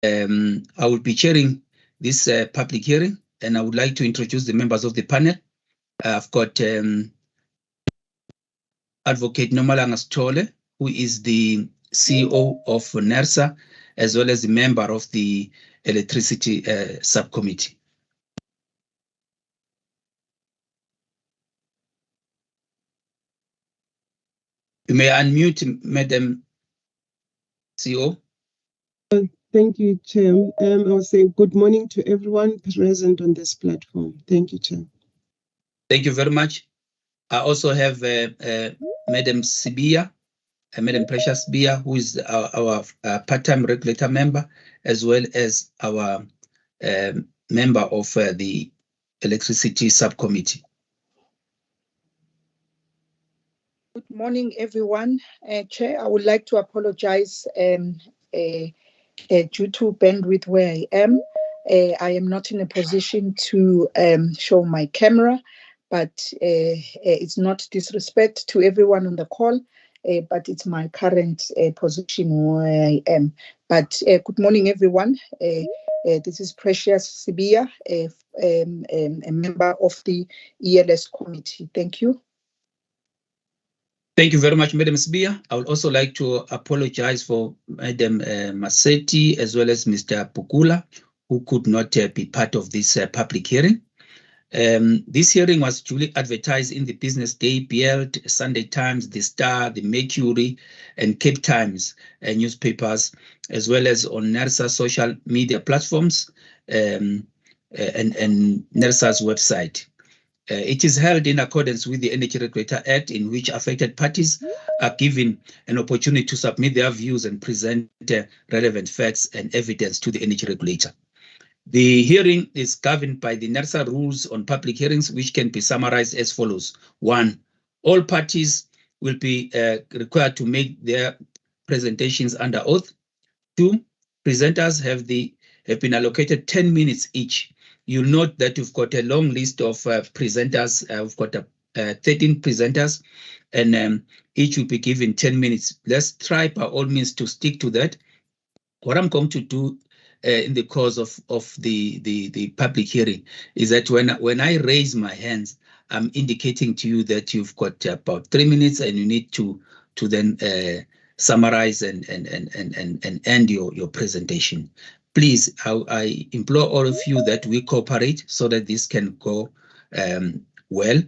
I will be chairing this public hearing, and I would like to introduce the members of the panel. I've got Advocate Nomalanga Stole, who is the CEO of NERSA, as well as a member of the electricity subcommittee. You may unmute, Madam CEO. Thank you, Chair. I will say good morning to everyone present on this platform. Thank you, Chair. Thank you very much. I also have Madam Sibia, Madam Precious Sibia, who is our part-time regulator member, as well as our member of the electricity subcommittee. Good morning, everyone. Chair, I would like to apologize due to bandwidth where I am. I am not in a position to show my camera, but it's not disrespect to everyone on the call, but it's my current position where I am. But good morning, everyone. This is Precious Sibia, a member of the ELS committee. Thank you. Thank you very much, Madam Sibia. I would also like to apologize for Madam Massetti, as well as Mr. Pukula, who could not be part of this public hearing. This hearing was duly advertised in the Business Day, BL, Sunday Times, The Star, The Mercury, and Cape Times newspapers, as well as on NERSA social media platforms and NERSA's website. It is held in accordance with the Energy Regulator Act, in which affected parties are given an opportunity to submit their views and present relevant facts and evidence to the Energy Regulator. The hearing is governed by the NERSA rules on public hearings, which can be summarized as follows. 1, all parties will be required to make their presentations under oath. 2, presenters have been allocated 10 minutes each. You'll note that you've got a long list of presenters. We've got 13 presenters, and each will be given 10 minutes. Let's try by all means to stick to that. What I'm going to do in the course of the public hearing is that when I raise my hands, I'm indicating to you that you've got about 3 minutes, and you need to then summarize and end your presentation. Please, I implore all of you that we cooperate so that this can go well,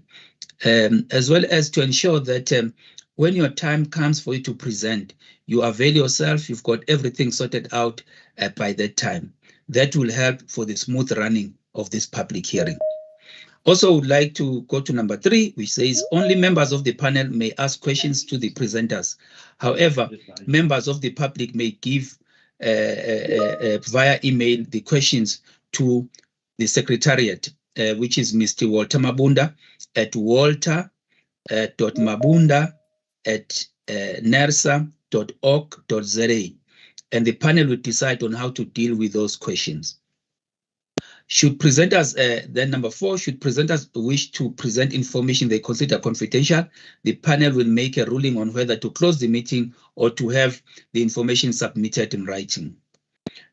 as well as to ensure that when your time comes for you to present, you avail yourself, you've got everything sorted out by that time. That will help for the smooth running of this public hearing. Also, would like to go to number 3, which says only members of the panel may ask questions to the presenters. However, members of the public may give via email the questions to the Secretariat, which is Mr. Walter Mabunda at walter.mabunda@nersa.org.za, and the panel will decide on how to deal with those questions. Should presenters, then number 4, should presenters wish to present information they consider confidential, the panel will make a ruling on whether to close the meeting or to have the information submitted in writing.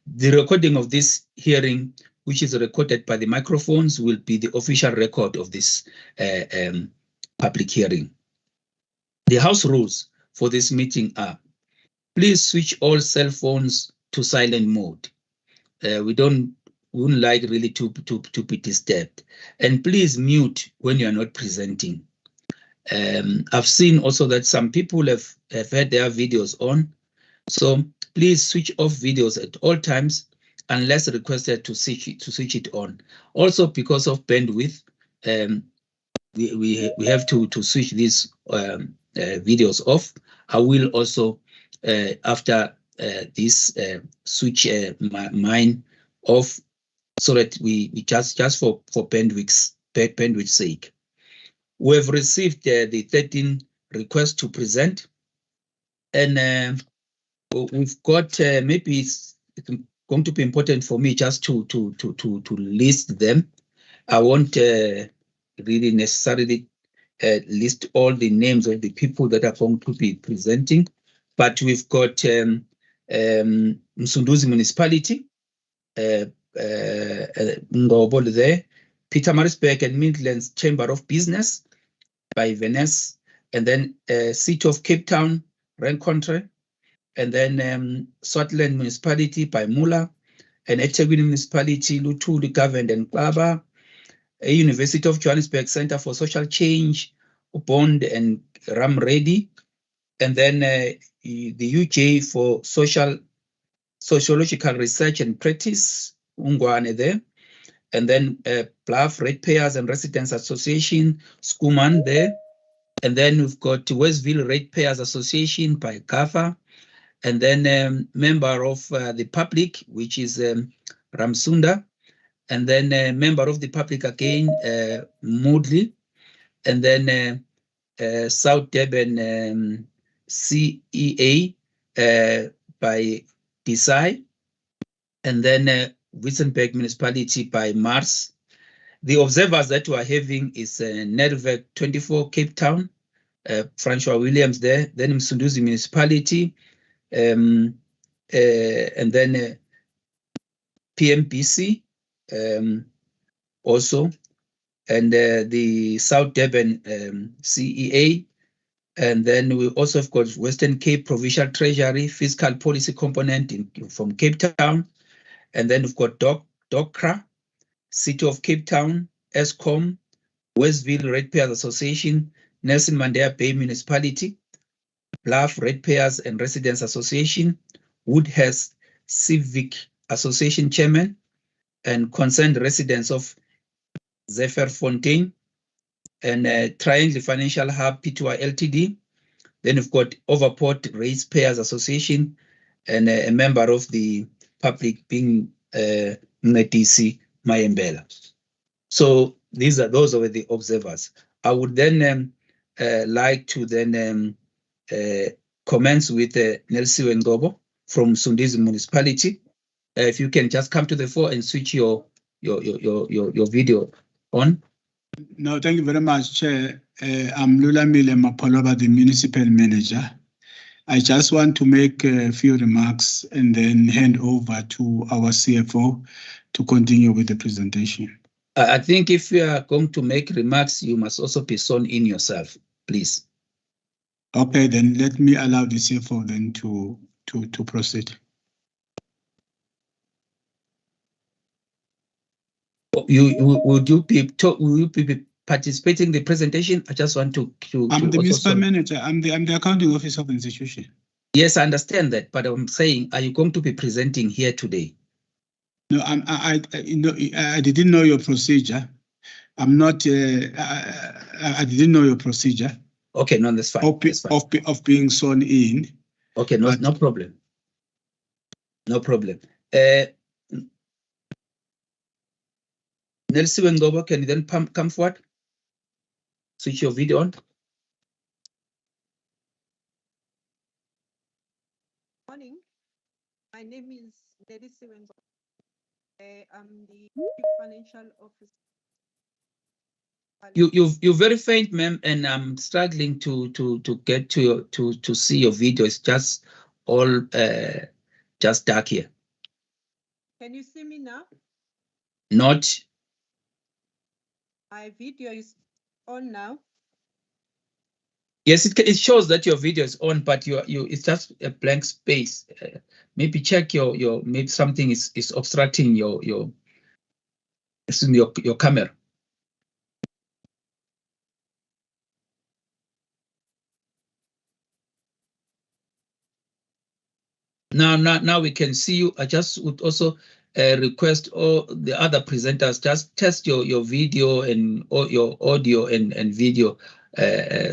The recording of this hearing, which is recorded by the microphones, will be the official record of this public hearing. The House rules for this meeting are: please switch all cell phones to silent mode. We wouldn't like really to be disturbed. And please mute when you are not presenting. I've seen also that some people have had their videos on, so please switch off videos at all times unless requested to switch it on. Also, because of bandwidth, we have to switch these videos off. I will also, after this, switch mine off, so that we just for bandwidth's sake. We have received the 13 requests to present, and we've got maybe it's going to be important for me just to list them. I won't really necessarily list all the names of the people that are going to be presenting, but we've got Msunduzi Municipality, Ngobo there, Pietermaritzburg and Midlands Chamber of Business by Venice, and then City of Cape Town, Rencontre, and then Swartland Municipality by Mula, and eThekwini Municipality, Luthuli Governed and Klaba, a University of Johannesburg Center for Social Change, Bond and Ram Ready, and then the UJ for Sociological Research and Practice, Ungwane there, and then Bluff Ratepayers and Residents Association, Skuman there, and then we've got Westville Ratepayers Association by GAFA, and then member of the public, which is Ramsunda, and then member of the public again, Moodley, and then South Durban CEA by Desai, and then Witzenberg Municipality by Mars. The observers that we are having is Network 24 Cape Town, Francois Williams there, then Msunduzi Municipality, and then PMBC also, and the South Durban CEA, and then we also have got Western Cape Provincial Treasury Fiscal Policy Component from Cape Town, and then we've got DOCRA, City of Cape Town, ESCOM, Westville Ratepayers Association, Nelson Mandela Bay Municipality, Bluff Ratepayers and Residents Association, Woodhurst Civic Association Chairman, and concerned residents of Zeferfontein, and Triangle Financial Hub Pty Ltd. Then we've got Overport Ratepayers Association, and a member of the public being Mnetisi Mayembela. So those are the observers. I would then like to then commence with Nelsiwe Ngobo from Sundizi Municipality. If you can just come to the fore and switch your video on. No, thank you very much, Chair. I'm Lulamile Mapoloba, the Municipal Manager. I just want to make a few remarks and then hand over to our CFO to continue with the presentation. I think if you are going to make remarks, you must also be sworn in yourself, please. Okay, then let me allow the CFO then to proceed. Will you be participating in the presentation? I just want to I'm the Municipal Manager. I'm the accounting officer of the institution. Yes, I understand that, but I'm saying, are you going to be presenting here today? No, I didn't know your procedure. I'm not. I didn't know your procedure. Okay, no, that's fine. Of being sworn in. Okay, no problem. No problem. Nelsiwe Ngobo, can you then come forward? Switch your video on. Morning. My name is Nelsiwe Ngobo. I'm the Financial Officer. You're very faint, ma'am, and I'm struggling to get to see your video. It's just all just dark here. Can you see me now? Not. My video is on now. Yes, it shows that your video is on, but it's just a blank space. Maybe check your maybe something is obstructing your camera. Now we can see you. I just would also request all the other presenters just test your video and your audio and video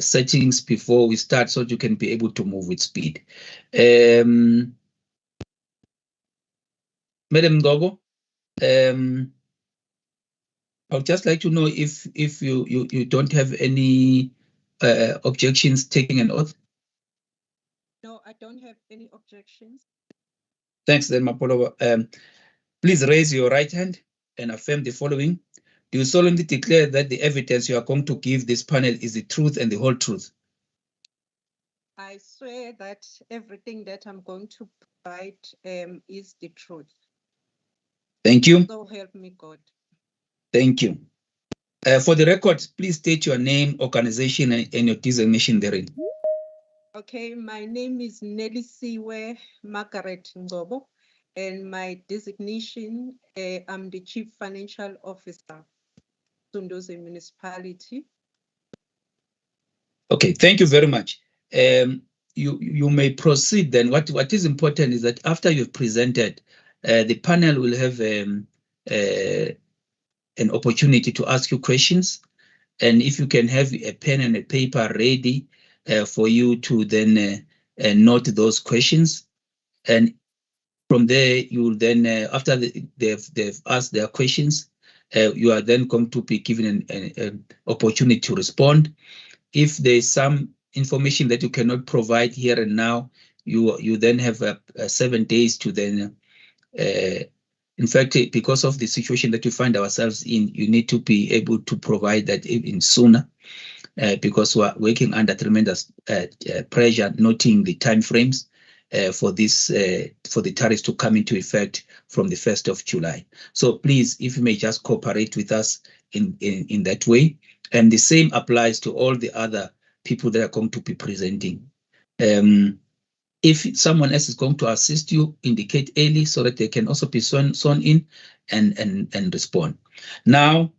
settings before we start, so you can be able to move with speed. Madam Ngobo, I would just like to know if you don't have any objections taking an oath. No, I don't have any objections. Thanks, then, Mapolo. Please raise your right hand and affirm the following. Do you solemnly declare that the evidence you are going to give this panel is the truth and the whole truth? I swear that everything that I'm going to provide is the truth. Thank you. So help me God. Thank you. For the record, please state your name, organization, and your designation therein. Okay, my name is Nelly Siwe Margaret Ngobo, and my designation, I'm the Chief Financial Officer, Sunduzi Municipality. Okay, thank you very much. You may proceed then. What is important is that after you've presented, the panel will have an opportunity to ask you questions. And if you can have a pen and a paper ready for you to then note those questions. And from there, you will then, after they've asked their questions, you are then going to be given an opportunity to respond. If there's some information that you cannot provide here and now, you then have 7 days to then, in fact, because of the situation that you find ourselves in, you need to be able to provide that even sooner, because we're working under tremendous pressure, noting the timeframes for this for the tariffs to come into effect from the 1st of July. So please, if you may just cooperate with us in that way. And the same applies to all the other people that are going to be presenting. If someone else is going to assist you, indicate early so that they can also be sworn in and respond. Now,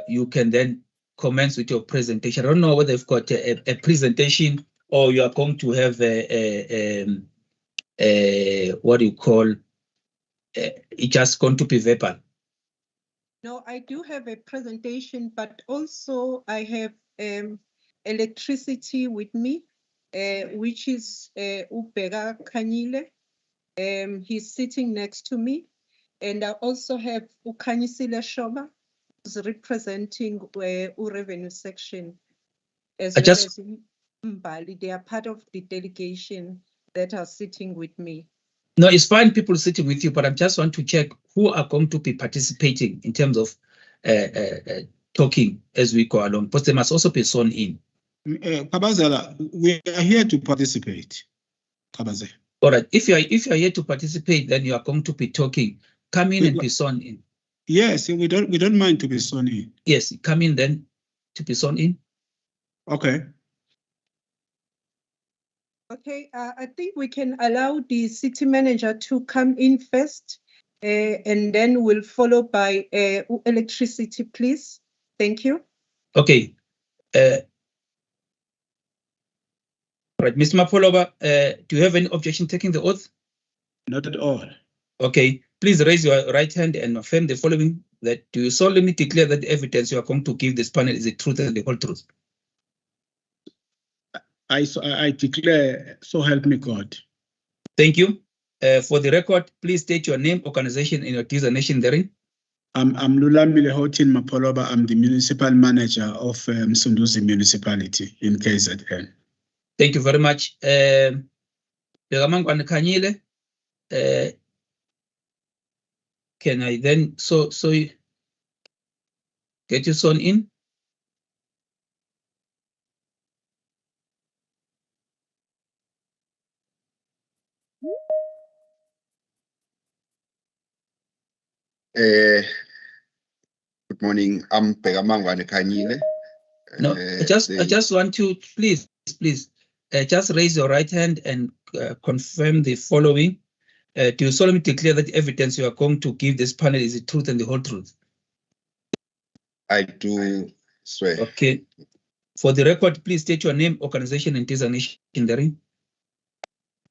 you can then commence with your presentation. I don't know whether you've got a presentation or you are going to have what do you call, it's just going to be verbal. No, I do have a presentation, but also I have electricity with me, which is Ubega Kanyile. He's sitting next to me. And I also have Ukanyisile Shoba, who's representing revenue section, as well as Mbali. They are part of the delegation that are sitting with me. No, it's fine people sitting with you, but I just want to check who are going to be participating in terms of talking as we go along, because they must also be sworn in. Kabazela, we are here to participate. Kabazela. All right. If you are here to participate, then you are going to be talking. Come in and be sworn in. Yes, we don't mind to be sworn in. Yes, come in then to be sworn in. Okay. Okay, I think we can allow the city manager to come in first, and then we'll follow by electricity, please. Thank you. Okay. Right, Mr. Mapoloba, do you have any objection taking the oath? Not at all. Okay, please raise your right hand and affirm the following: that do you solemnly declare that the evidence you are going to give this panel is the truth and the whole truth? I declare, so help me God. Thank you. For the record, please state your name, organization, and your designation therein. I'm Lulamile Hotin Mapoloba. I'm the municipal manager of Sunduzi Municipality in KZN. Thank you very much. Kanyile, can I then so get you sworn in? Good morning. I'm Pegamangwane Kanyile. No, I just want to please, just raise your right hand and confirm the following. Do you solemnly declare that the evidence you are going to give this panel is the truth and the whole truth? I do swear. Okay. For the record, please state your name, organization, and designation therein.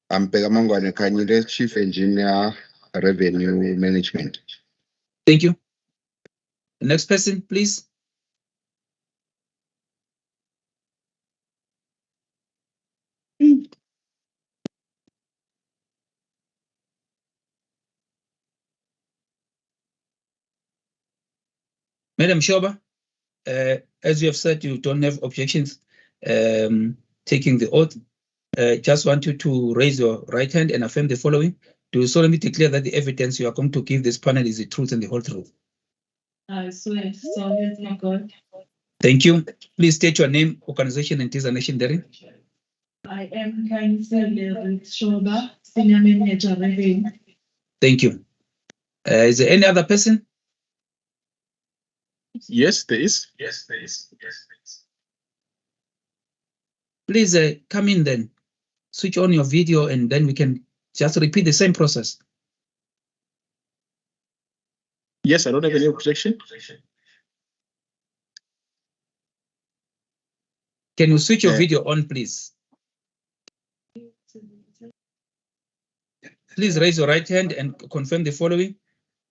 I'm Pegamangwane Kanyile, Chief Engineer, Revenue Management. Thank you. The next person, please. Madam Shoba, as you have said, you don't have objections taking the oath. Just want you to raise your right hand and affirm the following. Do you solemnly declare that the evidence you are going to give this panel is the truth and the whole truth? I swear, so help me God. Thank you. Please state your name, organization, and designation therein. I am Kanyisile Shoba, Senior Manager Revenue. Thank you. Is there any other person? Yes, there is. Please come in then. Switch on your video and then we can just repeat the same process. Yes, I don't have any objection. Can you switch your video on, please? Please raise your right hand and confirm the following.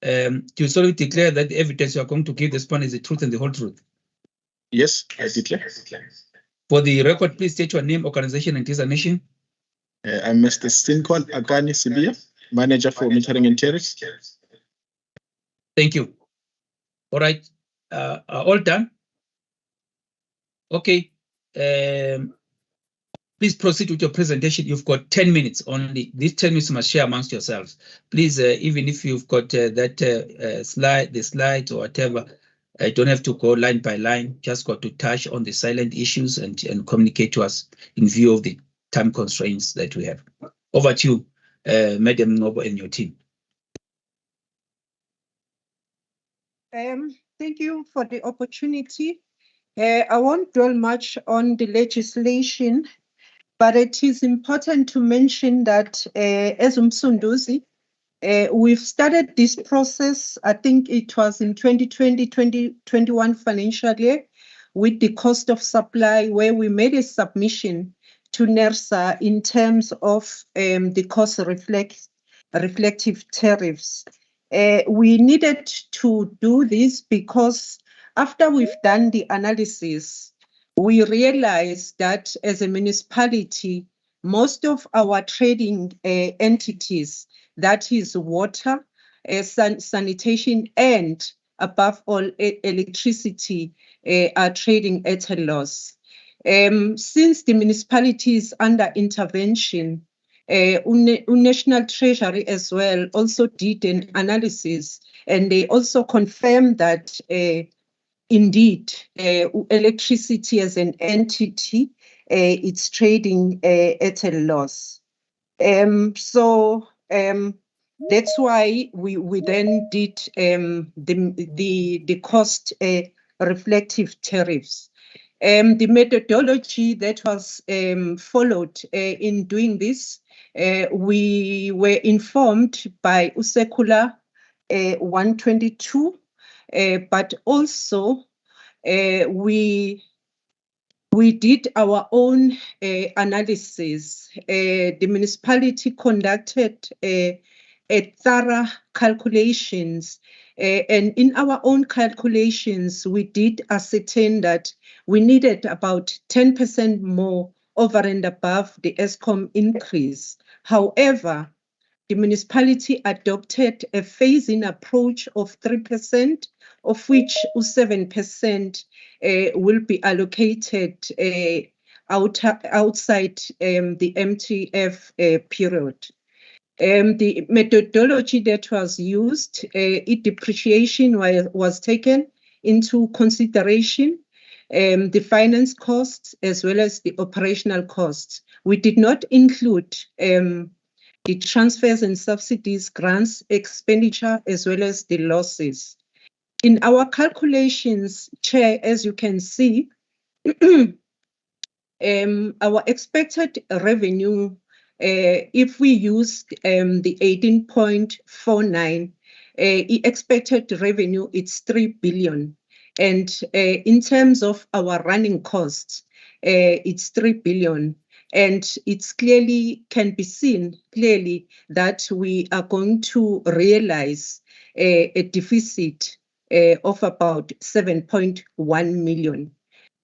Do you solemnly declare that the evidence you are going to give this point is the truth and the whole truth? Yes, I declare. For the record, please state your name, organization, and designation. I'm Mr. Stinkol Akani Sibia, Manager for Metering and Tariff. Thank you. All right. All done? Okay. Please proceed with your presentation. You've got 10 minutes only. These 10 minutes you must share amongst yourselves. Please, even if you've got the slides or whatever, don't have to go line by line. Just got to touch on the silent issues and communicate to us in view of the time constraints that we have. Over to you, Madam Nobo and your team. Thank you for the opportunity. I won't dwell much on the legislation, but it is important to mention that as Umsunduzi, we've started this process, I think it was in 2020-2021 financial year, with the cost of supply, where we made a submission to NERSA in terms of the cost reflective tariffs. We needed to do this because after we've done the analysis, we realized that as a municipality, most of our trading entities, that is water, sanitation, and above all, electricity, are trading at a loss. Since the municipality is under intervention, National Treasury as well also did an analysis, and they also confirmed that indeed electricity as an entity, it's trading at a loss. That's why we then did the cost reflective tariffs. The methodology that was followed in doing this, we were informed by Circular 122, but also we did our own analysis. The municipality conducted a thorough calculations, and in our own calculations, we did ascertain that we needed about 10% more over and above the ESCOM increase. However, the municipality adopted a phasing approach of 3%, of which 7% will be allocated outside the MTF period. The methodology that was used, depreciation was taken into consideration, the finance costs as well as the operational costs. We did not include the transfers and subsidies, grants, expenditure, as well as the losses. In our calculations, Chair, as you can see, our expected revenue, if we use the 18.49, expected revenue, it's 3 billion. And in terms of our running costs, it's 3 billion. And it's clearly can be seen clearly that we are going to realize a deficit of about 7.1 million.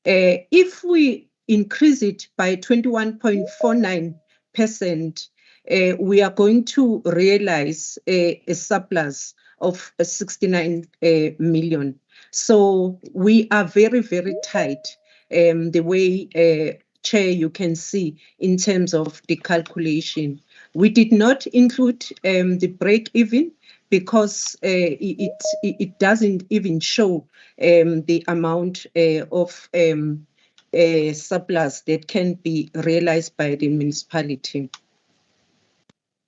If we increase it by 21.49%, we are going to realize a surplus of 69 million. So we are very, very tight the way Chair, you can see in terms of the calculation. We did not include the break even because it doesn't even show the amount of surplus that can be realized by the municipality.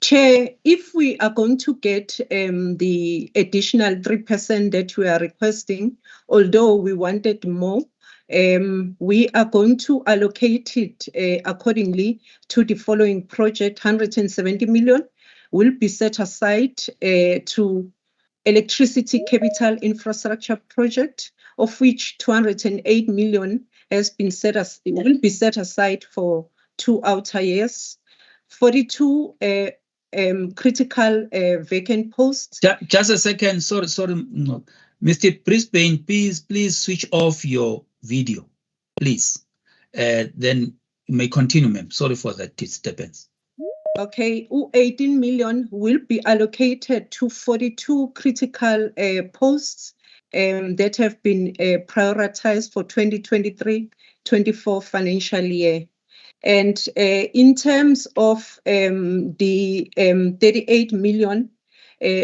Chair, if we are going to get the additional 3% that we are requesting, although we wanted more, we are going to allocate it accordingly to the following project. 170 million will be set aside to electricity capital infrastructure project, of which 208 million has been will be set aside for 2 outer years. 42 critical vacant posts. Just a second, sorry. No. Mr. Brisbane, please switch off your video, please. Then you may continue, ma'am. Sorry for that disturbance. Okay, 18 million will be allocated to 42 critical posts that have been prioritized for 2023-24 financial year. And in terms of the 38 million,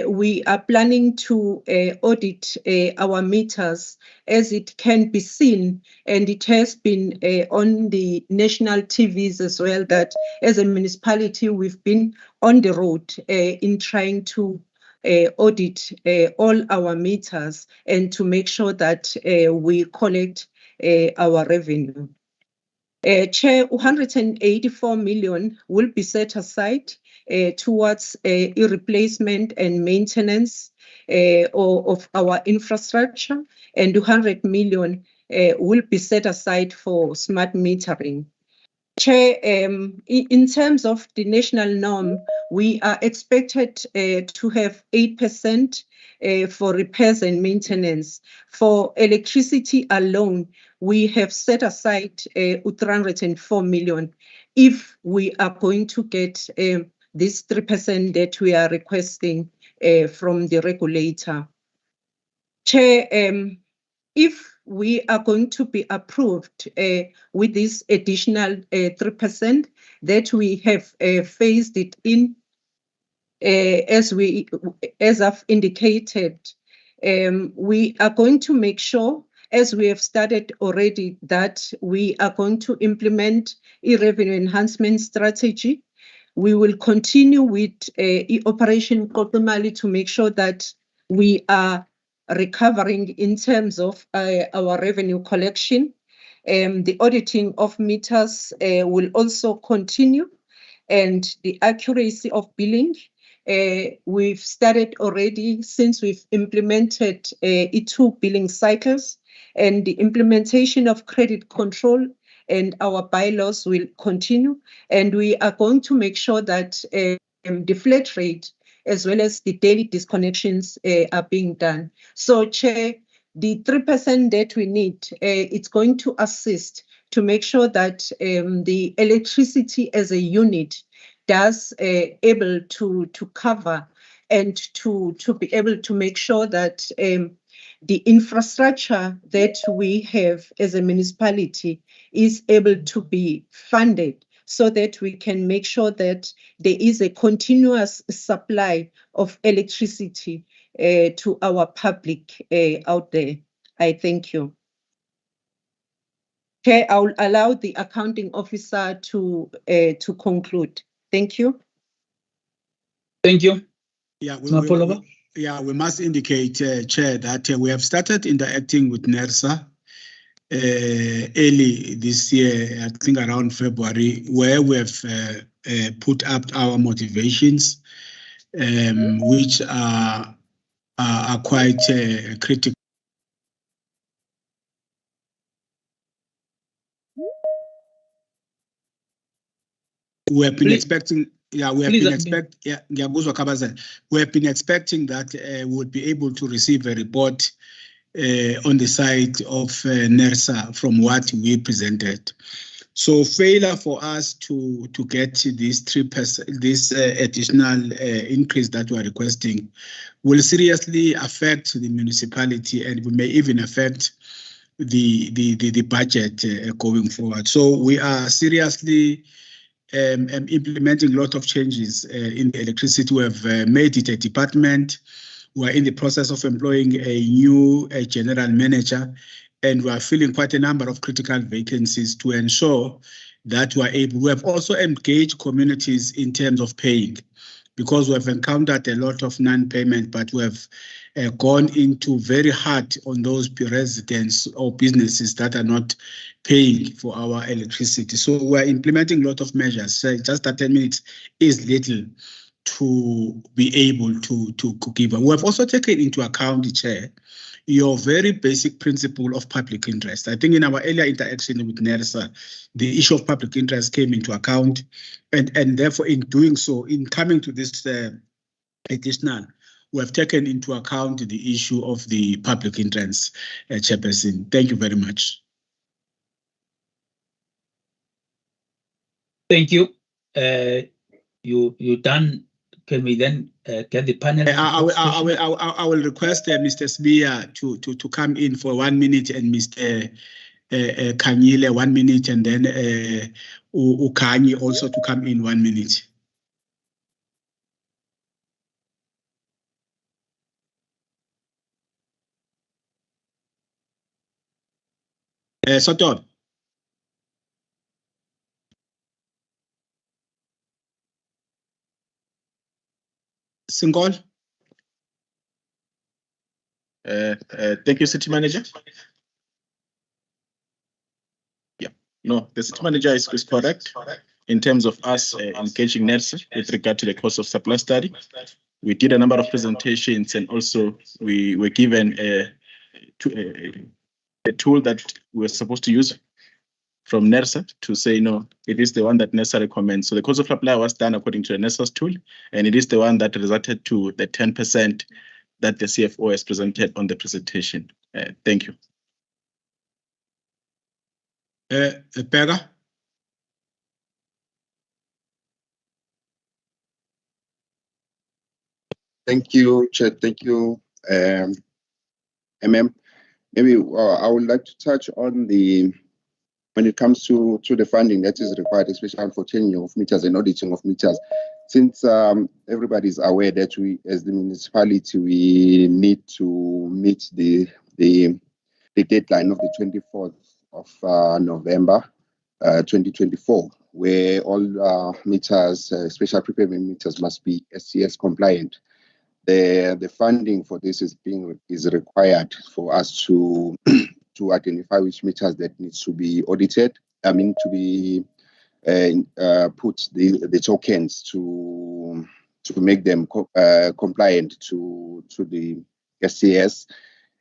we are planning to audit our meters, as it can be seen, and it has been on the national TVs as well, that as a municipality, we've been on the road in trying to audit all our meters and to make sure that we collect our revenue. Chair, 184 million will be set aside towards replacement and maintenance of our infrastructure, and 200 million will be set aside for smart metering. Chair, in terms of the national norm, we are expected to have 8% for repairs and maintenance. For electricity alone, we have set aside 304 million if we are going to get this 3% that we are requesting from the regulator. Chair, if we are going to be approved with this additional 3% that we have phased it in, as I've indicated, we are going to make sure, as we have started already, that we are going to implement a revenue enhancement strategy. We will continue with Operation Kotomali to make sure that we are recovering in terms of our revenue collection. The auditing of meters will also continue, and the accuracy of billing. We've started already since we've implemented 2 billing cycles, and the implementation of credit control and our bylaws will continue. And we are going to make sure that the flat rate as well as the daily disconnections are being done. So, Chair, the 3% that we need, it's going to assist to make sure that the electricity as a unit does able to cover and to be able to make sure that the infrastructure that we have as a municipality is able to be funded, so that we can make sure that there is a continuous supply of electricity to our public out there. I thank you. Okay, I will allow the accounting officer to conclude. Thank you. Thank you. Yeah, we must indicate, Chair, that we have started interacting with NERSA early this year, I think around February, where we have put up our motivations, which are quite critical. We have been expecting. Yeah, we have been expecting. Yeah, we have been expecting that we would be able to receive a report on the side of NERSA from what we presented. So failure for us to get this 3%, this additional increase that we are requesting, will seriously affect the municipality, and may even affect the budget going forward. So we are seriously implementing a lot of changes in the electricity. We have made it a department. We are in the process of employing a new general manager, and we are filling quite a number of critical vacancies to ensure that we are able. We have also engaged communities in terms of paying. because we have encountered a lot of non-payment, but we have gone into very hard on those residents or businesses that are not paying for our electricity. So we're implementing a lot of measures. So just that 10 minutes is little to be able to give. We have also taken into account, Chair, your very basic principle of public interest. I think in our earlier interaction with NERSA, the issue of public interest came into account, and therefore in doing so, in coming to this additional, we have taken into account the issue of the public interest, Chairperson. Thank you very much. Thank you. You done. Can we then get the panel? I will request Mr. Sbia to come in for 1 minute, and Mr. Kanyile 1 minute, and then Ukanyi also to come in 1 minute. Soton. Single. Thank you, City Manager. Yeah, no, the City Manager is correct in terms of us engaging NERSA with regard to the cost of supply study. We did a number of presentations, and also we were given a tool that we were supposed to use from NERSA to say, no, it is the one that NERSA recommends. So the cost of supply was done according to the NERSA's tool, and it is the one that resulted to the 10% that the CFO has presented on the presentation. Thank you. Pega? Thank you, Chair. Thank you, MM. Maybe I would like to touch on when it comes to the funding that is required, especially for changing of meters and auditing of meters. Since everybody is aware that we, as the municipality, we need to meet the deadline of the 24th of November 2024, where all meters, special prepayment meters, must be SCS compliant. The funding for this is required for us to identify which meters that needs to be audited. I mean, to be put the tokens to make them compliant to the SCS,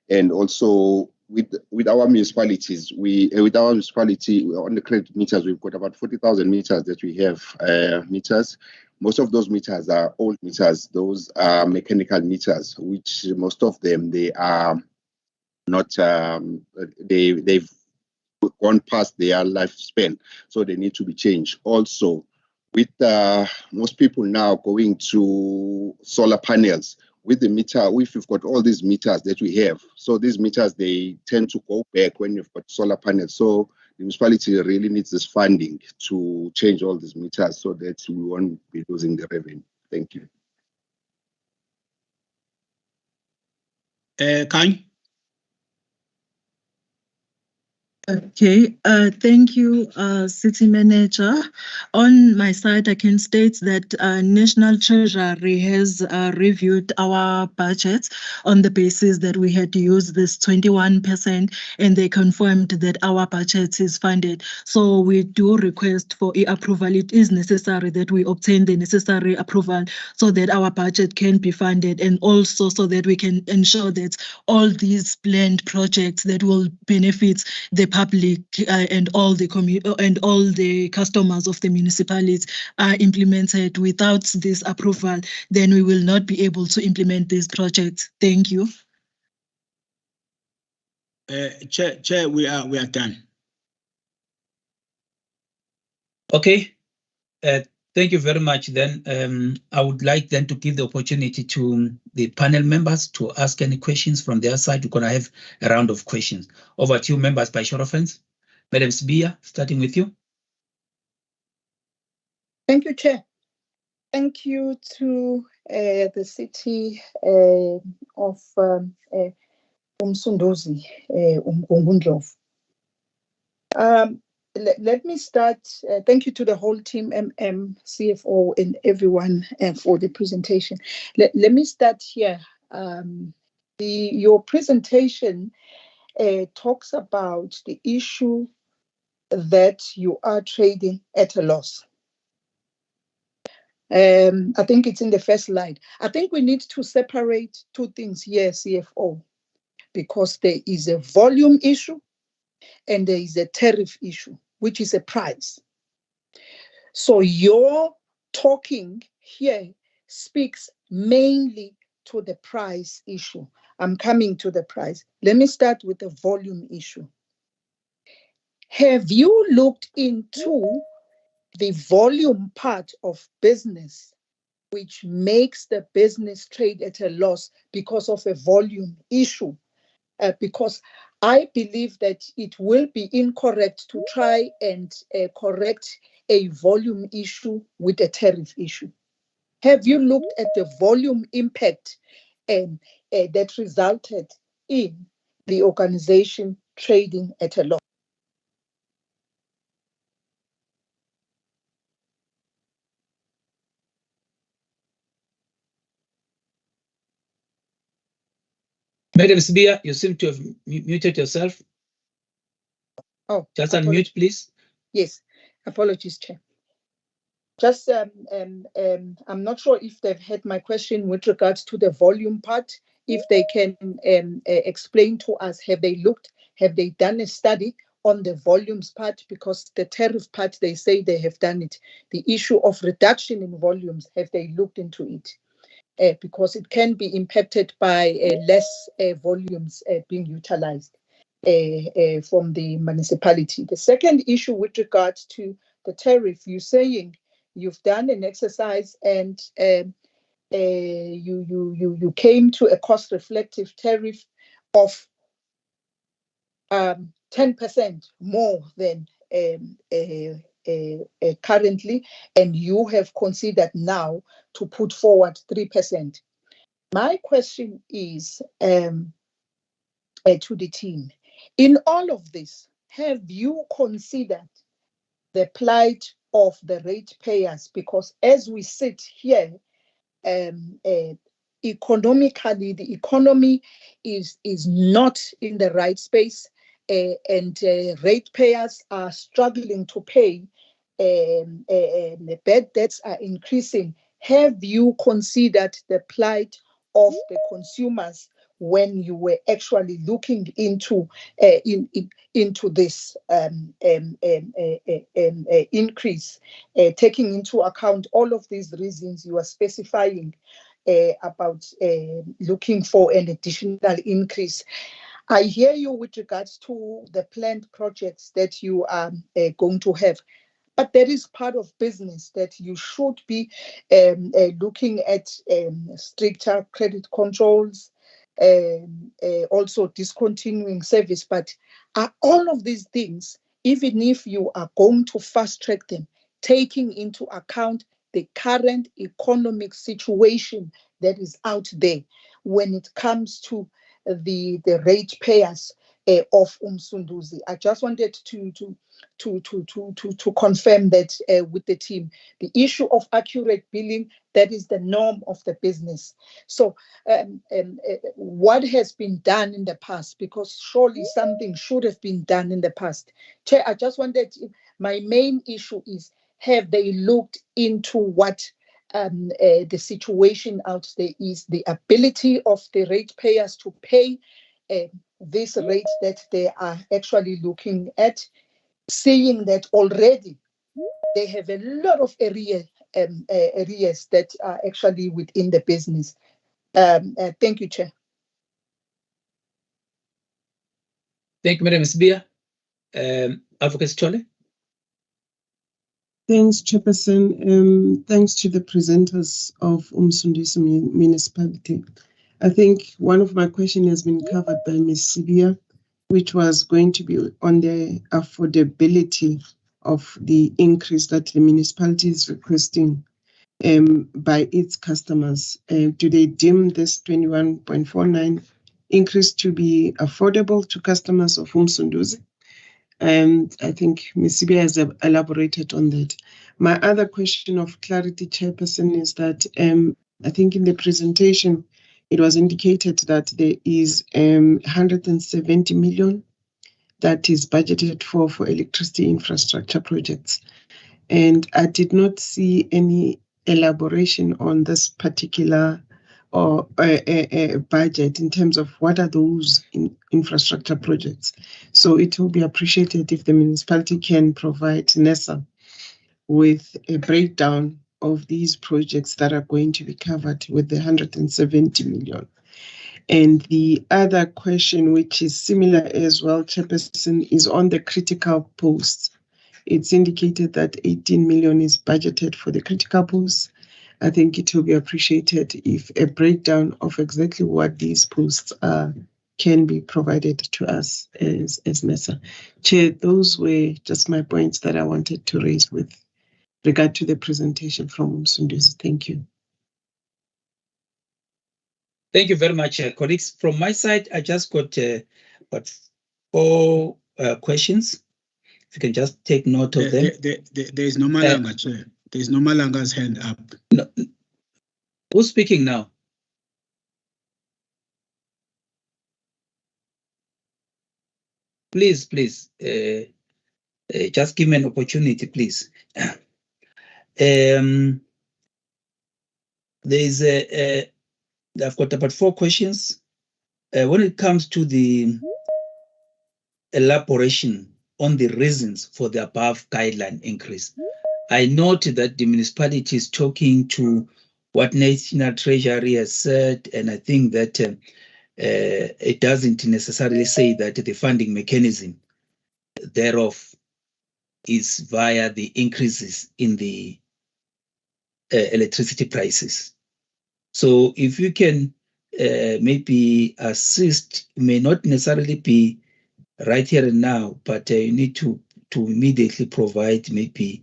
and also with our municipalities, with our municipality on the credit meters, we've got about 40,000 meters that we have meters. Most of those meters are old meters. Those are mechanical meters, which most of them, they are not, they've gone past their lifespan, so they need to be changed. Also, with most people now going to solar panels, with the meter, if you've got all these meters that we have, so these meters, they tend to go back when you've got solar panels. So the municipality really needs this funding to change all these meters so that we won't be losing the revenue. Thank you. Kanye? Okay, thank you, City Manager. On my side, I can state that National Treasury has reviewed our budgets on the basis that we had to use this 21%, and they confirmed that our budget is funded. So we do request for approval. It is necessary that we obtain the necessary approval so that our budget can be funded, and also so that we can ensure that all these planned projects that will benefit the public and all the customers of the municipalities are implemented. Without this approval, then we will not be able to implement these projects. Thank you. Chair, we are done. Okay. Thank you very much. Then I would like then to give the opportunity to the panel members to ask any questions from their side. We're going to have a round of questions. Over to you, members, by show of hands. Madam Sbia, starting with you. Thank you, Chair. Thank you to the city of Umsundozi, Umgungundlovu. let me start. Thank you to the whole team, CFO, and everyone for the presentation. Let me start here. Your presentation talks about the issue that you are trading at a loss. I think it's in the first slide. I think we need to separate two things here, CFO, because there is a volume issue and there is a tariff issue, which is a price. So your talking here speaks mainly to the price issue. I'm coming to the price. Let me start with the volume issue. Have you looked into the volume part of business, which makes the business trade at a loss because of a volume issue? Because I believe that it will be incorrect to try and correct a volume issue with a tariff issue. Have you looked at the volume impact that resulted in the organization trading at a loss? Madam Sibia, you seem to have muted yourself. Oh, just unmute, please. Yes, apologies, Chair. Just, I'm not sure if they've had my question with regards to the volume part. If they can explain to us, have they done a study on the volumes part? Because the tariff part, they say they have done it. The issue of reduction in volumes, have they looked into it? Because it can be impacted by less volumes being utilized from the municipality. The second issue with regards to the tariff, you're saying you've done an exercise and you came to a cost reflective tariff of 10% more than currently, and you have considered now to put forward 3%. My question is to the team, in all of this, have you considered the plight of the ratepayers? Because as we sit here, economically, the economy is not in the right space, and ratepayers are struggling to pay. The bad debts are increasing. Have you considered the plight of the consumers when you were actually looking into this increase, taking into account all of these reasons you are specifying about looking for an additional increase? I hear you with regards to the planned projects that you are going to have. But that is part of business that you should be looking at stricter credit controls, also discontinuing service. But are all of these things, even if you are going to fast track them, taking into account the current economic situation that is out there when it comes to the ratepayers of Umsunduzi? I just wanted to confirm that with the team. The issue of accurate billing, that is the norm of the business. So what has been done in the past? Because surely something should have been done in the past. Chair, I just wanted, my main issue is, have they looked into what the situation out there is, the ability of the ratepayers to pay this rate that they are actually looking at, seeing that already they have a lot of areas that are actually within the business. Thank you, Chair. Thank you, Madam Sibia. Advocate Chole. Thanks, Chairperson. Thanks to the presenters of Umsunduzi Municipality. I think one of my questions has been covered by Ms. Sibia, which was going to be on the affordability of the increase that the municipality is requesting by its customers. Do they deem this 21.49 increase to be affordable to customers of Umsunduzi? And I think Ms. Sibia has elaborated on that. My other question of clarity, Chairperson, is that I think in the presentation, it was indicated that there is 170 million that is budgeted for electricity infrastructure projects. And I did not see any elaboration on this particular or budget in terms of what are those infrastructure projects. So it will be appreciated if the municipality can provide NESA with a breakdown of these projects that are going to be covered with the 170 million. And the other question, which is similar as well, Chairperson, is on the critical posts. It's indicated that 18 million is budgeted for the critical posts. I think it will be appreciated if a breakdown of exactly what these posts are can be provided to us as NESA. Chair, those were just my points that I wanted to raise with regard to the presentation from Msundisi. Thank you. Thank you very much, colleagues. From my side, I just got 4 questions. If you can just take note of them. There is no Malanga, Chair. There is no Malanga's hand up. No. Who's speaking now? Please, just give me an opportunity, please. There is I've got about 4 questions. When it comes to the elaboration on the reasons for the above guideline increase, I note that the municipality is talking to what National Treasury has said, and I think that it doesn't necessarily say that the funding mechanism thereof is via the increases in the electricity prices. So if you can maybe assist, may not necessarily be right here and now, but you need to immediately provide maybe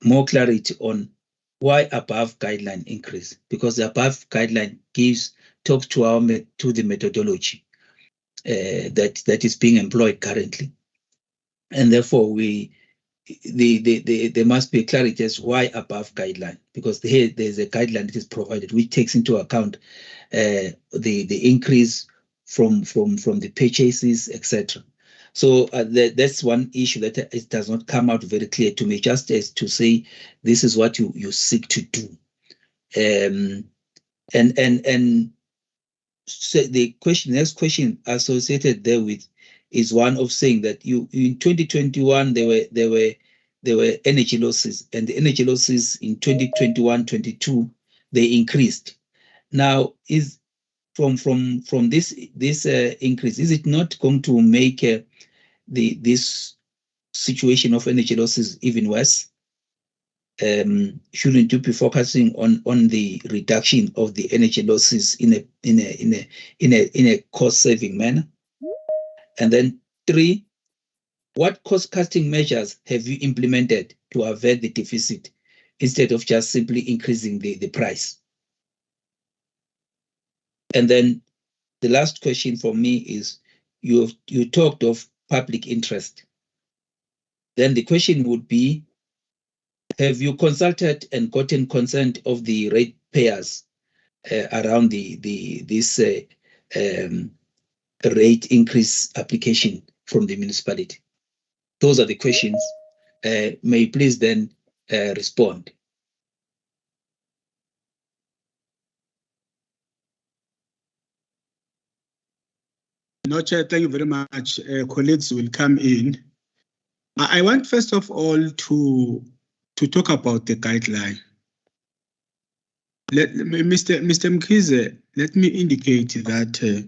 more clarity on why above guideline increase, because the above guideline talks to the methodology that is being employed currently, and therefore there must be clarity as why above guideline, because there's a guideline that is provided which takes into account the increase from the purchases, etc. So that's one issue that it does not come out very clear to me, just as to say this is what you seek to do. And so the next question associated therewith is one of saying that in 2021 there were energy losses, and the energy losses in 2021-22 they increased. Now is from this increase, is it not going to make this situation of energy losses even worse? Shouldn't you be focusing on the reduction of the energy losses in a cost-saving manner? And then 3, what cost-cutting measures have you implemented to avert the deficit instead of just simply increasing the price? And then the last question for me is, you talked of public interest. Then the question would be, have you consulted and gotten consent of the ratepayers around this rate increase application from the municipality? Those are the questions. May you please then respond. No, Chair, thank you very much. Colleagues will come in. I want first of all to talk about the guideline. Mr. Mkhize, let me indicate that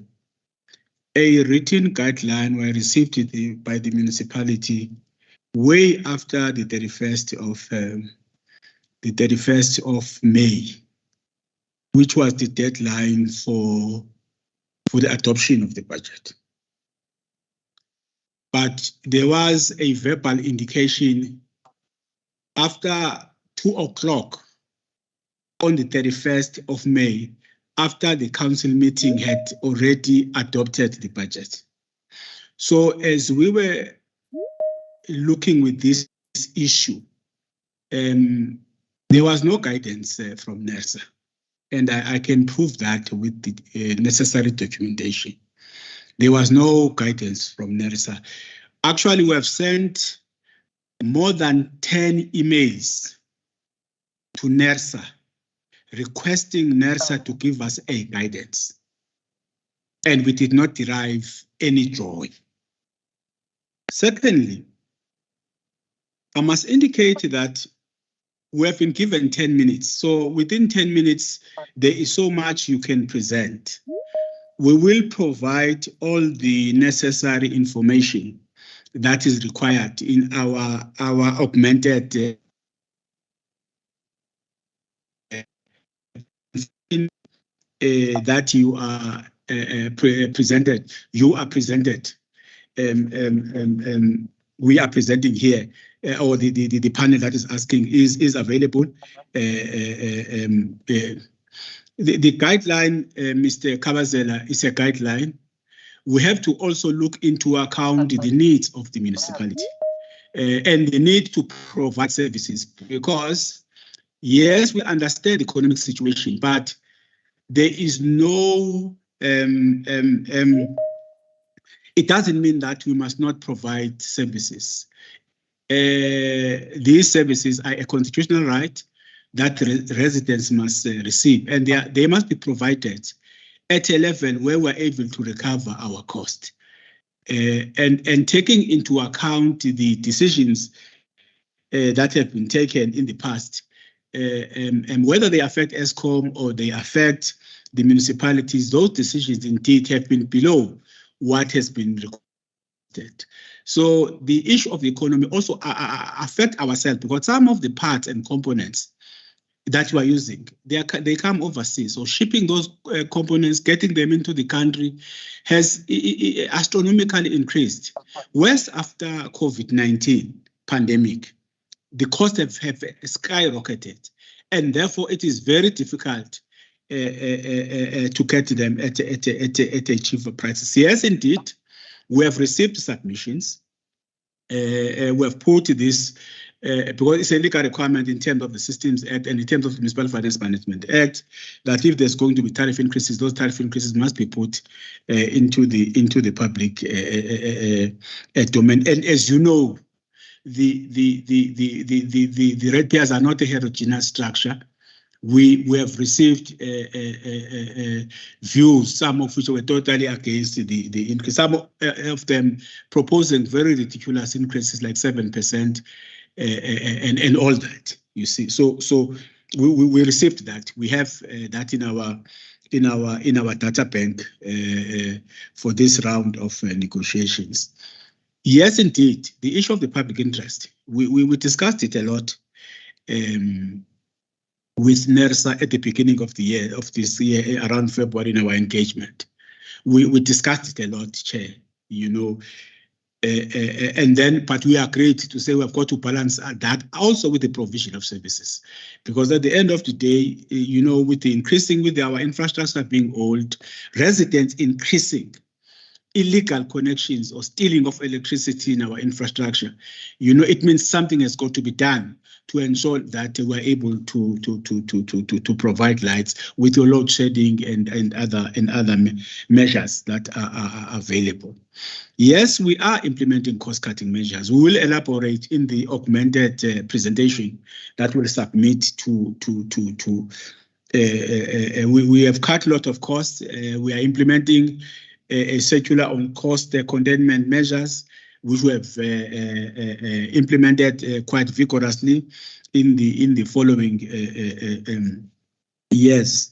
a written guideline was received by the municipality way after the 31st of May, which was the deadline for the adoption of the budget. But there was a verbal indication after 2 o'clock on the 31st of May, after the council meeting had already adopted the budget. So as we were looking with this issue, there was no guidance from NERSA, and I can prove that with the necessary documentation. There was no guidance from NERSA. Actually, we have sent more than 10 emails to NERSA requesting NERSA to give us a guidance, and we did not derive any joy. Secondly, I must indicate that we have been given 10 minutes. So within 10 minutes, there is so much you can present. We will provide all the necessary information that is required in our augmented that you are presented. You are presented. We are presenting here, or the panel that is asking is available. The guideline, Mr. Kabazela, is a guideline. We have to also look into account the needs of the municipality and the need to provide services, because yes, we understand the economic situation, but there is no, it doesn't mean that we must not provide services. These services are a constitutional right that residents must receive, and they must be provided at a level where we're able to recover our cost. And taking into account the decisions that have been taken in the past, and whether they affect ESCOM or they affect the municipalities, those decisions indeed have been below what has been requested. So the issue of the economy also affect ourselves, because some of the parts and components that we are using, they come overseas. So shipping those components, getting them into the country has astronomically increased. Whereas after COVID-19 pandemic, the costs have skyrocketed, and therefore it is very difficult to get them at a cheaper prices. Yes, indeed, we have received submissions. We have put this because it's a legal requirement in terms of the Systems Act and in terms of the Municipal Finance Management Act, that if there's going to be tariff increases, those tariff increases must be put into the public domain. And as you know, the ratepayers are not a heterogeneous structure. We have received views, some of which were totally against the increase, some of them proposing very ridiculous increases like 7% and all that, you see. So we received that. We have that in our data bank for this round of negotiations. Yes, indeed, the issue of the public interest, we discussed it a lot with NERSA at the beginning of the year, of this year, around February, in our engagement. We discussed it a lot, Chair, you know, and then, but we agreed to say we have got to balance that also with the provision of services. Because at the end of the day, you know, with our infrastructure being old, residents increasing, illegal connections or stealing of electricity in our infrastructure, you know, it means something has got to be done to ensure that we're able to provide lights with your load shedding and other measures that are available. Yes, we are implementing cost-cutting measures. We will elaborate in the augmented presentation that we'll submit we have cut a lot of costs. We are implementing a circular on cost containment measures, which we have implemented quite vigorously in the following years.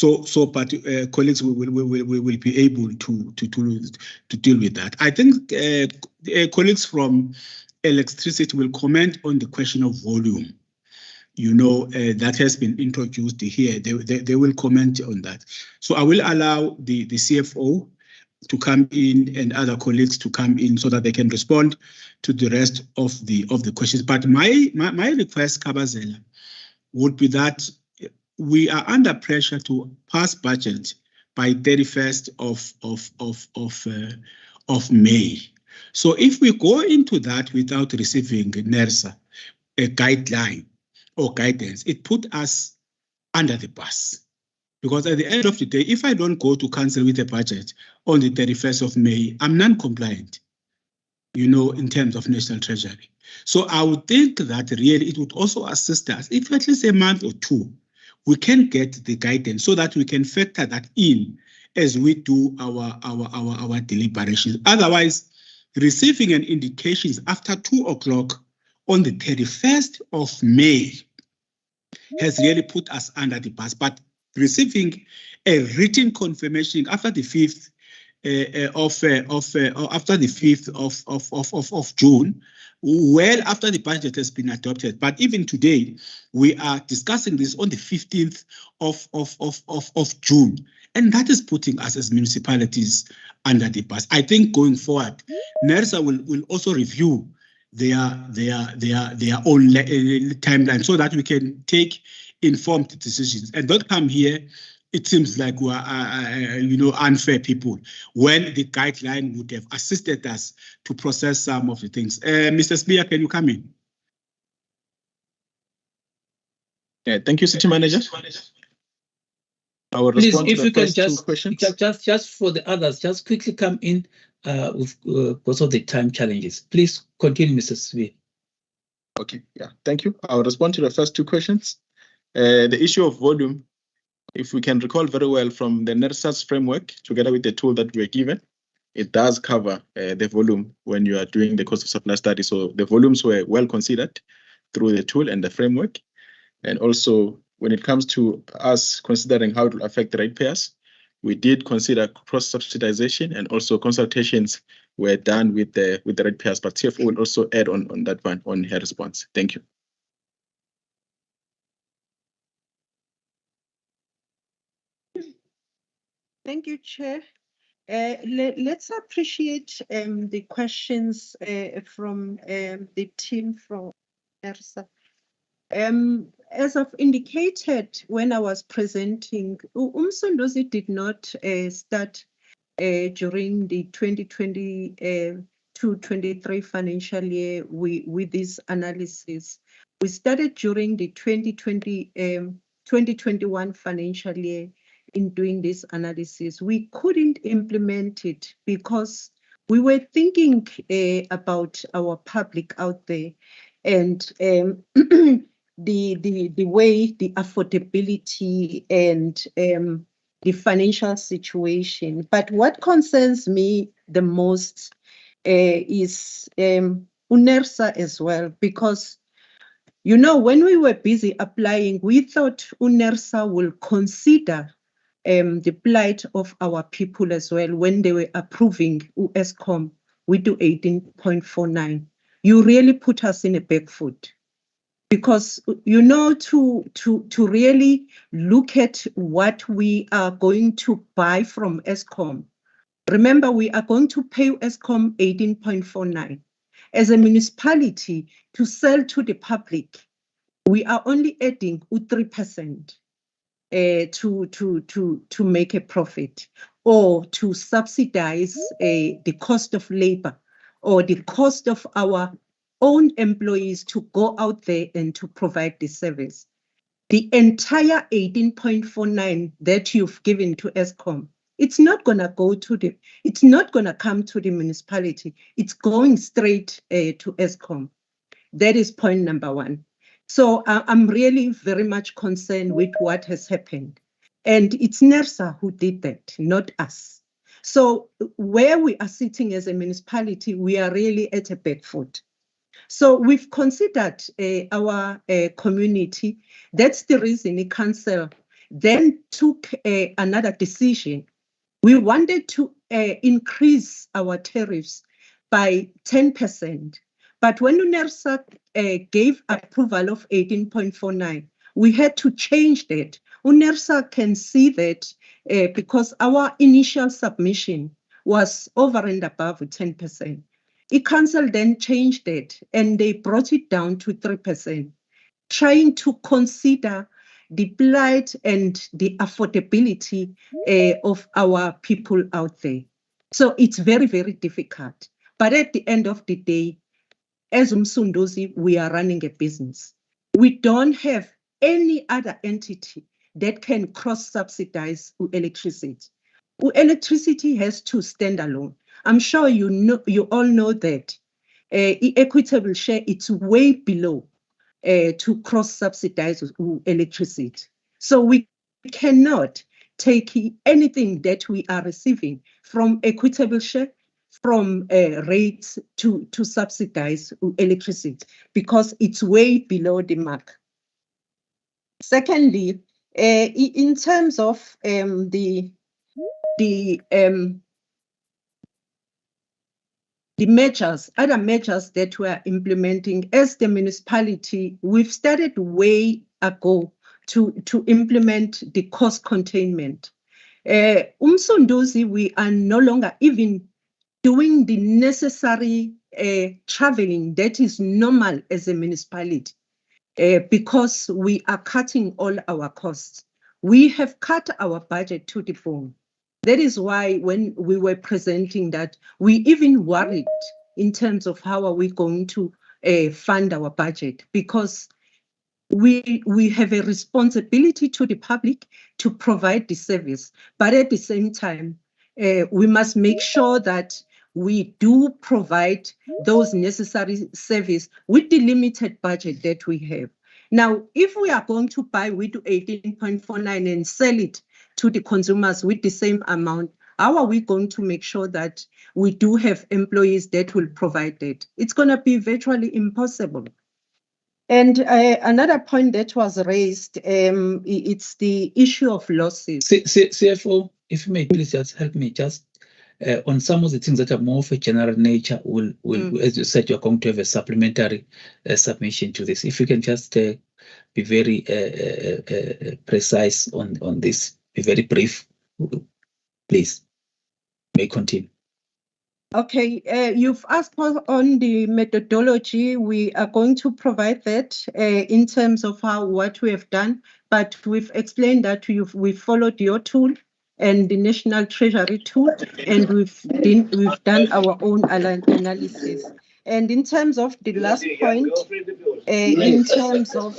But colleagues will be able to deal with that. I think colleagues from electricity will comment on the question of volume. You know, that has been introduced here. They will comment on that. So I will allow the CFO to come in and other colleagues to come in so that they can respond to the rest of the questions. But my request, Kabazela, would be that we are under pressure to pass budget by 31st of May. So if we go into that without receiving NERSA, a guideline or guidance, it put us under the bus. Because at the end of the day, if I don't go to council with a budget on the 31st of May, I'm non-compliant, you know, in terms of National Treasury. So I would think that really it would also assist us, if at least a month or two, we can get the guidance so that we can factor that in as we do our deliberations. Otherwise, receiving an indication after 2 o'clock on the 31st of May has really put us under the bus. But receiving a written confirmation after the 5th of June, well after the budget has been adopted. But even today, we are discussing this on the 15th of June. And that is putting us as municipalities under the bus. I think going forward, NERSA will also review their own timeline so that we can take informed decisions and don't come here. It seems like we are, unfair people when the guideline would have assisted us to process some of the things. Mr. Spear, can you come in? Yeah, thank you, City Manager. I will Please, respond if to you the can first two questions. just for the others, just quickly come in because of the time challenges. Please continue, Mr. Spear. Okay, yeah, thank you. I'll respond to the first two questions. The issue of volume, if we can recall very well from the NERSA's framework, together with the tool that we were given, it does cover the volume when you are doing the cost of supply study. So the volumes were well considered through the tool and the framework. And also, when it comes to us considering how it will affect the ratepayers, we did consider cross-subsidization, and also consultations were done with the ratepayers. But CFO will also add on that one on her response. Thank you. Thank you, Chair. Let's appreciate the questions from the team from ERSA. As I've indicated when I was presenting, Umsunduzi did not start during the 2022-23 financial year with this analysis. We started during the 2021 financial year in doing this analysis. We couldn't implement it because we were thinking about our public out there and the way the affordability and the financial situation. But what concerns me the most is UNERSA as well, because when we were busy applying, we thought UNERSA will consider the plight of our people as well when they were approving UESCOM. We do 18.49. You really put us in a back foot. Because, to really look at what we are going to buy from ESCOM. Remember, we are going to pay ESCOM 18.49. As a municipality, to sell to the public, we are only adding 3% to make a profit, or to subsidize the cost of labor or the cost of our own employees to go out there and to provide the service. The entire 18.49 that you've given to ESCOM, it's not going to go to it's not going to come to the municipality. It's going straight to ESCOM. That is point number one. So I'm really very much concerned with what has happened. And it's NERSA who did that, not us. So where we are sitting as a municipality, we are really at a back foot. So we've considered our community. That's the reason the council then took another decision. We wanted to increase our tariffs by 10%. But when UNERSA gave approval of 18.49, we had to change that. UNERSA can see that because our initial submission was over and above 10%. The council then changed it and they brought it down to 3%, trying to consider the plight and the affordability of our people out there. So it's very, very difficult. But at the end of the day, as Umsunduzi, we are running a business. We don't have any other entity that can cross-subsidize electricity. Electricity has to stand alone. I'm sure you all know that equitable share, it's way below to cross-subsidize electricity. So we cannot take anything that we are receiving from equitable share, from rates to subsidize electricity, because it's way below the mark. Secondly, in terms of the measures, other measures that we are implementing as the municipality, we've started way ago to implement the cost containment. Umsunduzi, we are no longer even doing the necessary traveling that is normal as a municipality because we are cutting all our costs. We have cut our budget to the bone. That is why when we were presenting that, we even worried in terms of how are we going to fund our budget, because we have a responsibility to the public to provide the service. But at the same time, we must make sure that we do provide those necessary service with the limited budget that we have. Now, if we are going to buy with 18.49 and sell it to the consumers with the same amount, how are we going to make sure that we do have employees that will provide it? It's going to be virtually impossible. And another point that was raised, it's the issue of losses. CFO, if you may please just help me just on some of the things that are more of a general nature, as you said, you're going to have a supplementary submission to this. If you can just be very precise on this, be very brief, please. May continue. Okay, you've asked on the methodology. We are going to provide that in terms of what we have done, but we've explained that we've followed your tool and the National Treasury tool, and we've done our own analysis. And in terms of the last point, in terms of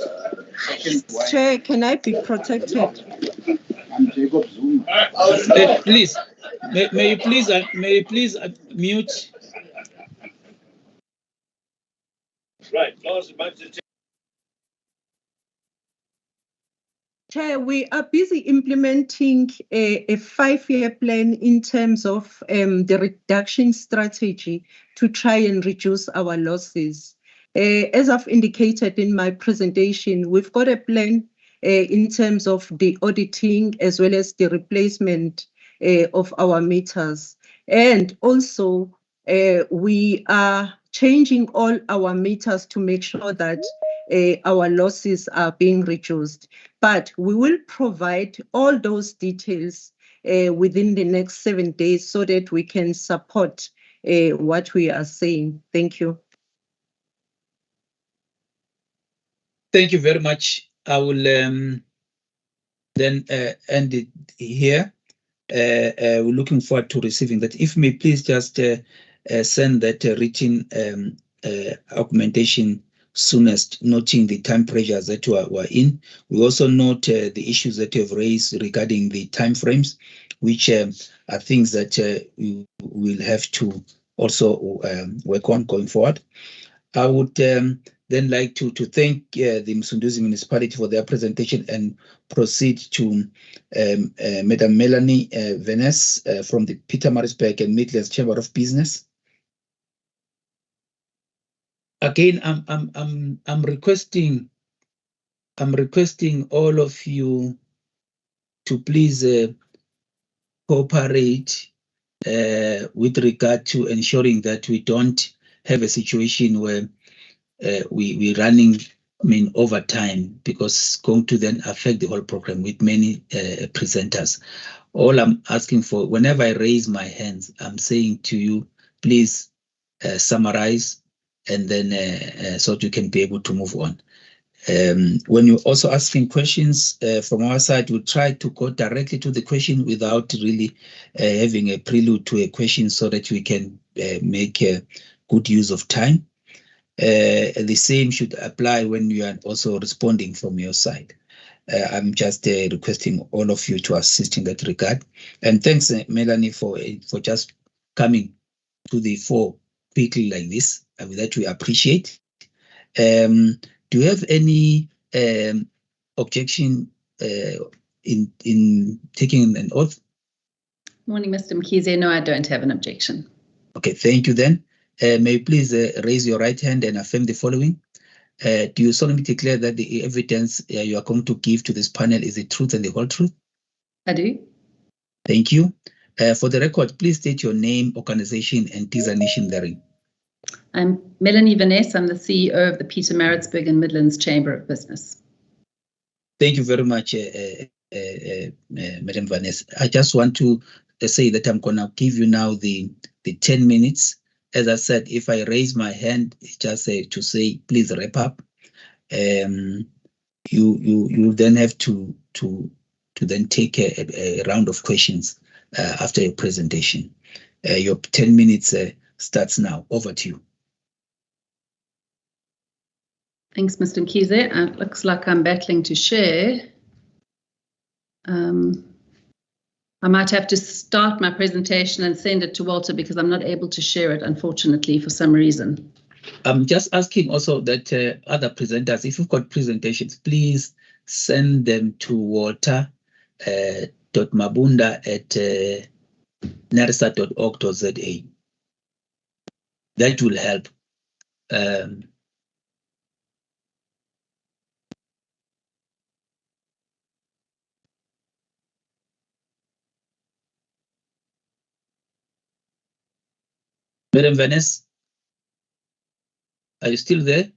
Chair, can I be protected? I'm Jacob Zuma. Please, may you please mute. Right. Chair, we are busy implementing a 5-year plan in terms of the reduction strategy to try and reduce our losses. As I've indicated in my presentation, we've got a plan in terms of the auditing as well as the replacement of our meters. And also, we are changing all our meters to make sure that our losses are being reduced. But we will provide all those details within the next 7 days so that we can support what we are saying. Thank you. Thank you very much. I will then end it here. We're looking forward to receiving that. If you may please just send that written augmentation soonest, noting the time pressures that we're in. We also note the issues that you have raised regarding the timeframes, which are things that we will have to also work on going forward. I would then like to thank the Msunduzi Municipality for their presentation and proceed to Madam Melanie Venes from the Pietermaritzburg and Midlands Chamber of Business. Again, I'm requesting all of you to please cooperate with regard to ensuring that we don't have a situation where we're running, over time, because it's going to then affect the whole program with many presenters. All I'm asking for, whenever I raise my hands, I'm saying to you, please summarize, and then so that you can be able to move on. When you're also asking questions from our side, we'll try to go directly to the question without really having a prelude to a question, so that we can make good use of time. The same should apply when you are also responding from your side. I'm just requesting all of you to assist in that regard. And thanks, Melanie, for just coming to the fore quickly like this. That we appreciate. Do you have any objection in taking an oath? Morning, Mr. Mkhize. No, I don't have an objection. Okay, thank you then. May you please raise your right hand and affirm the following. Do you solemnly declare that the evidence you are going to give to this panel is the truth and the whole truth? I do. Thank you. For the record, please state your name, organization, and designation therein. I'm Melanie Vaness. I'm the CEO of the Pietermaritzburg and Midlands Chamber of Business. Thank you very much, Madam Vaness. I just want to say that I'm going to give you now the 10 minutes. As I said, if I raise my hand, it's just to say, please wrap up. You then have to then take a round of questions after your presentation. Your 10 minutes starts now. Over to you. Thanks, Mr. Mkhize. It looks like I'm battling to share. I might have to start my presentation and send it to Walter because I'm not able to share it, unfortunately, for some reason. I'm just asking also that other presenters, if you've got presentations, please send them to walter.mabunda@nersa.org.za. That will help. Madam Vaness, are you still there?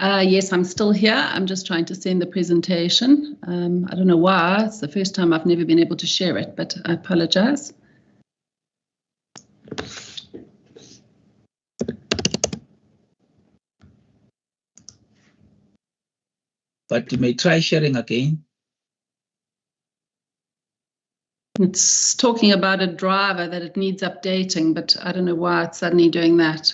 Yes, I'm still here. I'm just trying to send the presentation. I don't know why. It's the first time I've never been able to share it, but I apologize. But you may try sharing again. It's talking about a driver that it needs updating, but I don't know why it's suddenly doing that.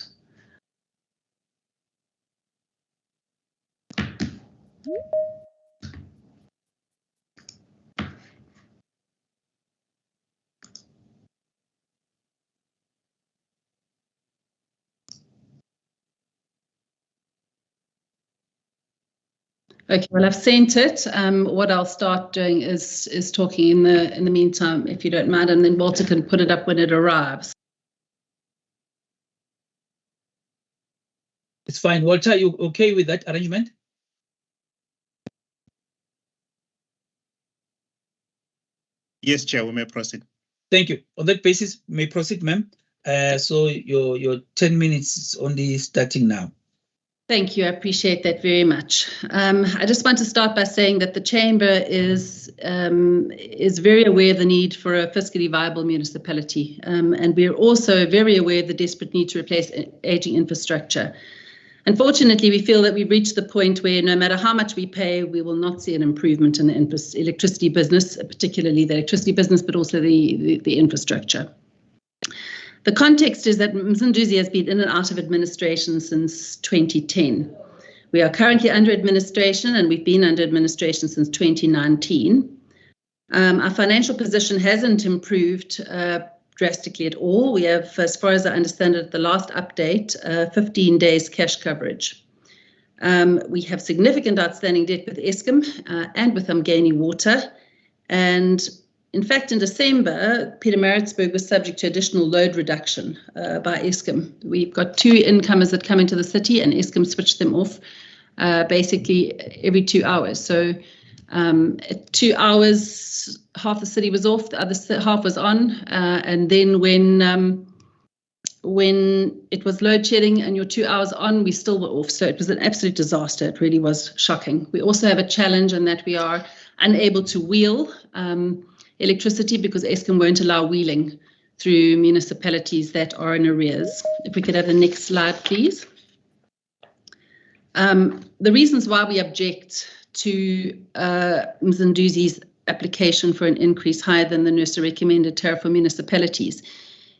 Okay, well, I've sent it. What I'll start doing is talking in the meantime, if you don't mind, and then Walter can put it up when it arrives. It's fine. Walter, are you okay with that arrangement? Yes, Chair, we may proceed. Thank you. On that basis, may proceed, ma'am. So your 10 minutes is only starting now. Thank you. I appreciate that very much. I just want to start by saying that the Chamber is very aware of the need for a fiscally viable municipality. And we're also very aware of the desperate need to replace aging infrastructure. Unfortunately, we feel that we've reached the point where no matter how much we pay, we will not see an improvement in the electricity business, particularly the electricity business, but also the infrastructure. The context is that Mzinduzi has been in and out of administration since 2010. We are currently under administration, and we've been under administration since 2019. Our financial position hasn't improved drastically at all. We have, as far as I understand it, at the last update, 15 days cash coverage. We have significant outstanding debt with Eskom and with Umgeni Water. And in fact, in December, Pietermaritzburg was subject to additional load reduction by Eskom. We've got 2 incomers that come into the city, and Eskom switched them off basically every 2 hours. So at 2 hours, half the city was off, the other half was on. And then when it was load shedding and you're 2 hours on, we still were off. So it was an absolute disaster. It really was shocking. We also have a challenge in that we are unable to wheel electricity because Eskom won't allow wheeling through municipalities that are in arrears. If we could have the next slide, please. The reasons why we object to Mzinduzi's application for an increase higher than the NERSA recommended tariff for municipalities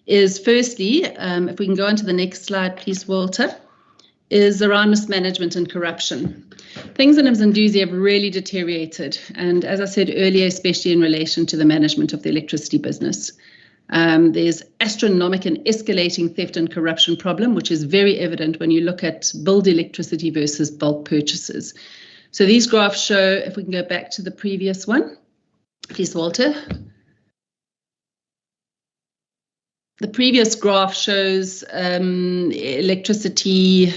is firstly, if we can go on to the next slide, please, Walter, is around mismanagement and corruption. Things in Mzanduzi have really deteriorated. And as I said earlier, especially in relation to the management of the electricity business. There's astronomical and escalating theft and corruption problem, which is very evident when you look at billed electricity versus bulk purchases. So these graphs show, if we can go back to the previous one, please, Walter. The previous graph shows electricity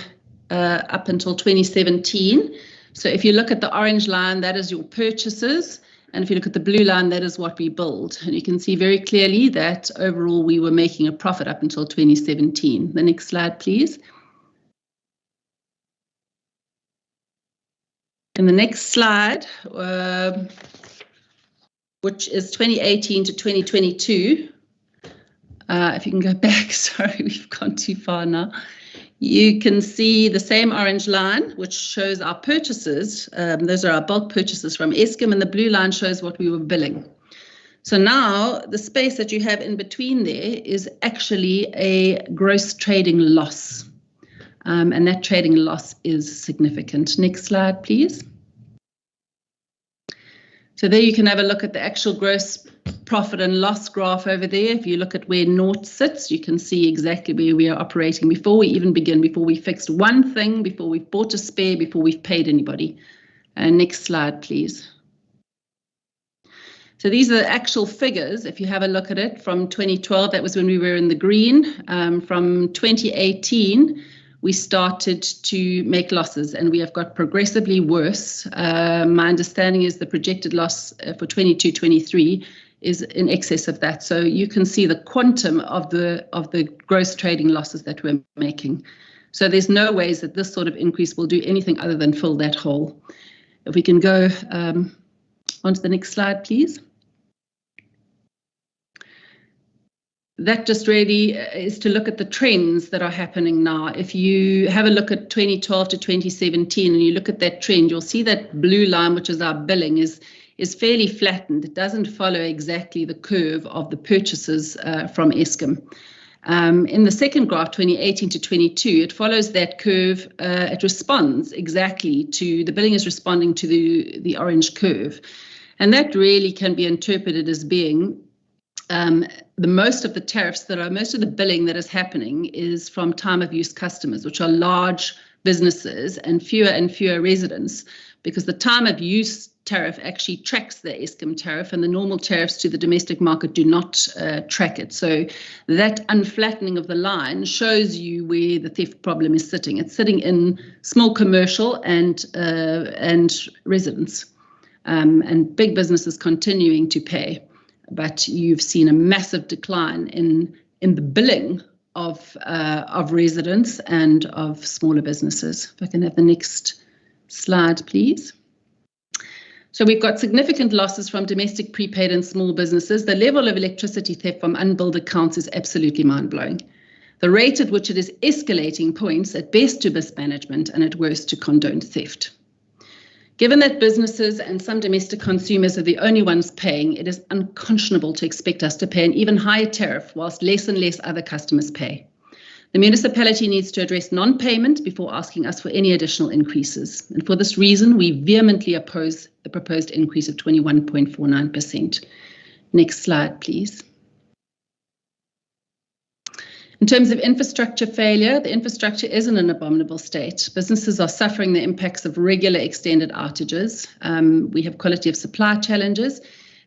up until 2017. So if you look at the orange line, that is your purchases. And if you look at the blue line, that is what we build. And you can see very clearly that overall we were making a profit up until 2017. The next slide, please. And the next slide, which is 2018 to 2022. If you can go back, sorry, we've gone too far now. You can see the same orange line, which shows our purchases. Those are our bulk purchases from Eskom, and the blue line shows what we were billing. So now the space that you have in between there is actually a gross trading loss. And that trading loss is significant. Next slide, please. So there you can have a look at the actual gross profit and loss graph over there. If you look at where naught sits, you can see exactly where we are operating before we even begin, before we fixed one thing, before we've bought a spare, before we've paid anybody. Next slide, please. So these are the actual figures. If you have a look at it from 2012, that was when we were in the green. From 2018, we started to make losses, and we have got progressively worse. My understanding is the projected loss for 22-23 is in excess of that. So you can see the quantum of the gross trading losses that we're making. So there's no ways that this sort of increase will do anything other than fill that hole. If we can go on to the next slide, please. That just really is to look at the trends that are happening now. If you have a look at 2012 to 2017 and you look at that trend, you'll see that blue line, which is our billing, is fairly flattened. It doesn't follow exactly the curve of the purchases from Eskom. In the second graph, 2018 to 22, it follows that curve. It responds exactly to, the billing is responding to the orange curve. And that really can be interpreted as being most of the billing that is happening is from time of use customers, which are large businesses and fewer residents, because the time of use tariff actually tracks the Eskom tariff, and the normal tariffs to the domestic market do not track it. So that unflattening of the line shows you where the theft problem is sitting. It's sitting in small commercial and residents, and big businesses continuing to pay. But you've seen a massive decline in the billing of residents and of smaller businesses. If I can have the next slide, please. So we've got significant losses from domestic prepaid and small businesses. The level of electricity theft from unbilled accounts is absolutely mind-blowing. The rate at which it is escalating points at best to mismanagement and at worst to condoned theft. Given that businesses and some domestic consumers are the only ones paying, it is unconscionable to expect us to pay an even higher tariff whilst less and less other customers pay. The municipality needs to address non-payment before asking us for any additional increases. And for this reason, we vehemently oppose the proposed increase of 21.49%. Next slide, please. In terms of infrastructure failure, the infrastructure is in an abominable state. Businesses are suffering the impacts of regular extended outages. We have quality of supply challenges.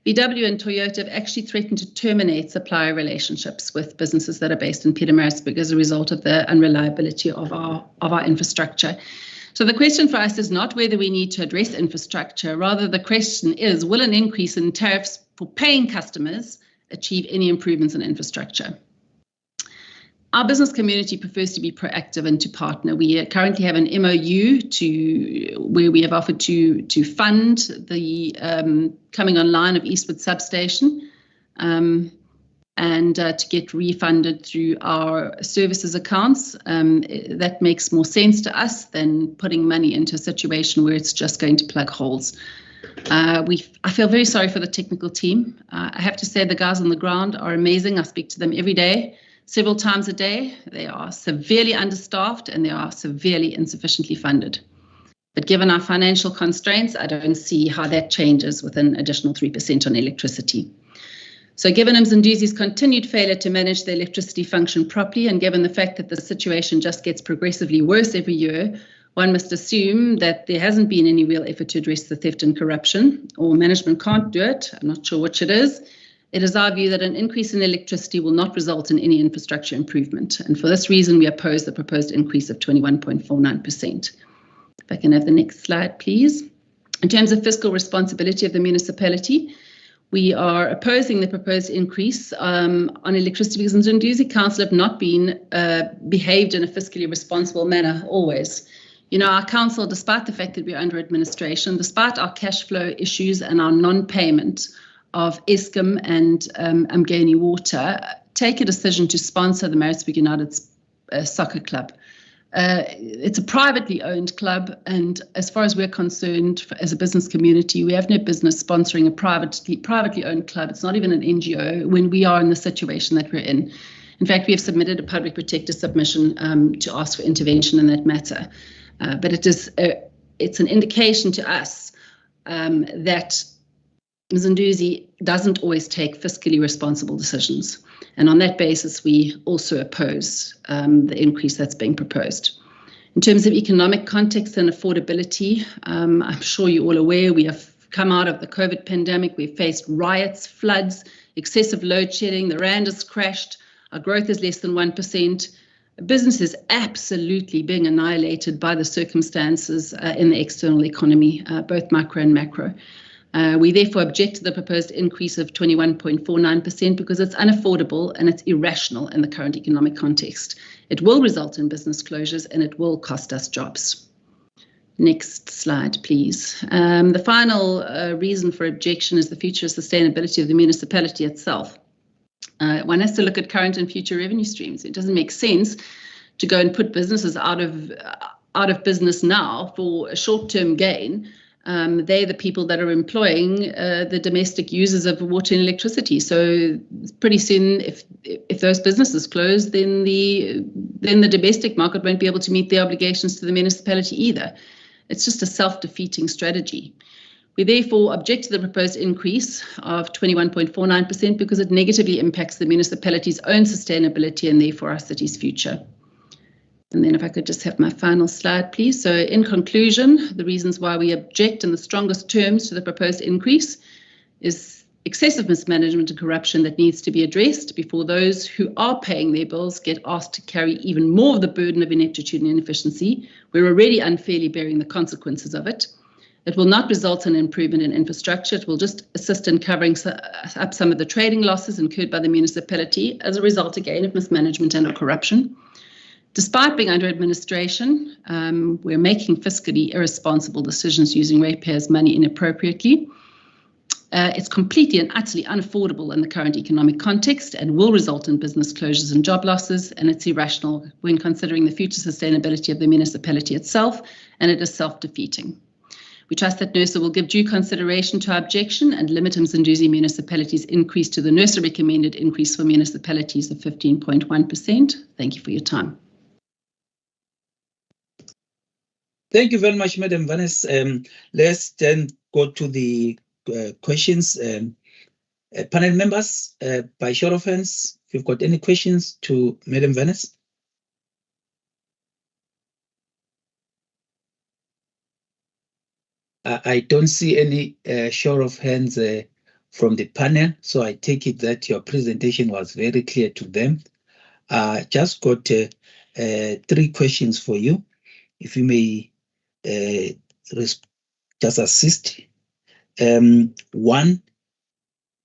VW and Toyota have actually threatened to terminate supplier relationships with businesses that are based in Pietermaritzburg as a result of the unreliability of our infrastructure. So the question for us is not whether we need to address infrastructure. Rather, the question is, will an increase in tariffs for paying customers achieve any improvements in infrastructure? Our business community prefers to be proactive and to partner. We currently have an MOU where we have offered to fund the coming online of Eastwood Substation and to get refunded through our services accounts. That makes more sense to us than putting money into a situation where it's just going to plug holes. I feel very sorry for the technical team. I have to say the guys on the ground are amazing. I speak to them every day, several times a day. They are severely understaffed and they are severely insufficiently funded. But given our financial constraints, I don't see how that changes with an additional 3% on electricity. So given Mzinduzi's continued failure to manage the electricity function properly, and given the fact that the situation just gets progressively worse every year, one must assume that there hasn't been any real effort to address the theft and corruption, or management can't do it. I'm not sure which it is. It is our view that an increase in electricity will not result in any infrastructure improvement. And for this reason, we oppose the proposed increase of 21.49%. If I can have the next slide, please. In terms of fiscal responsibility of the municipality, we are opposing the proposed increase on electricity because Mzinduzi Council have not been behaved in a fiscally responsible manner always. You know, our council, despite the fact that we're under administration, despite our cash flow issues and our non-payment of Eskom and Mgeni Water, take a decision to sponsor the Maritzburg United Soccer Club. It's a privately owned club, and as far as we're concerned, as a business community, we have no business sponsoring a privately owned club. It's not even an NGO when we are in the situation that we're in. In fact, we have submitted a public protector submission to ask for intervention in that matter. But it's an indication to us that Mzinduzi doesn't always take fiscally responsible decisions. And on that basis, we also oppose the increase that's being proposed. In terms of economic context and affordability, I'm sure you're all aware we have come out of the COVID pandemic. We've faced riots, floods, excessive load shedding. The rand has crashed. Our growth is less than 1%. Business is absolutely being annihilated by the circumstances in the external economy, both micro and macro. We therefore object to the proposed increase of 21.49% because it's unaffordable and it's irrational in the current economic context. It will result in business closures and it will cost us jobs. Next slide, please. The final reason for objection is the future sustainability of the municipality itself. One has to look at current and future revenue streams. It doesn't make sense to go and put businesses out of business now for a short-term gain. They're the people that are employing the domestic users of water and electricity. So pretty soon, if those businesses close, then the domestic market won't be able to meet their obligations to the municipality either. It's just a self-defeating strategy. We therefore object to the proposed increase of 21.49% because it negatively impacts the municipality's own sustainability and therefore our city's future. And then if I could just have my final slide, please. So in conclusion, the reasons why we object in the strongest terms to the proposed increase is excessive mismanagement and corruption that needs to be addressed before those who are paying their bills get asked to carry even more of the burden of ineptitude and inefficiency. We're already unfairly bearing the consequences of it. It will not result in improvement in infrastructure. It will just assist in covering up some of the trading losses incurred by the municipality as a result, again, of mismanagement and corruption. Despite being under administration, we're making fiscally irresponsible decisions using ratepayers' money inappropriately. It's completely and utterly unaffordable in the current economic context and will result in business closures and job losses, and it's irrational when considering the future sustainability of the municipality itself, and it is self-defeating. We trust that NERSA will give due consideration to our objection and limit Mzinduzi municipality's increase to the NERSA recommended increase for municipalities of 15.1%. Thank you for your time. Thank you very much, Madam Vanessa. Let's then go to the questions. Panel members, by show of hands, if you've got any questions to Madam Vanessa. I don't see any show of hands from the panel, so I take it that your presentation was very clear to them. Just got 3 questions for you, if you may just assist. 1,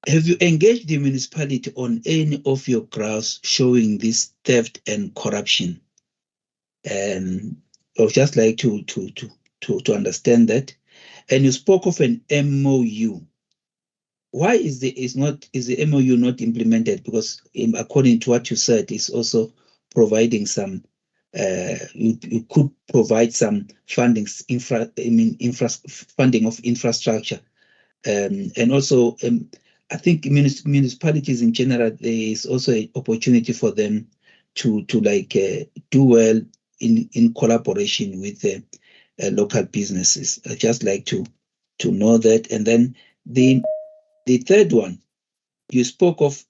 have you engaged the municipality on any of your graphs showing this theft and corruption? I would just like to understand that. And you spoke of an MOU. Why is the MOU not implemented? Because according to what you said, it's also providing some you could provide some funding of infrastructure, and also I think municipalities in general, there is also an opportunity for them to do well in collaboration with local businesses. I just like to know that. And then the third one, you spoke of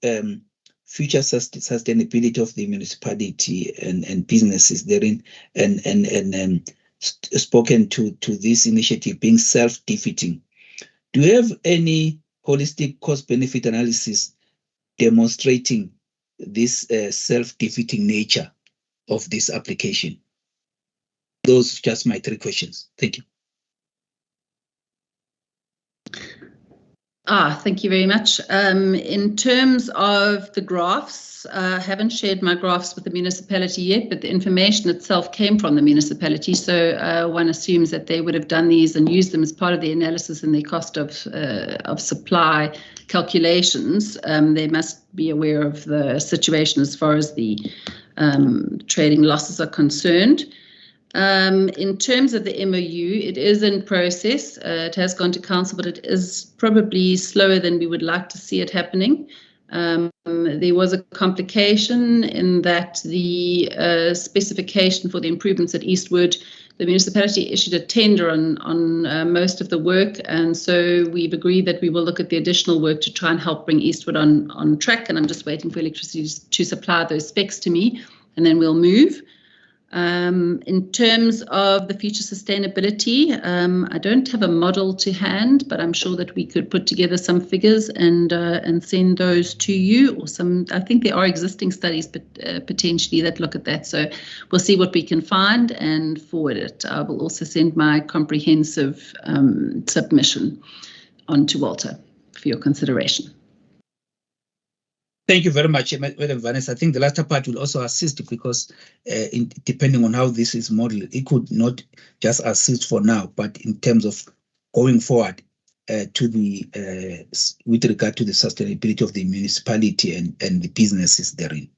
future sustainability of the municipality and businesses therein, and spoken to this initiative being self-defeating. Do you have any holistic cost-benefit analysis demonstrating this self-defeating nature of this application? Those are just my 3 questions. Thank you. Thank you very much. In terms of the graphs, I haven't shared my graphs with the municipality yet, but the information itself came from the municipality. So one assumes that they would have done these and used them as part of the analysis in their cost of supply calculations. They must be aware of the situation as far as the trading losses are concerned. In terms of the MOU, it is in process. It has gone to council, but it is probably slower than we would like to see it happening. There was a complication in that the specification for the improvements at Eastwood, the municipality issued a tender on most of the work, and so we've agreed that we will look at the additional work to try and help bring Eastwood on track, and I'm just waiting for electricity to supply those specs to me, and then we'll move. In terms of the future sustainability, I don't have a model to hand, but I'm sure that we could put together some figures and send those to you, or some. I think there are existing studies, but potentially that look at that. So we'll see what we can find and forward it. I will also send my comprehensive submission on to Walter for your consideration. Thank you very much, Madam Vanessa. I think the latter part will also assist, because depending on how this is modeled, it could not just assist for now, but in terms of going forward to the with regard to the sustainability of the municipality and the businesses therein.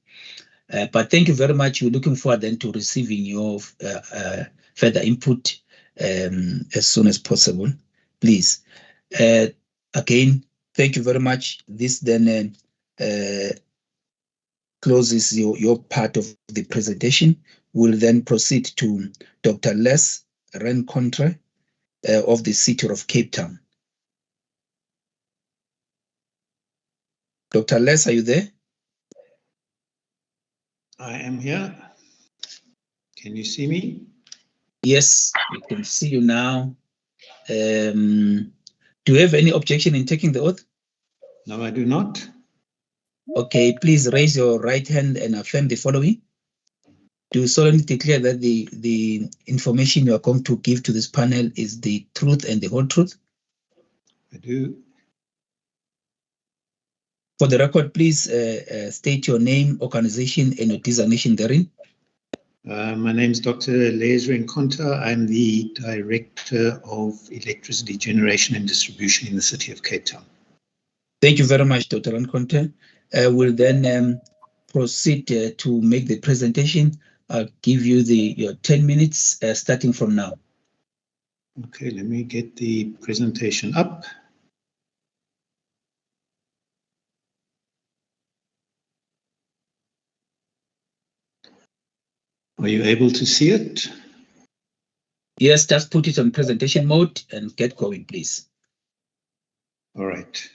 But thank you very much. We're looking forward then to receiving your further input as soon as possible, please. Again, thank you very much. This then closes your part of the presentation. We'll then proceed to Dr. Les Rencontre of the City of Cape Town. Dr. Les, are you there? I am here. Can you see me? Yes, we can see you now. Do you have any objection in taking the oath? No, I do not. Okay, please raise your right hand and affirm the following. Do you solemnly declare that the information you are going to give to this panel is the truth and the whole truth? I do. For the record, please state your name, organization, and your designation therein. My name is Dr. Les Rencontre. I'm the Director of Electricity Generation and Distribution in the City of Cape Town. Thank you very much, Dr. Rencontre. We'll then proceed to make the presentation. I'll give you your 10 minutes starting from now. Okay, let me get the presentation up. Are you able to see it? Yes, just put it on presentation mode and get going, please. All right.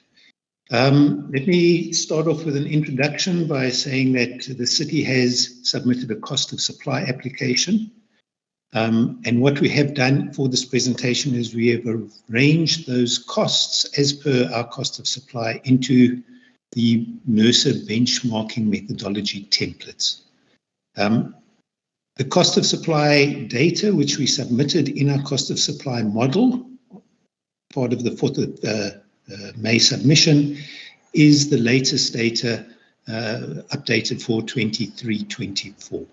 Let me start off with an introduction by saying that the city has submitted a cost of supply application. And what we have done for this presentation is we have arranged those costs as per our cost of supply into the NERSA benchmarking methodology templates. The cost of supply data, which we submitted in our cost of supply model, part of the 4th of May submission, is the latest data updated for 23-24.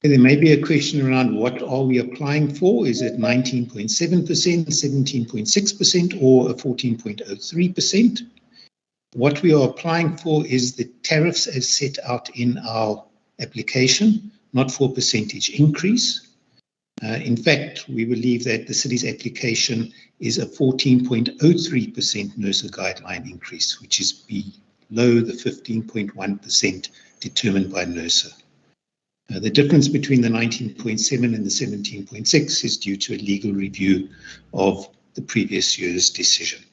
There may be a question around what are we applying for? Is it 19.7%, 17.6%, or a 14.03%? What we are applying for is the tariffs as set out in our application, not for a percentage increase. In fact, we believe that the city's application is a 14.03% NERSA guideline increase, which is below the 15.1% determined by NERSA. The difference between the 19.7 and the 17.6 is due to a legal review of the previous year's decision.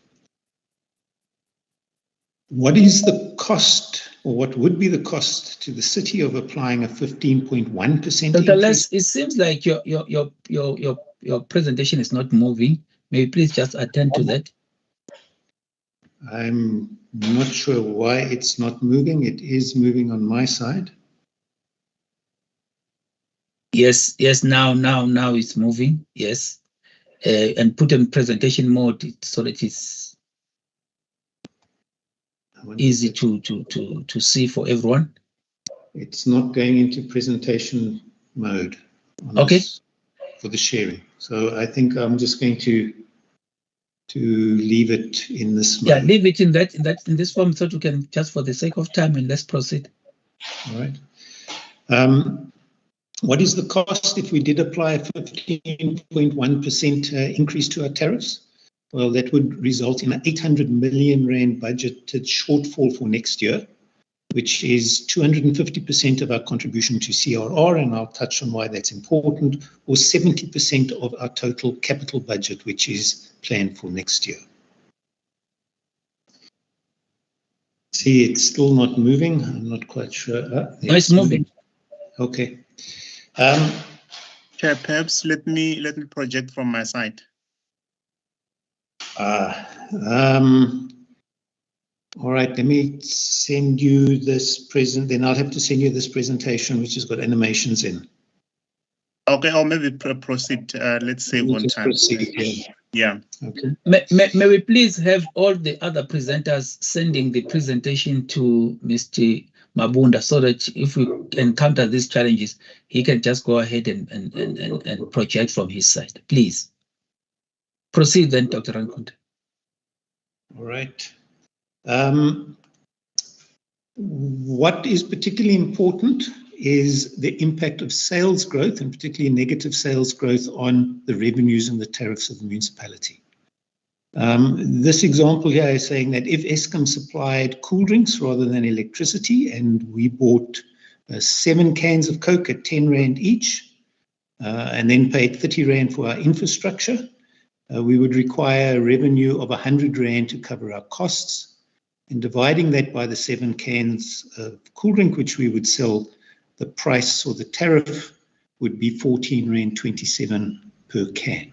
What is the cost, or what would be the cost to the city of applying a 15.1% Dr. Les, it seems like your presentation is not moving. May you please just attend to that? I'm not sure why it's not moving. It is moving on my side. Yes, now it's moving. Yes, and put in presentation mode so that it's easy to see for everyone. It's not going into presentation mode. Okay. For the sharing, so I think I'm just going to leave it in this mode. Yeah, leave it in this form so we can, just for the sake of time, and let's proceed. All right. What is the cost if we did apply a 15.1% increase to our tariffs? Well, that would result in an 800 million rand budgeted shortfall for next year, which is 250% of our contribution to CRR, and I'll touch on why that's important, or 70% of our total capital budget, which is planned for next year. See, it's still not moving. I'm not quite sure. No, it's moving. Okay. Chair, perhaps let me project from my side. All right, let me send you this then I'll have to send you this presentation, which has got animations in. Okay, or maybe proceed. Let's save on time. Proceed, yeah. Okay. May we please have all the other presenters sending the presentation to Mr. Mabunda, so that if we encounter these challenges, he can just go ahead and project from his side. Please proceed then, Dr. Rankunde. All right. What is particularly important is the impact of sales growth, and particularly negative sales growth, on the revenues and the tariffs of the municipality. This example here is saying that if Eskom supplied cool drinks rather than electricity, and we bought 7 cans of Coke at 10 Rand each, and then paid 30 Rand for our infrastructure, we would require a revenue of 100 Rand to cover our costs. And dividing that by the 7 cans of cool drink which we would sell, the price or the tariff would be 14 Rand 27 per can.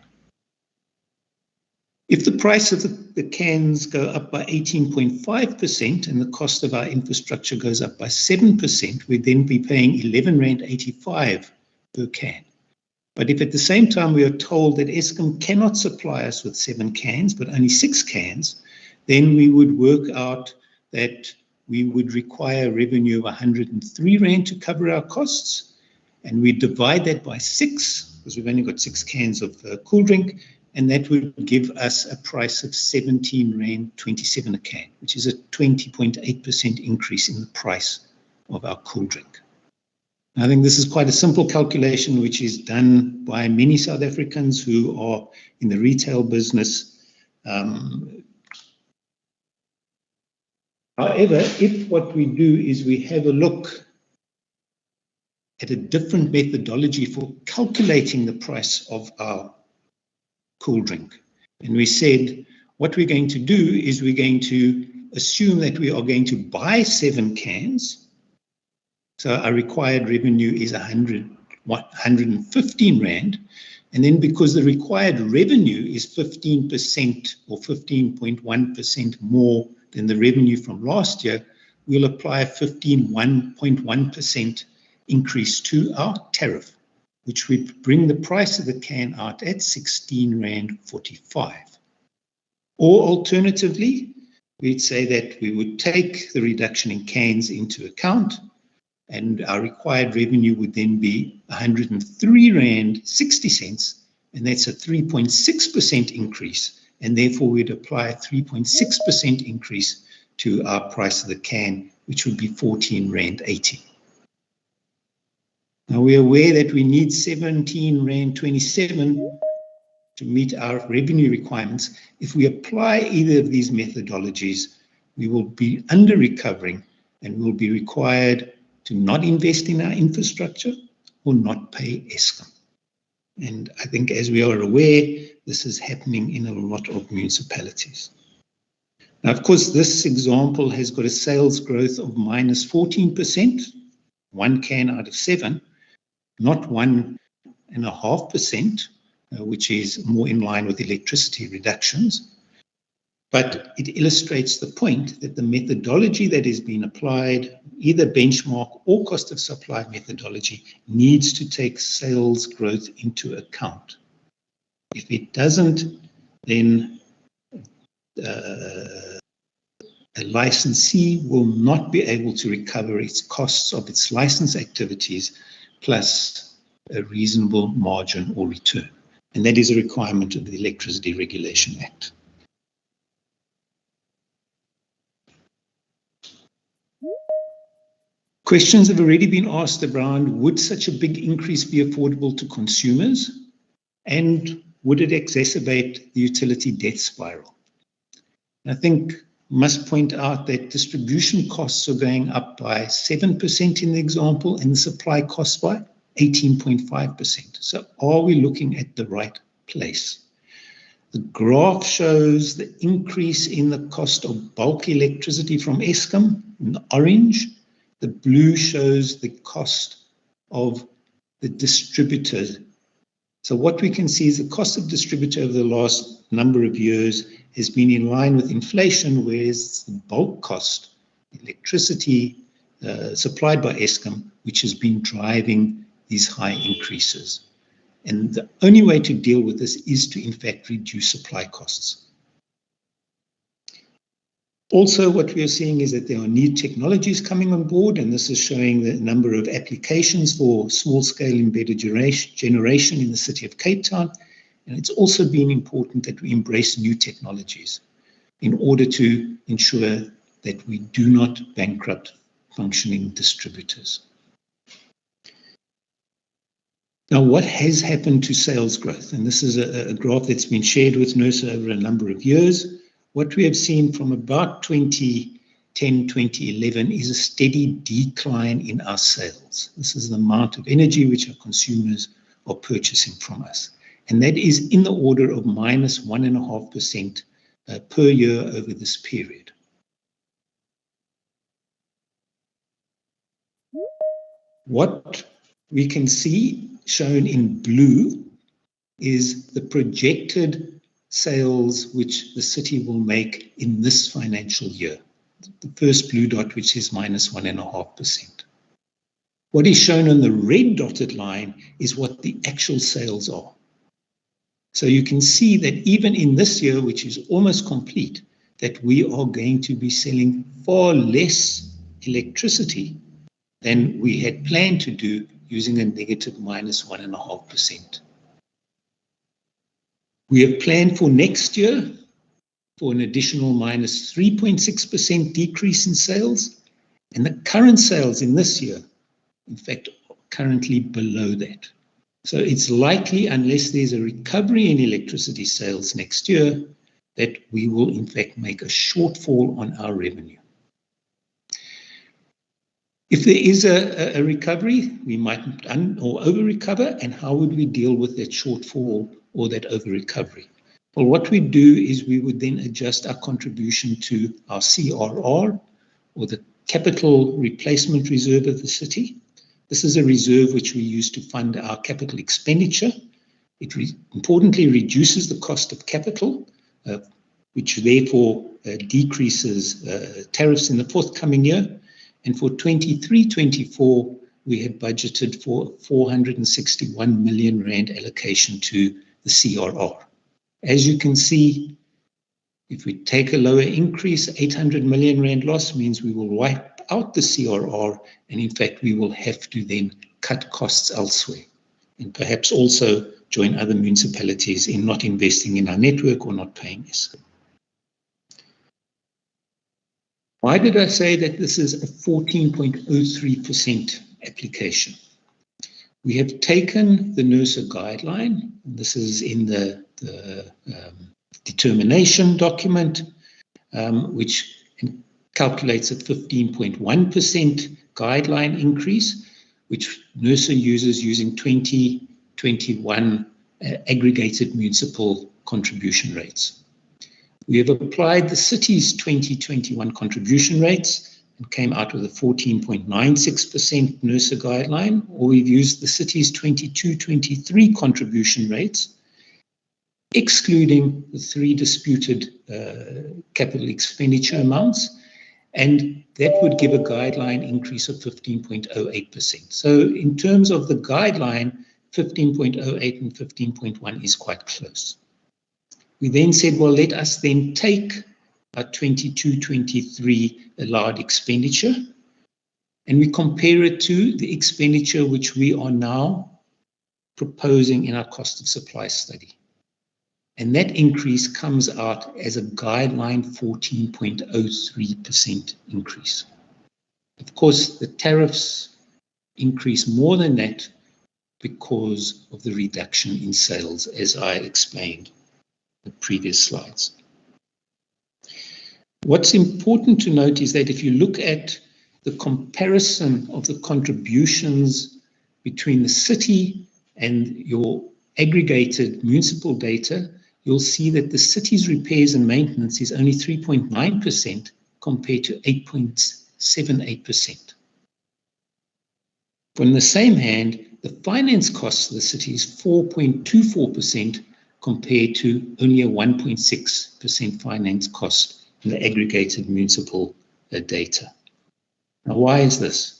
If the price of the cans go up by 18.5% and the cost of our infrastructure goes up by 7%, we'd then be paying 11 Rand 85 per can. But if at the same time we are told that Eskom cannot supply us with 7 cans, but only 6 cans, then we would work out that we would require revenue of 103 Rand to cover our costs, and we divide that by 6, because we've only got 6 cans of cool drink, and that would give us a price of 17 Rand 27 a can, which is a 20.8% increase in the price of our cool drink. I think this is quite a simple calculation, which is done by many South Africans who are in the retail business. However, if what we do is we have a look at a different methodology for calculating the price of our cool drink, and we said what we're going to do is we're going to assume that we are going to buy 7 cans, so our required revenue is 115 Rand, and then because the required revenue is 15% or 15.1% more than the revenue from last year, we'll apply a 15.1% increase to our tariff, which would bring the price of the can out at 16 Rand 45. Or alternatively, we'd say that we would take the reduction in cans into account, and our required revenue would then be 103 Rand 60 cents, and that's a 3.6% increase, and therefore we'd apply a 3.6% increase to our price of the can, which would be 14 Rand 80. Now, we're aware that we need 17 Rand 27 to meet our revenue requirements. If we apply either of these methodologies, we will be under recovering and will be required to not invest in our infrastructure or not pay Eskom. And I think, as we are aware, this is happening in a lot of municipalities. Now, of course, this example has got a sales growth of minus 14%, 1 can out of 7, not 1.5%, which is more in line with electricity reductions. But it illustrates the point that the methodology that is being applied, either benchmark or cost of supply methodology, needs to take sales growth into account. If it doesn't, then a licensee will not be able to recover its costs of its license activities plus a reasonable margin or return. And that is a requirement of the Electricity Regulation Act. Questions have already been asked around, would such a big increase be affordable to consumers? And would it exacerbate the utility death spiral? I think must point out that distribution costs are going up by 7% in the example, and the supply costs by 18.5%. So are we looking at the right place? The graph shows the increase in the cost of bulk electricity from Eskom in the orange. The blue shows the cost of the distributor. So what we can see is the cost of distributor over the last number of years has been in line with inflation, whereas the bulk cost, electricity supplied by Eskom, which has been driving these high increases. And the only way to deal with this is to, in fact, reduce supply costs. Also, what we are seeing is that there are new technologies coming on board, and this is showing the number of applications for small-scale embedded generation in the city of Cape Town. And it's also been important that we embrace new technologies in order to ensure that we do not bankrupt functioning distributors. Now, what has happened to sales growth? And this is a graph that's been shared with NERSA over a number of years. What we have seen from about 2010, 2011 is a steady decline in our sales. This is the amount of energy which our consumers are purchasing from us. And that is in the order of minus 1.5% per year over this period. What we can see shown in blue is the projected sales which the city will make in this financial year. The first blue dot, which is minus 1.5%. What is shown on the red dotted line is what the actual sales are. So you can see that even in this year, which is almost complete, that we are going to be selling far less electricity than we had planned to do using a negative minus 1.5%. We have planned for next year for an additional minus 3.6% decrease in sales, and the current sales in this year, in fact, are currently below that. So it's likely, unless there's a recovery in electricity sales next year, that we will in fact make a shortfall on our revenue. If there is a recovery, we might or over-recover, and how would we deal with that shortfall or that over-recovery? Well, what we do is we would then adjust our contribution to our CRR, or the Capital Replacement Reserve of the city. This is a reserve which we use to fund our capital expenditure. It importantly reduces the cost of capital, which therefore decreases tariffs in the forthcoming year. And for 23-24, we had budgeted for 461 million Rand allocation to the CRR. As you can see, if we take a lower increase, 800 million Rand loss means we will wipe out the CRR, and in fact, we will have to then cut costs elsewhere, and perhaps also join other municipalities in not investing in our network or not paying Eskom. Why did I say that this is a 14.03% application? We have taken the NERSA guideline, and this is in the determination document, which calculates a 15.1% guideline increase, which NERSA uses using 2021 aggregated municipal contribution rates. We have applied the city's 2021 contribution rates and came out with a 14.96% NERSA guideline, or we've used the city's 22-23 contribution rates, excluding the 3 disputed capital expenditure amounts, and that would give a guideline increase of 15.08%. So in terms of the guideline, 15.08 and 15.1 is quite close. We then said, well, let us then take our 22-23 allowed expenditure, and we compare it to the expenditure which we are now proposing in our cost of supply study. And that increase comes out as a guideline 14.03% increase. Of course, the tariffs increase more than that because of the reduction in sales, as I explained in the previous slides. What's important to note is that if you look at the comparison of the contributions between the city and your aggregated municipal data, you'll see that the city's repairs and maintenance is only 3.9% compared to 8.78%. On the same hand, the finance costs of the city is 4.24% compared to only a 1.6% finance cost in the aggregated municipal data. Now, why is this?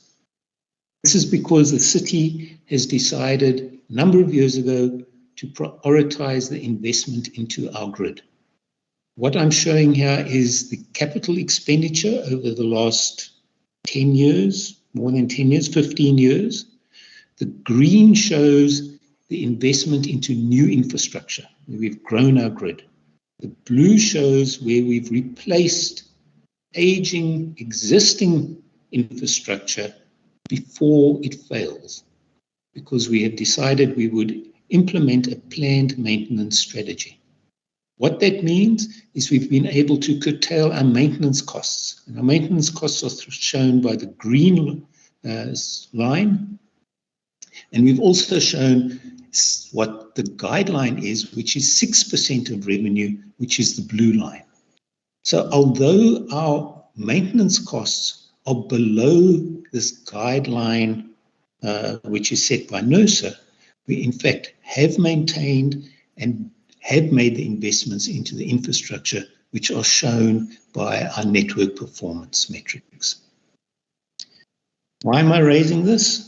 This is because the city has decided a number of years ago to prioritize the investment into our grid. What I'm showing here is the capital expenditure over the last 10 years, more than 10 years, 15 years. The green shows the investment into new infrastructure, where we've grown our grid. The blue shows where we've replaced aging, existing infrastructure before it fails, because we have decided we would implement a planned maintenance strategy. What that means is we've been able to curtail our maintenance costs. And our maintenance costs are shown by the green line. And we've also shown what the guideline is, which is 6% of revenue, which is the blue line. So although our maintenance costs are below this guideline, which is set by NERSA, we in fact have maintained and have made the investments into the infrastructure, which are shown by our network performance metrics. Why am I raising this?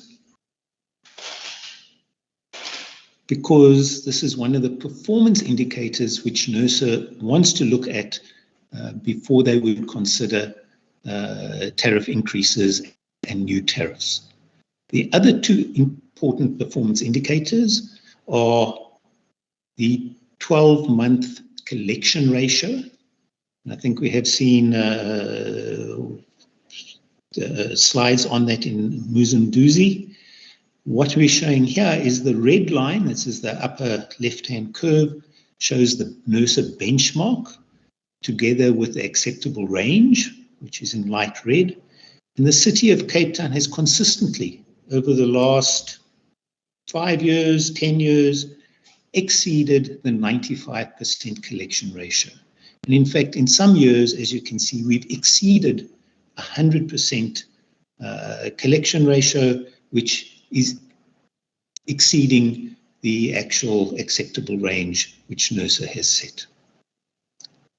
Because this is one of the performance indicators which NERSA wants to look at before they would consider tariff increases and new tariffs. The other two important performance indicators are the 12-month collection ratio. And I think we have seen slides on that in Muzunduzi. What we're showing here is the red line, this is the upper left-hand curve, shows the NERSA benchmark together with the acceptable range, which is in light red. And the City of Cape Town has consistently, over the last 5 years, 10 years, exceeded the 95% collection ratio. And in fact, in some years, as you can see, we've exceeded 100% collection ratio, which is exceeding the actual acceptable range which NERSA has set.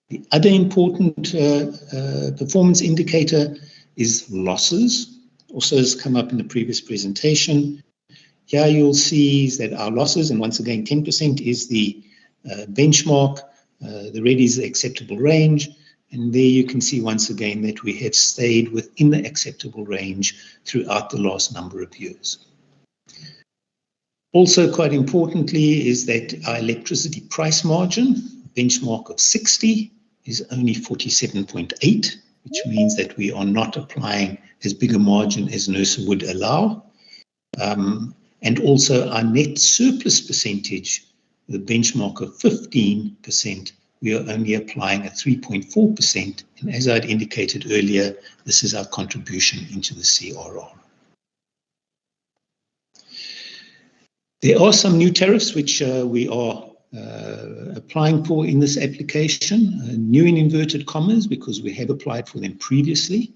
The other important performance indicator is losses. Also has come up in the previous presentation. Here you'll see that our losses, and once again 10% is the benchmark, the red is the acceptable range, and there you can see once again that we have stayed within the acceptable range throughout the last number of years. Also quite importantly is that our electricity price margin, benchmark of 60, is only 47.8, which means that we are not applying as big a margin as NERSA would allow. and also our net surplus percentage, the benchmark of 15%, we are only applying a 3.4%. And as I'd indicated earlier, this is our contribution into the CRR. There are some new tariffs which we are applying for in this application, new in inverted commas, because we have applied for them previously.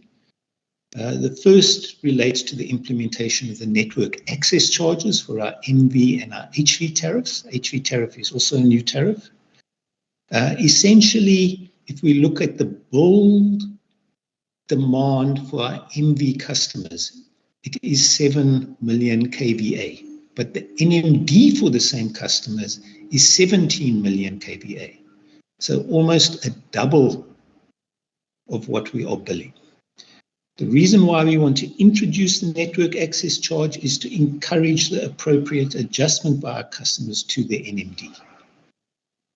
The first relates to the implementation of the network access charges for our MV and our HV tariffs. HV tariff is also a new tariff. Essentially, if we look at the build demand for our MV customers, it is 7 million kVA, but the NMD for the same customers is 17 million kVA. So almost a double of what we are billing. The reason why we want to introduce the network access charge is to encourage the appropriate adjustment by our customers to the NMD.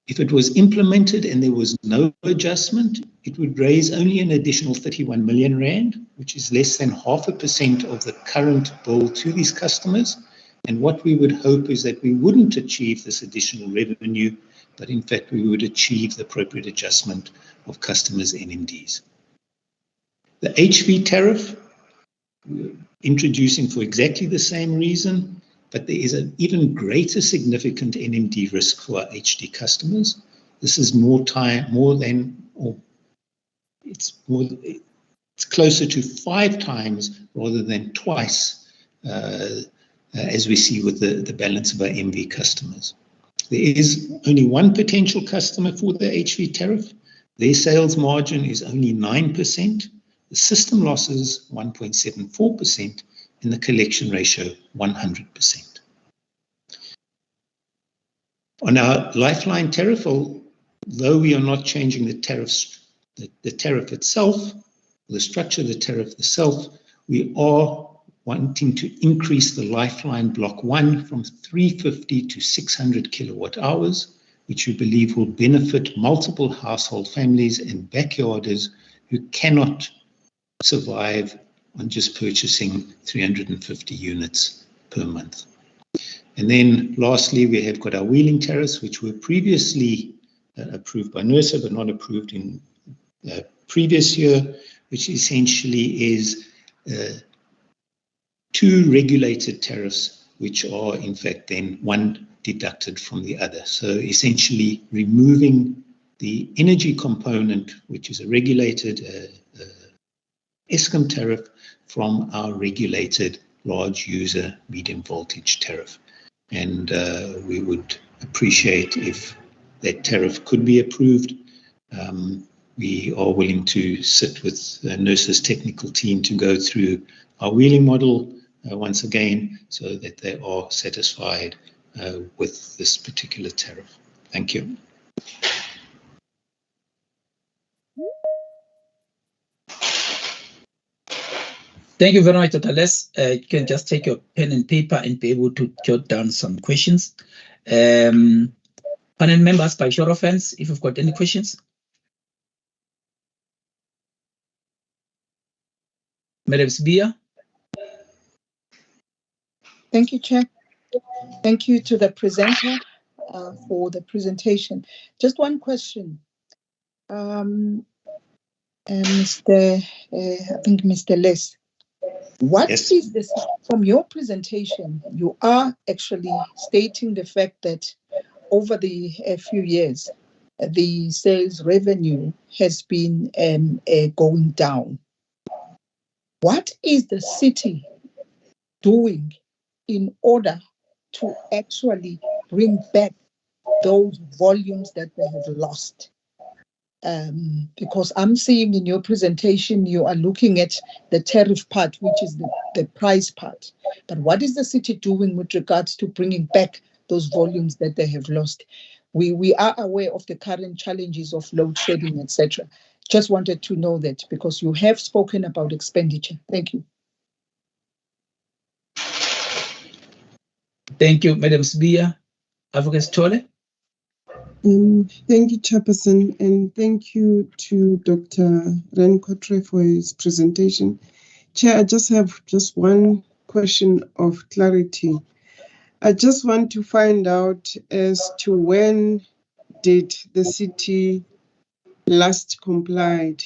If it was implemented and there was no adjustment, it would raise only an additional 31 million rand, which is less than 0.5% of the current bill to these customers. And what we would hope is that we wouldn't achieve this additional revenue, but in fact we would achieve the appropriate adjustment of customers' NMDs. The HV tariff, we're introducing for exactly the same reason, but there is an even greater significant NMD risk for our HD customers. This is it's closer to 5 times rather than twice, as we see with the balance of our MV customers. There is only one potential customer for the HV tariff. Their sales margin is only 9%. The system losses 1.74%, and the collection ratio 100%. On our lifeline tariff, although we are not changing the tariff itself, the structure of the tariff itself, we are wanting to increase the lifeline block 1 from 350 to 600 kilowatt hours, which we believe will benefit multiple household families and backyarders who cannot survive on just purchasing 350 units per month. And then lastly, we have got our wheeling tariffs, which were previously approved by NERSA, but not approved in previous year, which essentially is 2 regulated tariffs, which are in fact then one deducted from the other. So essentially removing the energy component, which is a regulated Eskom tariff, from our regulated large user medium voltage tariff. And we would appreciate if that tariff could be approved. We are willing to sit with NERSA's technical team to go through our wheeling model once again, so that they are satisfied with this particular tariff. Thank you. Thank you very much, Dr. Les. You can just take your pen and paper and be able to jot down some questions. Panel members, by show of hands, if you've got any questions. Madam Sibia. Thank you, Chair. Thank you to the presenter for the presentation. Just one question. I think Mr. Les, what Yes. is this? From your presentation, you are actually stating the fact that over the few years, the sales revenue has been going down. What is the city doing in order to actually bring back those volumes that they have lost? Because I'm seeing in your presentation, you are looking at the tariff part, which is the price part. But what is the city doing with regards to bringing back those volumes that they have lost? We are aware of the current challenges of load shedding, etc. Just wanted to know that because you have spoken about expenditure. Thank you. Thank you, Madam Sibia. Advocate Tole. Thank you, Chairperson, and thank you to Dr. Ren Kotre for his presentation. Chair, I just have one question of clarity. I just want to find out as to when did the city last complied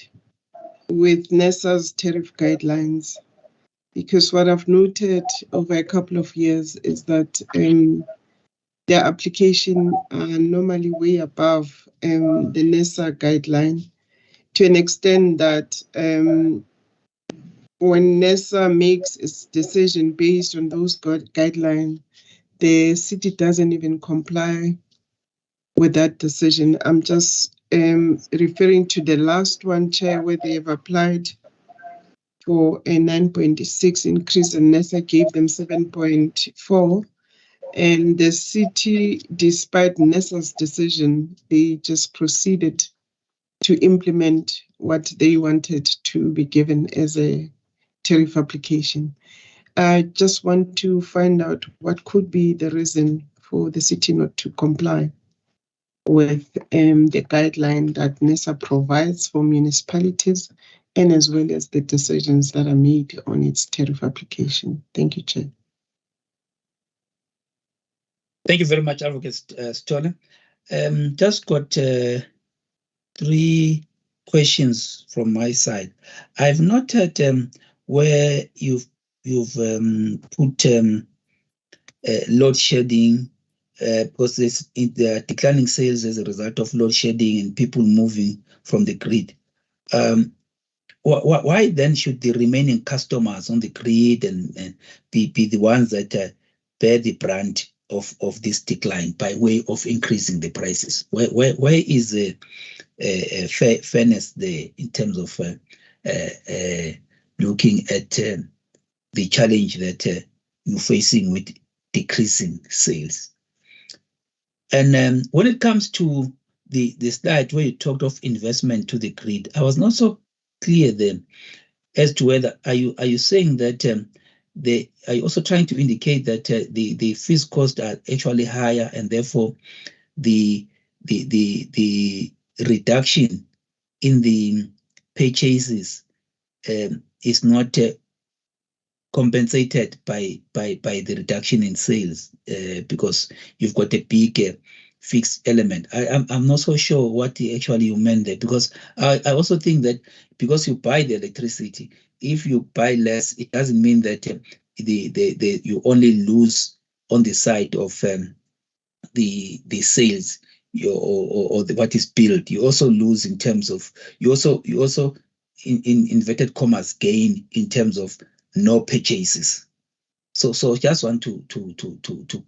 with NESA's tariff guidelines? Because what I've noted over a couple of years is that their application are normally way above the NESA guideline, to an extent that when NESA makes its decision based on those guidelines, the city doesn't even comply with that decision. I'm just referring to the last one, Chair, where they have applied for a 9.6 increase and NESA gave them 7.4. And the city, despite NESA's decision, they just proceeded to implement what they wanted to be given as a tariff application. I just want to find out what could be the reason for the city not to comply with the guideline that NESA provides for municipalities, and as well as the decisions that are made on its tariff application. Thank you, Chair. Thank you very much, Advocate Stoller. Just got 3 questions from my side. I've noted where you've put load shedding, because the declining sales as a result of load shedding and people moving from the grid. Why then should the remaining customers on the grid and be the ones that bear the brunt of this decline by way of increasing the prices? Where is the fairness there in terms of looking at the challenge that you're facing with decreasing sales? And when it comes to the slide where you talked of investment to the grid, I was not so clear then as to whether are you saying that are you also trying to indicate that the fees cost are actually higher, and therefore the reduction in the purchases is not compensated by the reduction in sales because you've got a big fixed element? I'm not so sure what actually you meant there, because I also think that because you buy the electricity, if you buy less, it doesn't mean that you only lose on the side of the sales or what is billed. You also lose in terms of you also in inverted commas gain in terms of no purchases. So just want to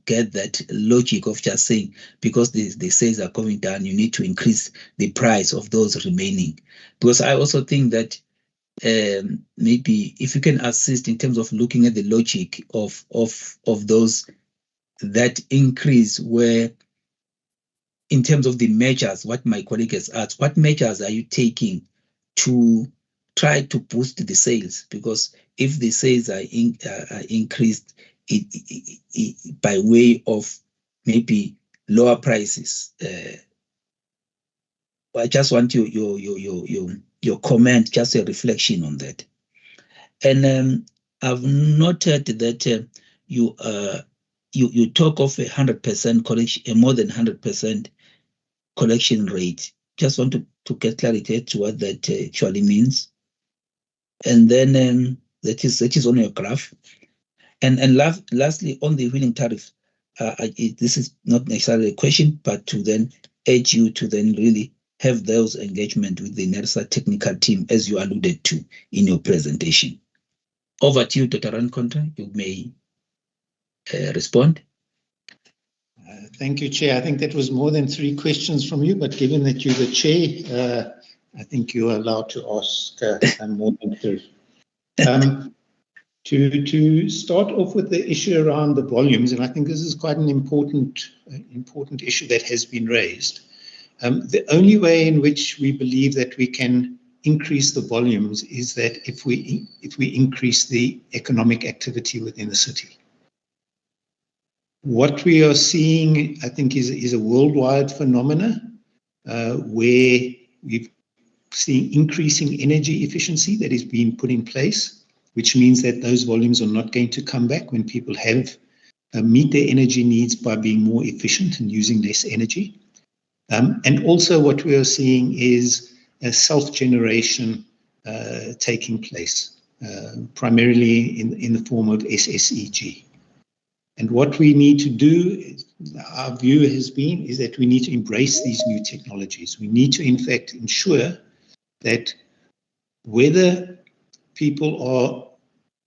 get that logic of just saying because the sales are coming down, you need to increase the price of those remaining. Because I also think that maybe if you can assist in terms of looking at the logic of those that increase, where in terms of the measures, what my colleague has asked, what measures are you taking to try to boost the sales? Because if the sales are increased by way of maybe lower prices, I just want your comment, just a reflection on that. And I've noted that you talk of 100% collection, more than 100% collection rate. Just want to get clarity to what that actually means. And then that is on your graph. And lastly, on the wheeling tariff, this is not necessarily a question, but to then urge you to then really have those engagement with the NERSA technical team, as you alluded to in your presentation. Over to you, Dr. Rancontra. You may respond. Thank you, Chair. I think that was more than 3 questions from you, but given that you're the Chair, I think you're allowed to ask more than 3. To start off with the issue around the volumes, and I think this is quite an important issue that has been raised. The only way in which we believe that we can increase the volumes is that if we increase the economic activity within the city. What we are seeing, I think, is a worldwide phenomena where we've seen increasing energy efficiency that is being put in place, which means that those volumes are not going to come back when people have meet their energy needs by being more efficient and using less energy. And also what we are seeing is a self-generation taking place, primarily in the form of SSEG. And what we need to do, our view has been, is that we need to embrace these new technologies. We need to, in fact, ensure that whether people are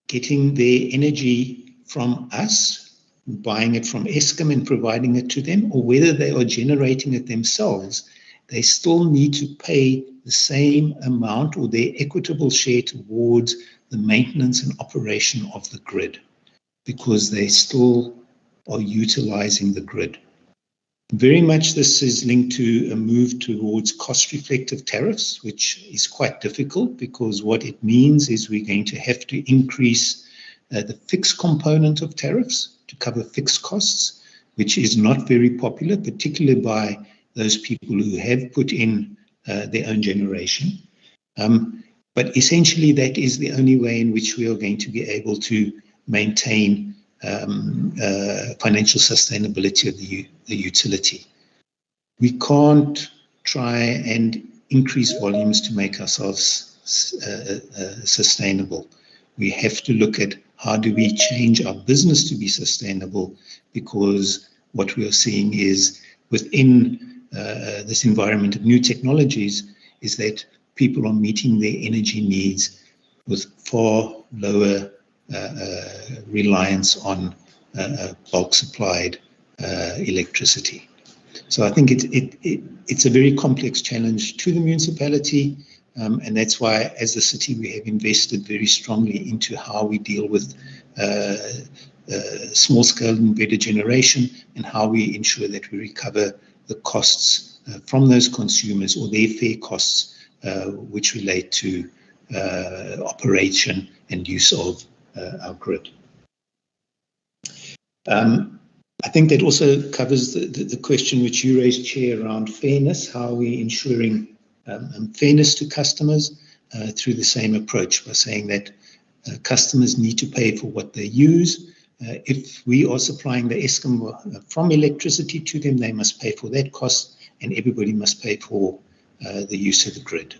getting their energy from us, buying it from Eskom and providing it to them, or whether they are generating it themselves, they still need to pay the same amount or their equitable share towards the maintenance and operation of the grid, because they still are utilizing the grid. Very much this is linked to a move towards cost-reflective tariffs, which is quite difficult because what it means is we're going to have to increase the fixed component of tariffs to cover fixed costs, which is not very popular, particularly by those people who have put in their own generation. But essentially that is the only way in which we are going to be able to maintain financial sustainability of the utility. We can't try and increase volumes to make ourselves sustainable. We have to look at how do we change our business to be sustainable, because what we are seeing is within this environment of new technologies is that people are meeting their energy needs with far lower reliance on bulk supplied electricity. So I think it's a very complex challenge to the municipality, and that's why as the city we have invested very strongly into how we deal with small scale embedded generation and how we ensure that we recover the costs from those consumers or their fair costs which relate to operation and use of our grid. I think that also covers the question which you raised, Chair, around fairness. How are we ensuring fairness to customers through the same approach by saying that customers need to pay for what they use. If we are supplying the Eskom from electricity to them, they must pay for that cost, and everybody must pay for the use of the grid.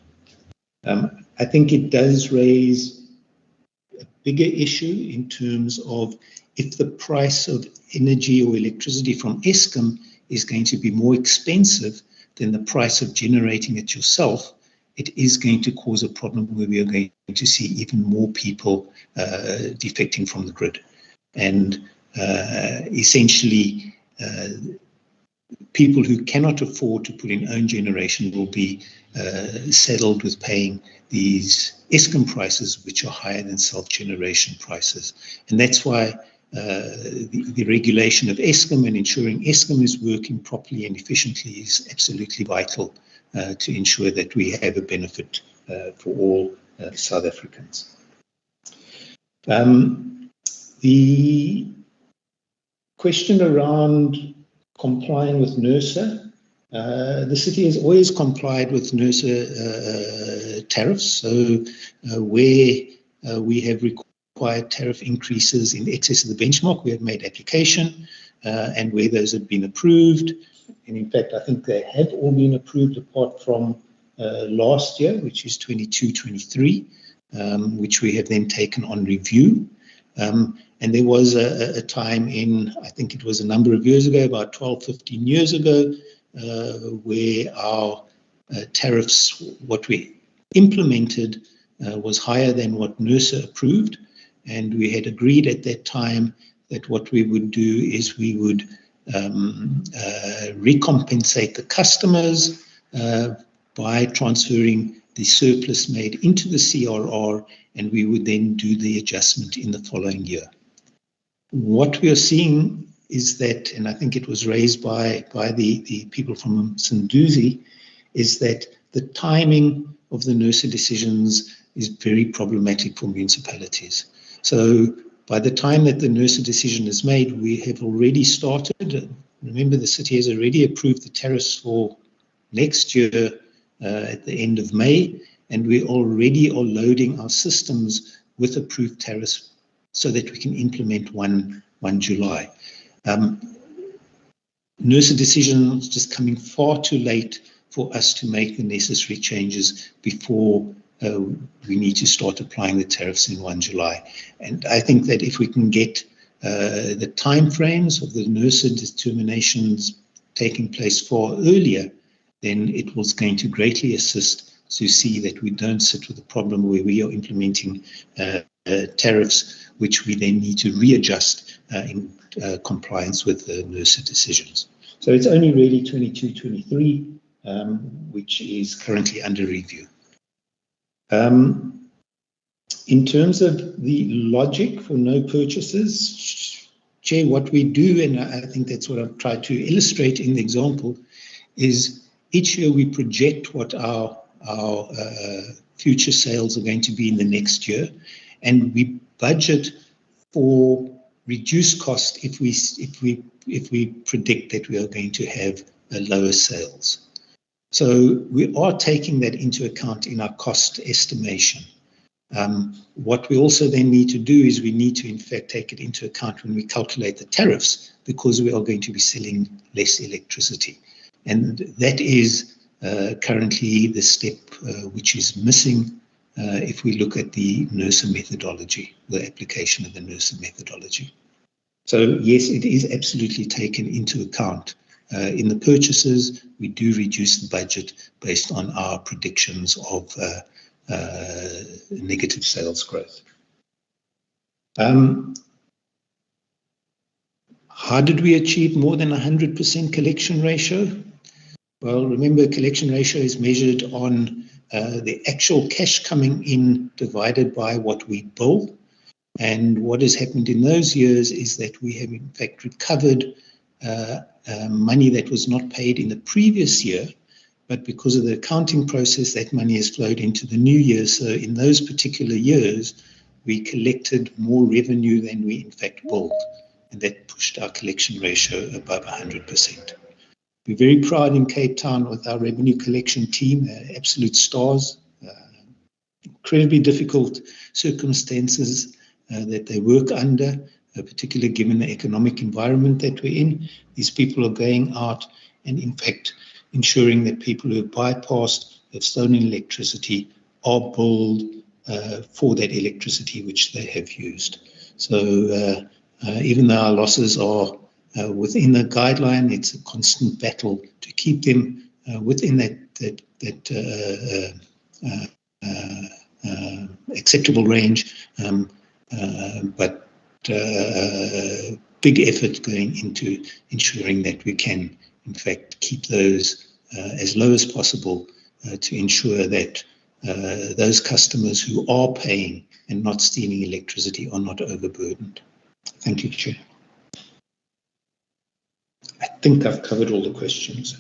I think it does raise a bigger issue in terms of if the price of energy or electricity from Eskom is going to be more expensive than the price of generating it yourself, it is going to cause a problem where we are going to see even more people defecting from the grid. And essentially, people who cannot afford to put in own generation will be saddled with paying these Eskom prices, which are higher than self-generation prices. And that's why the regulation of Eskom and ensuring Eskom is working properly and efficiently is absolutely vital to ensure that we have a benefit for all South Africans. The question around complying with NERSA, the city has always complied with NERSA tariffs. So where we have required tariff increases in excess of the benchmark, we have made application, and where those have been approved, and in fact, I think they have all been approved apart from last year, which is 22-23, which we have then taken on review. And there was a time in, I think it was a number of years ago, about 12, 15 years ago, where our tariffs, what we implemented was higher than what NERSA approved. And we had agreed at that time that what we would do is we would recompensate the customers by transferring the surplus made into the CRR, and we would then do the adjustment in the following year. What we are seeing is that, and I think it was raised by the people from Msunduzi, is that the timing of the NERSA decisions is very problematic for municipalities. So by the time that the NERSA decision is made, we have already started. Remember, the city has already approved the tariffs for next year at the end of May, and we already are loading our systems with approved tariffs so that we can implement 1 1 July. NERSA decision is just coming far too late for us to make the necessary changes before we need to start applying the tariffs in 1 July. And I think that if we can get the timeframes of the NERSA determinations taking place far earlier, then it was going to greatly assist to see that we don't sit with a problem where we are implementing tariffs, which we then need to readjust in compliance with the NERSA decisions. So it's only really 22-23, which is currently under review. In terms of the logic for no purchases, Chair, what we do, and I think that's what I've tried to illustrate in the example, is each year we project what our future sales are going to be in the next year, and we budget for reduced cost if we predict that we are going to have lower sales. So we are taking that into account in our cost estimation. What we also then need to do is we need to in fact take it into account when we calculate the tariffs, because we are going to be selling less electricity. And that is currently the step which is missing if we look at the NERSA methodology, the application of the NERSA methodology. So yes, it is absolutely taken into account. In the purchases, we do reduce the budget based on our predictions of negative sales growth. How did we achieve more than 100% collection ratio? Well, remember, collection ratio is measured on the actual cash coming in divided by what we bill. And what has happened in those years is that we have in fact recovered money that was not paid in the previous year, but because of the accounting process, that money has flowed into the new year. So in those particular years, we collected more revenue than we in fact billed, and that pushed our collection ratio above 100%. We're very proud in Cape Town with our revenue collection team, absolute stars, incredibly difficult circumstances that they work under, particularly given the economic environment that we're in. These people are going out and in fact ensuring that people who have bypassed, have stolen electricity, are billed for that electricity which they have used. So even though our losses are within the guideline, it's a constant battle to keep them within that acceptable range, but big effort going into ensuring that we can, in fact, keep those as low as possible to ensure that those customers who are paying and not stealing electricity are not overburdened. Thank you, Chair. I think I've covered all the questions.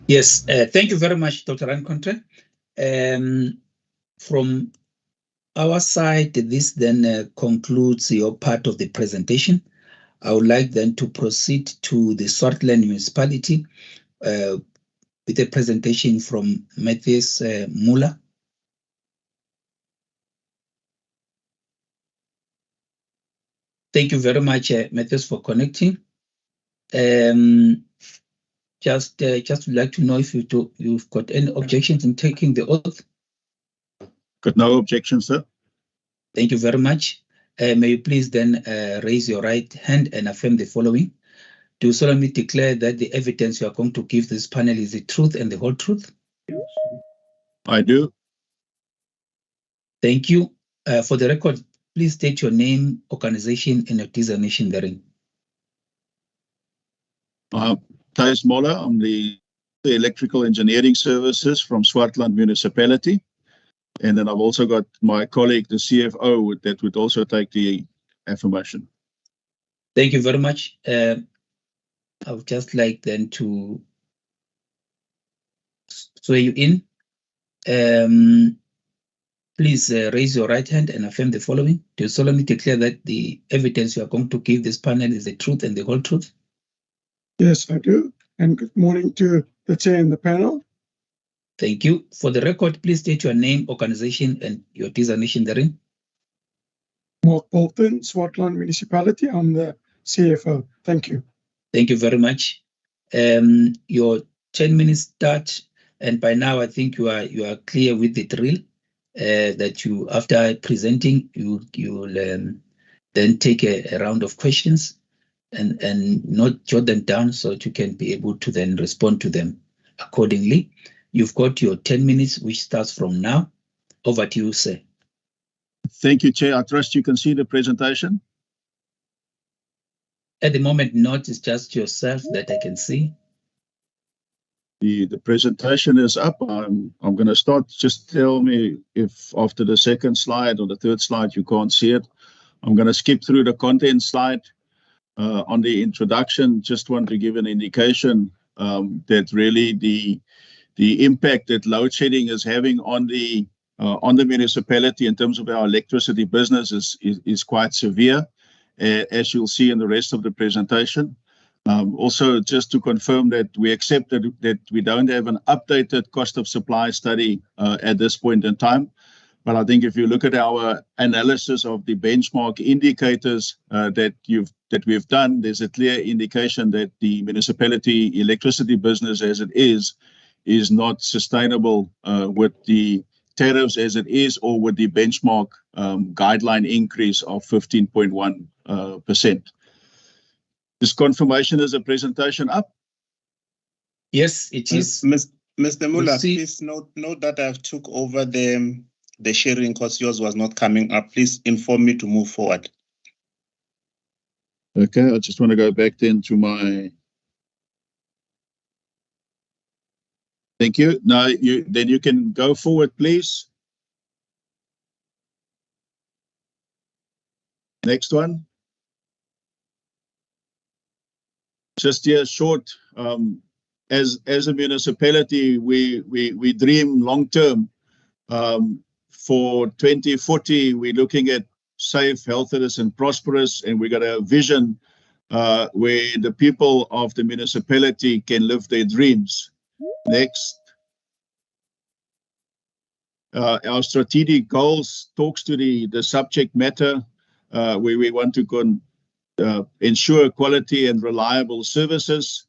Yes, thank you very much, Dr. Rancontre. From our side, this then concludes your part of the presentation. I would like then to proceed to the Swartland Municipality with a presentation from Matthias Muller. Thank you very much, Matthias, for connecting. Just would like to know if you've got any objections in taking the oath. Got no objections, sir. Thank you very much. May you please then raise your right hand and affirm the following. Do you solemnly declare that the evidence you are going to give this panel is the truth and the whole truth? I do. Thank you. For the record, please state your name, organization, and your designation therein. Thijs Moller, I'm the Electrical Engineering Services from Swartland Municipality. And then I've also got my colleague, the CFO, that would also take the affirmation. Thank you very much. I would just like then to swear you in. Please raise your right hand and affirm the following. Do you solemnly declare that the evidence you are going to give this panel is the truth and the whole truth? Yes, I do. And good morning to the chair and the panel. Thank you. For the record, please state your name, organization, and your designation therein. Mark Bolton, Swartland Municipality. I'm the CFO. Thank you. Thank you very much. Your 10 minutes start, and by now I think you are clear with the drill. That you, after presenting, you'll then take a round of questions and not jot them down so that you can be able to then respond to them accordingly. You've got your 10 minutes, which starts from now. Over to you, sir. Thank you, Chair. I trust you can see the presentation. At the moment, not. It's just yourself that I can see. The presentation is up. I'm going to start. Just tell me if after the second slide or the third slide you can't see it. I'm going to skip through the content slide. On the introduction, just want to give an indication that really the impact that load shedding is having on the municipality in terms of our electricity business is quite severe, as you'll see in the rest of the presentation. Also, just to confirm that we accept that we don't have an updated cost of supply study at this point in time. But I think if you look at our analysis of the benchmark indicators that we've done, there's a clear indication that the municipality electricity business as it is not sustainable with the tariffs as it is, or with the benchmark guideline increase of 15.1%. This confirmation is a presentation up? Yes, it is. Mr. Muller, please note that I've took over the sharing because yours was not coming up. Please inform me to move forward. Okay, I just want to go back then to my... Thank you. Now, you can go forward, please. Next one. Just here, short. As a municipality, we dream long term. For 2040, we're looking at safe, healthiness, and prosperous, and we got a vision where the people of the municipality can live their dreams. Next. Our strategic goals talks to the subject matter where we want to ensure quality and reliable services.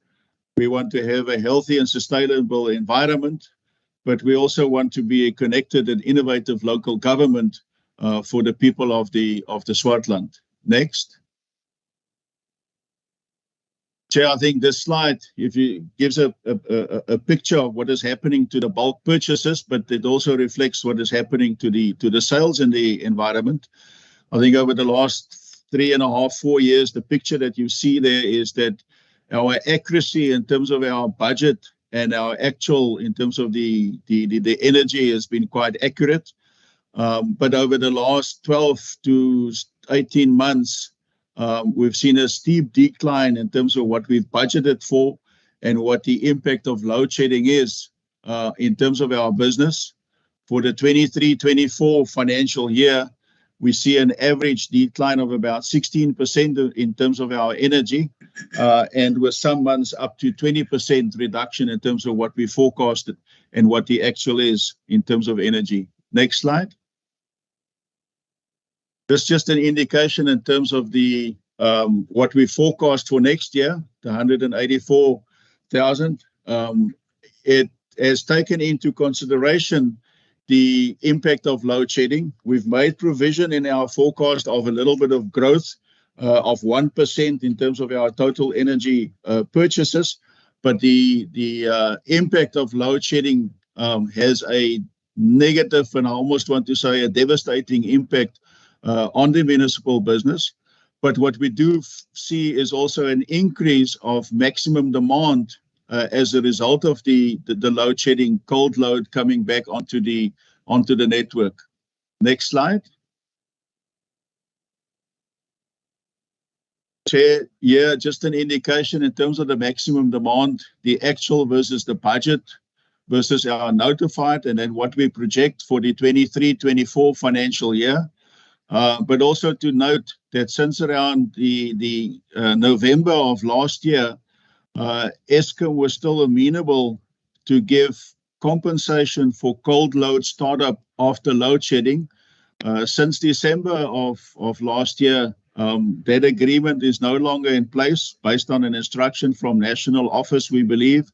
We want to have a healthy and sustainable environment, but we also want to be a connected and innovative local government for the people of the Swartland. Next. Chair, I think this slide gives a picture of what is happening to the bulk purchases, but it also reflects what is happening to the sales in the environment. I think over the last 3.5, 4 years, the picture that you see there is that our accuracy in terms of our budget and our actual in terms of the energy has been quite accurate. But over the last 12 to 18 months, we've seen a steep decline in terms of what we've budgeted for and what the impact of load shedding is in terms of our business. For the 23-24 financial year, we see an average decline of about 16% in terms of our energy, and with some months up to 20% reduction in terms of what we forecasted and what the actual is in terms of energy. Next slide. That's just an indication in terms of the what we forecast for next year, the 184,000. It has taken into consideration the impact of load shedding. We've made provision in our forecast of a little bit of growth of 1% in terms of our total energy purchases, but the impact of load shedding has a negative, and I almost want to say a devastating impact on the municipal business. But what we do see is also an increase of maximum demand as a result of the load shedding, cold load coming back onto the network. Next slide. Chair, yeah, just an indication in terms of the maximum demand, the actual versus the budget versus our notified, and then what we project for the 23-24 financial year. But also to note that since around the November of last year, Eskom was still amenable to give compensation for cold load startup after load shedding, Since December of last year, that agreement is no longer in place based on an instruction from National Office, we believe.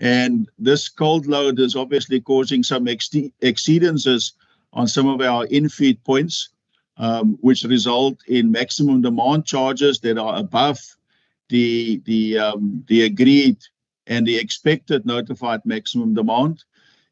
And this cold load is obviously causing some exceedances on some of our in-feed points, which result in maximum demand charges that are above the agreed and the expected notified maximum demand.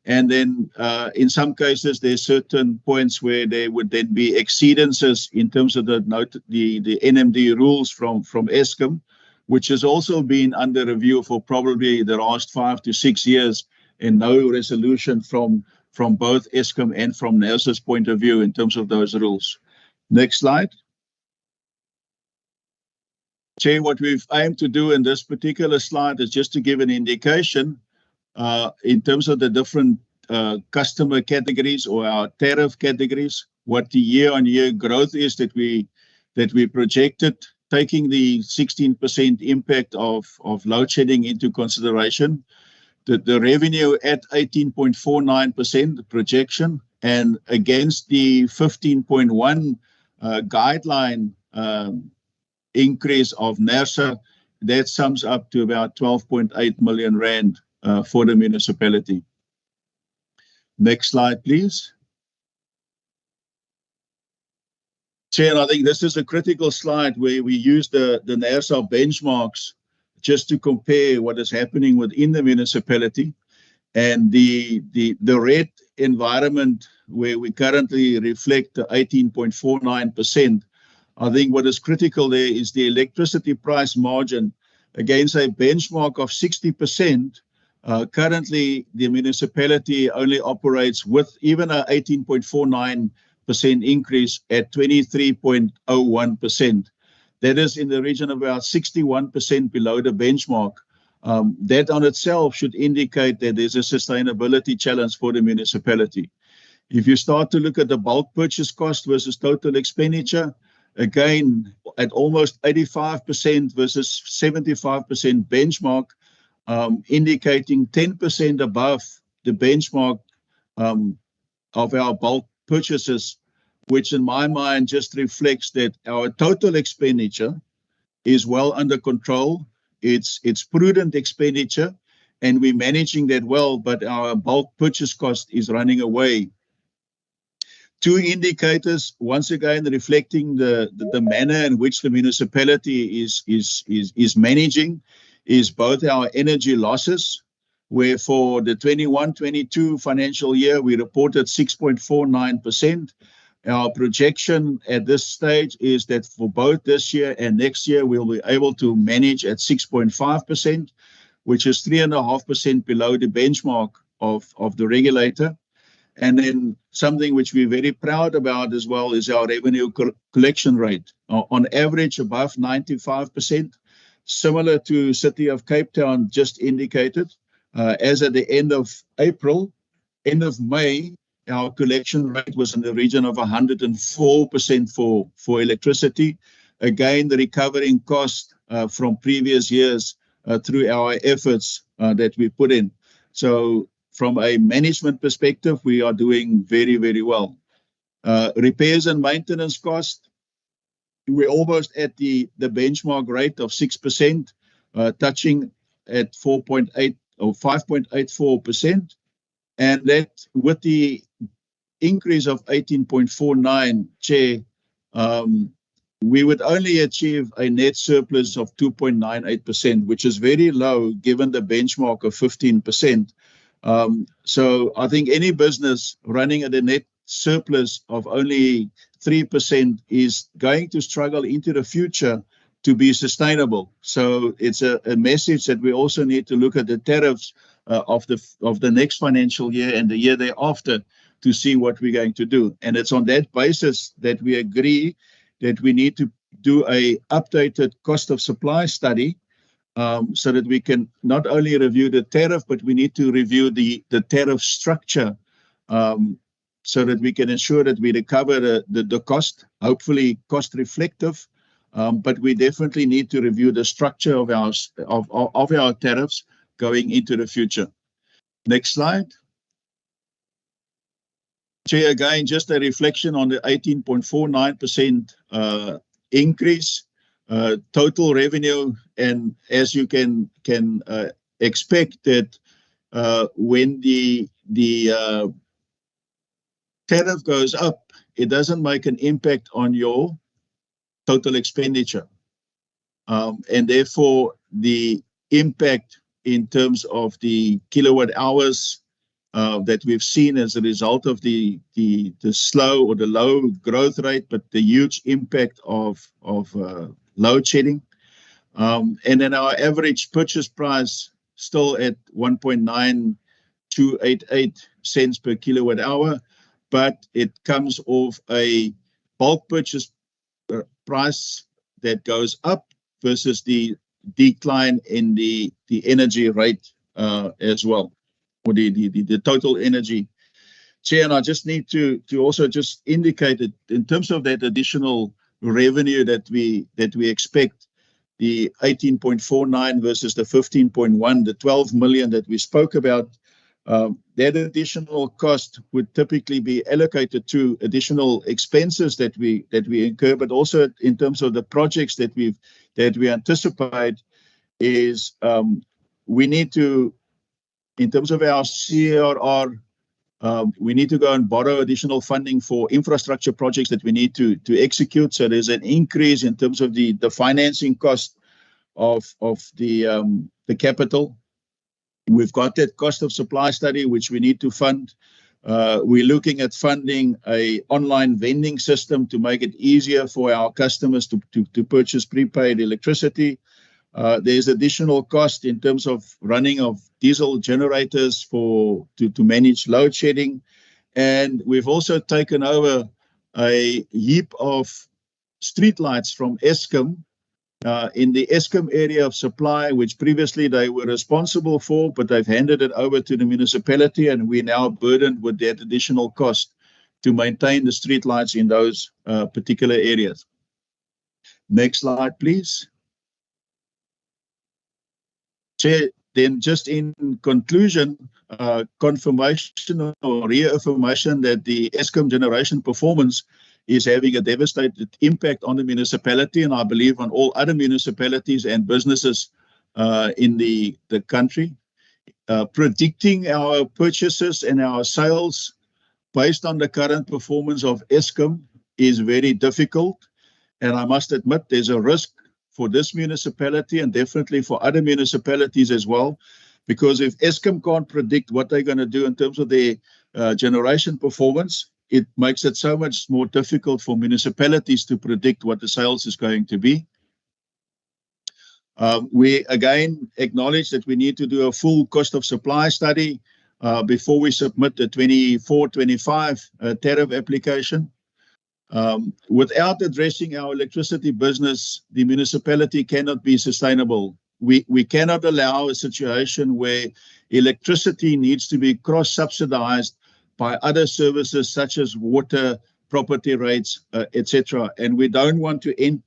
And then in some cases, there's certain points where there would then be exceedances in terms of the NMD rules from Eskom, which has also been under review for probably the last 5 to 6 years, and no resolution from both Eskom and from NERSA's point of view in terms of those rules. Next slide. Chair, what we've aimed to do in this particular slide is just to give an indication in terms of the different customer categories or our tariff categories, what the year-on-year growth is that we projected, taking the 16% impact of load shedding into consideration. The revenue at 18.49% projection, and against the 15.1 guideline increase of NERSA, that sums up to about 12.8 million rand for the municipality. Next slide, please. Chair, I think this is a critical slide where we use the NERSA benchmarks just to compare what is happening within the municipality. And the red environment where we currently reflect the 18.49%, I think what is critical there is the electricity price margin against a benchmark of 60%. Currently, the municipality only operates with even an 18.49% increase at 23.01%. That is in the region of about 61% below the benchmark. That on itself should indicate that there's a sustainability challenge for the municipality. If you start to look at the bulk purchase cost versus total expenditure, again, at almost 85% versus 75% benchmark, indicating 10% above the benchmark of our bulk purchases, which in my mind just reflects that our total expenditure is well under control. It's prudent expenditure, and we're managing that well, but our bulk purchase cost is running away. Two indicators, once again, reflecting the manner in which the municipality is managing, is both our energy losses, where for the 21-22 financial year, we reported 6.49%. Our projection at this stage is that for both this year and next year, we'll be able to manage at 6.5%, which is 3.5% below the benchmark of the regulator. And then something which we're very proud about as well is our revenue collection rate, on average above 95%, similar to City of Cape Town just indicated. As at the end of April, end of May, our collection rate was in the region of 104% for electricity. Again, the recovering cost from previous years through our efforts that we put in. So from a management perspective, we are doing very, very well. Repairs and maintenance cost, we're almost at the benchmark rate of 6%, touching at 4.8 or 5.84%. And that with the increase of 18.49, Chair, we would only achieve a net surplus of 2.98%, which is very low given the benchmark of 15%. So I think any business running at a net surplus of only 3% is going to struggle into the future to be sustainable. So it's a message that we also need to look at the tariffs of the next financial year and the year thereafter to see what we're going to do. And it's on that basis that we agree that we need to do a updated cost of supply study so that we can not only review the tariff, but we need to review the tariff structure so that we can ensure that we recover the cost, hopefully cost reflective, but we definitely need to review the structure of our tariffs going into the future. Next slide. Chair, again, just a reflection on the 18.49% increase, total revenue, and as you can expect that when the tariff goes up, it doesn't make an impact on your total expenditure. And therefore, the impact in terms of the kilowatt hours that we've seen as a result of the slow or the low growth rate, but the huge impact of load shedding. And then our average purchase price still at 1.9288 cents per kilowatt hour, but it comes off a bulk purchase price that goes up versus the decline in the energy rate as well, or the total energy. Chair, and I just need to also just indicate that in terms of that additional revenue that we expect, the 18.49 versus the 15.1, the 12 million that we spoke about, that additional cost would typically be allocated to additional expenses that we incur, but also in terms of the projects that we anticipate is we need to, in terms of our CRR, we need to go and borrow additional funding for infrastructure projects that we need to execute. So there's an increase in terms of the financing cost of the capital. We've got that cost of supply study, which we need to fund. We're looking at funding an online vending system to make it easier for our customers to purchase prepaid electricity. There's additional cost in terms of running of diesel generators to manage load shedding. And we've also taken over a heap of streetlights from Eskom in the Eskom area of supply, which previously they were responsible for, but they've handed it over to the municipality, and we're now burdened with that additional cost to maintain the streetlights in those particular areas. Next slide, please. Chair, then just in conclusion, confirmation or reaffirmation that the Eskom generation performance is having a devastating impact on the municipality, and I believe on all other municipalities and businesses in the country. Predicting our purchases and our sales based on the current performance of Eskom is very difficult, and I must admit there's a risk for this municipality and definitely for other municipalities as well, because if Eskom can't predict what they're going to do in terms of their generation performance, it makes it so much more difficult for municipalities to predict what the sales is going to be. We again acknowledge that we need to do a full cost of supply study before we submit the 24-25 tariff application. Without addressing our electricity business, the municipality cannot be sustainable. We cannot allow a situation where electricity needs to be cross-subsidized by other services such as water, property rates, etc. And we don't want to end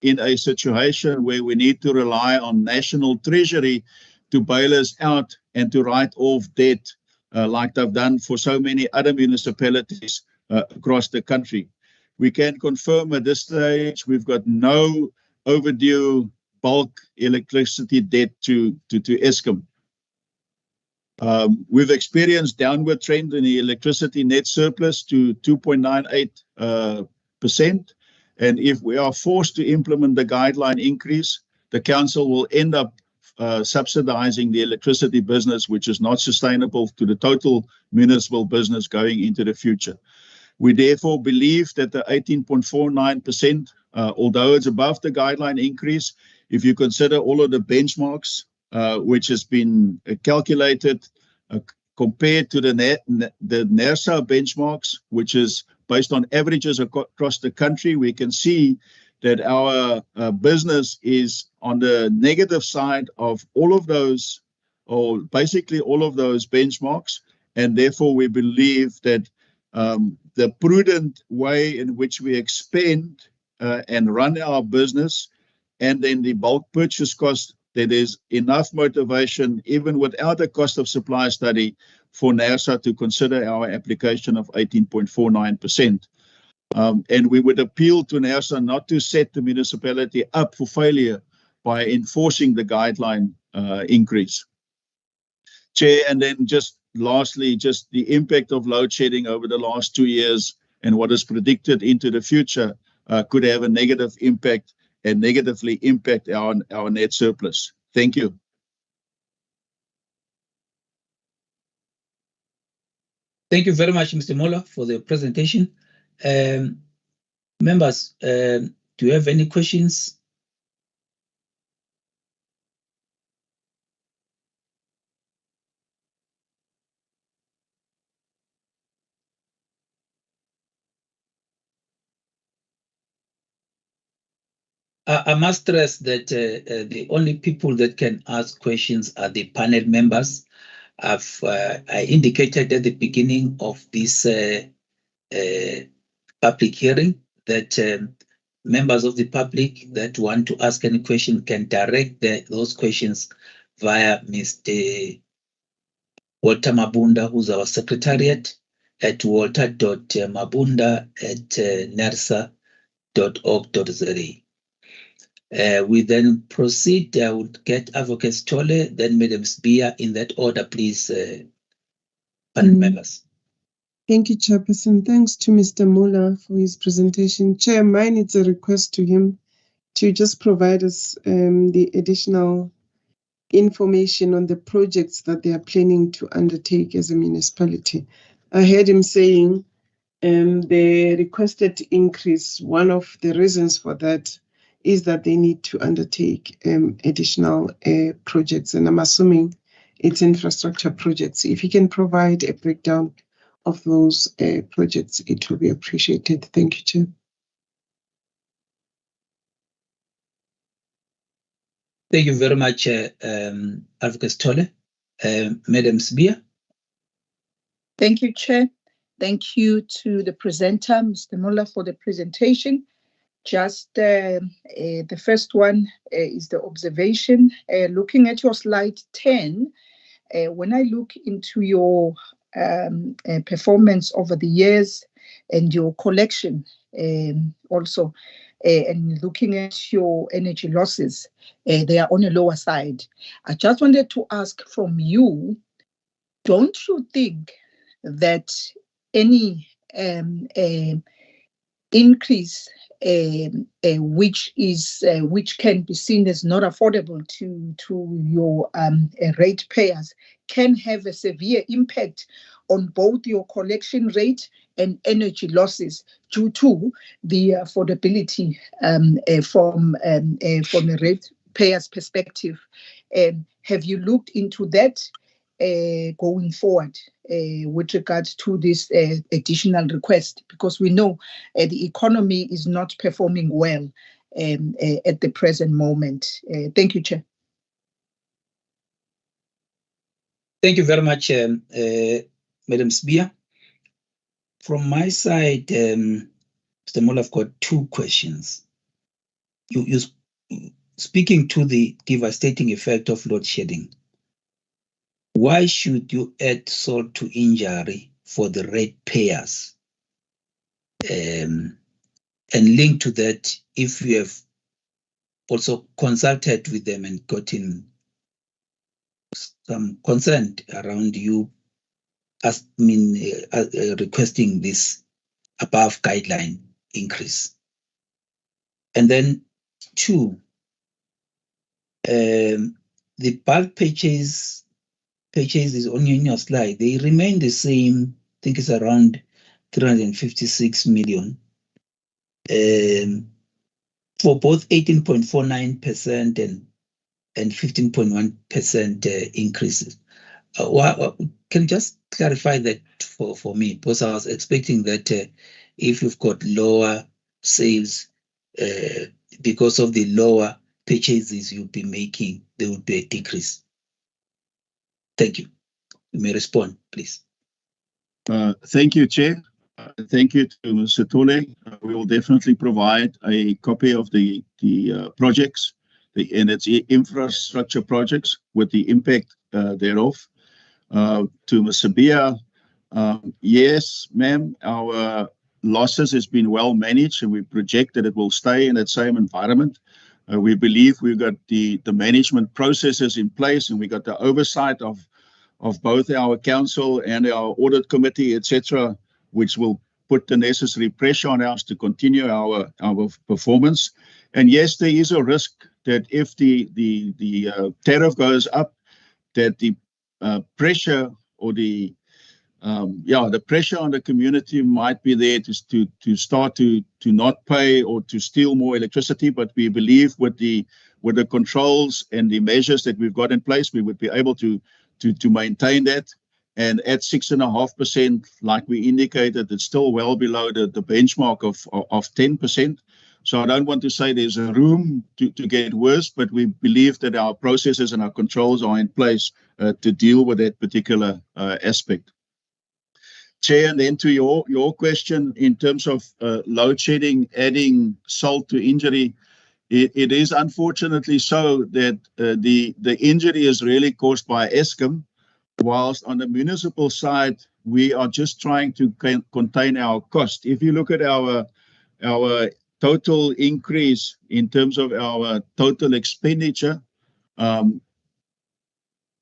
in a situation where we need to rely on national treasury to bail us out and to write off debt like they've done for so many other municipalities across the country. We can confirm at this stage we've got no overdue bulk electricity debt to Eskom. We've experienced downward trend in the electricity net surplus to 2.98%. And if we are forced to implement the guideline increase, the council will end up subsidizing the electricity business, which is not sustainable to the total municipal business going into the future. We therefore believe that the 18.49%, although it's above the guideline increase, if you consider all of the benchmarks which has been calculated compared to the NERSA benchmarks, which is based on averages across the country, we can see that our business is on the negative side of all of those, or basically all of those benchmarks, and therefore we believe that the prudent way in which we expend and run our business, and then the bulk purchase cost, there is enough motivation, even without a cost of supply study, for NERSA to consider our application of 18.49%. And we would appeal to NERSA not to set the municipality up for failure by enforcing the guideline increase. Chair, and then just lastly, just the impact of load shedding over the last 2 years and what is predicted into the future could have a negative impact and negatively impact our net surplus. Thank you. Thank you very much, Mr. Mola, for the presentation. Members, do you have any questions? I must stress that the only people that can ask questions are the panel members. I indicated at the beginning of this public hearing that members of the public that want to ask any question can direct those questions via Mr. Walter Mabunda, who's our secretariat, at walter.mabunda@nersa.org.za. We then proceed. I would get Advocate Stolle, then Madam Spear, in that order, please, panel members. Thank you, Chairperson. Thanks to Mr. Mola for his presentation. Chair, mine is a request to him to just provide us the additional information on the projects that they are planning to undertake as a municipality. I heard him saying the requested increase, one of the reasons for that is that they need to undertake additional projects, and I'm assuming it's infrastructure projects. If you can provide a breakdown of those projects, it will be appreciated. Thank you, Chair. Thank you very much, Advocate Stolle. Madam Spear. Thank you, Chair. Thank you to the presenter, Mr. Mola, for the presentation. Just the first one is the observation. Looking at your slide 10, when I look into your performance over the years and your collection also, and looking at your energy losses, they are on a lower side. I just wanted to ask from you, don't you think that any increase which can be seen as not affordable to your ratepayers can have a severe impact on both your collection rate and energy losses due to the affordability from the ratepayers' perspective? Have you looked into that going forward with regards to this additional request? Because we know the economy is not performing well at the present moment. Thank you, Chair. Thank you very much, Madam Spear. From my side, Mr. Mola, I've got two questions. You speaking to the devastating effect of load shedding. Why should you add salt to injury for the ratepayers? And link to that, if you have also consulted with them and gotten some consent around you, requesting this above guideline increase. And then two, the bulk purchases on your slide, they remain the same. I think it's around 356 million for both 18.49% and 15.1% increases. Can you just clarify that for me? Because I was expecting that if you've got lower sales because of the lower purchases you'll be making, there will be a decrease. Thank you. You may respond, please. Thank you, Chair. Thank you to Mr. Tole. We will definitely provide a copy of the projects, and it's infrastructure projects with the impact thereof. to Ms. Sabia, yes, ma'am, our losses has been well managed, and we project that it will stay in that same environment. We believe we've got the management processes in place, and we got the oversight of both our council and our audit committee, etc., which will put the necessary pressure on us to continue our performance. And yes, there is a risk that if the tariff goes up, that the pressure or the pressure on the community might be there to start to not pay or to steal more electricity. But we believe with the controls and the measures that we've got in place, we would be able to maintain that. And at 6.5%, like we indicated, it's still well below the benchmark of 10%. So I don't want to say there's a room to get worse, but we believe that our processes and our controls are in place to deal with that particular aspect. Chair, and then to your question in terms of load shedding, adding salt to injury, it is unfortunately so that the injury is really caused by Eskom, whilst on the municipal side, we are just trying to contain our cost. If you look at our total increase in terms of our total expenditure,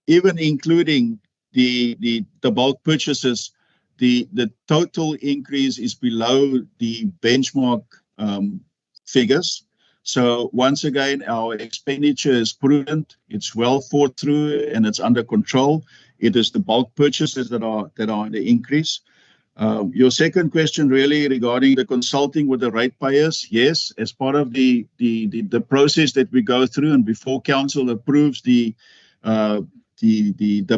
even including the bulk purchases, the total increase is below the benchmark figures. So once again, our expenditure is prudent, it's well thought through, and it's under control. It is the bulk purchases that are the increase. Your second question really regarding the consulting with the ratepayers, yes, as part of the process that we go through and before council approves the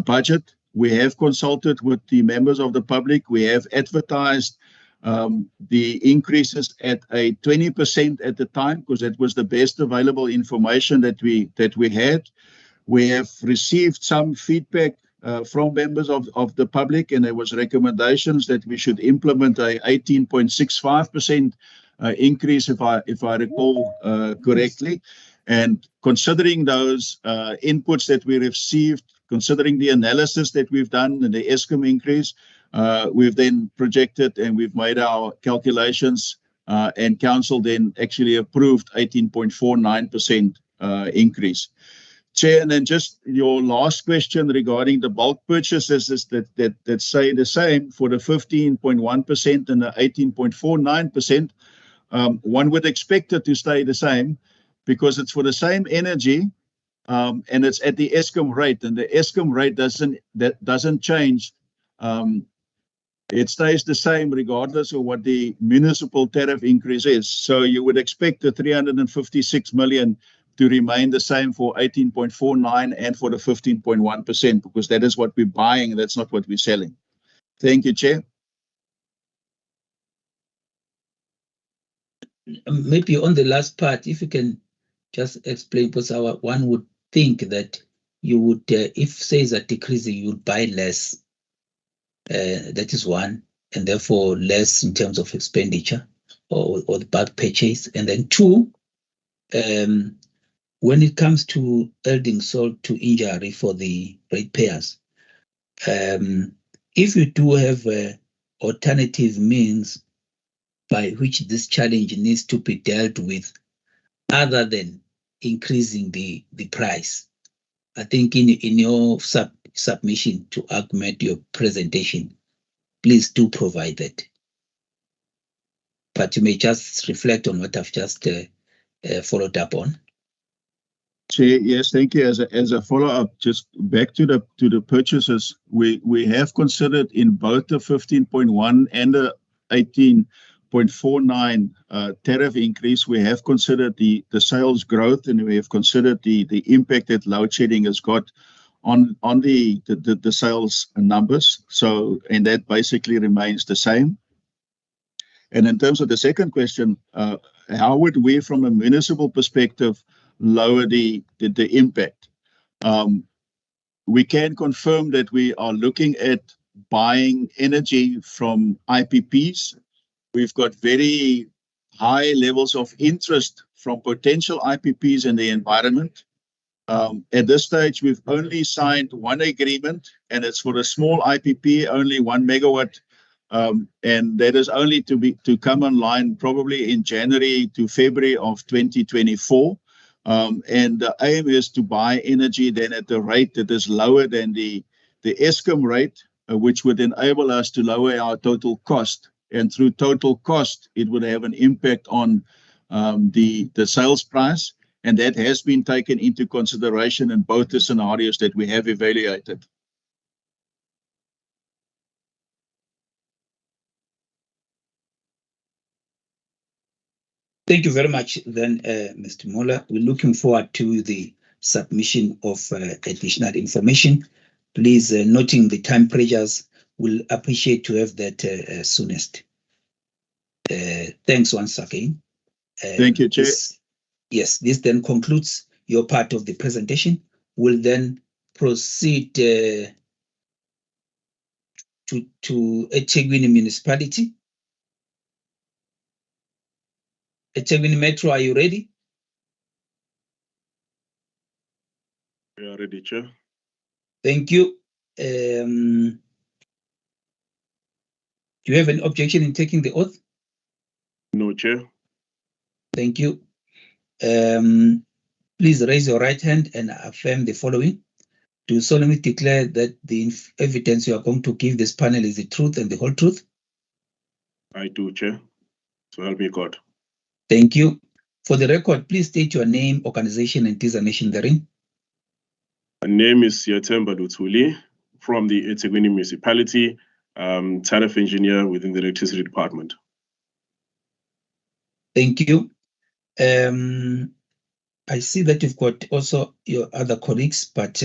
budget, we have consulted with the members of the public. We have advertised the increases at a 20% at the time, because that was the best available information that we had. We have received some feedback from members of the public, and there was recommendations that we should implement a 18.65% increase, if I recall correctly. And considering those inputs that we received, considering the analysis that we've done and the Eskom increase, we've then projected and we've made our calculations, and council then actually approved 18.49% increase. Chair, and then just your last question regarding the bulk purchases is that say the same for the 15.1% and the 18.49%. One would expect it to stay the same because it's for the same energy, and it's at the Eskom rate, and the Eskom rate doesn't change. It stays the same regardless of what the municipal tariff increase is. So you would expect the 356 million to remain the same for 18.49 and for the 15.1%, because that is what we're buying, that's not what we're selling. Thank you, Chair. Maybe on the last part, if you can just explain, because one would think that you would, if sales are decreasing, you would buy less. That is one, and therefore less in terms of expenditure or the bulk purchase. And then two, when it comes to adding salt to injury for the ratepayers, if you do have alternative means by which this challenge needs to be dealt with, other than increasing the price, I think in your submission to augment your presentation, please do provide that. But you may just reflect on what I've just followed up on. Chair, yes, thank you. As a follow-up, just back to the purchases, we have considered in both the 15.1 and the 18.49 tariff increase, we have considered the sales growth, and we have considered the impact that load shedding has got on the sales numbers. So, and that basically remains the same. And in terms of the second question, how would we, from a municipal perspective, lower the impact? We can confirm that we are looking at buying energy from IPPs. We've got very high levels of interest from potential IPPs in the environment. At this stage, we've only signed one agreement, and it's for a small IPP, only 1 megawatt, and that is only to come online probably in January to February of 2024. And the aim is to buy energy then at a rate that is lower than the Eskom rate, which would enable us to lower our total cost. And through total cost, it would have an impact on the sales price. And that has been taken into consideration in both the scenarios that we have evaluated. Thank you very much, then, Mr. Mola. We're looking forward to the submission of additional information. Please, noting the time pressures, we'll appreciate to have that soonest. Thanks once again. Thank you, Chair. Yes, this then concludes your part of the presentation. We'll then proceed to eThekwini Municipality. eThekwini Metro, are you ready? We are ready, Chair. Thank you. Do you have an objection in taking the oath? No, Chair. Thank you. Please raise your right hand and affirm the following. Do you solemnly declare that the evidence you are going to give this panel is the truth and the whole truth? I do, Chair. So help me God. Thank you. For the record, please state your name, organization, and designation therein. My name is Siyathemba Luthuli from the eThekwini Municipality, Tariff Engineer within the Electricity Department. Thank you. I see that you've got also your other colleagues, but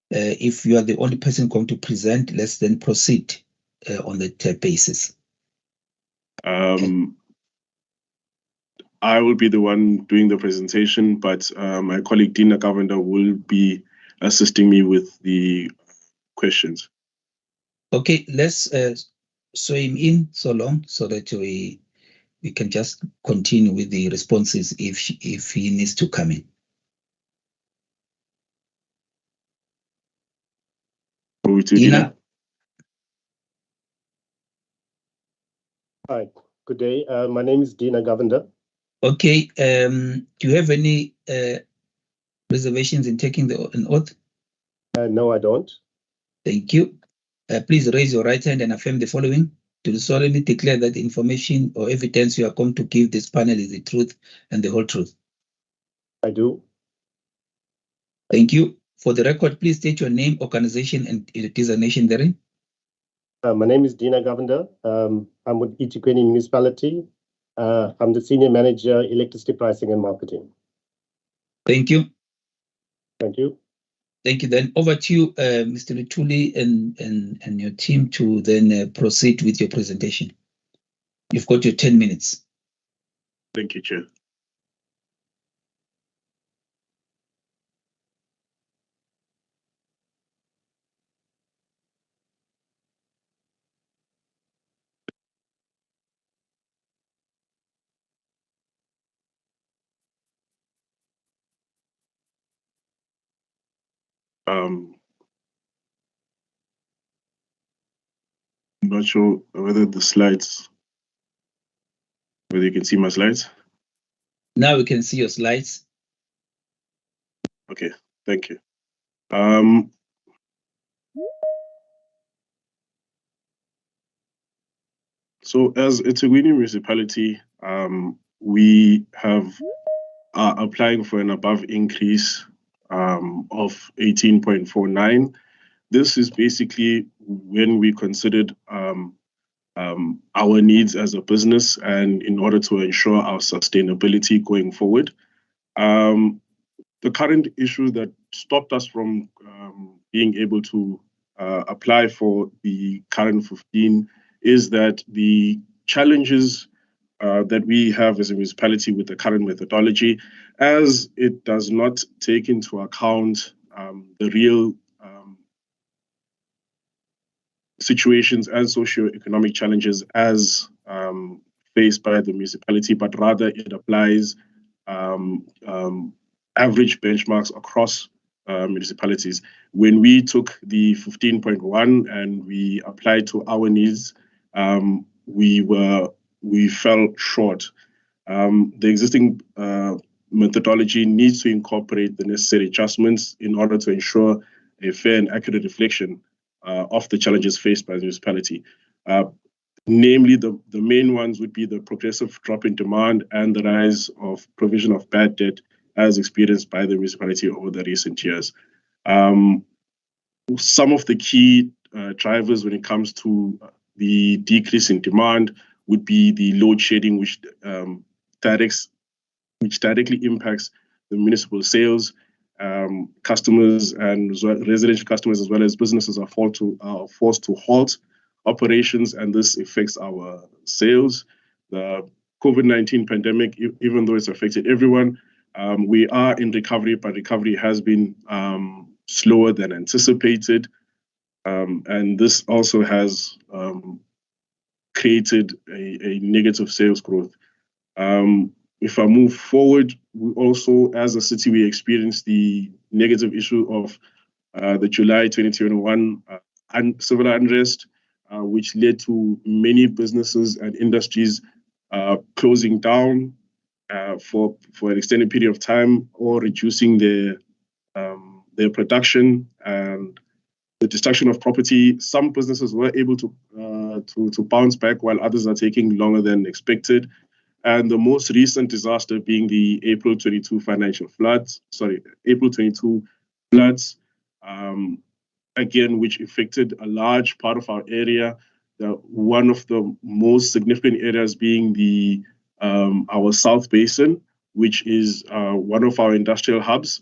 if you are the only person going to present, let's then proceed on that basis. I will be the one doing the presentation, but my colleague Dina Govender will be assisting me with the questions. Okay, let's sew him in so long so that we can just continue with the responses if he needs to come in. Dina. Hi, good day. My name is Dina Govender. Okay, do you have any reservations in taking an oath? No, I don't. Thank you. Please raise your right hand and affirm the following. Do you solemnly declare that the information or evidence you are going to give this panel is the truth and the whole truth? I do. Thank you. For the record, please state your name, organization, and designation therein. My name is Dina Govender. I'm with eThekwini Municipality. I'm the Senior Manager, Electricity Pricing and Marketing. Thank you. Thank you. Thank you. Then over to you, Mr. Luthuli and your team to then proceed with your presentation. You've got your 10 minutes. Thank you, Chair. I'm not sure whether the slides, whether you can see my slides. Now we can see your slides. Okay, thank you. So as eThekwini Municipality, we are applying for an above increase of 18.49. This is basically when we considered our needs as a business and in order to ensure our sustainability going forward. The current issue that stopped us from being able to apply for the current 15 is that the challenges that we have as a municipality with the current methodology, as it does not take into account the real situations and socio-economic challenges as faced by the municipality, but rather it applies average benchmarks across municipalities. When we took the 15.1 and we applied to our needs, we fell short. The existing methodology needs to incorporate the necessary adjustments in order to ensure a fair and accurate reflection of the challenges faced by the municipality. Namely, the main ones would be the progressive drop in demand and the rise of provision of bad debt as experienced by the municipality over the recent years. Some of the key drivers when it comes to the decrease in demand would be the load shedding, which directly impacts the municipal sales. Customers and residential customers as well as businesses are forced to halt operations, and this affects our sales. The COVID-19 pandemic, even though it's affected everyone, we are in recovery, but recovery has been slower than anticipated. And this also has created a negative sales growth. If I move forward, we also, as a city, we experienced the negative issue of the July 2021 civil unrest, which led to many businesses and industries closing down for an extended period of time or reducing their production and the destruction of property. Some businesses were able to bounce back, while others are taking longer than expected. And the most recent disaster being the April 22 floods, again, which affected a large part of our area. One of the most significant areas being our South Basin, which is one of our industrial hubs.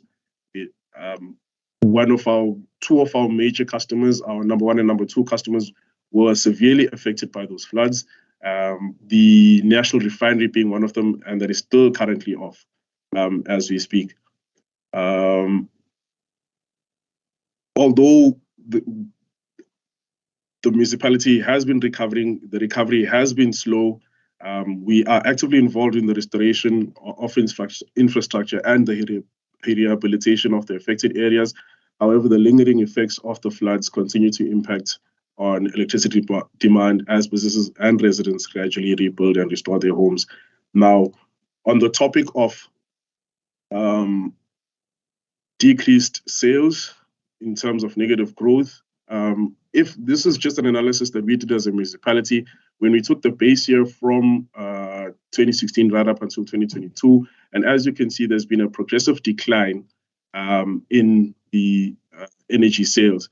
Two of our major customers, our number one and number two customers, were severely affected by those floods. The National Refinery being one of them, and that is still currently off as we speak. Although the municipality has been recovering, the recovery has been slow. We are actively involved in the restoration of infrastructure and the rehabilitation of the affected areas. However, the lingering effects of the floods continue to impact on electricity demand as businesses and residents gradually rebuild and restore their homes. Now, on the topic of decreased sales in terms of negative growth, if this is just an analysis that we did as a municipality, when we took the base year from 2016 right up until 2022, and as you can see, there's been a progressive decline in the energy sales.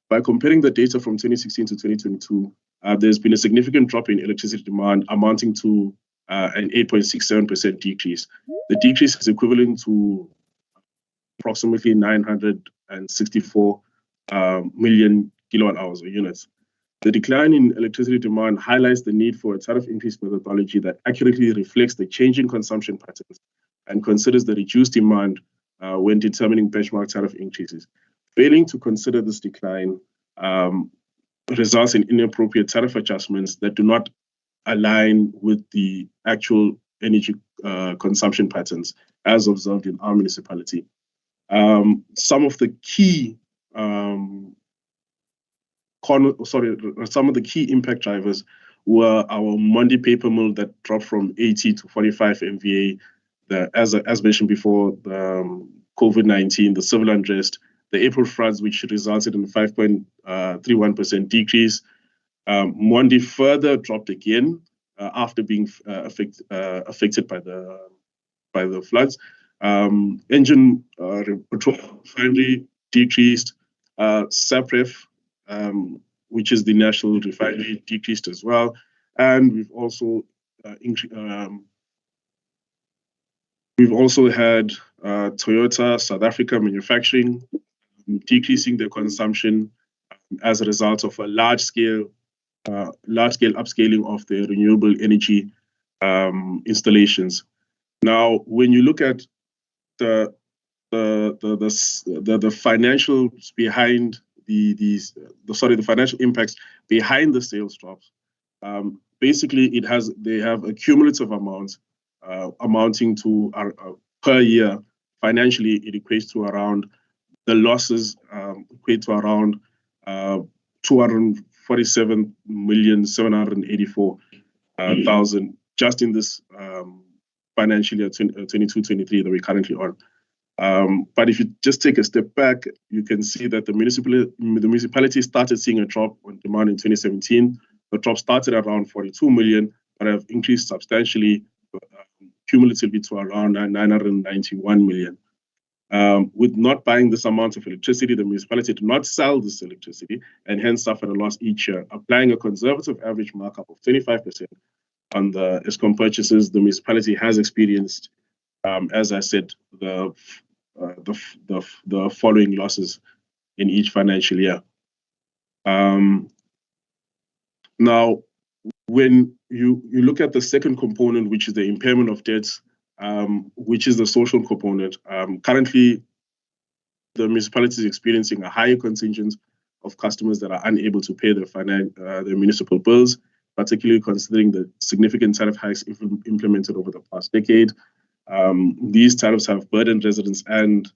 By comparing the data from 2016 to 2022, there's been a significant drop in electricity demand amounting to an 8.67% decrease. The decrease is equivalent to approximately 964 million kilowatt hours or units. The decline in electricity demand highlights the need for a tariff increase methodology that accurately reflects the changing consumption patterns and considers the reduced demand when determining benchmark tariff increases. Failing to consider this decline results in inappropriate tariff adjustments that do not align with the actual energy consumption patterns as observed in our municipality. Some of the key impact drivers were our Monday paper mill that dropped from 80 to 45 MVA, as mentioned before, the COVID-19, the civil unrest, the April floods, which resulted in a 5.31% decrease. Monday further dropped again after being affected by the floods. Engine petrol refinery decreased. Sapref, which is the national refinery, decreased as well. And we've also had Toyota South Africa manufacturing decreasing their consumption as a result of a large-scale upscaling of their renewable energy installations. Now, when you look at the financials behind the financial impacts behind the sales drops, basically they have a cumulative amount amounting to per year financially, it equates to around, the losses equate to around 247,784,000 just in this financial year 22-23 that we're currently on. But if you just take a step back, you can see that the municipality started seeing a drop on demand in 2017. The drop started around 42 million, but have increased substantially, cumulatively to around 991 million. With not buying this amount of electricity, the municipality did not sell this electricity and hence suffered a loss each year. Applying a conservative average markup of 25% on the ESCOM purchases, the municipality has experienced, as I said, the following losses in each financial year. Now, when you look at the second component, which is the impairment of debts, which is the social component, currently the municipality is experiencing a higher contingent of customers that are unable to pay their municipal bills, particularly considering the significant tariff hikes implemented over the past decade. These tariffs have burdened residents and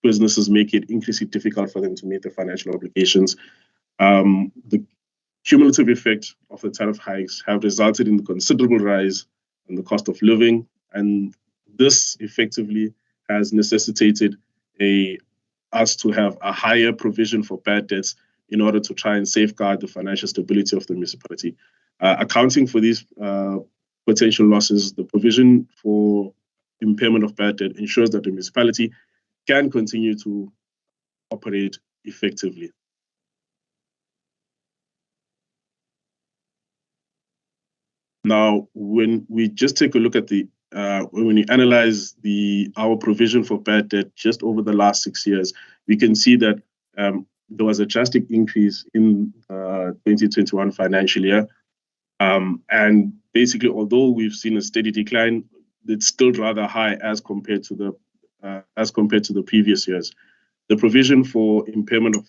businesses, make it increasingly difficult for them to meet their financial obligations. The cumulative effect of the tariff hikes have resulted in a considerable rise in the cost of living, and this effectively has necessitated us to have a higher provision for bad debts in order to try and safeguard the financial stability of the municipality. Accounting for these potential losses, the provision for impairment of bad debt ensures that the municipality can continue to operate effectively. Now, when we just take a look at when we analyze our provision for bad debt just over the last 6 years, we can see that there was a drastic increase in the 2021 financial year. And basically, although we've seen a steady decline, it's still rather high as compared to the previous years. The provision for impairment of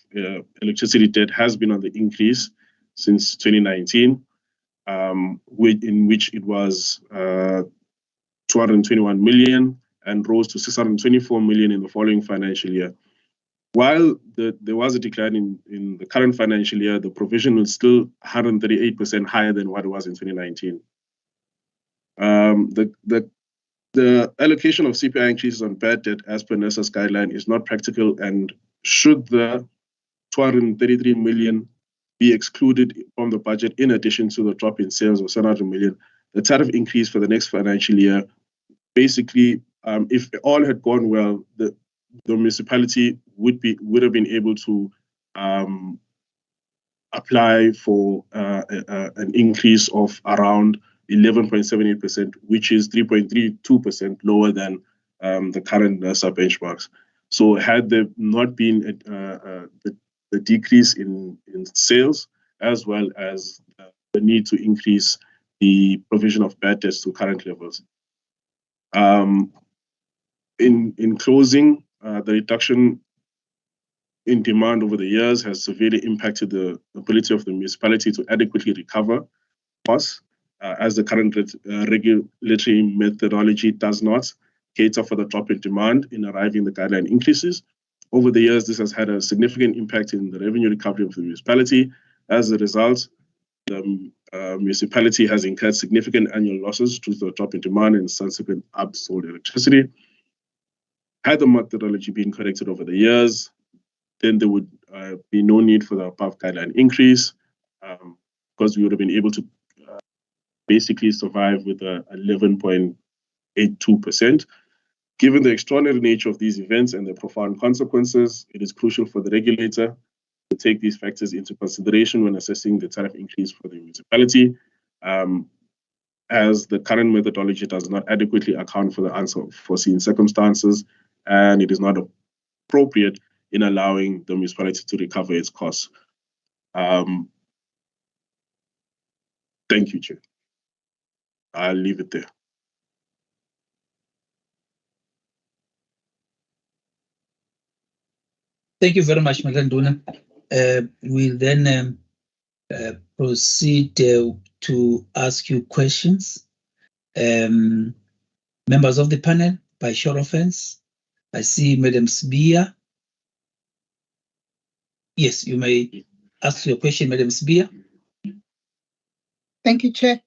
electricity debt has been on the increase since 2019, in which it was 221 million and rose to 624 million in the following financial year. While there was a decline in the current financial year, the provision was still 138% higher than what it was in 2019. The allocation of CPI increases on bad debt as per NERSA's guideline is not practical, and should the 233 million be excluded from the budget in addition to the drop in sales of 700 million, the tariff increase for the next financial year, basically, if all had gone well, the municipality would have been able to apply for an increase of around 11.78%, which is 3.32% lower than the current NERSA benchmarks. So had there not been the decrease in sales, as well as the need to increase the provision of bad debts to current levels. In closing, the reduction in demand over the years has severely impacted the ability of the municipality to adequately recover costs, as the current regulatory methodology does not cater for the drop in demand in arriving the guideline increases. Over the years, this has had a significant impact in the revenue recovery of the municipality. As a result, the municipality has incurred significant annual losses due to the drop in demand and subsequent upsold electricity. Had the methodology been corrected over the years, then there would be no need for the above guideline increase, because we would have been able to basically survive with a 11.82%. Given the extraordinary nature of these events and their profound consequences, it is crucial for the regulator to take these factors into consideration when assessing the tariff increase for the municipality, as the current methodology does not adequately account for the unforeseen circumstances, and it is not appropriate in allowing the municipality to recover its costs. Thank you, Chair. I'll leave it there. Thank you very much, Maganduna. We'll then proceed to ask you questions. Members of the panel, by show of hands, I see Madam Sbia. Yes, you may ask your question, Madam Sbia. Thank you, Chair.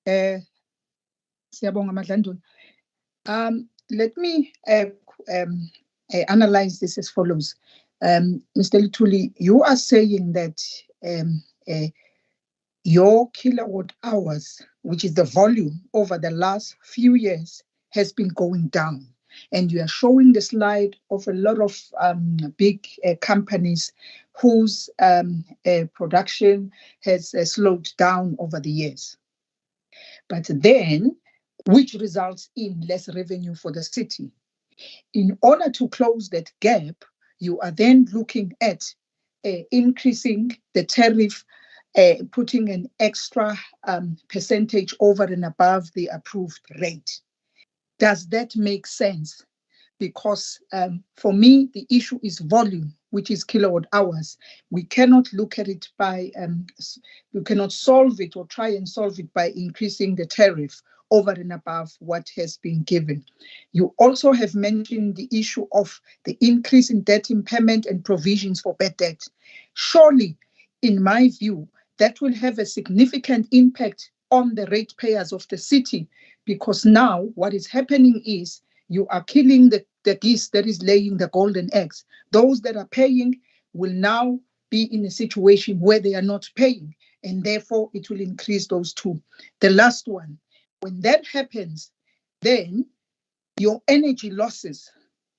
Siyabonga Madlandula. Let me analyze this as follows. Mr. Lituli, you are saying that your kilowatt hours, which is the volume over the last few years, has been going down. And you are showing the slide of a lot of big companies whose production has slowed down over the years. But then, which results in less revenue for the city. In order to close that gap, you are then looking at increasing the tariff, putting an extra percentage over and above the approved rate. Does that make sense? Because for me, the issue is volume, which is kilowatt hours. We cannot look at it by, we cannot solve it or try and solve it by increasing the tariff over and above what has been given. You also have mentioned the issue of the increase in debt impairment and provisions for bad debt. Surely, in my view, that will have a significant impact on the ratepayers of the city, because now what is happening is you are killing the geese that is laying the golden eggs. Those that are paying will now be in a situation where they are not paying, and therefore it will increase those two. The last one, when that happens, then your energy losses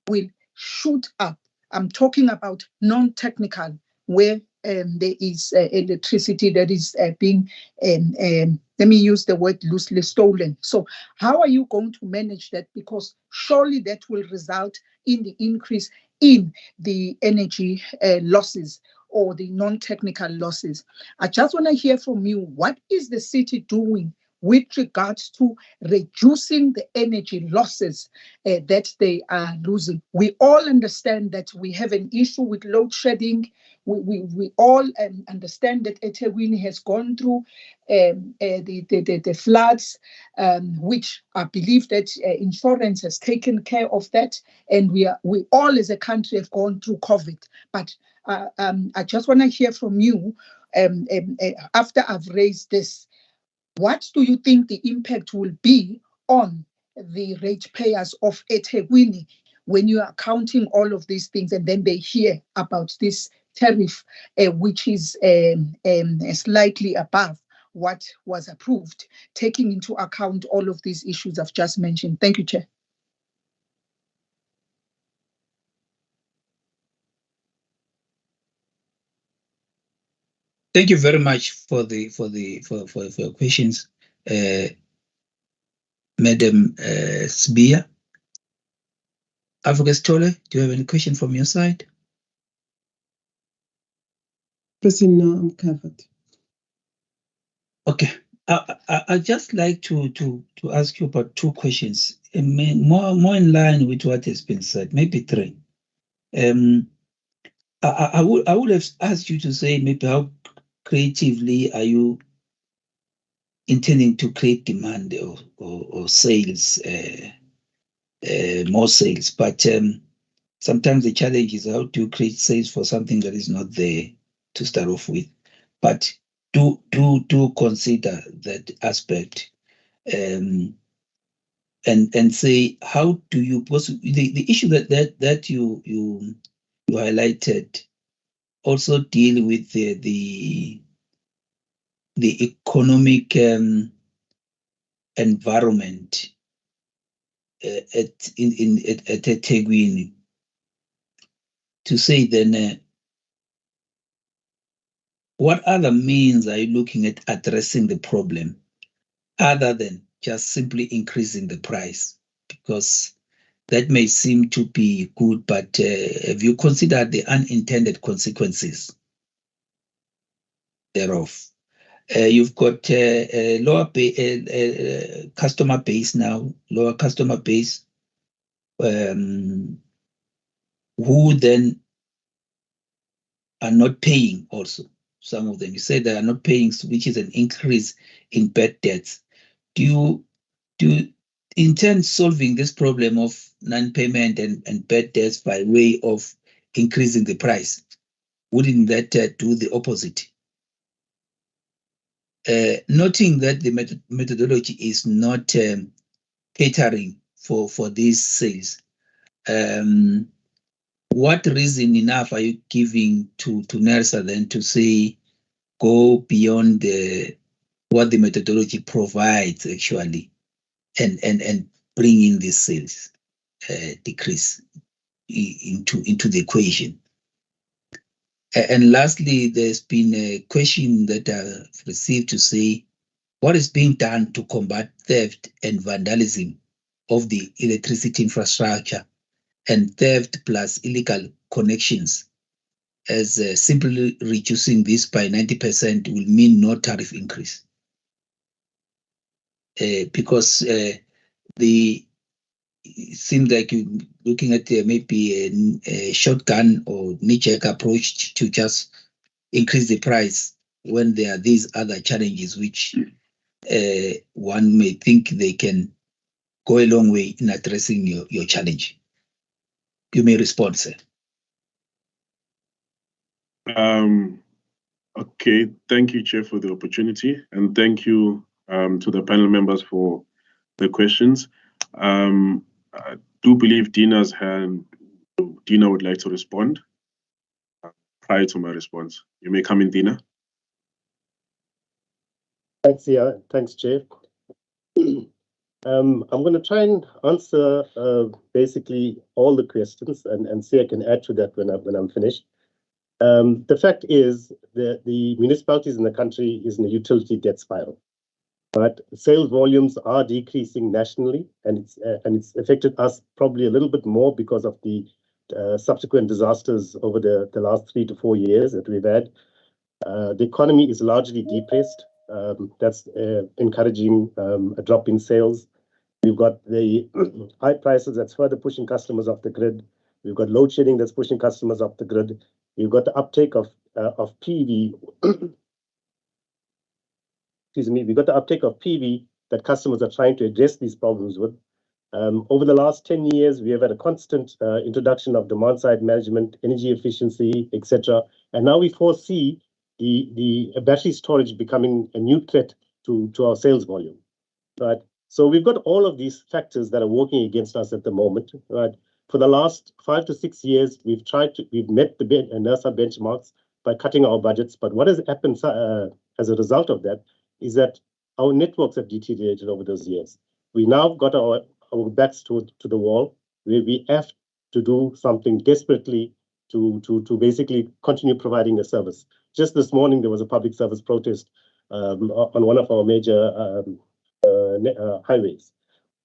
will shoot up. I'm talking about non-technical, where there is electricity that is being, let me use the word loosely, stolen. So how are you going to manage that? Because surely that will result in the increase in the energy losses or the non-technical losses. I just want to hear from you, what is the city doing with regards to reducing the energy losses that they are losing? We all understand that we have an issue with load shedding. We all understand that eThekwini has gone through the floods, which I believe that insurance has taken care of that, and we all as a country have gone through COVID. But I just want to hear from you after I've raised this. What do you think the impact will be on the ratepayers of eThekwini when you are counting all of these things and then they hear about this tariff, which is slightly above what was approved, taking into account all of these issues I've just mentioned? Thank you, Chair. Thank you very much for your questions, Madam Sbia. Advocate Tole, do you have any question from your side? Person, no, I'm covered. Okay, I'd just like to ask you about two questions, more in line with what has been said, maybe three. I would have asked you to say maybe how creatively are you intending to create demand or sales, more sales, but sometimes the challenge is how to create sales for something that is not there to start off with. But do consider that aspect, and say, how do you possibly, the issue that you highlighted also deal with the economic environment at eThekwini, to say then what other means are you looking at addressing the problem other than just simply increasing the price? Because that may seem to be good, but have you considered the unintended consequences thereof? You've got a lower customer base now, lower customer base, who then are not paying also. Some of them, you say they are not paying, which is an increase in bad debts. in turn solving this problem of non-payment and bad debts by way of increasing the price? Wouldn't that do the opposite? Noting that the methodology is not catering for these sales, what reason enough are you giving to NERSA then to say go beyond what the methodology provides actually and bring in this sales decrease into the equation? And lastly, there's been a question that I've received to say, what is being done to combat theft and vandalism of the electricity infrastructure and theft plus illegal connections, as simply reducing this by 90% will mean no tariff increase? Because it seems like you're looking at maybe a shotgun or knee-jerk approach to just increase the price when there are these other challenges which one may think they can go a long way in addressing your challenge. You may respond, sir. Okay, thank you, Chair, for the opportunity, and thank you to the panel members for the questions. I do believe Dina's hand. Dina would like to respond prior to my response. You may come in, Dina. Thanks, yeah. Thanks, Chair. I'm going to try and answer basically all the questions and see I can add to that when I'm finished. The fact is that the municipalities in the country is in a utility debt spiral. But sales volumes are decreasing nationally, and it's affected us probably a little bit more because of the subsequent disasters over the last 3 to 4 years that we've had. The economy is largely depressed. That's encouraging a drop in sales. We've got the high prices that's further pushing customers off the grid. We've got load shedding that's pushing customers off the grid. We've got the uptake of PV. Excuse me, we've got the uptake of PV that customers are trying to address these problems with. Over the last 10 years, we have had a constant introduction of demand-side management, energy efficiency, etc. And now we foresee the battery storage becoming a new threat to our sales volume. Right. So we've got all of these factors that are working against us at the moment. Right. For the last 5 to 6 years, we've met the NERSA benchmarks by cutting our budgets. But what has happened as a result of that is that our networks have deteriorated over those years. We now got our backs to the wall, where we have to do something desperately to basically continue providing a service. Just this morning, there was a public service protest on one of our major highways.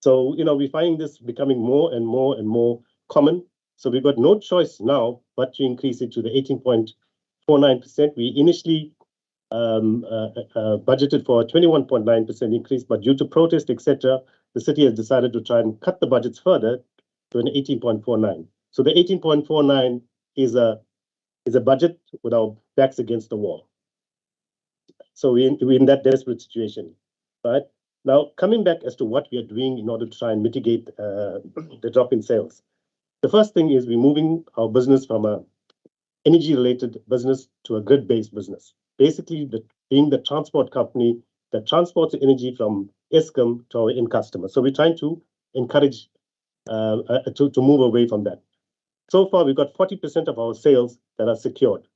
So, we're finding this becoming more and more and more common. So we've got no choice now but to increase it to the 18.49%. We initially budgeted for a 21.9% increase, but due to protest, etc., the city has decided to try and cut the budgets further to an 18.49. So the 18.49 is a budget with our backs against the wall. So we're in that desperate situation, right? Now, coming back as to what we are doing in order to try and mitigate the drop in sales. The first thing is we're moving our business from a energy-related business to a grid-based business. Basically, being the transport company that transports energy from Eskom to our end customer. So we're trying to encourage to move away from that. So far, we've got 40% of our sales that are secured.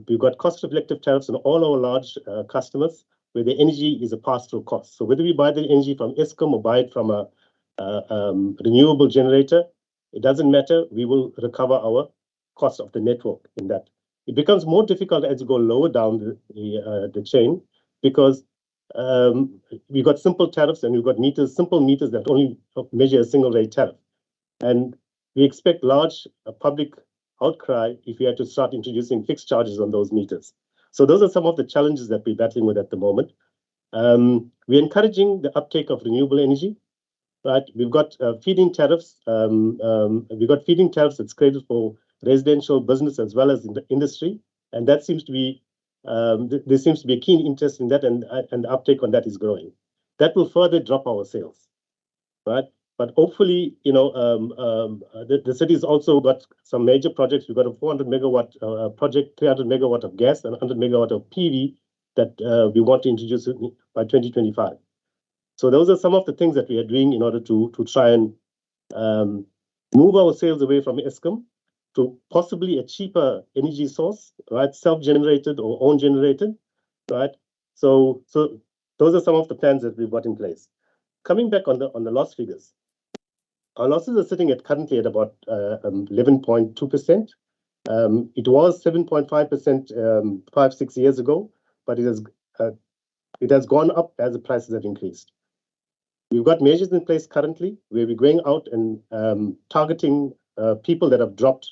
We've got cost-reflective tariffs on all our large customers, where the energy is a pass-through cost. So whether we buy the energy from Eskom or buy it from a renewable generator, it doesn't matter. We will recover our cost of the network in that. It becomes more difficult as you go lower down the chain, because we've got simple tariffs and we've got simple meters that only measure a single rate tariff. And we expect large public outcry if we had to start introducing fixed charges on those meters. So those are some of the challenges that we're battling with at the moment. We're encouraging the uptake of renewable energy. Right, we've got feed-in tariffs. We've got feed-in tariffs that's created for residential, business, as well as in the industry, and that seems to be there seems to be a keen interest in that, and the uptake on that is growing. That will further drop our sales. right? But hopefully, the city's also got some major projects. We've got a 400 megawatt project, 300 megawatt of gas, and 100 megawatt of PV that we want to introduce by 2025. So those are some of the things that we are doing in order to try and move our sales away from Eskom to possibly a cheaper energy source, right? Self-generated or own-generated, right? So those are some of the plans that we've got in place. Coming back on the loss figures, our losses are sitting at currently at about 11.2%. It was 7.5% 5-6 years ago, but it has gone up as the prices have increased. We've got measures in place currently where we're going out and targeting people that have dropped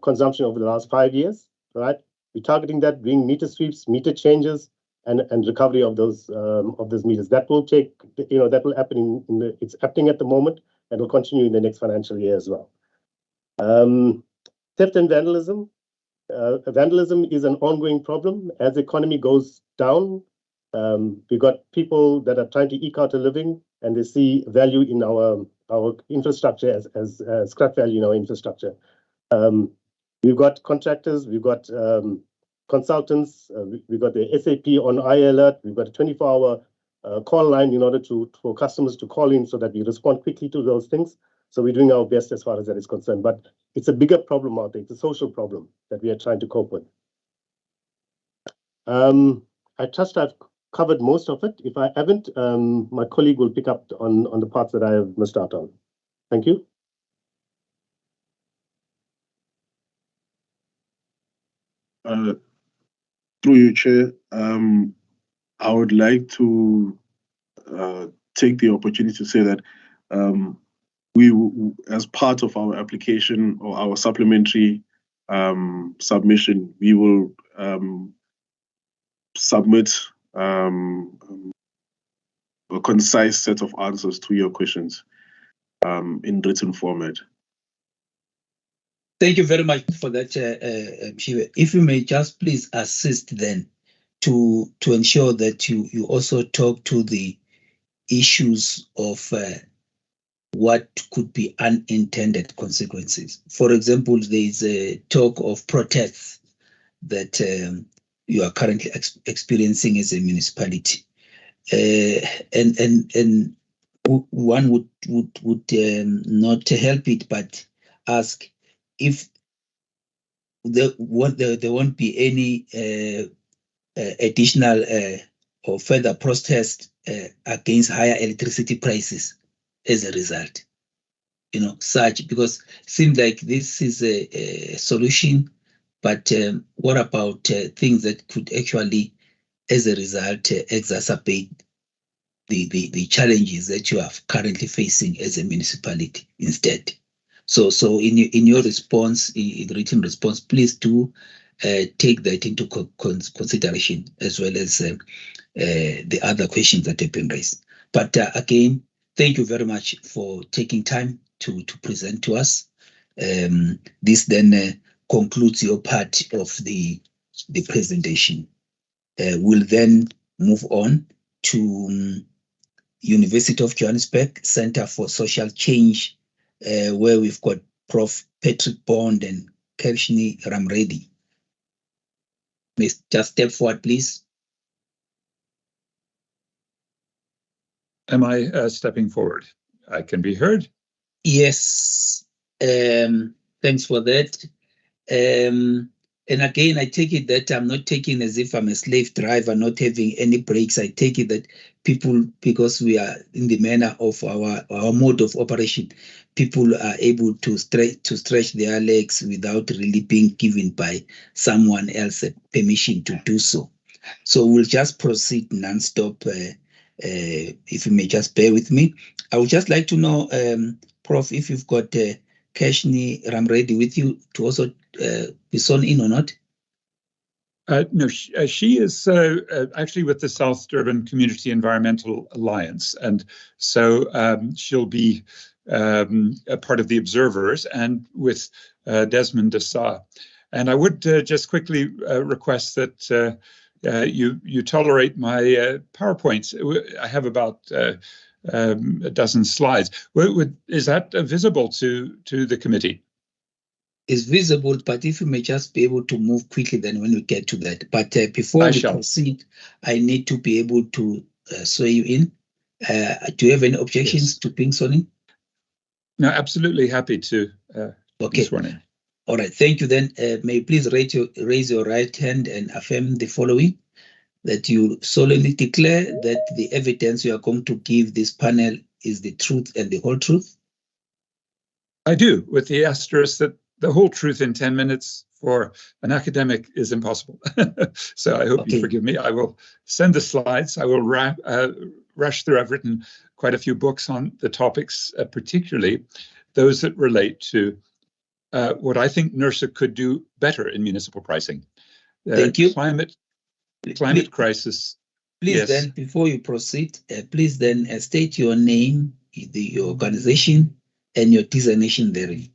consumption over the last 5 years, right? We're targeting that, doing meter sweeps, meter changes, and recovery of those meters. That will take, that will happen it's happening at the moment and will continue in the next financial year as well. Theft and vandalism. Vandalism is an ongoing problem as the economy goes down. We've got people that are trying to eke out a living and they see value in our infrastructure as scrap value in our infrastructure. We've got contractors, we've got consultants, we've got the SAP on iAlert, we've got a 24-hour call line in order for customers to call in so that we respond quickly to those things. So we're doing our best as far as that is concerned. But it's a bigger problem out there. It's a social problem that we are trying to cope with. I trust I've covered most of it. If I haven't, my colleague will pick up on the parts that I have missed out on. Thank you. Through you, Chair, I would like to take the opportunity to say that we, as part of our application or our supplementary submission, we will submit a concise set of answers to your questions in written format. Thank you very much for that, Shiva. If you may just please assist then to ensure that you also talk to the issues of what could be unintended consequences. For example, there is a talk of protests that you are currently experiencing as a municipality, and one would not help it but ask if there won't be any additional or further protest against higher electricity prices as a result, such, because it seems like this is a solution, but what about things that could actually, as a result, exacerbate the challenges that you are currently facing as a municipality instead? So in your response, in the written response, please do take that into consideration, as well as the other questions that have been raised. But again, thank you very much for taking time to present to us. This then concludes your part of the presentation. We'll then move on to University of Johannesburg Center for Social Change, where we've got Prof. Patrick Bond and Kershni Ramreddy. May just step forward, please. Am I stepping forward? I can be heard? Yes. Thanks for that. And again, I take it that I'm not taking as if I'm a slave driver, not having any breaks. I take it that people, because we are in the manner of our mode of operation, people are able to stretch their legs without really being given by someone else permission to do so. So we'll just proceed non-stop. If you may just bear with me. I would just like to know, Prof, if you've got Kershni Ramreddy with you to also be sworn in or not? No, she is actually with the South Durban Community Environmental Alliance, and so she'll be a part of the observers and with Desmond Dessa. And I would just quickly request that you tolerate my PowerPoints. I have about a dozen slides. Is that visible to the committee? Is visible, but if you may just be able to move quickly, then when we get to that. But before we proceed, I need to be able to swear you in. Do you have any objections to being sworn in? No, absolutely happy to be sworn in. All right, thank you then. May you please raise your right hand and affirm the following: that you solemnly declare that the evidence you are going to give this panel is the truth and the whole truth? I do, with the asterisk that the whole truth in 10 minutes for an academic is impossible. So I hope you forgive me. I will send the slides. I will rush through. I've written quite a few books on the topics, particularly those that relate to what I think NERSA could do better in municipal pricing. Thank you. Climate crisis. Please then, before you proceed, please then state your name, your organization, and your designation therein.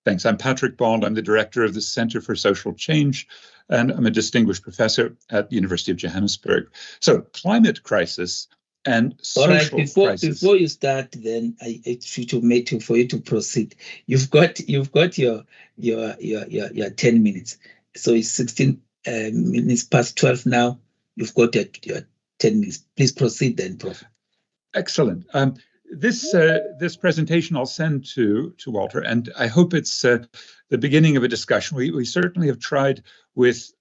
Thanks. I'm Patrick Bond. I'm the director of the Center for Social Change, and I'm a distinguished professor at the University of Johannesburg. So, climate crisis and social crisis. Before you start, then for you to proceed. You've got your 10 minutes. So it's 16 minutes past 12 now. You've got your 10 minutes. Please proceed then, Prof. Excellent. This presentation I'll send to Walter, and I hope it's the beginning of a discussion. We certainly have tried with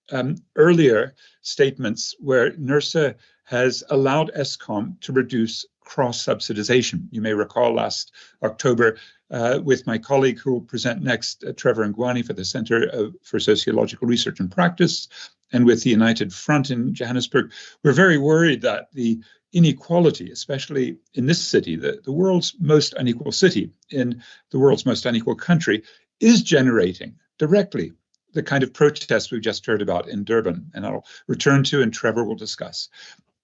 earlier statements where NERSA has allowed Eskom to reduce cross-subsidization. You may recall last October with my colleague who will present next, Trevor Ngwani for the Center for Sociological Research and Practice, and with the United Front in Johannesburg, we're very worried that the inequality, especially in this city, the world's most unequal city in the world's most unequal country, is generating directly the kind of protests we've just heard about in Durban, and I'll return to and Trevor will discuss.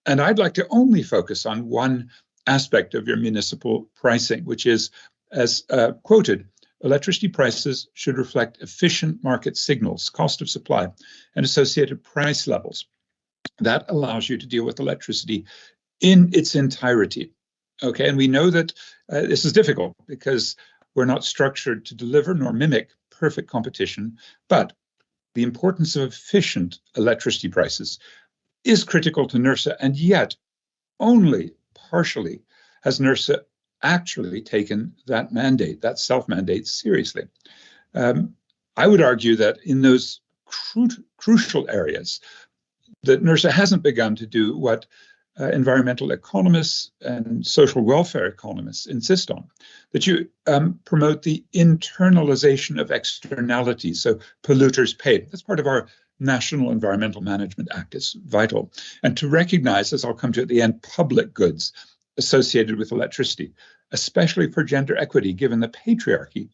And I'd like to only focus on one aspect of your municipal pricing, which is, as quoted, electricity prices should reflect efficient market signals, cost of supply, and associated price levels. That allows you to deal with electricity in its entirety. Okay, and we know that this is difficult because we're not structured to deliver nor mimic perfect competition, but the importance of efficient electricity prices is critical to NERSA, and yet only partially has NERSA actually taken that mandate, that self-mandate, seriously. I would argue that in those crucial areas, that NERSA hasn't begun to do what environmental economists and social welfare economists insist on, that you promote the internalization of externalities, so polluters pay. That's part of our National Environmental Management Act. It's vital. And to recognize, as I'll come to at the end, public goods associated with electricity, especially for gender equity, given the patriarchy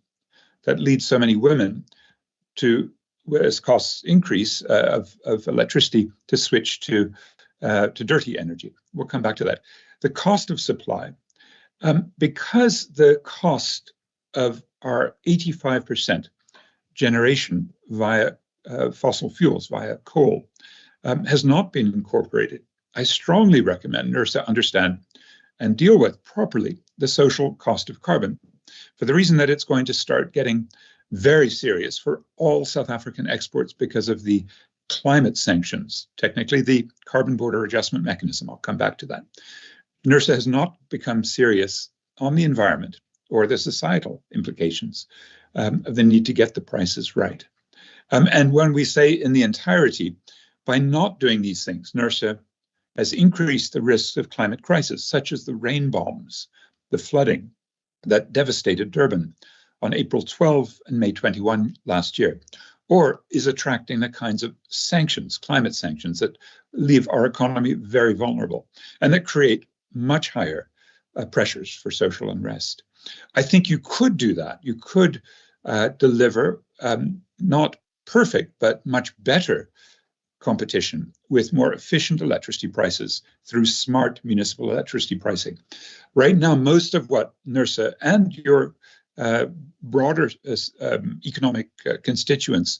that leads so many women to, as costs increase of electricity, to switch to dirty energy. We'll come back to that. The cost of supply, because the cost of our 85% generation via fossil fuels, via coal, has not been incorporated. I strongly recommend NERSA understand and deal with properly the social cost of carbon, for the reason that it's going to start getting very serious for all South African exports because of the climate sanctions, technically the carbon border adjustment mechanism. I'll come back to that. NERSA has not become serious on the environment or the societal implications of the need to get the prices right. And when we say in the entirety, by not doing these things, NERSA has increased the risks of climate crisis, such as the rain bombs, the flooding that devastated Durban on April 12 and May 21 last year, or is attracting the kinds of sanctions, climate sanctions, that leave our economy very vulnerable and that create much higher pressures for social unrest. I think you could do that. You could deliver not perfect, but much better competition with more efficient electricity prices through smart municipal electricity pricing. Right now, most of what NERSA and your broader economic constituents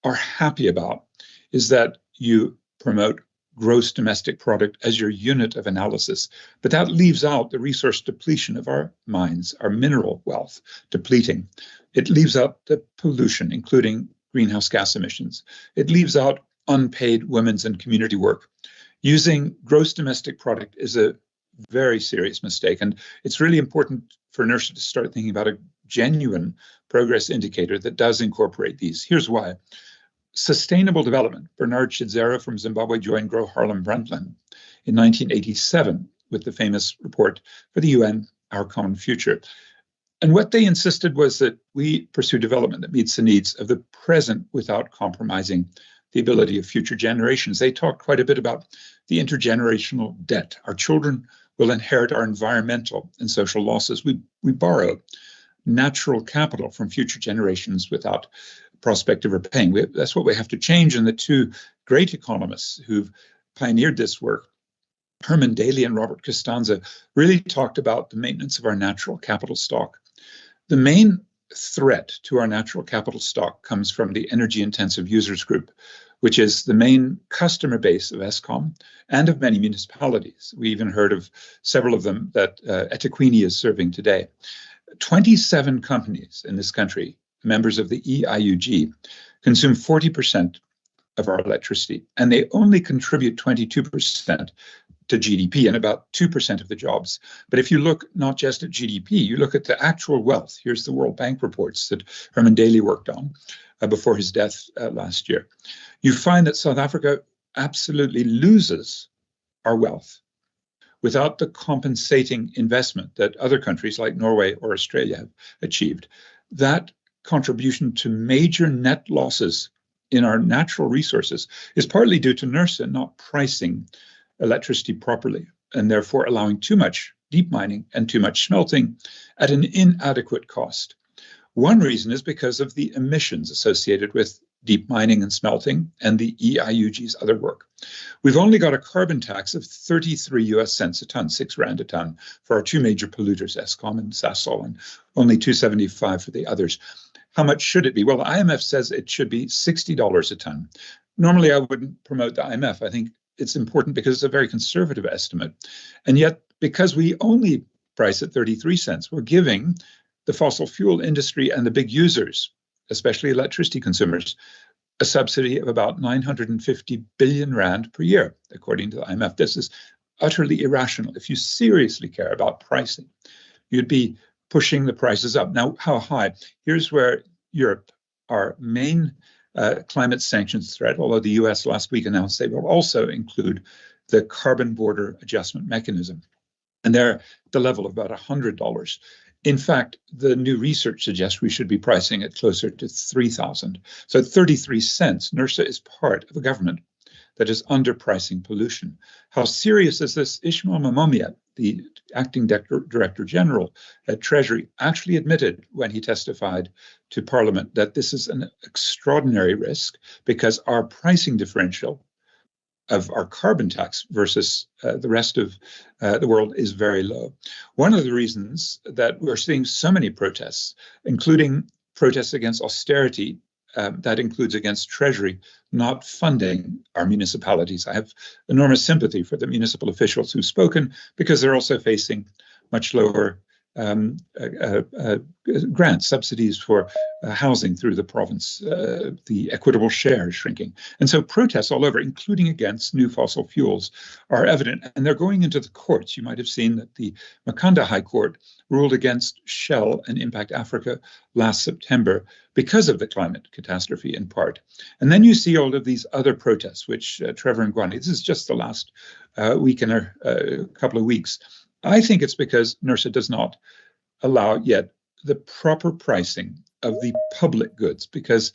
are happy about is that you promote gross domestic product as your unit of analysis. But that leaves out the resource depletion of our mines, our mineral wealth depleting. It leaves out the pollution, including greenhouse gas emissions. It leaves out unpaid women's and community work. Using gross domestic product is a very serious mistake. And it's really important for NERSA to start thinking about a genuine progress indicator that does incorporate these. Here's why. Sustainable development. Bernard Chidzera from Zimbabwe joined Grow Harlem Brundtland in 1987 with the famous report for the UN, Our Common Future. And what they insisted was that we pursue development that meets the needs of the present without compromising the ability of future generations. They talked quite a bit about the intergenerational debt. Our children will inherit our environmental and social losses. We borrow natural capital from future generations without prospect of repaying. That's what we have to change. And the two great economists who've pioneered this work, Herman Daly and Robert Costanza, really talked about the maintenance of our natural capital stock. The main threat to our natural capital stock comes from the energy-intensive users group, which is the main customer base of Eskom and of many municipalities. We even heard of several of them that eThekwini is serving today. 27 companies in this country, members of the EIUG, consume 40% of our electricity, and they only contribute 22% to GDP and about 2% of the jobs. But if you look not just at GDP, you look at the actual wealth. Here's the World Bank reports that Herman Daly worked on before his death last year. You find that South Africa absolutely loses our wealth without the compensating investment that other countries like Norway or Australia have achieved. That contribution to major net losses in our natural resources is partly due to NERSA not pricing electricity properly, and therefore allowing too much deep mining and too much smelting at an inadequate cost. One reason is because of the emissions associated with deep mining and smelting and the EIUG's other work. We've only got a carbon tax of 33 US cents a ton, 6 Rand a ton, for our two major polluters, Eskom and Sasol, and only 275 for the others. How much should it be? Well, the IMF says it should be $60 a ton. Normally, I wouldn't promote the IMF. I think it's important because it's a very conservative estimate. And yet, because we only price at 33 cents, we're giving the fossil fuel industry and the big users, especially electricity consumers, a subsidy of about 950 billion Rand per year, according to the IMF. This is utterly irrational. If you seriously care about pricing, you'd be pushing the prices up. Now, how high? Here's where Europe, our main climate sanctions threat, although the US last week announced they will also include the carbon border adjustment mechanism. And they're the level of about $100. In fact, the new research suggests we should be pricing it closer to 3,000. So at 33 cents, NERSA is part of a government that is underpricing pollution. How serious is this? Ishmael Mamomia, the acting director general at Treasury, actually admitted when he testified to Parliament that this is an extraordinary risk because our pricing differential of our carbon tax versus the rest of the world is very low. One of the reasons that we're seeing so many protests, including protests against austerity, that includes against Treasury not funding our municipalities. I have enormous sympathy for the municipal officials who've spoken because they're also facing much lower grants, subsidies for housing through the province. The equitable share is shrinking. And so protests all over, including against new fossil fuels, are evident. And they're going into the courts. You might have seen that the Makanda High Court ruled against Shell and Impact Africa last September because of the climate catastrophe in part. And then you see all of these other protests, which Trevor Ngwani, this is just the last week and a couple of weeks. I think it's because NERSA does not allow yet the proper pricing of the public goods. Because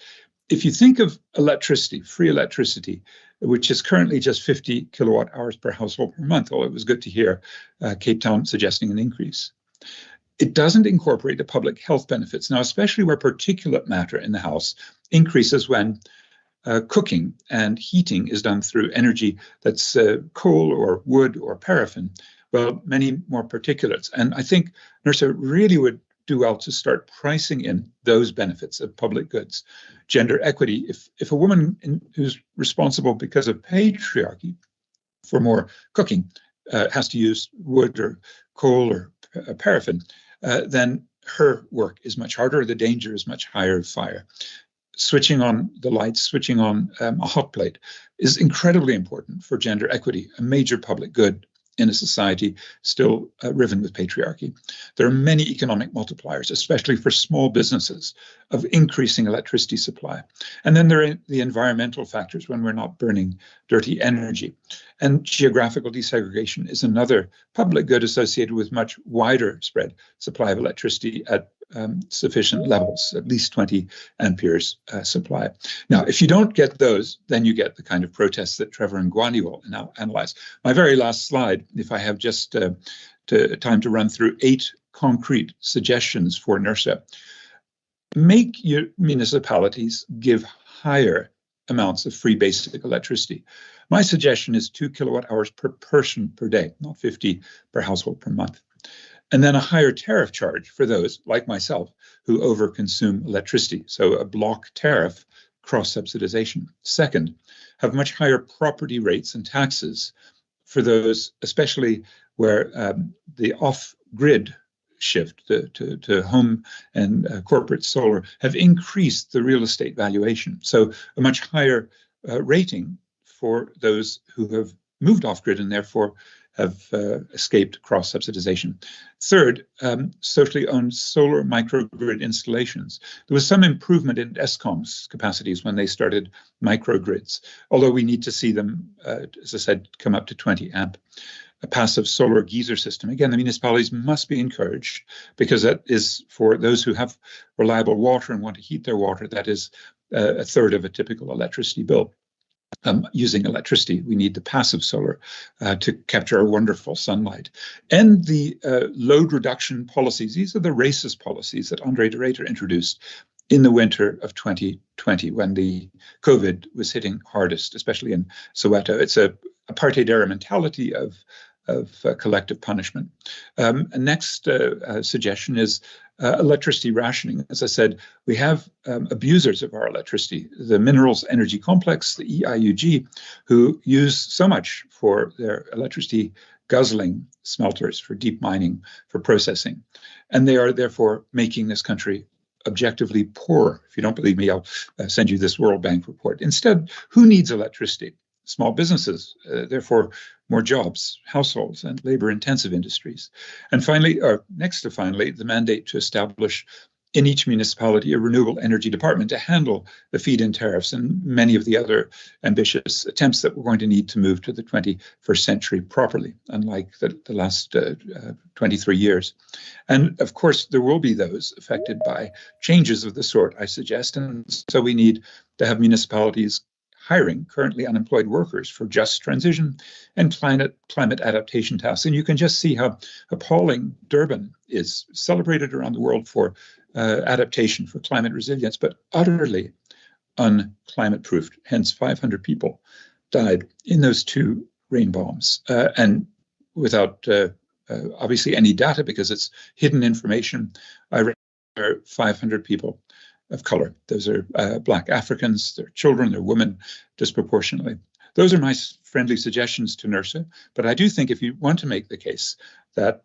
if you think of electricity, free electricity, which is currently just 50 kilowatt hours per household per month, although it was good to hear Cape Town suggesting an increase, it doesn't incorporate the public health benefits. Now, especially where particulate matter in the house increases when cooking and heating is done through energy that's coal or wood or paraffin. Well, many more particulates. And I think NERSA really would do well to start pricing in those benefits of public goods. Gender equity, if a woman who's responsible because of patriarchy for more cooking has to use wood or coal or paraffin, then her work is much harder. The danger is much higher of fire. Switching on the lights, switching on a hot plate is incredibly important for gender equity, a major public good in a society still riven with patriarchy. There are many economic multipliers, especially for small businesses, of increasing electricity supply. And then there are the environmental factors when we're not burning dirty energy. And geographical desegregation is another public good associated with much wider spread supply of electricity at sufficient levels, at least 20 amperes supply. Now, if you don't get those, then you get the kind of protests that Trevor and Gwani will now analyze. My very last slide, if I have just time to run through 8 concrete suggestions for NERSA. Make your municipalities give higher amounts of free basic electricity. My suggestion is 2 kilowatt hours per person per day, not 50 per household per month. And then a higher tariff charge for those, like myself, who overconsume electricity. So a block tariff, cross-subsidization. Second, have much higher property rates and taxes for those, especially where the off-grid shift to home and corporate solar have increased the real estate valuation. So a much higher rating for those who have moved off-grid and therefore have escaped cross-subsidization. Third, socially owned solar microgrid installations. There was some improvement in Eskom's capacities when they started microgrids, although we need to see them, as I said, come up to 20 amp. A passive solar geyser system. Again, the municipalities must be encouraged because that is for those who have reliable water and want to heat their water, that is a third of a typical electricity bill. Using electricity, we need the passive solar to capture our wonderful sunlight. And the load reduction policies, these are the racist policies that Andre de Ruyter introduced in the winter of 2020 when the COVID was hitting hardest, especially in Soweto. It's a apartheid-era mentality of collective punishment. Next suggestion is electricity rationing. As I said, we have abusers of our electricity, the Minerals Energy Complex, the EIUG, who use so much for their electricity guzzling smelters, for deep mining, for processing. And they are therefore making this country objectively poor. If you don't believe me, I'll send you this World Bank report. Instead, who needs electricity? Small businesses, therefore more jobs, households, and labor-intensive industries. And finally, or next to finally, the mandate to establish in each municipality a renewable energy department to handle the feed-in tariffs and many of the other ambitious attempts that we're going to need to move to the 21st century properly, unlike the last 23 years. And of course, there will be those affected by changes of the sort I suggest. And so we need to have municipalities hiring currently unemployed workers for just transition and climate adaptation tasks. And you can just see how appalling Durban is, celebrated around the world for adaptation, for climate resilience, but utterly unclimate-proofed. Hence, 500 people died in those 2 rain bombs. And without obviously any data, because it's hidden information, I read there are 500 people of color. Those are Black Africans, they're children, they're women disproportionately. Those are my friendly suggestions to NERSA, but I do think if you want to make the case that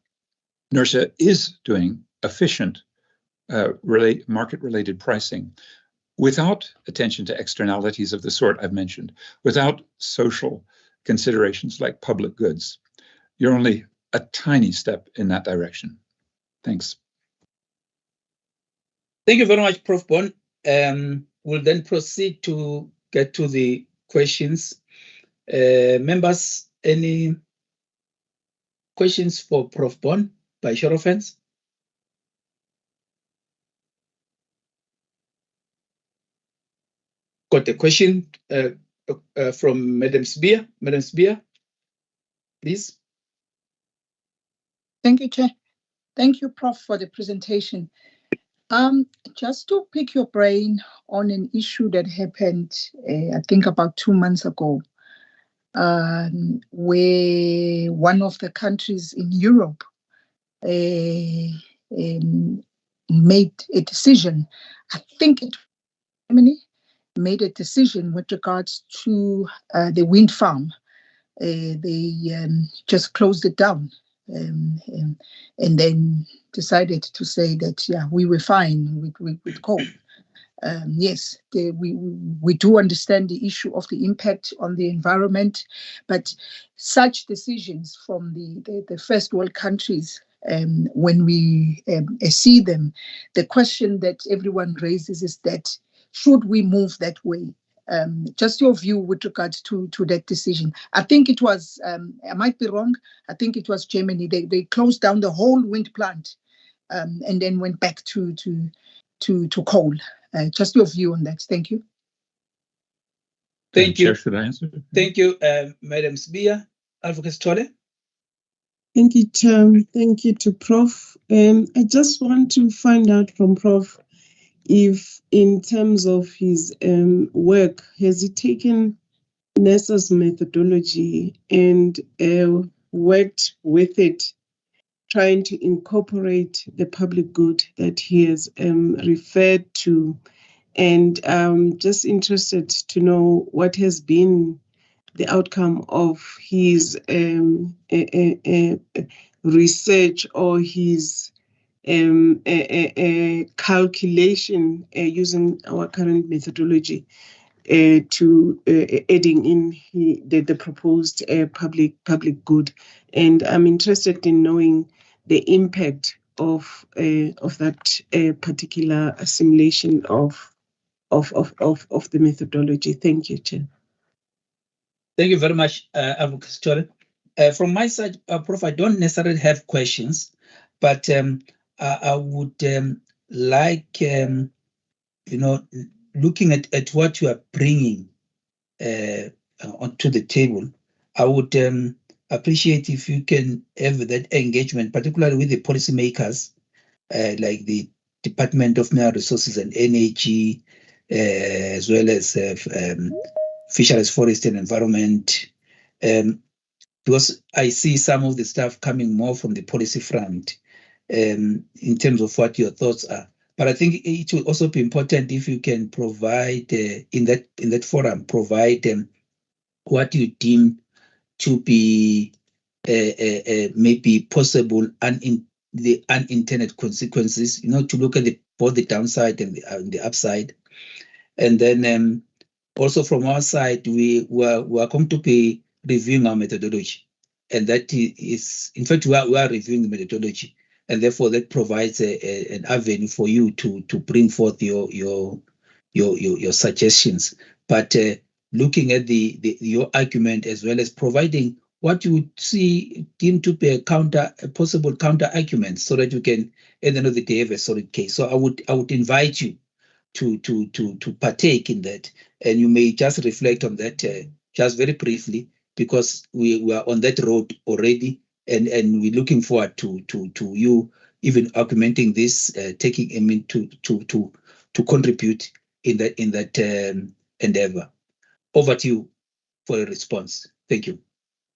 NERSA is doing efficient market-related pricing without attention to externalities of the sort I've mentioned, without social considerations like public goods, you're only a tiny step in that direction. Thanks. Thank you very much, Prof. Bon. We'll then proceed to get to the questions. Members, any questions for Prof. Bon by show of hands? Got a question from Madam Spear. Madam Spear, please. Thank you, Chair. Thank you, Prof, for the presentation. Just to pick your brain on an issue that happened, I think about 2 months ago, where one of the countries in Europe made a decision. I think Germany made a decision with regards to the wind farm they just closed it down and then decided to say that, yeah, we were fine with coal. Yes, we do understand the issue of the impact on the environment, but such decisions from the first world countries, when we see them, the question that everyone raises is that, should we move that way? Just your view with regard to that decision. I think it was, I might be wrong, I think it was Germany. They closed down the whole wind plant and then went back to coal. Just your view on that. Thank you. Thank you. Chair, should I answer? Thank you, Madam Sibia. Advocate Stolle. Thank you, Chair. Thank you to Prof. I just want to find out from Prof if, in terms of his work, has he taken NESA's methodology and worked with it, trying to incorporate the public good that he has referred to? And I'm just interested to know what has been the outcome of his research or his calculation using our current methodology to adding in the proposed public good. And I'm interested in knowing the impact of that particular assimilation of the methodology. Thank you, Chair. Thank you very much, Advocate Stolle. From my side, Prof, I don't necessarily have questions, but I would like, looking at what you are bringing onto the table, I would appreciate if you can have that engagement, particularly with the policymakers, like the Department of Mineral Resources and Energy, as well as Fisheries, Forest and Environment, because I see some of the stuff coming more from the policy front in terms of what your thoughts are. But I think it will also be important if you can provide in that forum, provide what you deem to be maybe possible the unintended consequences, to look at both the downside and the upside. And then also from our side, we are going to be reviewing our methodology. And that is, in fact, we are reviewing the methodology. And therefore, that provides an avenue for you to bring forth your suggestions. But looking at your argument, as well as providing what you would see deemed to be a possible counter argument, so that you can, at the end of the day, have a solid case. So I would invite you to partake in that, and you may just reflect on that just very briefly, because we are on that road already, and we're looking forward to you even augmenting this, taking him into to contribute in that endeavor. Over to you for a response. Thank you.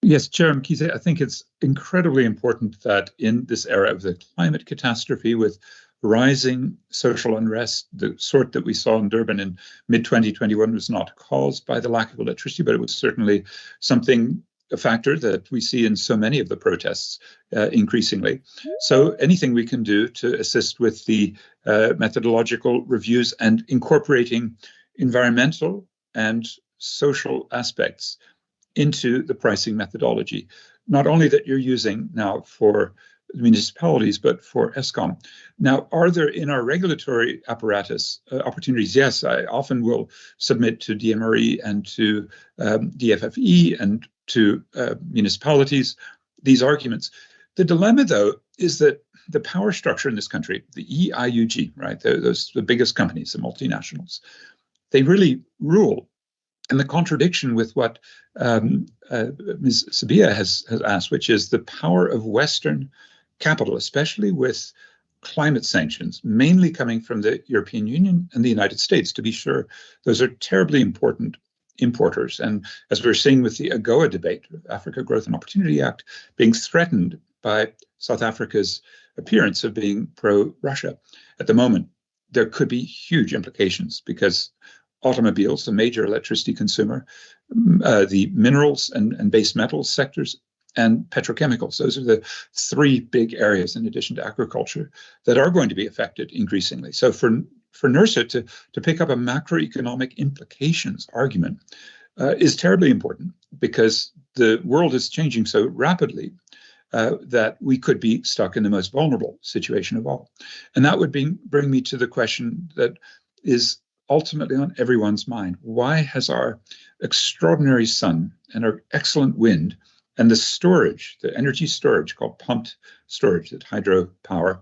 Yes, Chair Mkhize, I think it's incredibly important that in this era of the climate catastrophe, with rising social unrest, the sort that we saw in Durban in mid-2021 was not caused by the lack of electricity, but it was certainly a factor that we see in so many of the protests increasingly. So anything we can do to assist with the methodological reviews and incorporating environmental and social aspects into the pricing methodology, not only that you're using now for municipalities, but for ESCOM. Now, are there in our regulatory apparatus opportunities? Yes, I often will submit to DMRE and to DFFE and to municipalities these arguments. The dilemma, though, is that the power structure in this country, the EIUG, right, the biggest companies, the multinationals, they really rule. And the contradiction with what Ms. Sibia has asked, which is the power of Western capital, especially with climate sanctions, mainly coming from the European Union and the United States. To be sure, those are terribly important importers. And as we're seeing with the AGOA debate, Africa Growth and Opportunity Act, being threatened by South Africa's appearance of being pro-Russia at the moment, there could be huge implications, because automobiles, a major electricity consumer, the minerals and base metals sectors, and petrochemicals. Those are the three big areas, in addition to agriculture, that are going to be affected increasingly. So for NERSA to pick up a macroeconomic implications argument is terribly important, because the world is changing so rapidly that we could be stuck in the most vulnerable situation of all. And that would bring me to the question that is ultimately on everyone's mind. Why has our extraordinary sun and our excellent wind and the storage, the energy storage called pumped storage, that hydropower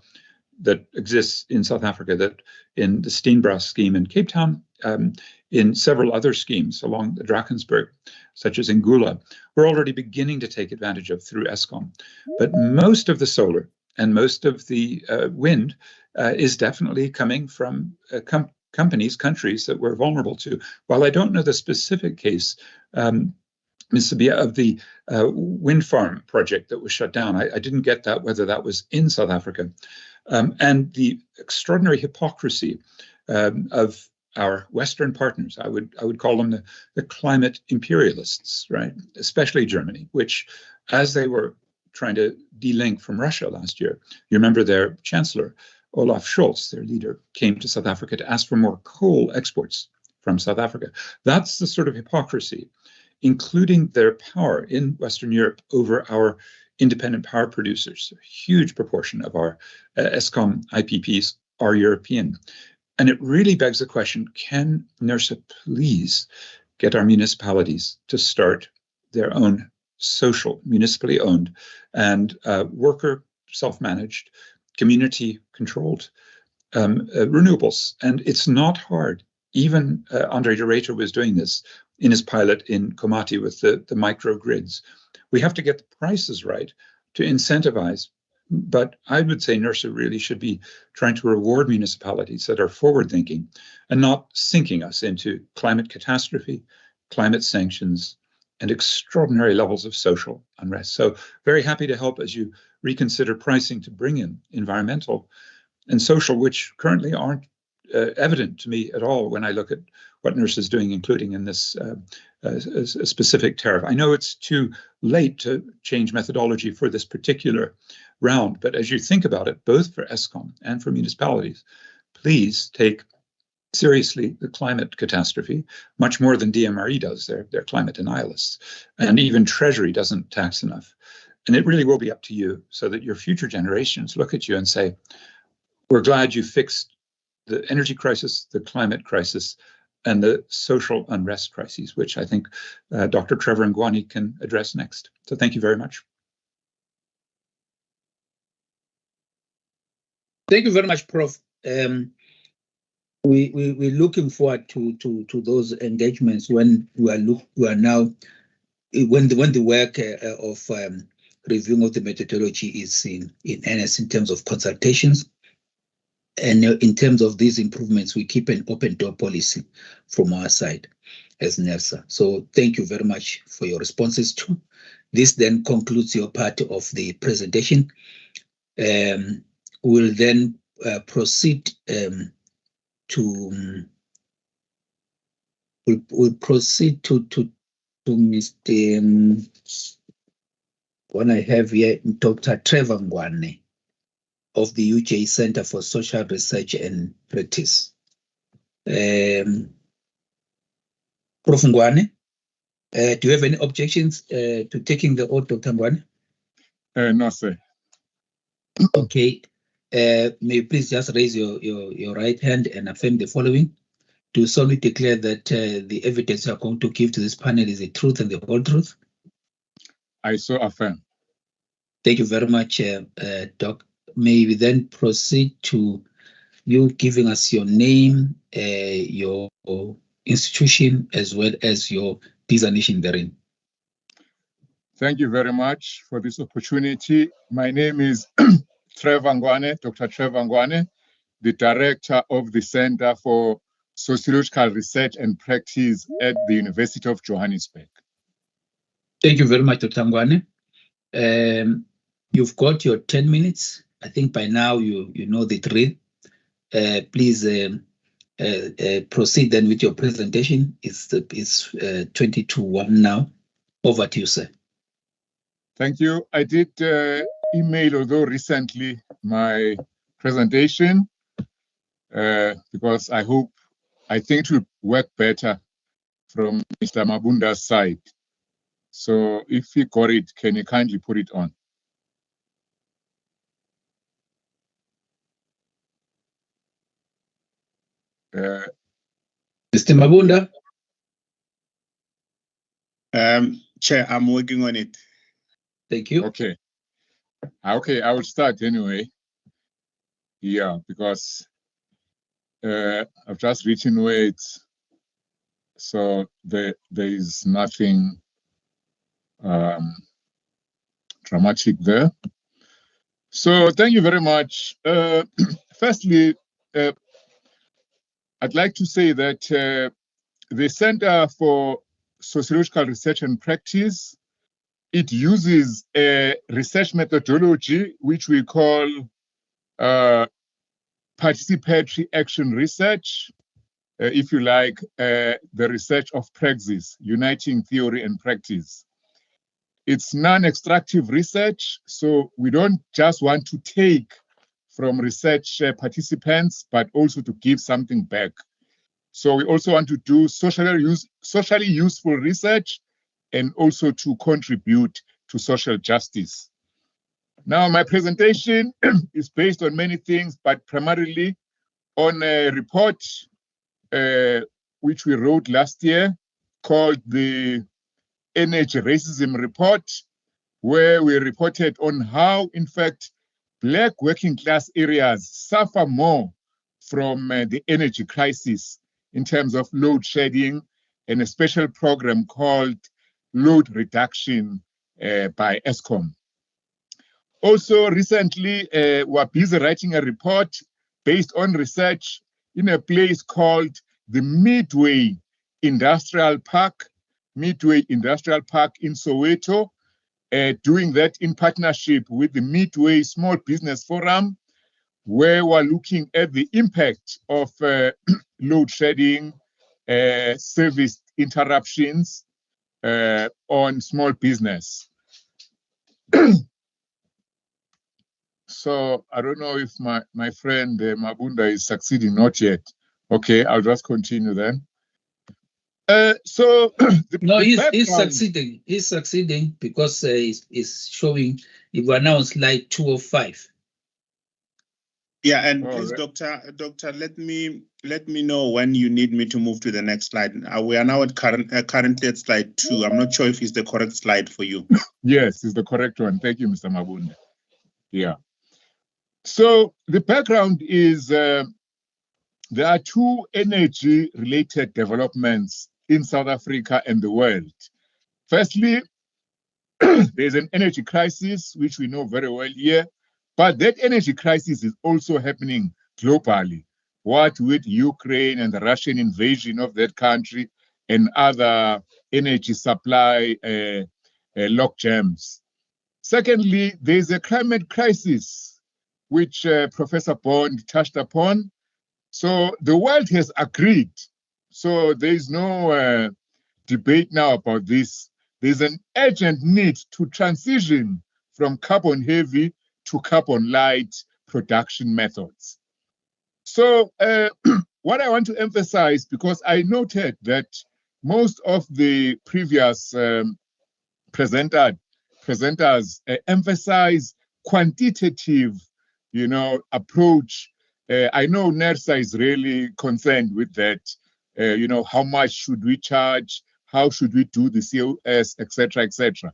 that exists in South Africa, that in the Steenbras scheme in Cape Town, in several other schemes along the Drakensberg, such as in Gula, we're already beginning to take advantage of through Eskom. But most of the solar and most of the wind is definitely coming from countries that we're vulnerable to. While I don't know the specific case, Ms. Sabia, of the wind farm project that was shut down, I didn't get that, whether that was in South Africa. And the extraordinary hypocrisy of our Western partners, I would call them the climate imperialists, right? Especially Germany, which, as they were trying to de-link from Russia last year, you remember their chancellor, Olaf Scholz, their leader, came to South Africa to ask for more coal exports from South Africa. That's the sort of hypocrisy, including their power in Western Europe over our independent power producers. A huge proportion of our Eskom IPPs are European. And it really begs the question, can NERSA please get our municipalities to start their own social, municipally owned and worker self-managed, community-controlled renewables? And it's not hard. Even Andre de Ruyter was doing this in his pilot in Komati with the microgrids. We have to get the prices right to incentivize. But I would say NERSA really should be trying to reward municipalities that are forward-thinking and not sinking us into climate catastrophe, climate sanctions, and extraordinary levels of social unrest. So very happy to help as you reconsider pricing to bring in environmental and social, which currently aren't evident to me at all when I look at what NERSA is doing, including in this specific tariff. I know it's too late to change methodology for this particular round, but as you think about it, both for Eskom and for municipalities, please take seriously the climate catastrophe, much more than DMRE does. They're climate denialists. And even Treasury doesn't tax enough. And it really will be up to you, so that your future generations look at you and say, we're glad you fixed the energy crisis, the climate crisis, and the social unrest crises, which I think Dr. Trevor Ngwane can address next. So thank you very much. Thank you very much, Prof. We're looking forward to those engagements when we are now, when the work of reviewing of the methodology is in earnest in terms of consultations. And in terms of these improvements, we keep an open door policy from our side as NERSA. So thank you very much for your responses too. This then concludes your part of the presentation. We'll then proceed we'll proceed to Mr. One I have here, Dr. Trevor Ngwane of the UK Center for Social Research and Practice. Prof. Ngwane, do you have any objections to taking the oath, Dr. Ngwane? No, sir. Okay. May you please just raise your right hand and affirm the following. Do you solemnly declare that the evidence you are going to give to this panel is the truth and the whole truth? I so affirm. Thank you very much, Doc. May we then proceed to you giving us your name, your institution, as well as your designation therein. Thank you very much for this opportunity. My name is Trevor Ngwane, Dr. Trevor Ngwane, the Director of the Center for Sociological Research and Practice at the University of Johannesburg. Thank you very much, Dr. Ngwane. You've got your 10 minutes. I think by now you know the drill. Please proceed then with your presentation. It's 20-1 now. Over to you, sir. Thank you. I did email, although recently, my presentation because I think it will work better from Mr. Mabunda's side. So if he got it, can you kindly put it on? Mr. Mabunda? Chair, I'm working on it. Thank you. Okay. Okay, I will start anyway. Yeah, because I've just written where it's, so there is nothing dramatic there. So thank you very much. Firstly, I'd like to say that the Center for Sociological Research and Practice, it uses a research methodology which we call participatory action research, if you like, the research of praxis, uniting theory and practice. It's non-extractive research, so we don't just want to take from research participants, but also to give something back. So we also want to do socially useful research and also to contribute to social justice. Now, my presentation is based on many things, but primarily on a report which we wrote last year called the Energy Racism Report, where we reported on how, in fact, Black working class areas suffer more from the energy crisis in terms of load shedding, and a special program called Load Reduction by ESCOM. Also, recently, we're busy writing a report based on research in a place called the Midway Industrial Park in Soweto, doing that in partnership with the Midway Small Business Forum, where we're looking at the impact of load shedding, service interruptions on small business. So I don't know if my friend Mabunda is succeeding, not yet. Okay, I'll just continue then. No, he's succeeding. He's succeeding because he's showing, it will now slide 205. Yeah, and please, Doctor, let me know when you need me to move to the next slide. We are now at currently at slide 2. I'm not sure if it's the correct slide for you. Yes, it's the correct one. Thank you, Mr. Mabunda. Yeah. So the background is there are two energy-related developments in South Africa and the world. Firstly, there's an energy crisis, which we know very well here, but that energy crisis is also happening globally. What with Ukraine and the Russian invasion of that country and other energy supply logjams. Secondly, there's a climate crisis, which Professor Bond touched upon. So the world has agreed. So there's no debate now about this. There's an urgent need to transition from carbon heavy to carbon light production methods. So what I want to emphasize, because I noted that most of the previous presenters emphasize quantitative, approach. I know NERSA is really concerned with that. How much should we charge? How should we do the COS, etc., etc.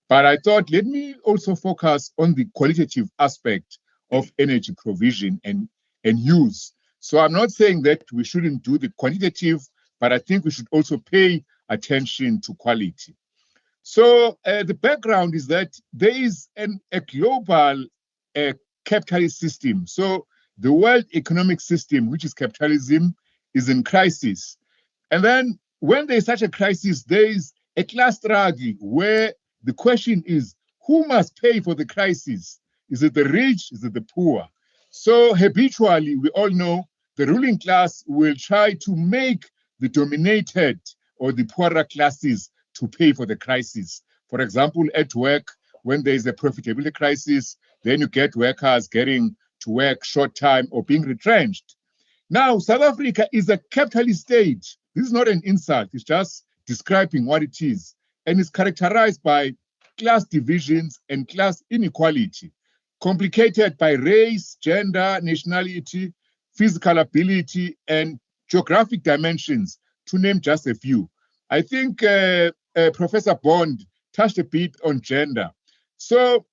But I thought, let me also focus on the qualitative aspect of energy provision and use. So I'm not saying that we shouldn't do the quantitative, but I think we should also pay attention to quality. So the background is that there is a global capitalist system. So the world economic system, which is capitalism, is in crisis. And then when there's such a crisis, there is a class struggle where the question is, who must pay for the crisis? Is it the rich? Is it the poor? So habitually, we all know the ruling class will try to make the dominated or the poorer classes to pay for the crisis. For example, at work, when there is a profitability crisis, then you get workers getting to work short time or being retrenched. Now, South Africa is a capitalist state. This is not an insult, it's just describing what it is. And it's characterized by class divisions and class inequality, complicated by race, gender, nationality, physical ability, and geographic dimensions, to name just a few. I think Professor Bond touched a bit on gender. So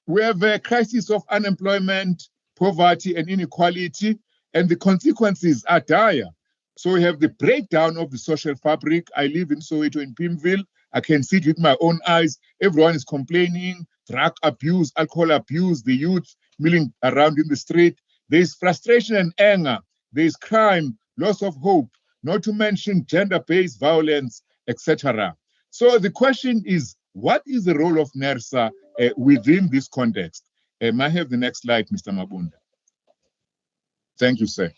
we have a crisis of unemployment, poverty, and inequality, and the consequences are dire. So we have the breakdown of the social fabric. I live in Soweto in Pimville. I can see it with my own eyes. Everyone is complaining, drug abuse, alcohol abuse, the youth milling around in the street. There's frustration and anger. There's crime, loss of hope, not to mention gender-based violence, etc. So the question is, what is the role of NERSA within this context? May I have the next slide, Mr. Mabunda? Thank you, sir.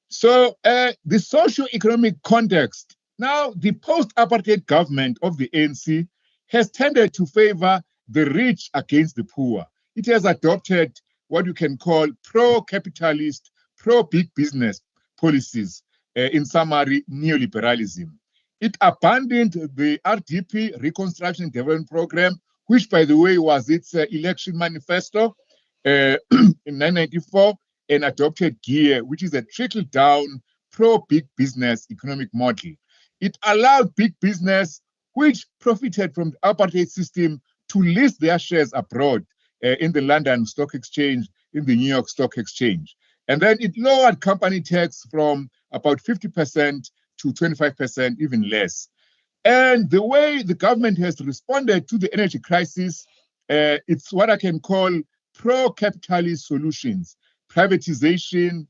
So the socio-economic context. Now, the post-apartheid government of the ANC has tended to favor the rich against the poor. It has adopted what you can call pro-capitalist, pro-big business policies, in summary, neoliberalism. It abandoned the RDP, Reconstruction and Development Program, which, by the way, was its election manifesto in 1994, and adopted GEAR, which is a trickle-down pro-big business economic model. It allowed big business, which profited from the apartheid system, to list their shares abroad in the London Stock Exchange, in the New York Stock Exchange. And then it lowered company tax from about 50% to 25%, even less. And the way the government has responded to the energy crisis, it's what I can call pro-capitalist solutions: privatization,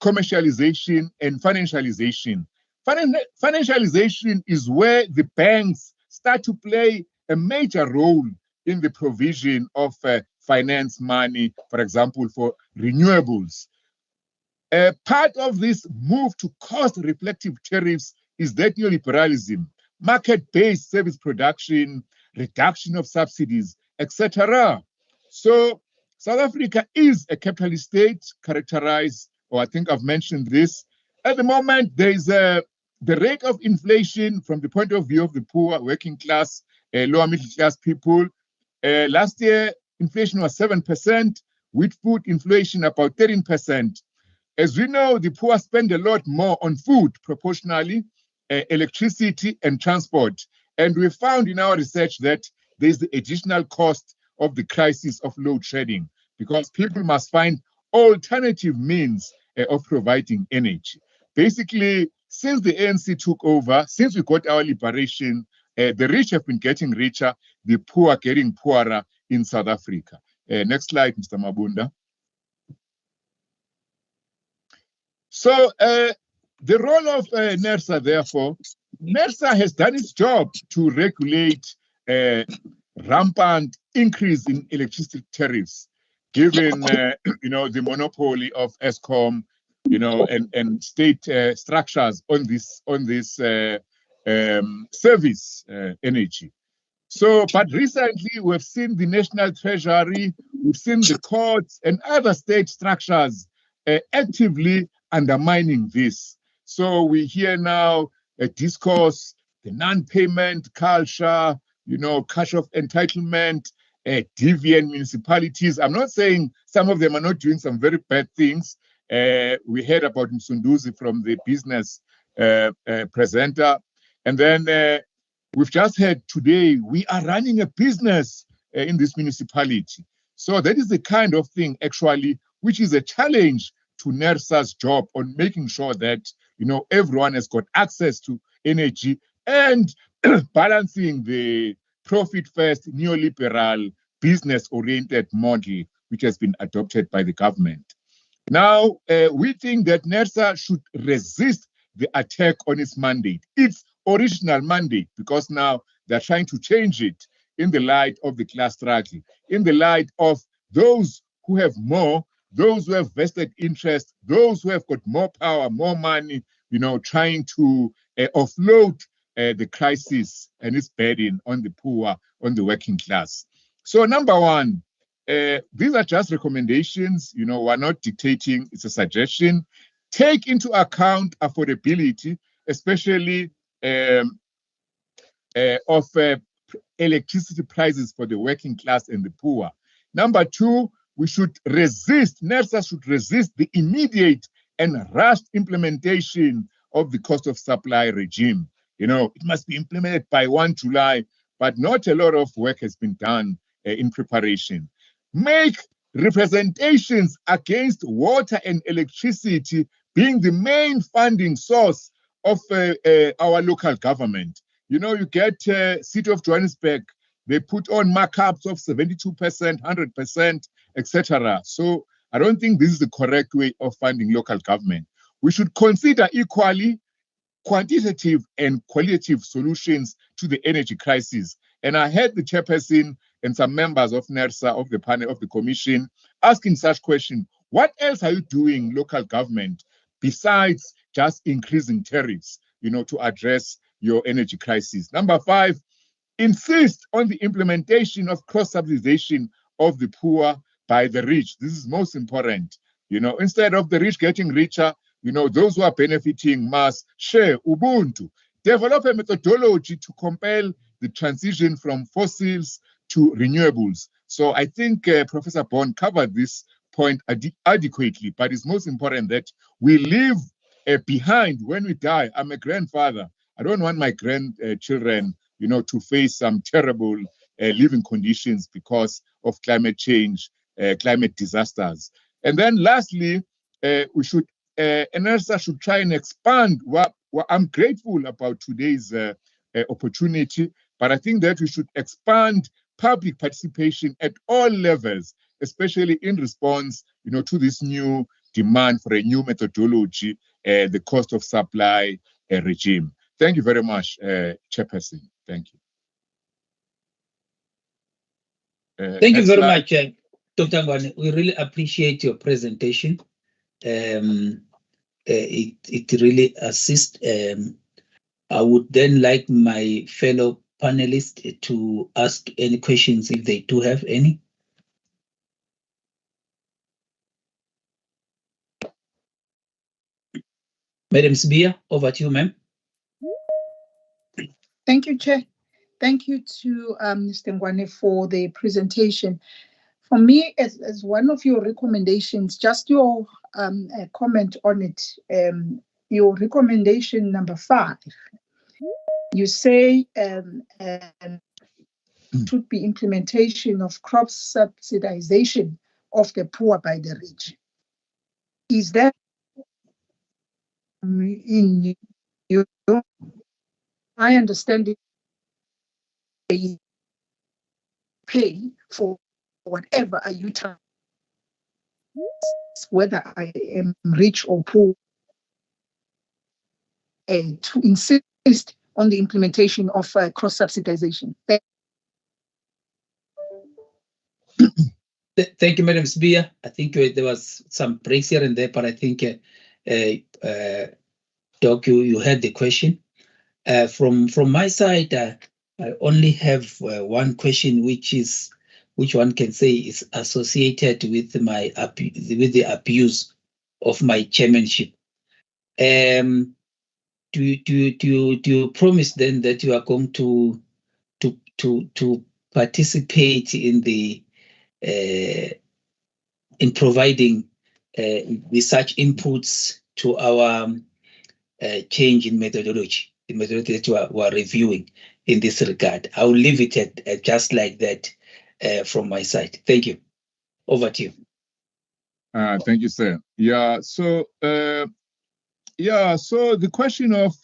commercialization, and financialization. Financialization is where the banks start to play a major role in the provision of finance money, for example, for renewables. Part of this move to cost-reflective tariffs is that neoliberalism, market-based service production, reduction of subsidies, etc. So South Africa is a capitalist state characterized, or I think I've mentioned this. At the moment, there is the rate of inflation from the point of view of the poor, working class, lower middle class people. Last year, inflation was 7%, which put inflation about 13%. As we know, the poor spend a lot more on food proportionally, electricity and transport. And we found in our research that there's the additional cost of the crisis of load shedding, because people must find alternative means of providing energy. Basically, since the ANC took over, since we got our liberation, the rich have been getting richer, the poor are getting poorer in South Africa. Next slide, Mr. Mabunda. So the role of NERSA, therefore, NERSA has done its job to regulate rampant increase in electricity tariffs, given the monopoly of Eskom, and state structures on this service energy. So, but recently we've seen the National Treasury, we've seen the courts and other state structures actively undermining this. So we hear now a discourse, the non-payment culture, cash of entitlement, deviant municipalities. I'm not saying some of them are not doing some very bad things. We heard about Msunduzi from the business presenter. And then we've just heard today, we are running a business in this municipality. So that is the kind of thing actually, which is a challenge to NERSA's job on making sure that, everyone has got access to energy and balancing the profit-first neoliberal business-oriented model, which has been adopted by the government. Now, we think that NERSA should resist the attack on its mandate, its original mandate, because now they're trying to change it in the light of the class struggle, in the light of those who have more those who have vested interest, those who have got more power, more money, trying to offload the crisis and its burden on the poor, on the working class. So number one, these are just recommendations, we're not dictating, it's a suggestion. Take into account affordability, especially of electricity prices for the working class and the poor. Number two, we should resist, NERSA should resist the immediate and rushed implementation of the cost of supply regime. It must be implemented by 1 July, but not a lot of work has been done in preparation. Make representations against water and electricity being the main funding source of our local government. You get City of Johannesburg, they put on markups of 72%, 100%, etc. So I don't think this is the correct way of funding local government. We should consider equally quantitative and qualitative solutions to the energy crisis. And I heard the chairperson and some members of NERSA, of the panel, of the commission, asking such question: what else are you doing, local government, besides just increasing tariffs, to address your energy crisis? Number five, insist on the implementation of cross-subsidization of the poor by the rich. This is most important. Instead of the rich getting richer, those who are benefiting must share Ubuntu. Develop a methodology to compel the transition from fossils to renewables. So I think Professor Bond covered this point adequately, but it's most important that we leave behind when we die. I'm a grandfather. I don't want my grandchildren, to face some terrible living conditions because of climate change, climate disasters. And then lastly, we should, NERSA should try and expand what I'm grateful about today's opportunity, but I think that we should expand public participation at all levels, especially in response, to this new demand for a new methodology, the cost of supply regime. Thank you very much, Chairperson. Thank you. Thank you very much, Dr. Ngwane. We really appreciate your presentation. It really assists. I would then like my fellow panelists to ask any questions if they do have any. Madam Sibia, over to you, ma'am. Thank you, Chair. Thank you to Mr. Ngwane for the presentation. For me, as one of your recommendations, just your comment on it, your recommendation number 5, you say should be implementation of crop subsidization of the poor by the rich. Is that in your, I understand it, pay for whatever are you trying, whether I am rich or poor, and to insist on the implementation of cross-subsidization. Thank you, Madam Sibia. I think there was some breaks here and there, but I think, Doc, you heard the question. From my side, I only have one question, which one can say is associated with the abuse of my chairmanship. Do you promise then that you are going to participate in the in providing research inputs to our change in methodology, the methodology that we are reviewing in this regard? I will leave it at just like that from my side. Thank you. Over to you. Thank you, sir. So the question of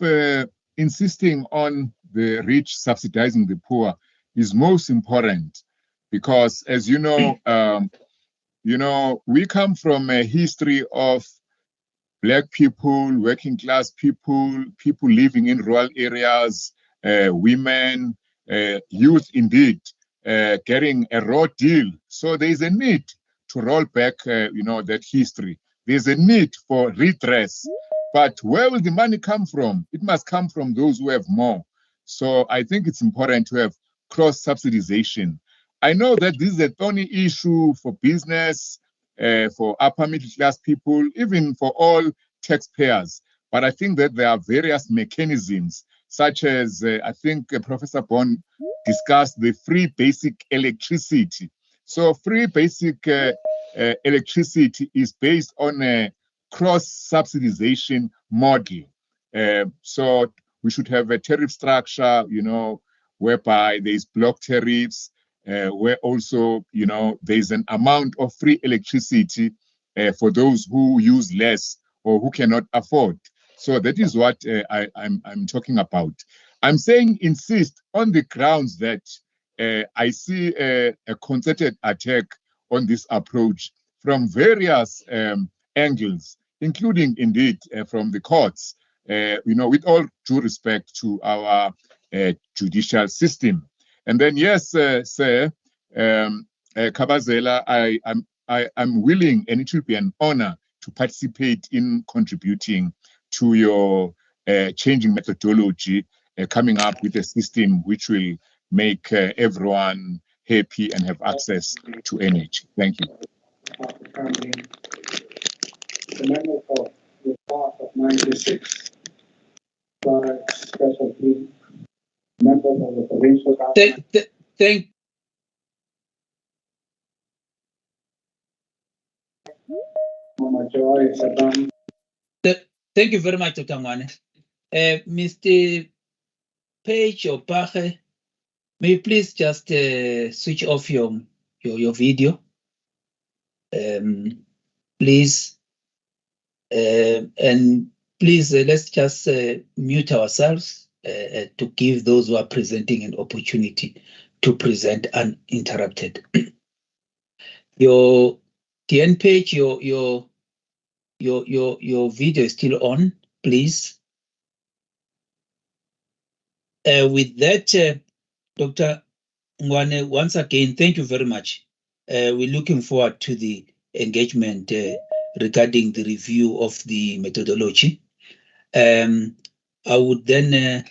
insisting on the rich subsidizing the poor is most important because, as you know, we come from a history of Black people, working class people, people living in rural areas, women, youth indeed, getting a raw deal. So there is a need to roll back, that history. There's a need for redress, but where will the money come from? It must come from those who have more. So I think it's important to have cross-subsidization. I know that this is a thorny issue for business, for upper middle class people, even for all taxpayers. But I think that there are various mechanisms, such as I think Professor Bond discussed the free basic electricity. So free basic electricity is based on a cross-subsidization model. So we should have a tariff structure, whereby there's block tariffs, where also, there's an amount of free electricity for those who use less or who cannot afford. So that is what I'm talking about. I'm saying insist on the grounds that I see a concerted attack on this approach from various angles, including indeed from the courts, with all due respect to our judicial system. And then, yes, sir, Kabazela, I'm willing, and it will be an honor to participate in contributing to your changing methodology, coming up with a system which will make everyone happy and have access to energy. Thank you. The member for the part of 96, specialty members of the provincial government. Thank you very much, Dr. Ngwane. Mr. Page or Pache, may you please just switch off your video, please, and please let's just mute ourselves to give those who are presenting an opportunity to present uninterrupted. Your TN Page, your video is still on, please. With that, Dr. Ngwane, once again, thank you very much. We're looking forward to the engagement regarding the review of the methodology. I would then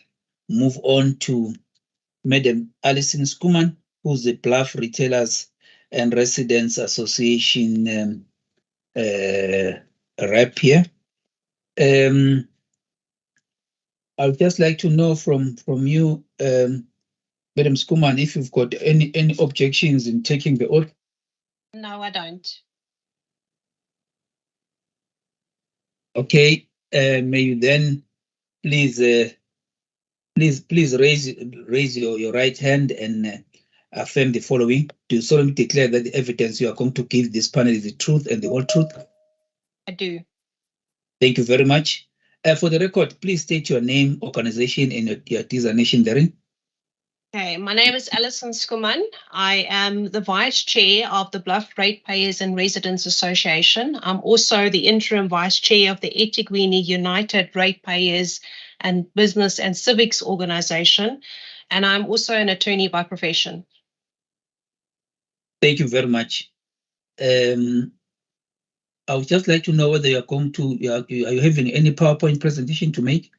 move on to Madam Alison Skuman, who's the Bluff Retailers and Residents Association rep here. I'd just like to know from you, Madam Skuman, if you've got any objections in taking the oath. No, I don't. Okay, may you then please raise your right hand and affirm the following. Do you solemnly declare that the evidence you are going to give this panel is the truth and the whole truth? I do. Thank you very much. For the record, please state your name, organization, and your designation therein. Okay, my name is Alison Skuman. I am the Vice Chair of the Bluff Ratepayers and Residents Association. I'm also the Interim Vice Chair of the eThekwini United Ratepayers and Business and Civics Organization, and I'm also an attorney by profession. Thank you very much. I would just like to know whether are you having any PowerPoint presentation to make?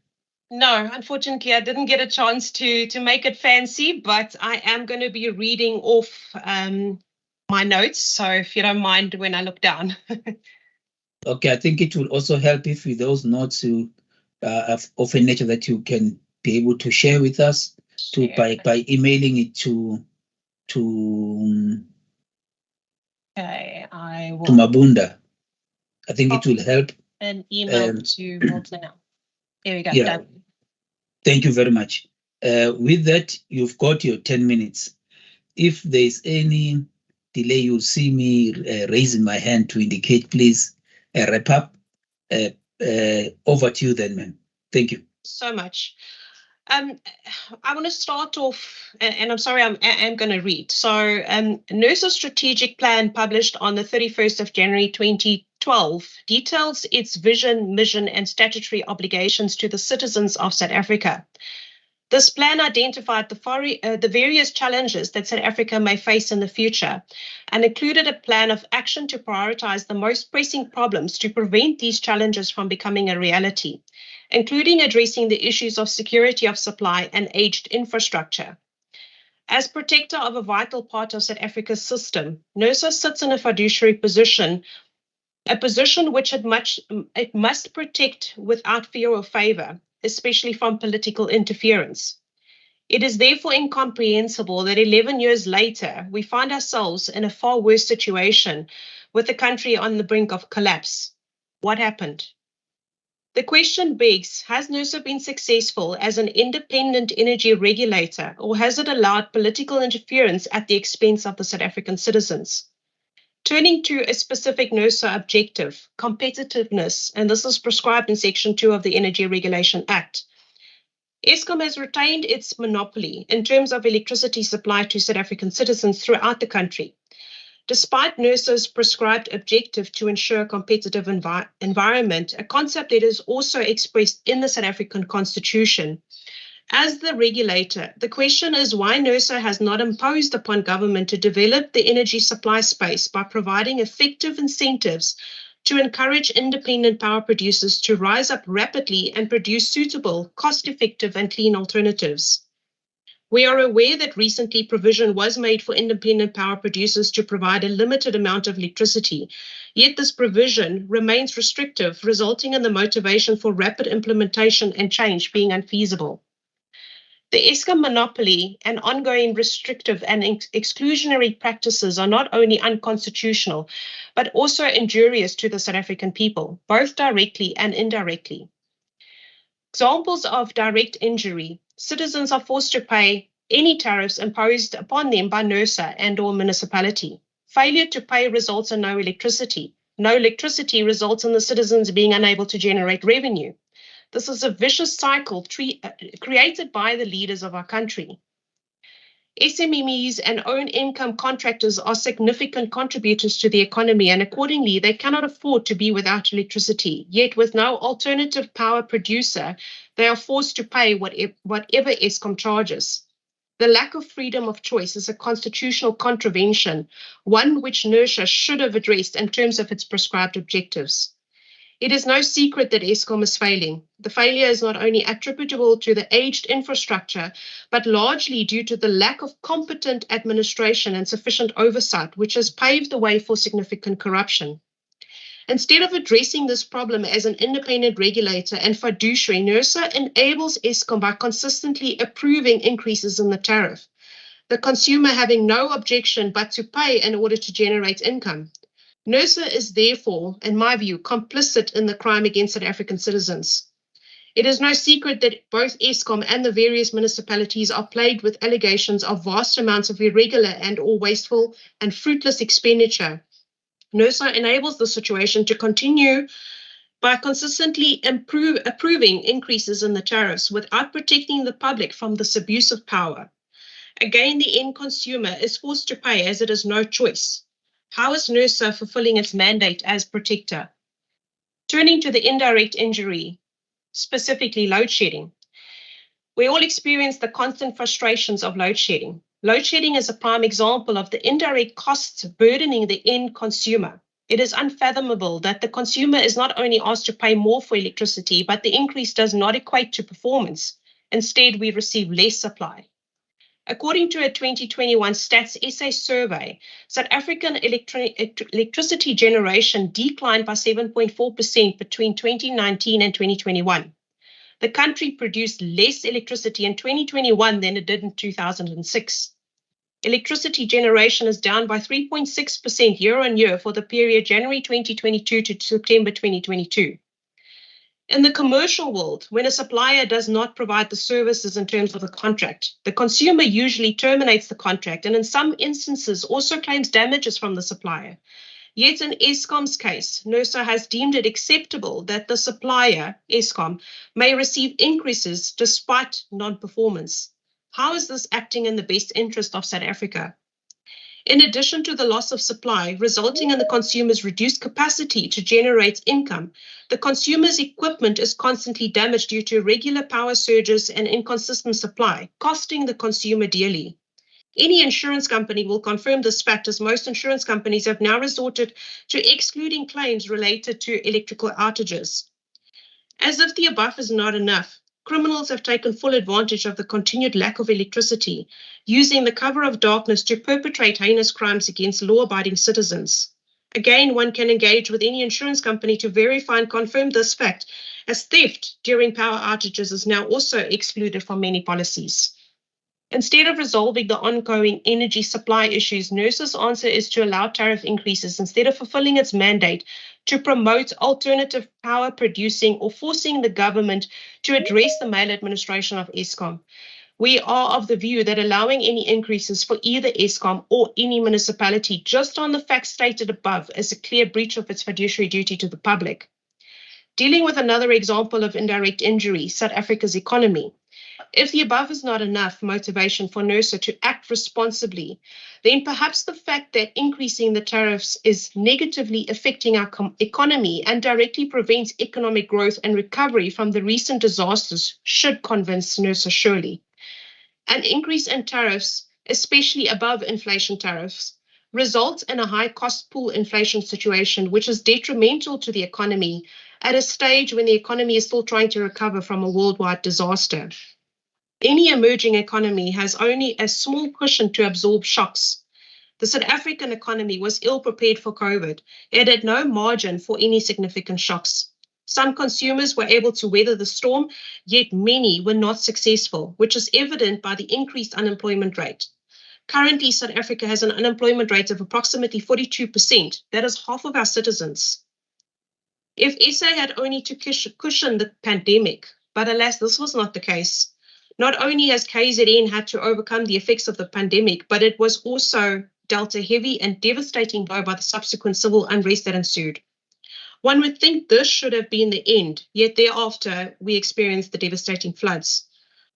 No, unfortunately, I didn't get a chance to make it fancy, but I am going to be reading off my notes. So if you don't mind when I look down. Okay, I think it will also help if with those notes you of a nature that you can be able to share with us by emailing it to I will. To Mabunda. I think it will help. An email to Malta now. Here we go. Yeah. Done. Thank you very much. With that, you've got your 10 minutes. If there's any delay, you'll see me raising my hand to indicate, please wrap up. Over to you then, ma'am. Thank you. So much. I want to start off, and I'm sorry, I'm going to read. So NERSA's strategic plan published on the 31st of January 2012 details its vision, mission, and statutory obligations to the citizens of South Africa. This plan identified the various challenges that South Africa may face in the future and included a plan of action to prioritize the most pressing problems to prevent these challenges from becoming a reality, including addressing the issues of security of supply and aged infrastructure. As protector of a vital part of South Africa's system, NERSA sits in a fiduciary position, a position which it must protect without fear or favor, especially from political interference. It is therefore incomprehensible that 11 years later, we find ourselves in a far worse situation with the country on the brink of collapse. What happened? The question begs, has NERSA been successful as an independent energy regulator, or has it allowed political interference at the expense of the South African citizens? Turning to a specific NERSA objective, competitiveness, and this is prescribed in Section 2 of the Energy Regulation Act. Eskom has retained its monopoly in terms of electricity supply to South African citizens throughout the country. Despite NERSA's prescribed objective to ensure a competitive environment, a concept that is also expressed in the South African Constitution. As the regulator, the question is why NERSA has not imposed upon government to develop the energy supply space by providing effective incentives to encourage independent power producers to rise up rapidly and produce suitable, cost-effective and clean alternatives. We are aware that recently provision was made for independent power producers to provide a limited amount of electricity, yet this provision remains restrictive, resulting in the motivation for rapid implementation and change being unfeasible. The Eskom monopoly and ongoing restrictive and exclusionary practices are not only unconstitutional, but also injurious to the South African people, both directly and indirectly. Examples of direct injury: citizens are forced to pay any tariffs imposed upon them by NERSA and/or municipality. Failure to pay results in no electricity. No electricity results in the citizens being unable to generate revenue. This is a vicious cycle created by the leaders of our country. SMMEs and own income contractors are significant contributors to the economy, and accordingly, they cannot afford to be without electricity. Yet with no alternative power producer, they are forced to pay whatever Eskom charges. The lack of freedom of choice is a constitutional contravention, one which NERSA should have addressed in terms of its prescribed objectives. It is no secret that Eskom is failing. The failure is not only attributable to the aged infrastructure, but largely due to the lack of competent administration and sufficient oversight, which has paved the way for significant corruption. Instead of addressing this problem as an independent regulator and fiduciary, NERSA enables Eskom by consistently approving increases in the tariff, the consumer having no objection but to pay in order to generate income. NERSA is therefore, in my view, complicit in the crime against South African citizens. It is no secret that both Eskom and the various municipalities are plagued with allegations of vast amounts of irregular and/or wasteful and fruitless expenditure. NERSA enables the situation to continue by consistently approving increases in the tariffs without protecting the public from this abuse of power. Again, the end consumer is forced to pay as it has no choice. How is NERSA fulfilling its mandate as protector? Turning to the indirect injury, specifically load shedding. We all experience the constant frustrations of load shedding. Load shedding is a prime example of the indirect costs burdening the end consumer. It is unfathomable that the consumer is not only asked to pay more for electricity, but the increase does not equate to performance. Instead, we receive less supply. According to a 2021 Stats SA survey, South African electricity generation declined by 7.4% between 2019 and 2021. The country produced less electricity in 2021 than it did in 2006. Electricity generation is down by 3.6% year-on-year for the period January 2022 to September 2022. In the commercial world, when a supplier does not provide the services in terms of the contract, the consumer usually terminates the contract and in some instances also claims damages from the supplier. Yet in Eskom's case, NERSA has deemed it acceptable that the supplier, Eskom, may receive increases despite non-performance. How is this acting in the best interest of South Africa? In addition to the loss of supply, resulting in the consumer's reduced capacity to generate income, the consumer's equipment is constantly damaged due to irregular power surges and inconsistent supply, costing the consumer dearly. Any insurance company will confirm this fact, as most insurance companies have now resorted to excluding claims related to electrical outages. As if the above is not enough, criminals have taken full advantage of the continued lack of electricity, using the cover of darkness to perpetrate heinous crimes against law-abiding citizens. Again, one can engage with any insurance company to verify and confirm this fact, as theft during power outages is now also excluded from many policies. Instead of resolving the ongoing energy supply issues, NERSA's answer is to allow tariff increases instead of fulfilling its mandate to promote alternative power producing or forcing the government to address the maladministration of Eskom. We are of the view that allowing any increases for either Eskom or any municipality just on the facts stated above is a clear breach of its fiduciary duty to the public. Dealing with another example of indirect injury, South Africa's economy. If the above is not enough motivation for NERSA to act responsibly, then perhaps the fact that increasing the tariffs is negatively affecting our economy and directly prevents economic growth and recovery from the recent disasters should convince NERSA surely. An increase in tariffs, especially above inflation tariffs, results in a high cost pool inflation situation, which is detrimental to the economy at a stage when the economy is still trying to recover from a worldwide disaster. Any emerging economy has only a small cushion to absorb shocks. The South African economy was ill prepared for COVID. It had no margin for any significant shocks. Some consumers were able to weather the storm, yet many were not successful, which is evident by the increased unemployment rate. Currently, South Africa has an unemployment rate of approximately 42%. That is half of our citizens. If SA had only to cushion the pandemic, but alas, this was not the case. Not only has KZN had to overcome the effects of the pandemic, but it was also dealt a heavy and devastating blow by the subsequent civil unrest that ensued. One would think this should have been the end, yet thereafter we experienced the devastating floods.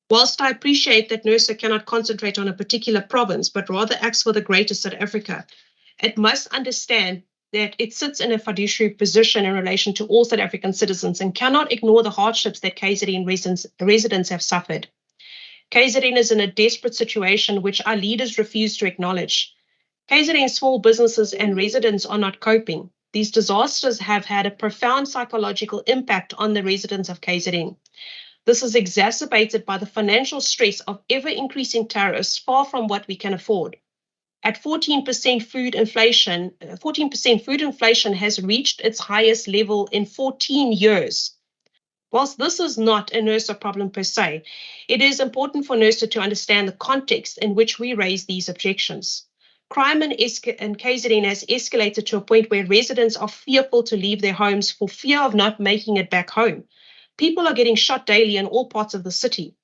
Whilst I appreciate that NERSA cannot concentrate on a particular province, but rather acts for the greater South Africa, it must understand that it sits in a fiduciary position in relation to all South African citizens and cannot ignore the hardships that KZN residents have suffered. KZN is in a desperate situation which our leaders refuse to acknowledge. KZN small businesses and residents are not coping. These disasters have had a profound psychological impact on the residents of KZN. This is exacerbated by the financial stress of ever-increasing tariffs far from what we can afford. At 14% food inflation has reached its highest level in 14 years. Whilst this is not a NERSA problem per se, it is important for NERSA to understand the context in which we raise these objections. Crime in KZN has escalated to a point where residents are fearful to leave their homes for fear of not making it back home. People are getting shot daily in all parts of the city.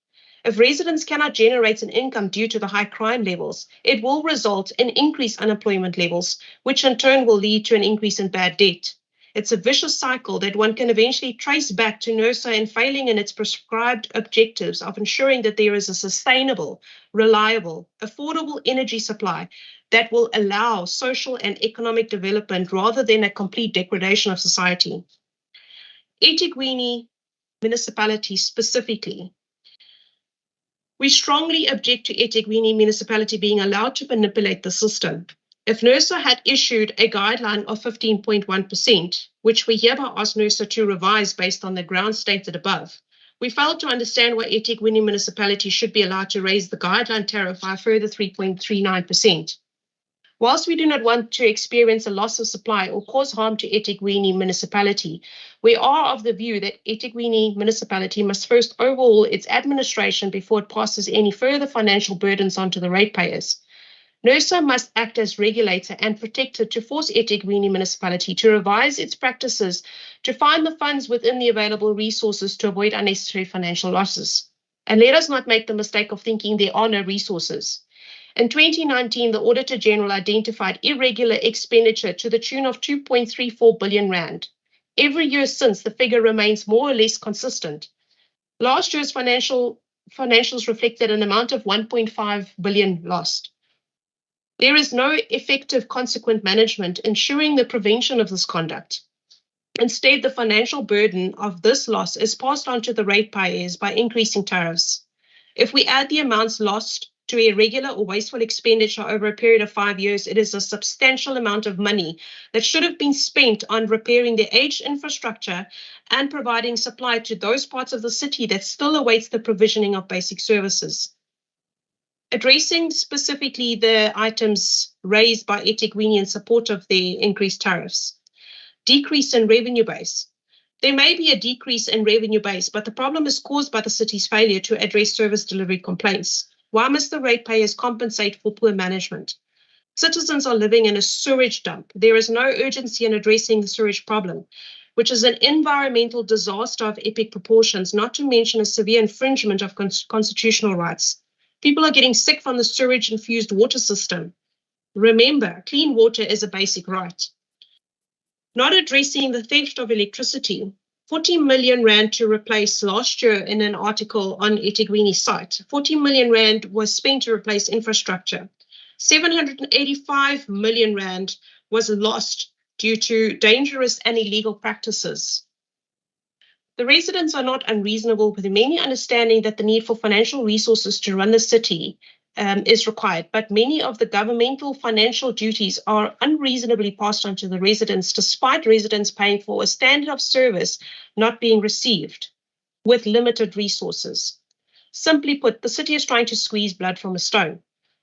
If residents cannot generate an income due to the high crime levels, it will result in increased unemployment levels, which in turn will lead to an increase in bad debt. It's a vicious cycle that one can eventually trace back to NERSA in failing in its prescribed objectives of ensuring that there is a sustainable, reliable, affordable energy supply that will allow social and economic development rather than a complete degradation of society. eThekwini municipality specifically. We strongly object to eThekwini municipality being allowed to manipulate the system. If NERSA had issued a guideline of 15.1%, which we hereby ask NERSA to revise based on the grounds stated above, we failed to understand why eThekwini municipality should be allowed to raise the guideline tariff by a further 3.39%. Whilst we do not want to experience a loss of supply or cause harm to eThekwini municipality, we are of the view that eThekwini municipality must first overhaul its administration before it passes any further financial burdens onto the ratepayers. NERSA must act as regulator and protector to force eThekwini municipality to revise its practices to find the funds within the available resources to avoid unnecessary financial losses. And let us not make the mistake of thinking there are no resources. In 2019, the Auditor General identified irregular expenditure to the tune of 2.34 billion rand. Every year since, the figure remains more or less consistent. Last year's financials reflected an amount of 1.5 billion lost. There is no effective consequent management ensuring the prevention of this conduct. Instead, the financial burden of this loss is passed on to the ratepayers by increasing tariffs. If we add the amounts lost to irregular or wasteful expenditure over a period of 5 years, it is a substantial amount of money that should have been spent on repairing the aged infrastructure and providing supply to those parts of the city that still awaits the provisioning of basic services. Addressing specifically the items raised by eThekwini in support of the increased tariffs. Decrease in revenue base. There may be a decrease in revenue base, but the problem is caused by the city's failure to address service delivery complaints. Why must the ratepayers compensate for poor management? Citizens are living in a sewage dump. There is no urgency in addressing the sewage problem, which is an environmental disaster of epic proportions, not to mention a severe infringement of constitutional rights. People are getting sick from the sewage-infused water system. Remember, clean water is a basic right. Not addressing the theft of electricity. 40 million rand to replace last year in an article on eThekwini's site. 40 million rand was spent to replace infrastructure. 785 million rand was lost due to dangerous and illegal practices. The residents are not unreasonable, with many understanding that the need for financial resources to run the city is required, but many of the governmental financial duties are unreasonably passed on to the residents, despite residents paying for a standard of service not being received with limited resources. Simply put, the city is trying to squeeze blood from a stone.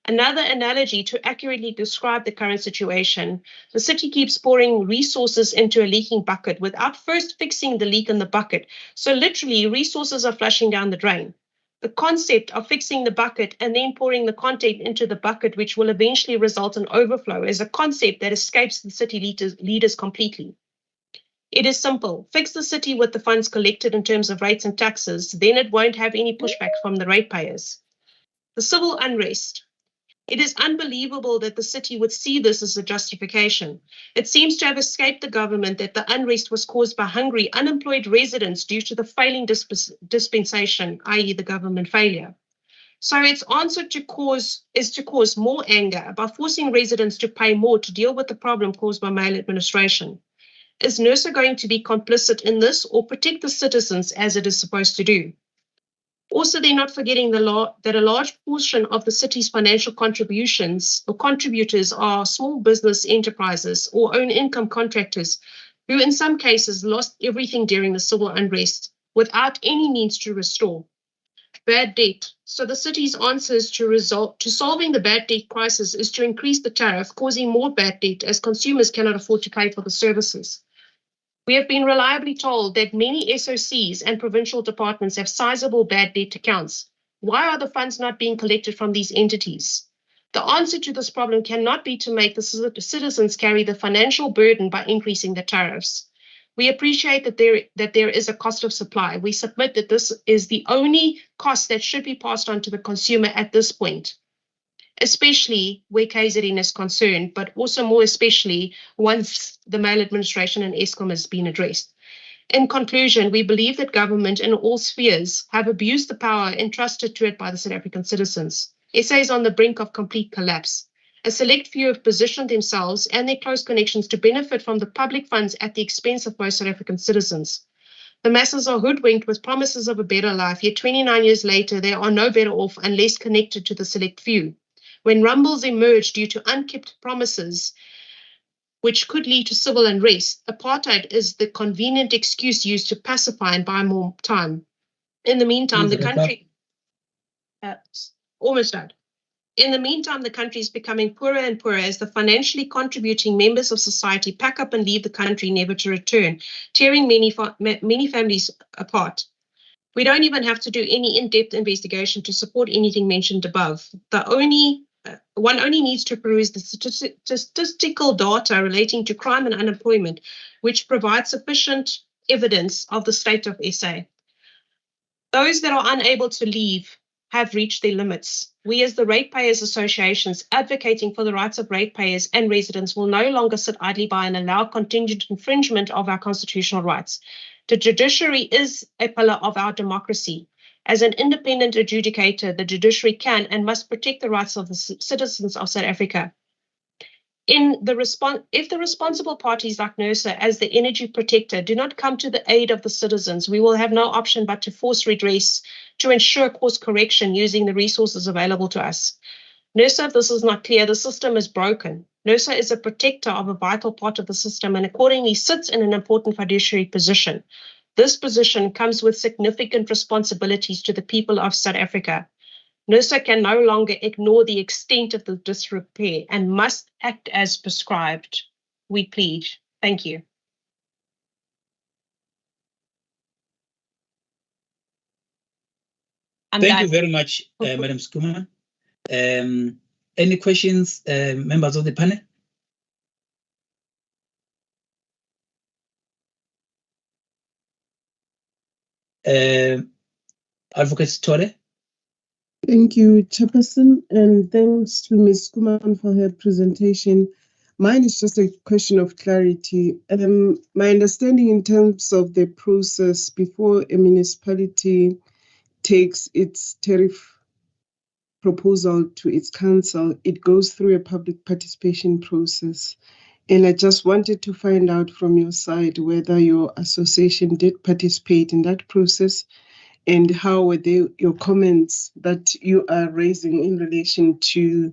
Another analogy to accurately describe the current situation, the city keeps pouring resources into a leaking bucket without first fixing the leak in the bucket. So literally, resources are flushing down the drain. The concept of fixing the bucket and then pouring the content into the bucket, which will eventually result in overflow, is a concept that escapes the city leaders completely. It is simple. Fix the city with the funds collected in terms of rates and taxes, then it won't have any pushback from the ratepayers. The civil unrest. It is unbelievable that the city would see this as a justification. It seems to have escaped the government that the unrest was caused by hungry, unemployed residents due to the failing dispensation, i.e. the government failure. So its answer is to cause more anger by forcing residents to pay more to deal with the problem caused by maladministration. Is NERSA going to be complicit in this or protect the citizens as it is supposed to do? Also, they're not forgetting that a large portion of the city's financial contributions or contributors are small business enterprises or own income contractors who in some cases lost everything during the civil unrest without any means to restore. Bad debt. So the city's answers to solving the bad debt crisis is to increase the tariff, causing more bad debt as consumers cannot afford to pay for the services. We have been reliably told that many SOCs and provincial departments have sizable bad debt accounts. Why are the funds not being collected from these entities? The answer to this problem cannot be to make the citizens carry the financial burden by increasing the tariffs. We appreciate that there is a cost of supply. We submit that this is the only cost that should be passed on to the consumer at this point, especially where KZN is concerned, but also more especially once the maladministration and Eskom has been addressed. In conclusion, we believe that government in all spheres have abused the power entrusted to it by the South African citizens. SA is on the brink of complete collapse. A select few have positioned themselves and their close connections to benefit from the public funds at the expense of most South African citizens. The masses are hoodwinked with promises of a better life, yet 29 years later, they are no better off unless connected to the select few. When rumbles emerge due to unkept promises, which could lead to civil unrest, apartheid is the convenient excuse used to pacify and buy more time. In the meantime, the country almost died. In the meantime, the country is becoming poorer and poorer as the financially contributing members of society pack up and leave the country never to return, tearing many families apart. We don't even have to do any in-depth investigation to support anything mentioned above. One only needs to peruse the statistical data relating to crime and unemployment, which provides sufficient evidence of the state of SA. Those that are unable to leave have reached their limits. We as the ratepayers associations advocating for the rights of ratepayers and residents will no longer sit idly by and allow contingent infringement of our constitutional rights. The judiciary is a pillar of our democracy. As an independent adjudicator, the judiciary can and must protect the rights of the citizens of South Africa. if the responsible parties like NERSA as the energy protector do not come to the aid of the citizens, we will have no option but to force redress to ensure course correction using the resources available to us. NERSA, if this is not clear, the system is broken. NERSA is a protector of a vital part of the system and accordingly sits in an important fiduciary position. This position comes with significant responsibilities to the people of South Africa. NERSA can no longer ignore the extent of the disrepair and must act as prescribed. We plead. Thank you. Thank you very much, Madam Skuman. Any questions, members of the panel? Advocate Tore? Thank you, Chairperson, and thanks to Ms. Kuman for her presentation. Mine is just a question of clarity. My understanding in terms of the process before a municipality takes its tariff proposal to its council, it goes through a public participation process. And I just wanted to find out from your side whether your association did participate in that process and how were your comments that you are raising in relation to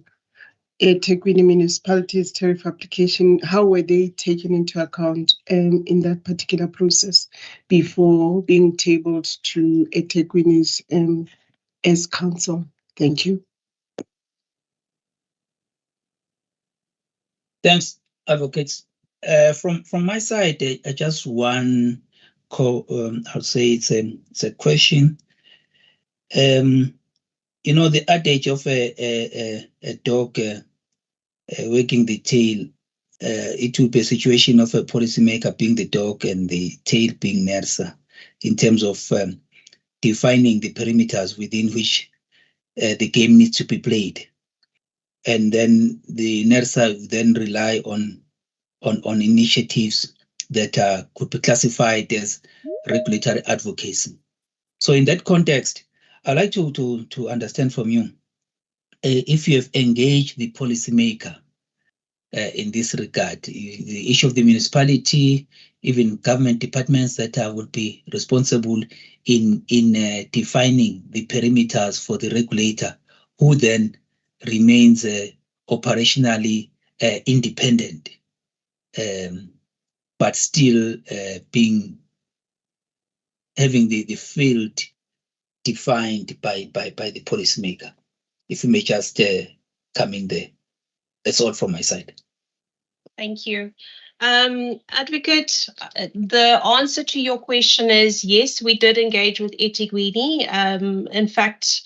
eThekwini municipality's tariff application, how were they taken into account in that particular process before being tabled to eThekwini's as council? Thank you. Thanks, advocates. From my side, I just one I'll say it's a question. You know, the adage of a dog wagging the tail, it will be a situation of a policymaker being the dog and the tail being NERSA in terms of defining the perimeters within which the game needs to be played. And then the NERSA then rely on initiatives that could be classified as regulatory advocacy. So in that context, I'd like to understand from you if you have engaged the policymaker in this regard, the issue of the municipality, even government departments that would be responsible in defining the perimeters for the regulator, who then remains operationally independent, but still having the field defined by the policymaker. If you may just come in there. That's all from my side. Thank you. Advocate, the answer to your question is yes, we did engage with eThekwini. In fact,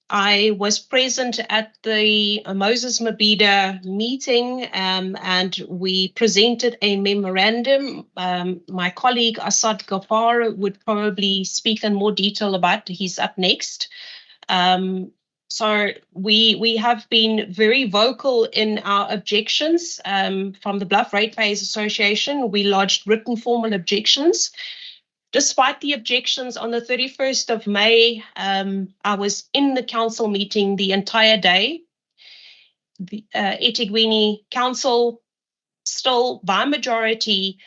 I was present at the Moses Mabhida meeting and we presented a memorandum. My colleague Asad Ghaffar would probably speak in more detail about it. He's up next. So we have been very vocal in our objections from the Bluff Ratepayers Association. We lodged written formal objections. Despite the objections on the 31st of May, I was in the council meeting the entire day. The eThekwini Council still by majority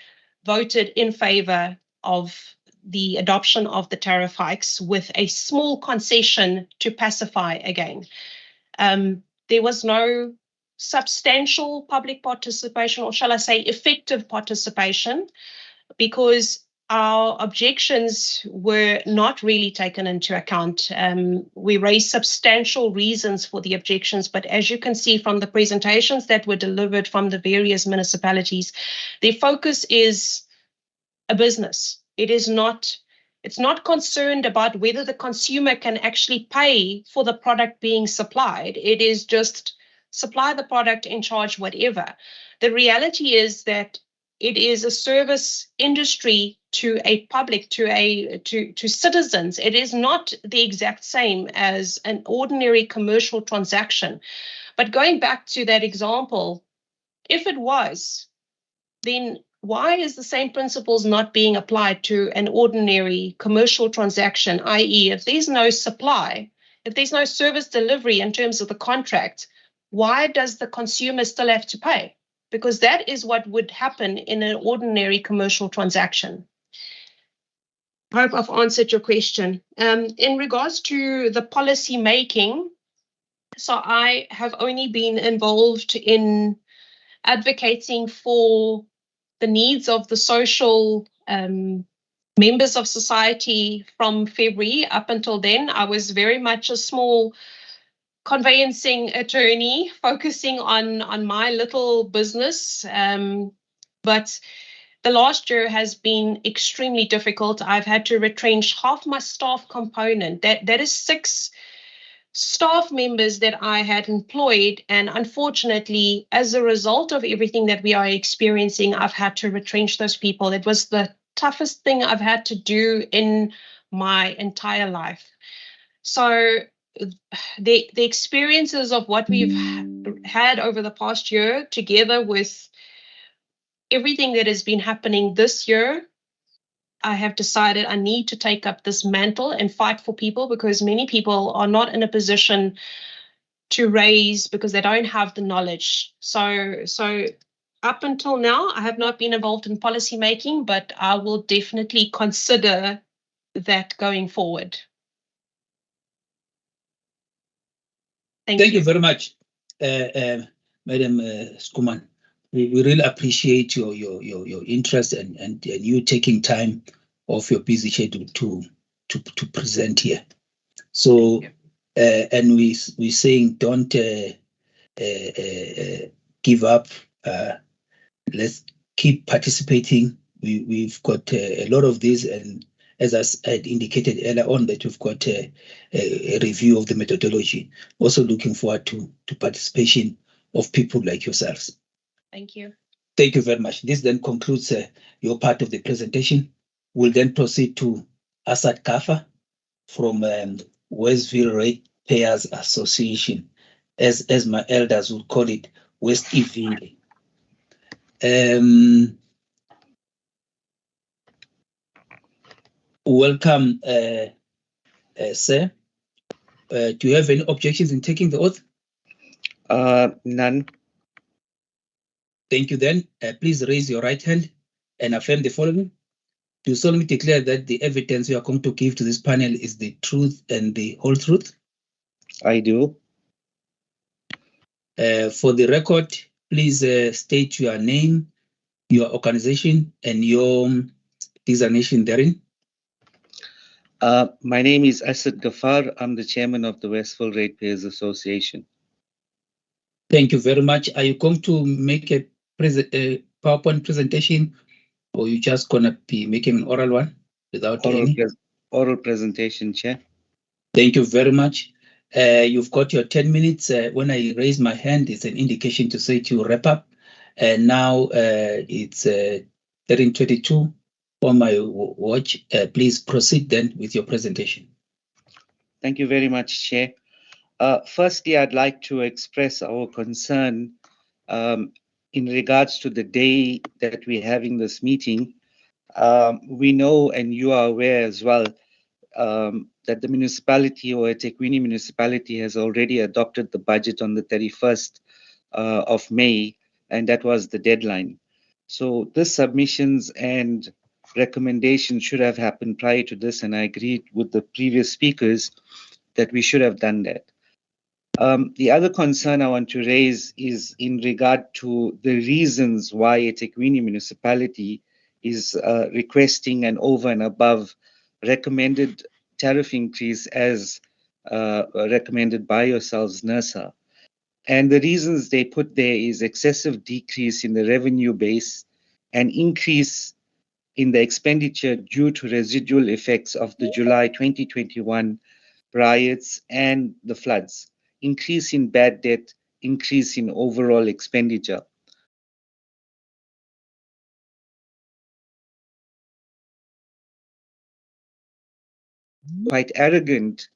voted in favor of the adoption of the tariff hikes with a small concession to pacify again. There was no substantial public participation, or shall I say effective participation, because our objections were not really taken into account. We raised substantial reasons for the objections, but as you can see from the presentations that were delivered from the various municipalities, their focus is a business. It's not concerned about whether the consumer can actually pay for the product being supplied. It is just supply the product and charge whatever. The reality is that it is a service industry to a public, to citizens. It is not the exact same as an ordinary commercial transaction. But going back to that example, if it was, then why is the same principles not being applied to an ordinary commercial transaction, i.e. if there's no supply, if there's no service delivery in terms of the contract, why does the consumer still have to pay? Because that is what would happen in an ordinary commercial transaction. I hope I've answered your question. In regards to the policy making, so I have only been involved in advocating for the needs of the social members of society from February. Up until then, I was very much a small conveyancing attorney focusing on my little business. But the last year has been extremely difficult. I've had to retrench half my staff component. That is 6 staff members that I had employed. And unfortunately, as a result of everything that we are experiencing, I've had to retrench those people. It was the toughest thing I've had to do in my entire life. So the experiences of what we've had over the past year, together with everything that has been happening this year, I have decided I need to take up this mantle and fight for people, because many people are not in a position to raise because they don't have the knowledge. So up until now, I have not been involved in policy making, but I will definitely consider that going forward. Thank you very much, Madam Skuman. We really appreciate your interest and you taking time off your busy schedule to present here. So, and we're saying don't give up. Let's keep participating. We've got a lot of this, and as I had indicated earlier on, that we've got a review of the methodology. Also looking forward to participation of people like yourselves. Thank you. Thank you very much. This then concludes your part of the presentation. We'll then proceed to Asad Kafa from Westville Ratepayers Association, as my elders would call it, West Eville. Welcome, sir. Do you have any objections in taking the oath? None. Thank you then. Please raise your right hand and affirm the following. Do you solemnly declare that the evidence you are going to give to this panel is the truth and the whole truth? I do. For the record, please state your name, your organization, and your designation therein. My name is Asad Ghaffar. I'm the chairman of the Westville Ratepayers Association. Thank you very much. Are you going to make a PowerPoint presentation, or you just gonna be making an oral one without oral presentation, Chair? Thank you very much. You've got your 10 minutes. When I raise my hand, it's an indication to say to wrap up. And now it's 13:22 on my watch. Please proceed then with your presentation. Thank you very much, Chair. Firstly, I'd like to express our concern in regards to the day that we're having this meeting. We know, and you are aware as well, that the municipality, or eThekwini municipality, has already adopted the budget on the 31st of May, and that was the deadline. So the submissions and recommendations should have happened prior to this, and I agreed with the previous speakers that we should have done that. The other concern I want to raise is in regard to the reasons why eThekwini municipality is requesting an over and above recommended tariff increase as recommended by yourselves, NERSA. And the reasons they put there is excessive decrease in the revenue base, an increase in the expenditure due to residual effects of the July 2021 riots and the floods, increase in bad debt, increase in overall expenditure. Quite arrogant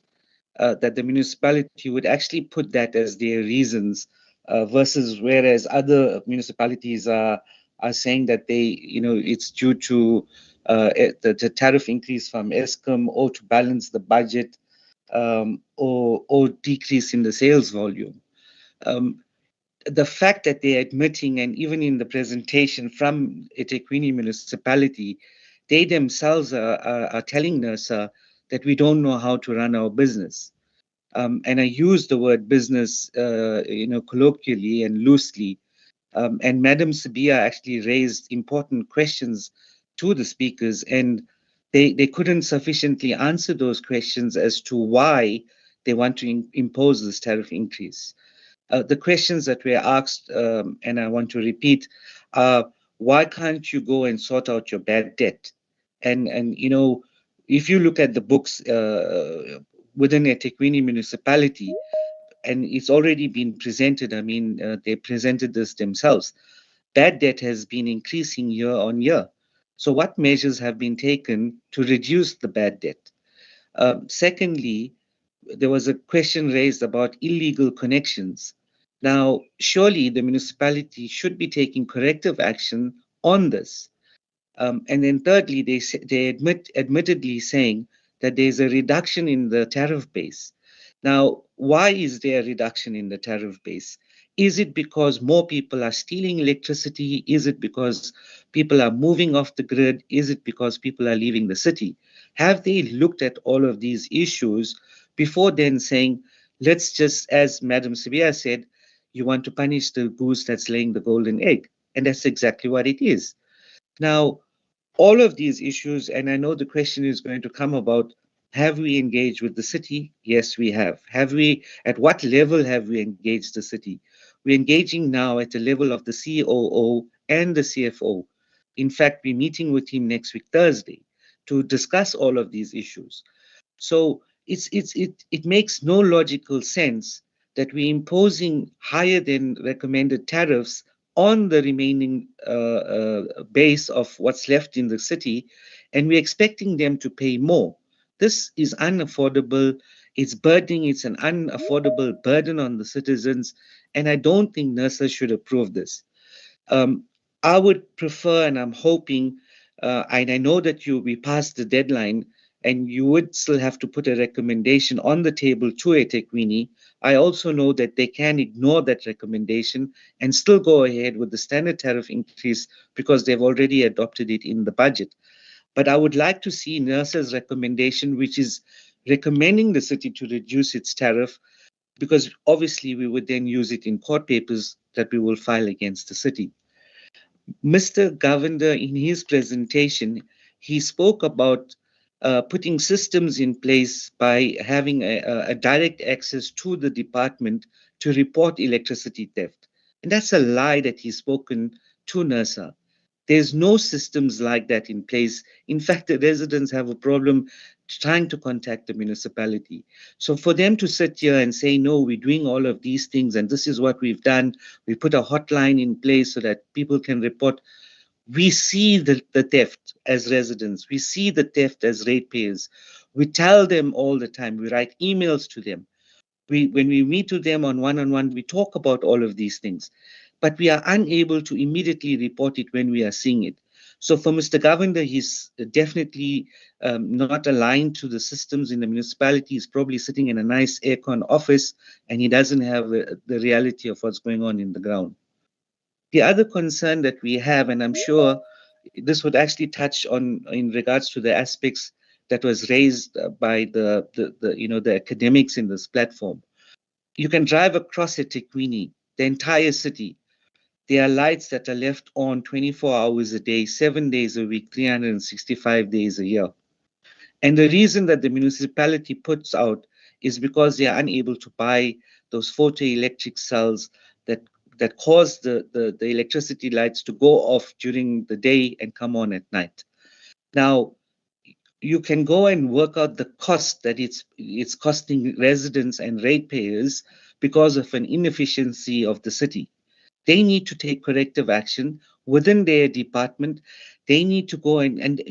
that the municipality would actually put that as their reasons, versus whereas other municipalities are saying that it's due to the tariff increase from Eskom, or to balance the budget, or decrease in the sales volume. The fact that they're admitting, and even in the presentation from eThekwini municipality, they themselves are telling NERSA that we don't know how to run our business. And I use the word business, colloquially and loosely. And Madam Sabia actually raised important questions to the speakers, and they couldn't sufficiently answer those questions as to why they want to impose this tariff increase. The questions that were asked, and I want to repeat, why can't you go and sort out your bad debt? And if you look at the books within eThekwini municipality, and it's already been presented, I mean, they presented this themselves. Bad debt has been increasing year on year. So what measures have been taken to reduce the bad debt? Secondly, there was a question raised about illegal connections. Now, surely the municipality should be taking corrective action on this. And then thirdly, they admittedly saying that there's a reduction in the tariff base. Now, why is there a reduction in the tariff base? Is it because more people are stealing electricity? Is it because people are moving off the grid? Is it because people are leaving the city? Have they looked at all of these issues before then saying, let's just, as Madam Sabia said, you want to punish the goose that's laying the golden egg? And that's exactly what it is. Now, all of these issues, and I know the question is going to come about, have we engaged with the city? Yes, we have. At what level have we engaged the city? We're engaging now at the level of the COO and the CFO. In fact, we're meeting with him next week, Thursday, to discuss all of these issues. So it makes no logical sense that we're imposing higher than recommended tariffs on the remaining base of what's left in the city, and we're expecting them to pay more. This is unaffordable. It's an unaffordable burden on the citizens, and I don't think NERSA should approve this. I would prefer, and I'm hoping, and I know that you'll be past the deadline, and you would still have to put a recommendation on the table to eThekwini. I also know that they can ignore that recommendation and still go ahead with the standard tariff increase because they've already adopted it in the budget. But I would like to see NERSA's recommendation, which is recommending the city to reduce its tariff, because obviously we would then use it in court papers that we will file against the city. Mr. Governor, in his presentation, he spoke about putting systems in place by having a direct access to the department to report electricity theft. And that's a lie that he's spoken to NERSA. There's no systems like that in place. In fact, the residents have a problem trying to contact the municipality. So for them to sit here and say, no, we're doing all of these things and this is what we've done, we put a hotline in place so that people can report. We see the theft as residents. We see the theft as ratepayers. We tell them all the time. We write emails to them. When we meet with them on one-on-one, we talk about all of these things. But we are unable to immediately report it when we are seeing it. So for Mr. Governor, he's definitely not aligned to the systems in the municipality. He's probably sitting in a nice aircon office, and he doesn't have the reality of what's going on in the ground. The other concern that we have, and I'm sure this would actually touch on in regards to the aspects that was raised by the academics in this platform. You can drive across eThekwini, the entire city. There are lights that are left on 24 hours a day, 7 days a week, 365 days a year. And the reason that the municipality puts out is because they are unable to buy those photoelectric cells that cause the electricity lights to go off during the day and come on at night. Now, you can go and work out the cost that it's costing residents and ratepayers because of an inefficiency of the city. They need to take corrective action within their department. They need to go and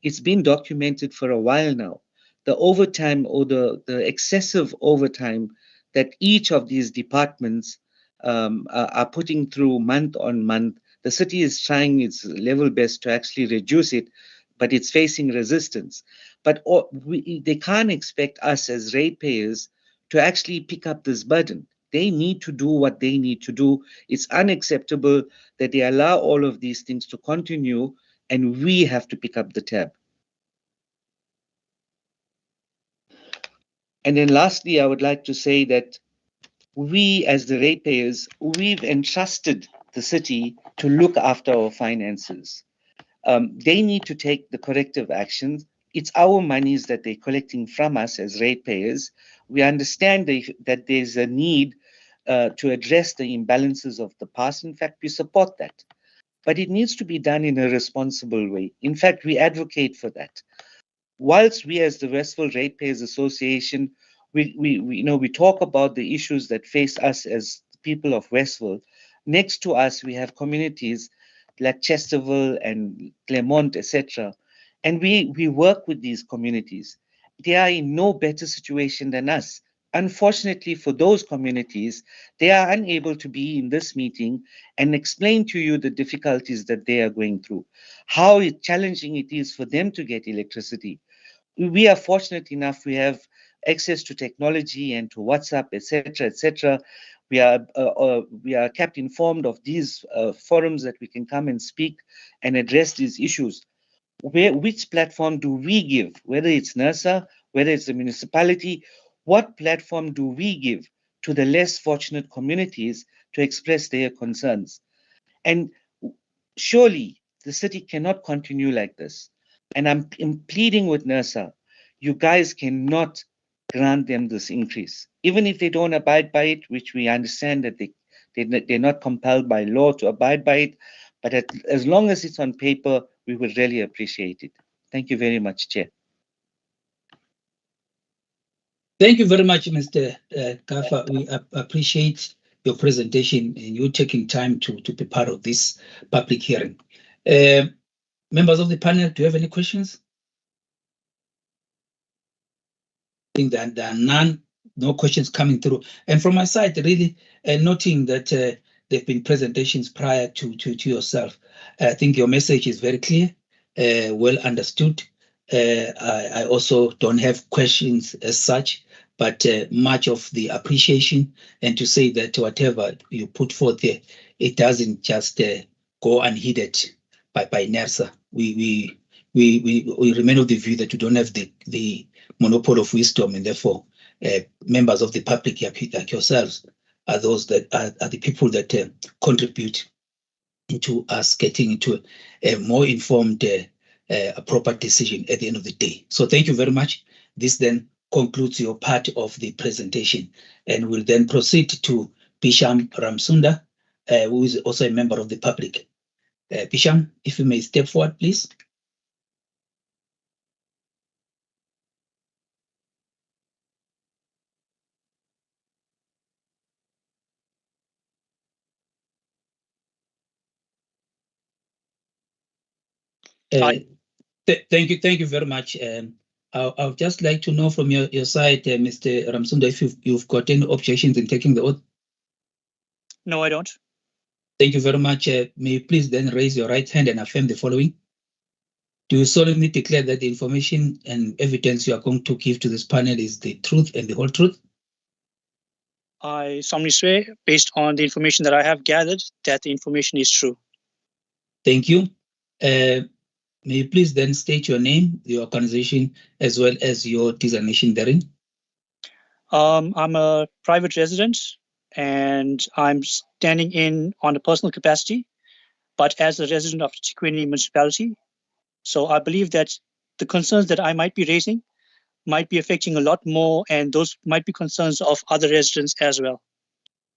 it's been documented for a while now. The overtime or the excessive overtime that each of these departments are putting through month on month. The city is trying its level best to actually reduce it, but it's facing resistance. But they can't expect us as ratepayers to actually pick up this burden. They need to do what they need to do. It's unacceptable that they allow all of these things to continue, and we have to pick up the tab. And then lastly, I would like to say that we as the ratepayers, we've entrusted the city to look after our finances. They need to take the corrective actions. It's our monies that they're collecting from us as ratepayers. We understand that there's a need to address the imbalances of the past. In fact, we support that. But it needs to be done in a responsible way. In fact, we advocate for that. Whilst we as the Westville Ratepayers Association, we talk about the issues that face us as people of Westville, next to us we have communities like Chesterville and Claremont, etc. And we work with these communities. They are in no better situation than us. Unfortunately for those communities, they are unable to be in this meeting and explain to you the difficulties that they are going through, how challenging it is for them to get electricity. We are fortunate enough, we have access to technology and to WhatsApp, etc., etc. We are kept informed of these forums that we can come and speak and address these issues. Which platform do we give, whether it's NERSA, whether it's the municipality, what platform do we give to the less fortunate communities to express their concerns? And surely the city cannot continue like this. And I'm pleading with NERSA, you guys cannot grant them this increase. Even if they don't abide by it, which we understand that they're not compelled by law to abide by it, but as long as it's on paper, we would really appreciate it. Thank you very much, Chair. Thank you very much, Mr. Kafa. We appreciate your presentation and you taking time to be part of this public hearing. Members of the panel, do you have any questions? I think that there are no questions coming through. And from my side, really noting that there have been presentations prior to yourself. I think your message is very clear, well understood. I also don't have questions as such, but much of the appreciation and to say that whatever you put forth there, it doesn't just go unheeded by NERSA. We remain of the view that you don't have the monopoly of wisdom, and therefore members of the public like yourselves are those that are the people that contribute into us getting into a more informed, a proper decision at the end of the day. So thank you very much. This then concludes your part of the presentation, and we'll then proceed to Bisham Ramsunda, who is also a member of the public. Bisham, if you may step forward, please. Thank you very much. I would just like to know from your side, Mr. Ramsunda, if you've got any objections in taking the oath. No, I don't. Thank you very much. May you please then raise your right hand and affirm the following. Do you solemnly declare that the information and evidence you are going to give to this panel is the truth and the whole truth? I solemnly swear, based on the information that I have gathered, that the information is true. Thank you. May you please then state your name, the organization, as well as your designation therein? I'm a private resident and I'm standing in on a personal capacity, but as a resident of the eThekwini municipality. So I believe that the concerns that I might be raising might be affecting a lot more, and those might be concerns of other residents as well.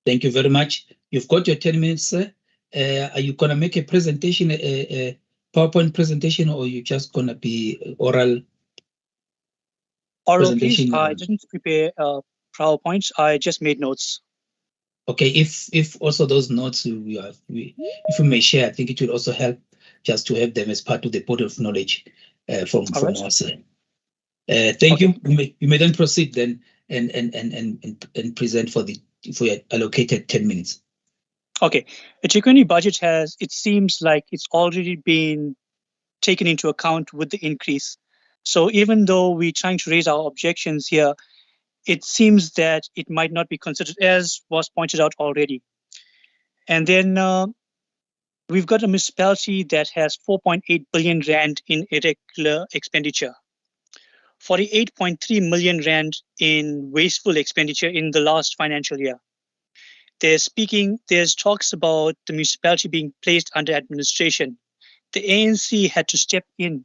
Thank you very much. You've got your 10 minutes, sir. Are you going to make a presentation, a PowerPoint presentation, or are you just going to be oral presentation? Please. I didn't prepare PowerPoints. I just made notes. Okay, if also those notes if you may share, I think it will also help just to have them as part of the body of knowledge from our side. Thank you. You may then proceed then and present for your allocated 10 minutes. Okay, the eThekwini budget it seems like it's already been taken into account with the increase. So even though we're trying to raise our objections here, it seems that it might not be considered, as was pointed out already. And then we've got a municipality that has 4.8 billion rand in irregular expenditure, 48.3 million rand in wasteful expenditure in the last financial year. There's talks about the municipality being placed under administration. The ANC had to step in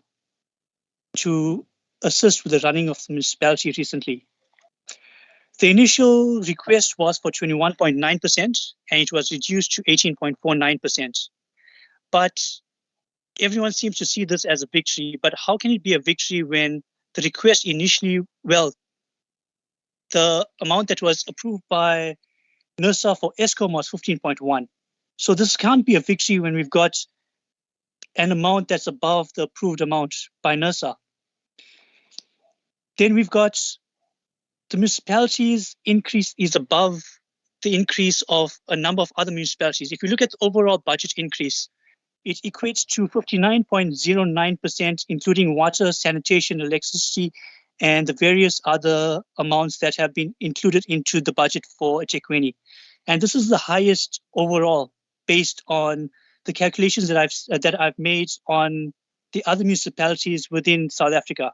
to assist with the running of the municipality recently. The initial request was for 21.9% and it was reduced to 18.49%. But everyone seems to see this as a victory. But how can it be a victory when the request initially, well, the amount that was approved by NERSA for Eskom was 15.1. So this can't be a victory when we've got an amount that's above the approved amount by NERSA. Then we've got the municipalities increase is above the increase of a number of other municipalities. If you look at the overall budget increase, it equates to 59.09%, including water, sanitation, electricity, and the various other amounts that have been included into the budget for eThekwini. And this is the highest overall based on the calculations that I've made on the other municipalities within South Africa.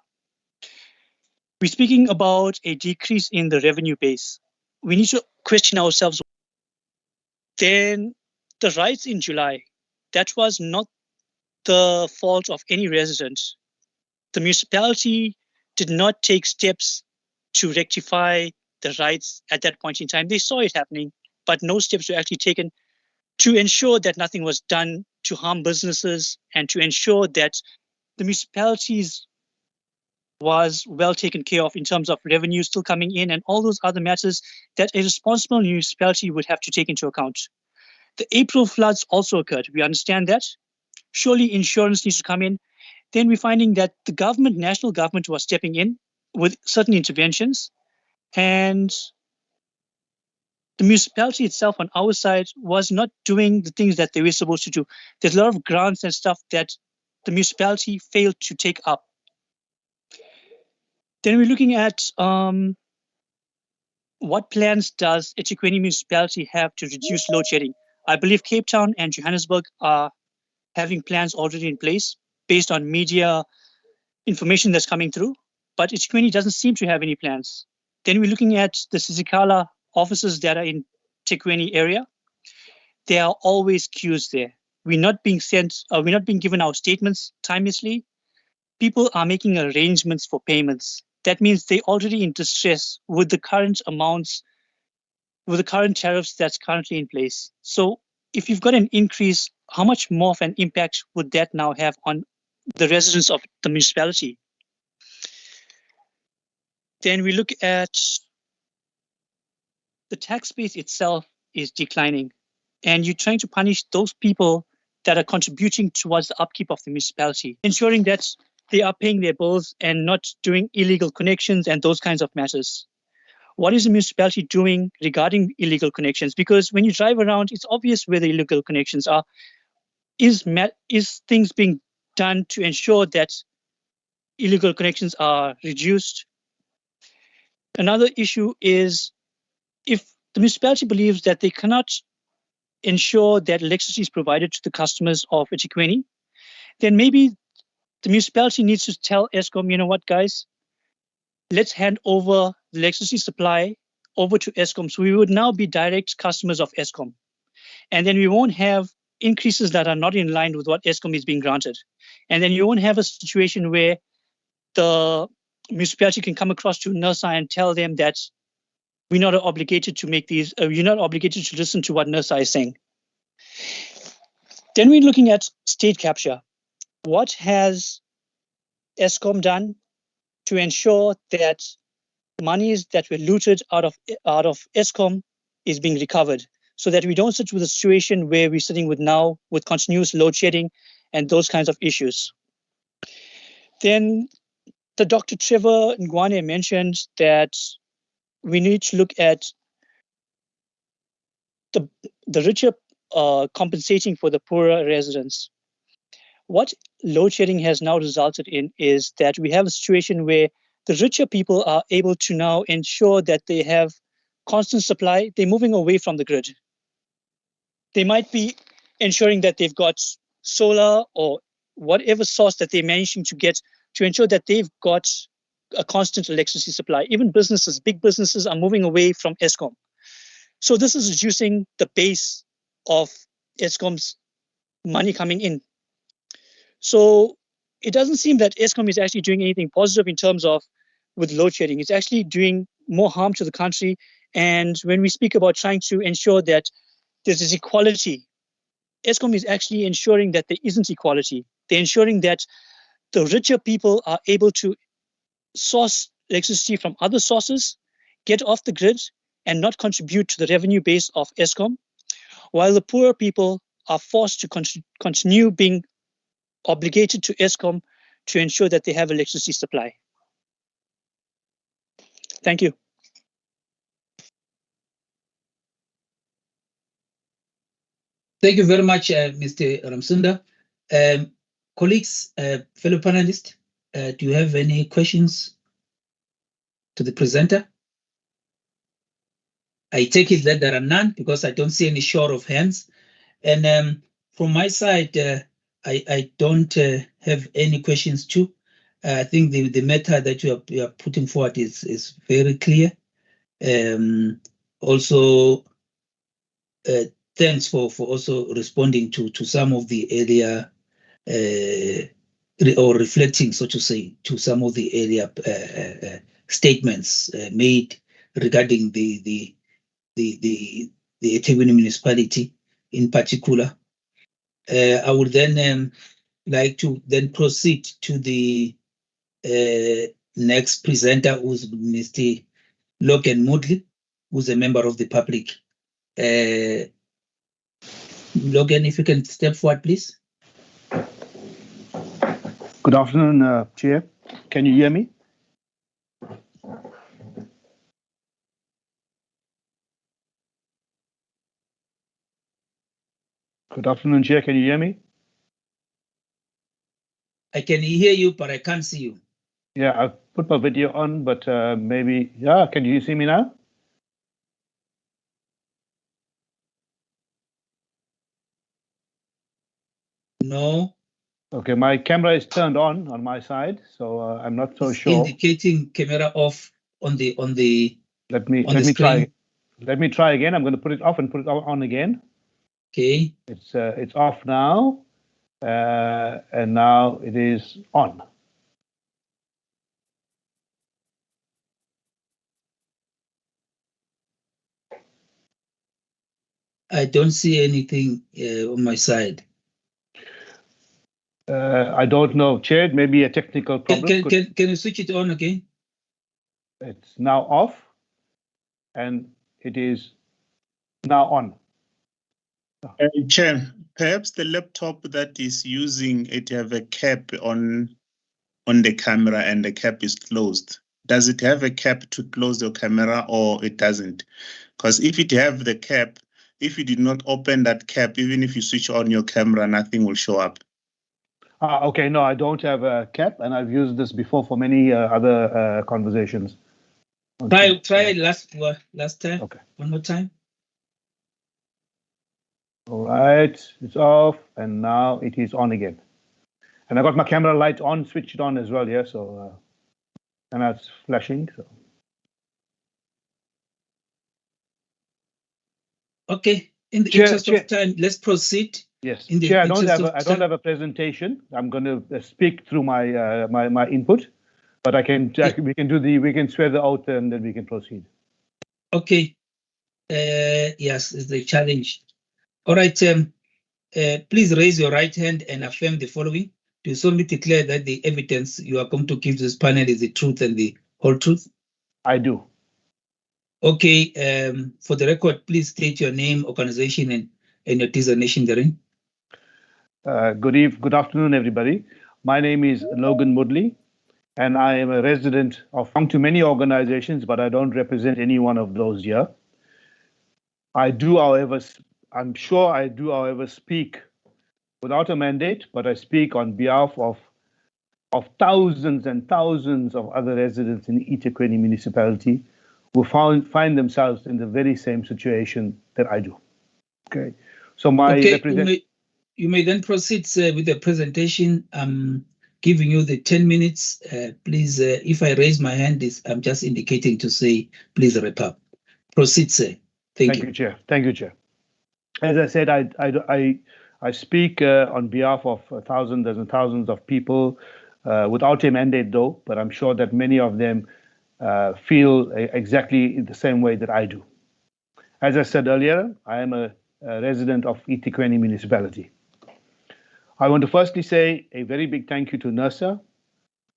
We're speaking about a decrease in the revenue base. We need to question ourselves. Then the riots in July, that was not the fault of any resident. The municipality did not take steps to rectify the riots at that point in time. They saw it happening, but no steps were actually taken to ensure that nothing was done to harm businesses and to ensure that the municipalities was well taken care of in terms of revenue still coming in and all those other matters that a responsible municipality would have to take into account. The April floods also occurred. We understand that. Surely insurance needs to come in. Then we're finding that the government, national government, was stepping in with certain interventions, and the municipality itself on our side was not doing the things that they were supposed to do. There's a lot of grants and stuff that the municipality failed to take up. Then we're looking at what plans does eThekwini municipality have to reduce load shedding? I believe Cape Town and Johannesburg are having plans already in place based on media information that's coming through, but eThekwini doesn't seem to have any plans. Then we're looking at the Sizikala offices that are in eThekwini area. There are always queues there. We're not being given our statements timelessly. People are making arrangements for payments. That means they're already in distress with the current amounts, with the current tariffs that's currently in place. So if you've got an increase, how much more of an impact would that now have on the residents of the municipality? Then we look at the tax base itself is declining, and you're trying to punish those people that are contributing towards the upkeep of the municipality, ensuring that they are paying their bills and not doing illegal connections and those kinds of matters. What is the municipality doing regarding illegal connections? Because when you drive around, it's obvious where the illegal connections are. Is things being done to ensure that illegal connections are reduced? Another issue is if the municipality believes that they cannot ensure that electricity is provided to the customers of eThekwini, then maybe the municipality needs to tell Eskom, you know what, guys, let's hand over the electricity supply over to Eskom. So we would now be direct customers of Eskom. And then we won't have increases that are not in line with what Eskom is being granted. And then you won't have a situation where the municipality can come across to NERSA and tell them that we're not obligated to make these, you're not obligated to listen to what NERSA is saying. Then we're looking at state capture. What has Eskom done to ensure that monies that were looted out of Eskom is being recovered, so that we don't sit with a situation where we're sitting with now with continuous load shedding and those kinds of issues? Then the Dr. Trevor Ngwane mentioned that we need to look at the richer compensating for the poorer residents. What load shedding has now resulted in is that we have a situation where the richer people are able to now ensure that they have constant supply. They're moving away from the grid. They might be ensuring that they've got solar or whatever source that they're managing to get to ensure that they've got a constant electricity supply. Even businesses, big businesses are moving away from Eskom. So this is reducing the base of Eskom's money coming in. So it doesn't seem that Eskom is actually doing anything positive in terms of with load shedding. It's actually doing more harm to the country. And when we speak about trying to ensure that there's this equality, Eskom is actually ensuring that there isn't equality. They're ensuring that the richer people are able to source electricity from other sources, get off the grid, and not contribute to the revenue base of Eskom, while the poorer people are forced to continue being obligated to Eskom to ensure that they have electricity supply. Thank you. Thank you very much, Mr. Ramsunda. Colleagues, fellow panelists, do you have any questions to the presenter? I take it that there are none because I don't see any show of hands. And from my side, I don't have any questions too. I think the matter that you are putting forward is very clear. Also, thanks for also responding to some of the earlier or reflecting, so to say, to some of the earlier statements made regarding the eThekwini municipality in particular. I would then like to then proceed to the next presenter, who's Mr. Logan Moodley, who's a member of the public. Logan, if you can step forward, please. Good afternoon, Chair. Can you hear me? Good afternoon, Chair. Can you hear me? I can hear you, but I can't see you. Yeah, I've put my video on, but maybe, yeah, can you see me now? No. Okay, my camera is turned on my side, so I'm not so sure. Indicating camera off on the Let me screen. try. Let me try again. I'm going to put it off and put it on again. Okay. It's off now, and now it is on. I don't see anything on my side. I don't know, Chair. Maybe a technical problem. Can you switch it on again? It's now off, and it is now on. Chair, perhaps the laptop that is using it have a cap on the camera and the cap is closed. Does it have a cap to close the camera or it doesn't? Because if it have the cap, if you did not open that cap, even if you switch on your camera, nothing will show up. Okay, no, I don't have a cap, and I've used this before for many other conversations. Okay. Try last time. Okay. One more time. All right, it's off, and now it is on again. And I got my camera light on, switched it on as well, yeah. So, and that's flashing. So. Okay. In the interest of time, let's proceed. Yes, Chair, I don't have a presentation. I'm going to speak through my my input, but we can swear the oath and then we can proceed. Okay. Yes, it's the challenge. All right. Please raise your right hand and affirm the following: do you solemnly declare that the evidence you are going to give this panel is the truth and the whole truth? I do. Okay. For the record, please state your name, organization, and your designation therein. Good afternoon, everybody. My name is Logan Moodley, and I am a resident of to many organizations, but I don't represent any one of those here. I'm sure I do, however, speak without a mandate, but I speak on behalf of of thousands and thousands of other residents in eThekwini municipality who find themselves in the very same situation that I do. Okay, so my you may then proceed with the presentation. I'm giving you the 10 minutes. Please, if I raise my hand, I'm just indicating to say, please wrap up. Proceed, sir. Thank you. Chair. Thank you, Chair. As I said, I speak on behalf of thousands and thousands of people without a mandate, though, but I'm sure that many of them feel exactly the same way that I do. As I said earlier, I am a resident of eThekwini municipality. I want to firstly say a very big thank you to NERSA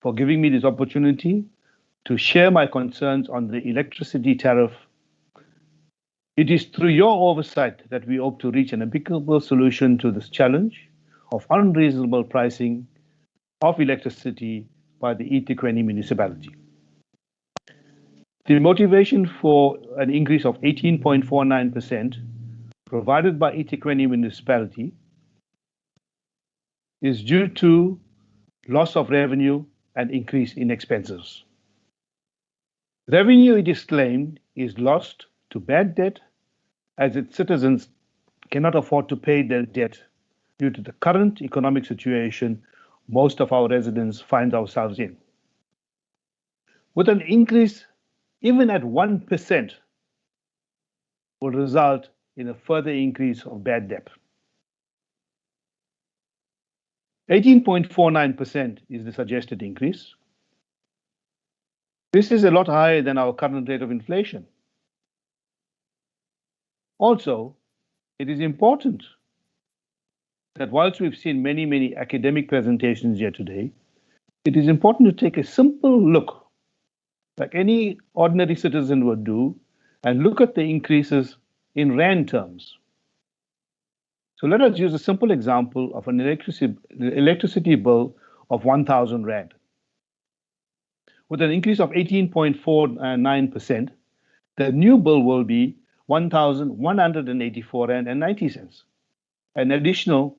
for giving me this opportunity to share my concerns on the electricity tariff. It is through your oversight that we hope to reach an amicable solution to this challenge of unreasonable pricing of electricity by the eThekwini municipality. The motivation for an increase of 18.49% provided by eThekwini municipality is due to loss of revenue and increase in expenses. Revenue, it is claimed, is lost to bad debt as its citizens cannot afford to pay their debt due to the current economic situation most of our residents find ourselves in. With an increase even at 1% will result in a further increase of bad debt. 18.49% is the suggested increase. This is a lot higher than our current rate of inflation. Also, it is important that whilst we've seen many academic presentations here today, it is important to take a simple look, like any ordinary citizen would do, and look at the increases in rand terms. So let us use a simple example of an electricity bill of 1,000 rand. With an increase of 18.49%, the new bill will be 1,184 rand and 90 cents, an additional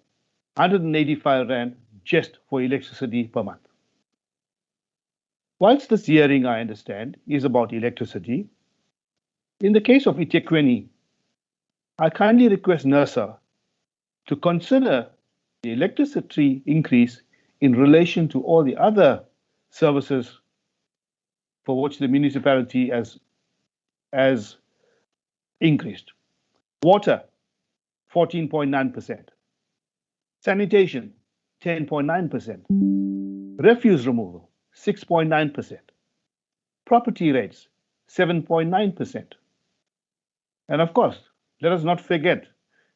185 rand just for electricity per month. Whilst this hearing, I understand, is about electricity, in the case of eThekwini, I kindly request NERSA to consider the electricity increase in relation to all the other services for which the municipality has increased. Water, 14.9%. Sanitation, 10.9%. Refuse removal, 6.9%. Property rates, 7.9%. And of course, let us not forget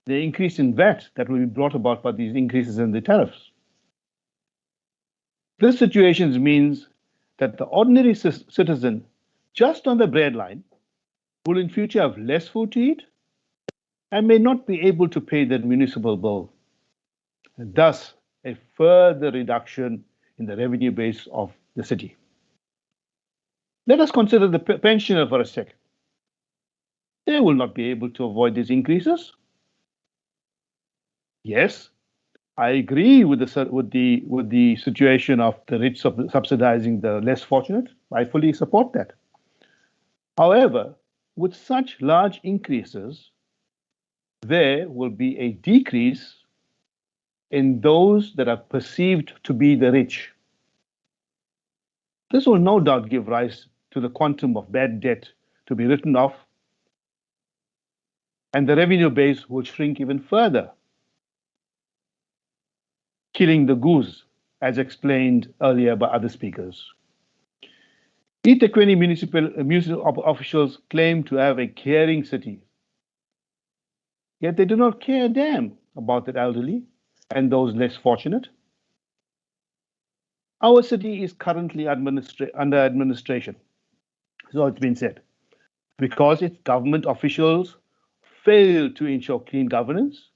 the increase in VAT that will be brought about by these increases in the tariffs. This situation means that the ordinary citizen, just on the bread line, will in future have less food to eat and may not be able to pay their municipal bill, and thus a further reduction in the revenue base of the city. Let us consider the pensioner for a second. They will not be able to avoid these increases. Yes, I agree with the situation of the rich subsidizing the less fortunate. I fully support that. However, with such large increases, there will be a decrease in those that are perceived to be the rich. This will no doubt give rise to the quantum of bad debt to be written off, and the revenue base will shrink even further, killing the goose, as explained earlier by other speakers. eThekwini municipal officials claim to have a caring city, yet they do not care a damn about the elderly and those less fortunate. Our city is currently under administration, so it's been said, because its government officials fail to ensure clean governance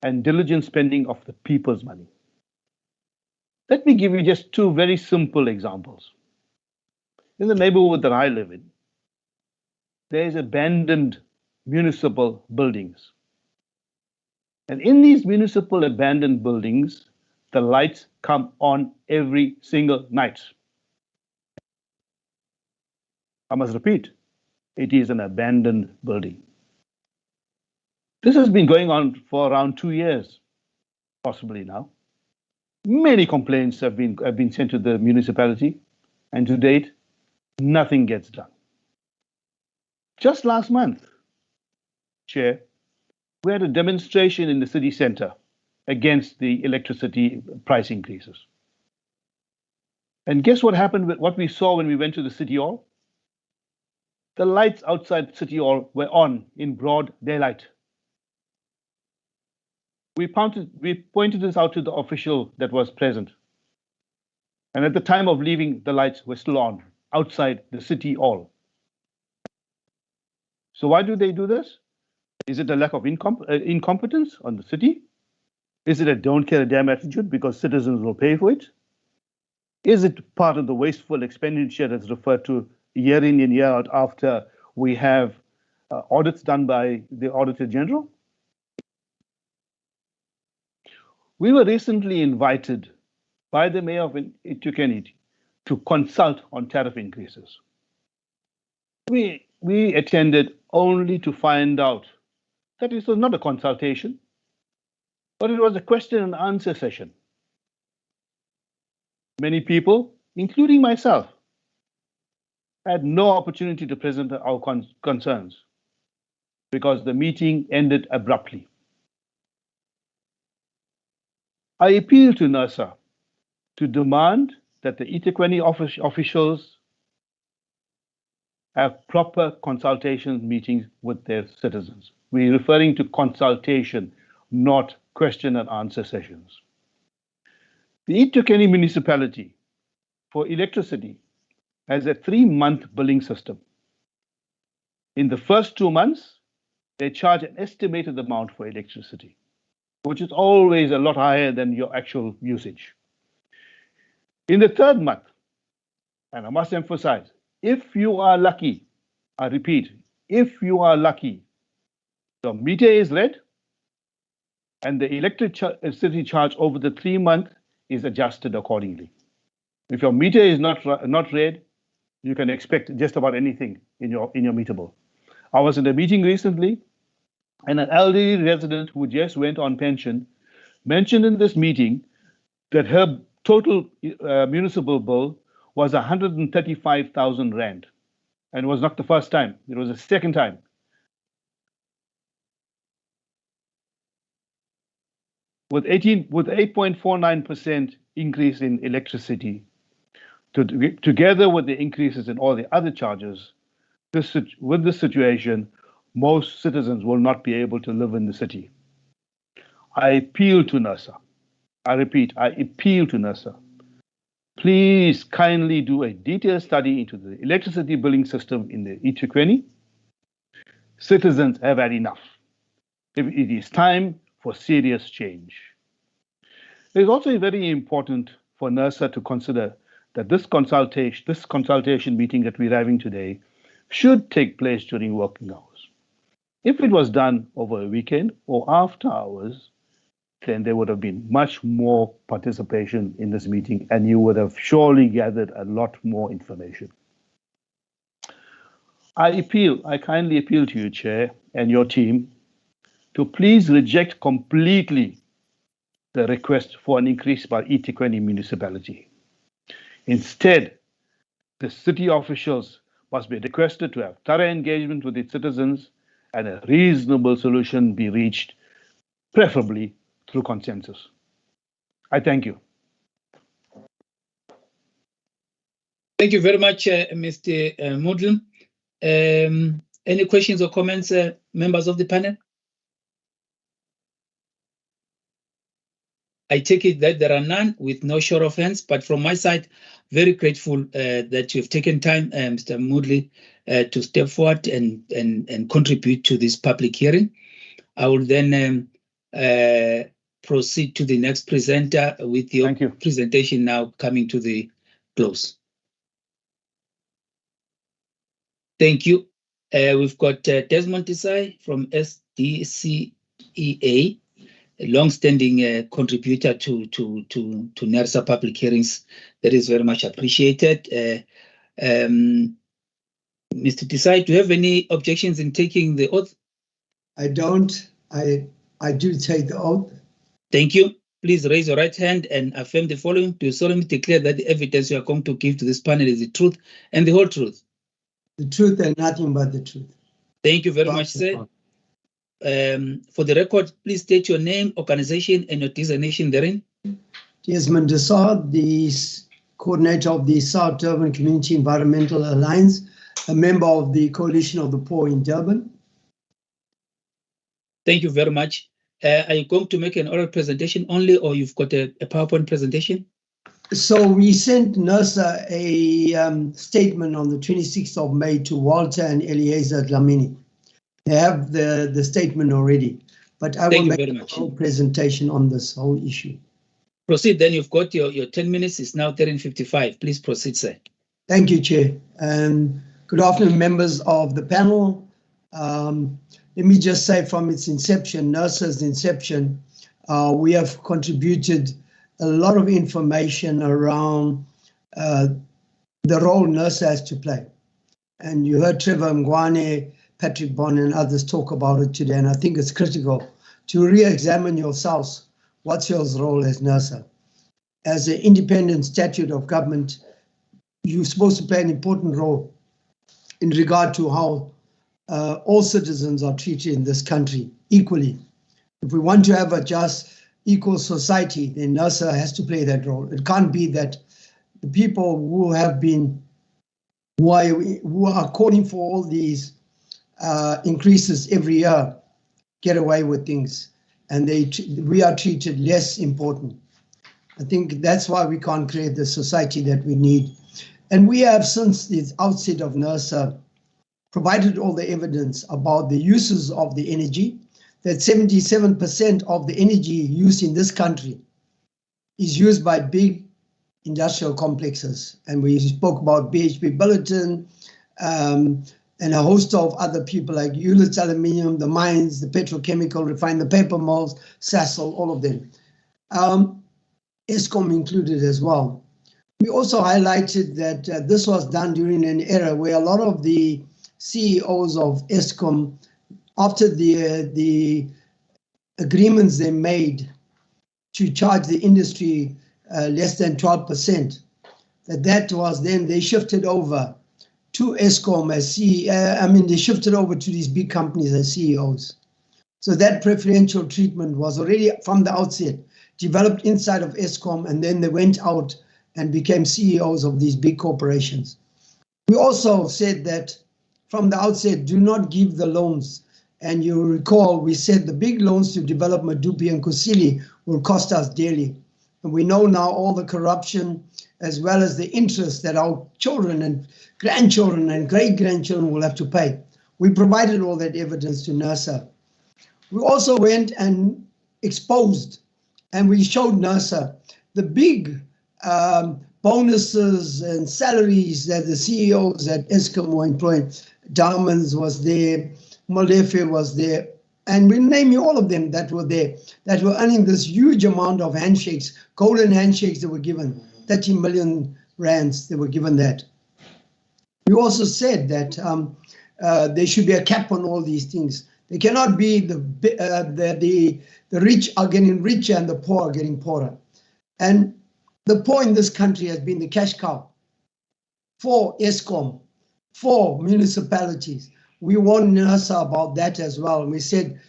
and diligent spending of the people's money. Let me give you just two very simple examples. In the neighborhood that I live in, there is abandoned municipal buildings. And in these municipal abandoned buildings, the lights come on every single night. I must repeat, it is an abandoned building. This has been going on for around 2 years, possibly now. Many complaints have been sent to the municipality, and to date, nothing gets done. Just last month, Chair, we had a demonstration in the city center against the electricity price increases. And guess what happened with what we saw when we went to the City Hall? The lights outside City Hall were on in broad daylight. We pointed this out to the official that was present. And at the time of leaving, the lights were still on outside the City Hall. So why do they do this? Is it a lack of incompetence on the city? Is it a don't care a damn attitude because citizens will pay for it? Is it part of the wasteful expenditure that's referred to year in and year out after we have audits done by the Auditor General? We were recently invited by the Mayor of eThekwini to consult on tariff increases. We attended only to find out that it was not a consultation, but it was a question and answer session. Many people, including myself, had no opportunity to present our concerns because the meeting ended abruptly. I appeal to NERSA to demand that the eThekwini officials have proper consultation meetings with their citizens. We're referring to consultation, not question and answer sessions. The eThekwini municipality for electricity has a 3-month billing system. In the first 2 months, they charge an estimated amount for electricity, which is always a lot higher than your actual usage. In the 3rd month, and I must emphasize, if you are lucky, I repeat, if you are lucky, the meter is red and the electricity charge over the 3 month is adjusted accordingly. If your meter is not red, you can expect just about anything in your meter bill. I was in a meeting recently, and an elderly resident who just went on pension mentioned in this meeting that her total municipal bill was 135,000 rand. And it was not the first time, it was the second time. With 8.49% increase in electricity, together with the increases in all the other charges, with this situation, most citizens will not be able to live in the city. I appeal to NERSA. I repeat, I appeal to NERSA. Please kindly do a detailed study into the electricity billing system in the eThekwini. Citizens have had enough. It is time for serious change. It is also very important for NERSA to consider that this consultation meeting that we're having today should take place during working hours. If it was done over a weekend or after hours, then there would have been much more participation in this meeting and you would have surely gathered a lot more information. I kindly appeal to you, Chair, and your team to please reject completely the request for an increase by eThekwini municipality. Instead, the city officials must be requested to have thorough engagement with its citizens and a reasonable solution be reached, preferably through consensus. I thank you. Thank you very much, Mr. Mudl. Any questions or comments, members of the panel? I take it that there are none with no show of hands, but from my side, very grateful that you've taken time, Mr. Mudli, to step forward and contribute to this public hearing. I will then proceed to the next presenter with your presentation now coming to the close. Thank you. We've got Desmond Desai from SDCEA. long-standing contributor to NERSA public hearings. That is very much appreciated. Mr. Desai, do you have any objections in taking the oath? I don't. I do take the oath. Thank you. Please raise your right hand and affirm the following. Do you solemnly declare that the evidence you are going to give to this panel is the truth and the whole truth? The truth and nothing but the truth. Thank you very much, sir. For the record, please state your name, organization, and your designation therein. Desmond Desai, the coordinator of the South Durban Community Environmental Alliance, a member of the Coalition of the Poor in Durban. Thank you very much. Are you going to make an oral presentation only, or you've got a PowerPoint presentation? So we sent NERSA a statement on the 26th of May to Walter and Eliezer Dlamini. They have the statement already, but I will make a whole presentation on this whole issue. Proceed, then. You've got your 10 minutes. It's now 10:55. Please proceed, sir. Thank you, Chair. Good afternoon, members of the panel. Let me just say from its inception, NERSA's inception, we have contributed a lot of information around the role NERSA has to play. And you heard Trevor Mngwane, Patrick Bond and others talk about it today, and I think it's critical to re-examine yourselves. What's your role as NERSA? As an independent statute of government, you're supposed to play an important role in regard to how all citizens are treated in this country equally. If we want to have a just, equal society, then NERSA has to play that role. It can't be that the people who have been, who are calling for all these increases every year get away with things, and we are treated less important. I think that's why we can't create the society that we need. And we have, since the outset of NERSA, provided all the evidence about the uses of the energy, that 77% of the energy used in this country is used by big industrial complexes. And we spoke about BHP Billiton, and a host of other people like Eulitz Aluminium, the mines, the petrochemical, refine the paper mills, Sasol, all of them. Eskom included as well. We also highlighted that this was done during an era where a lot of the CEOs of Eskom, after the agreements they made to charge the industry less than 12%, that was then they shifted over to Eskom as they shifted over to these big companies as CEOs. So that preferential treatment was already from the outset developed inside of Eskom, and then they went out and became CEOs of these big corporations. We also said that from the outset, do not give the loans. And you recall, we said the big loans to develop Medupi and Kusile will cost us dearly. And we know now all the corruption, as well as the interest that our children and grandchildren and great-grandchildren will have to pay. We provided all that evidence to NERSA. We also went and exposed, and we showed NERSA the big bonuses and salaries that the CEOs at Eskom were employing. Diamonds was there, Molefe was there, and we name you all of them that were there, that were earning this huge amount of handshakes, golden handshakes that were given, 30 million rands they were given that. We also said that there should be a cap on all these things. They cannot be the rich are getting richer and the poor are getting poorer. And the poor in this country has been the cash cow for Eskom, for municipalities. We warned NERSA about that as well. And we said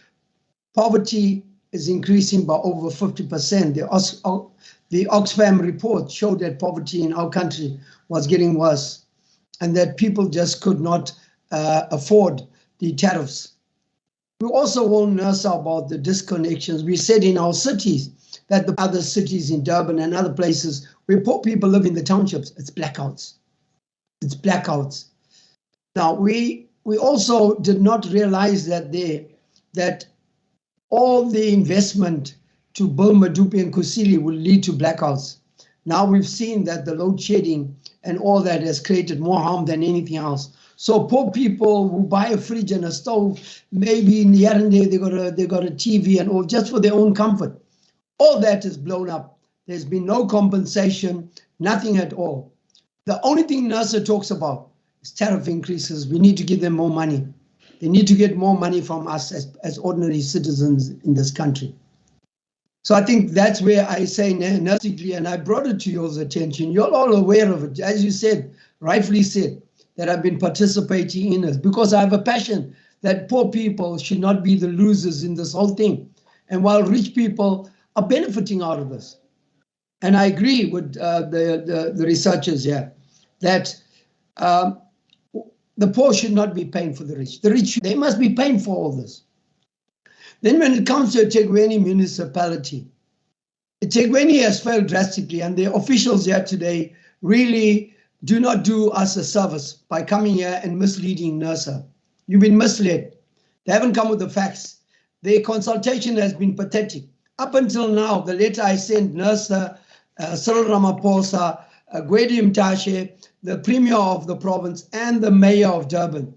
poverty is increasing by over 50%. The Oxfam report showed that poverty in our country was getting worse, and that people just could not afford the tariffs. We also warned NERSA about the disconnections. We said in our cities that the other cities in Durban and other places where poor people live in the townships, it's blackouts. It's blackouts. Now, we also did not realize that all the investment to build Medupi and Kusile will lead to blackouts. Now we've seen that the load shedding and all that has created more harm than anything else. So poor people who buy a fridge and a stove, maybe in here and there they got a TV and all just for their own comfort. All that is blown up. There's been no compensation, nothing at all. The only thing NERSA talks about is tariff increases. We need to give them more money. They need to get more money from us as ordinary citizens in this country. So I think that's where I say NERSA, and I brought it to your attention. You're all aware of it, as you said, rightfully said, that I've been participating in it because I have a passion that poor people should not be the losers in this whole thing. And while rich people are benefiting out of this. And I agree with the researchers here that the poor should not be paying for the rich. The rich, they must be paying for all this. Then when it comes to eThekwini municipality, eThekwini has failed drastically, and the officials here today really do not do us a service by coming here and misleading NERSA. You've been misled. They haven't come with the facts. Their consultation has been pathetic. Up until now, the letter I sent NERSA, Cyril Ramaphosa, Gwedi Mtashe, the Premier of the province, and the Mayor of Durban,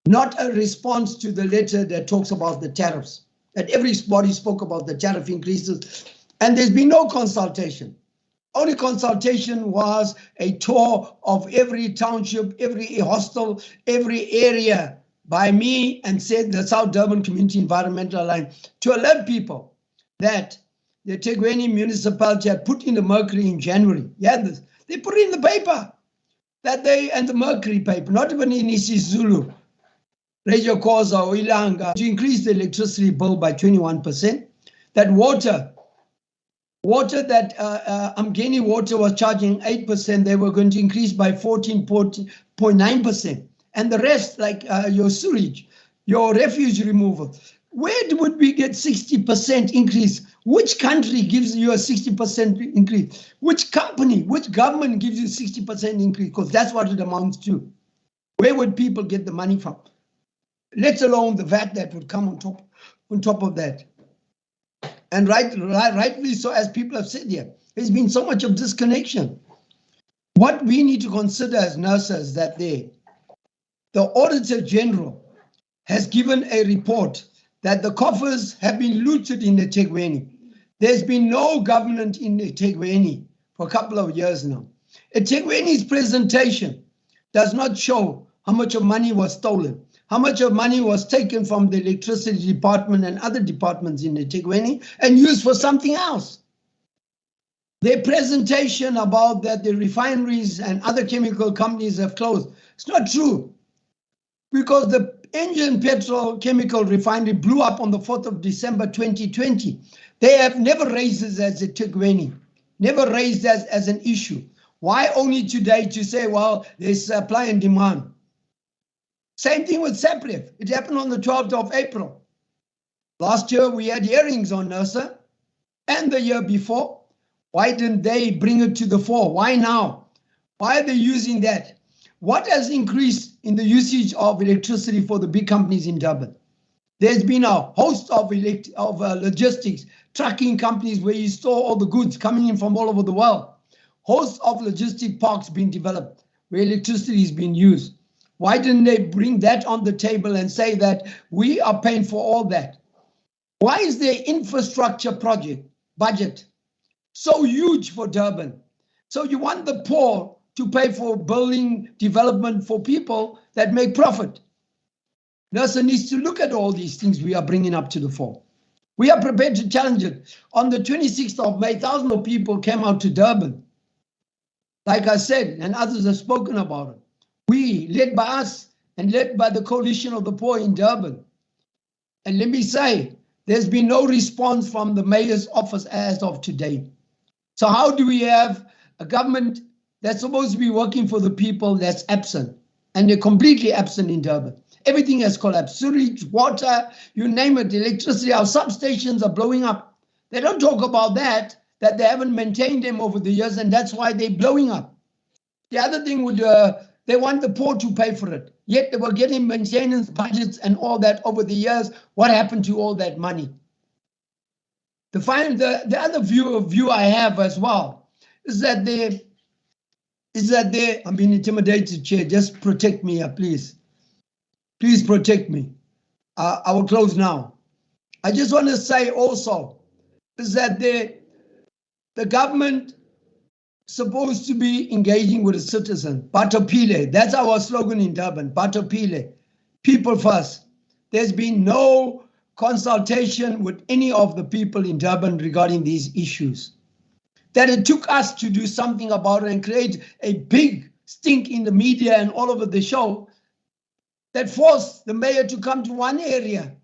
not a response to the letter that talks about the tariffs, that everybody spoke about the tariff increases, and there's been no consultation. Only consultation was a tour of every township, every hostel, every area by me, and said the South Durban Community Environmental Alliance to alert people that the eThekwini municipality had put in the mercury in January. Yeah, they put it in the paper that and the mercury paper, not even in isiZulu, Radio Koza or Ilanga, to increase the electricity bill by 21%. That water that Amgeni Water was charging 8%, they were going to increase by 14.9%. And the rest, like your sewage, your refuse removal. Where would we get 60% increase? Which country gives you a 60% increase? Which company, which government gives you 60% increase? Because that's what it amounts to. Where would people get the money from? Let alone the VAT that would come on top of that. And rightly so, as people have said here, there's been so much of disconnection. What we need to consider as NERSA is that the Auditor General has given a report that the coffers have been looted in eThekwini. There's been no government in eThekwini for a couple of years now. eThekwini's presentation does not show how much of money was stolen, how much of money was taken from the electricity department and other departments in eThekwini and used for something else. Their presentation about that the refineries and other chemical companies have closed, it's not true, because the Engen petrochemical refinery blew up on the 4th of December 2020. They have never raised this as eThekwini, never raised that as an issue. Why only today to say, well, there's supply and demand? Same thing with Sapliv. It happened on the 12th of April. Last year, we had hearings on NERSA, and the year before. Why didn't they bring it to the fore? Why now? Why are they using that? What has increased in the usage of electricity for the big companies in Durban? There's been a host of logistics, trucking companies where you store all the goods coming in from all over the world. Hosts of logistic parks being developed where electricity is being used. Why didn't they bring that on the table and say that we are paying for all that? Why is their infrastructure budget so huge for Durban? So you want the poor to pay for building development for people that make profit. NERSA needs to look at all these things we are bringing up to the fore. We are prepared to challenge it. On the 26th of May, thousands of people came out to Durban. Like I said, and others have spoken about it. We, led by us and led by the Coalition of the Poor in Durban. And let me say, there's been no response from the mayor's office as of today. So how do we have a government that's supposed to be working for the people that's absent? And they're completely absent in Durban. Everything has collapsed. Sewage, water, you name it, electricity, our substations are blowing up. They don't talk about that they haven't maintained them over the years, and that's why they're blowing up. The other thing would, they want the poor to pay for it. Yet they were getting maintenance budgets and all that over the years. What happened to all that money? The other view I have as well is that I'm being intimidated, Chair. Just protect me here, please. Please protect me. I will close now. I just want to say also is that the government supposed to be engaging with the citizen. Batopile, that's our slogan in Durban, Batopile, people first. There's been no consultation with any of the people in Durban regarding these issues. That it took us to do something about it and create a big stink in the media and all over the show that forced the mayor to come to one area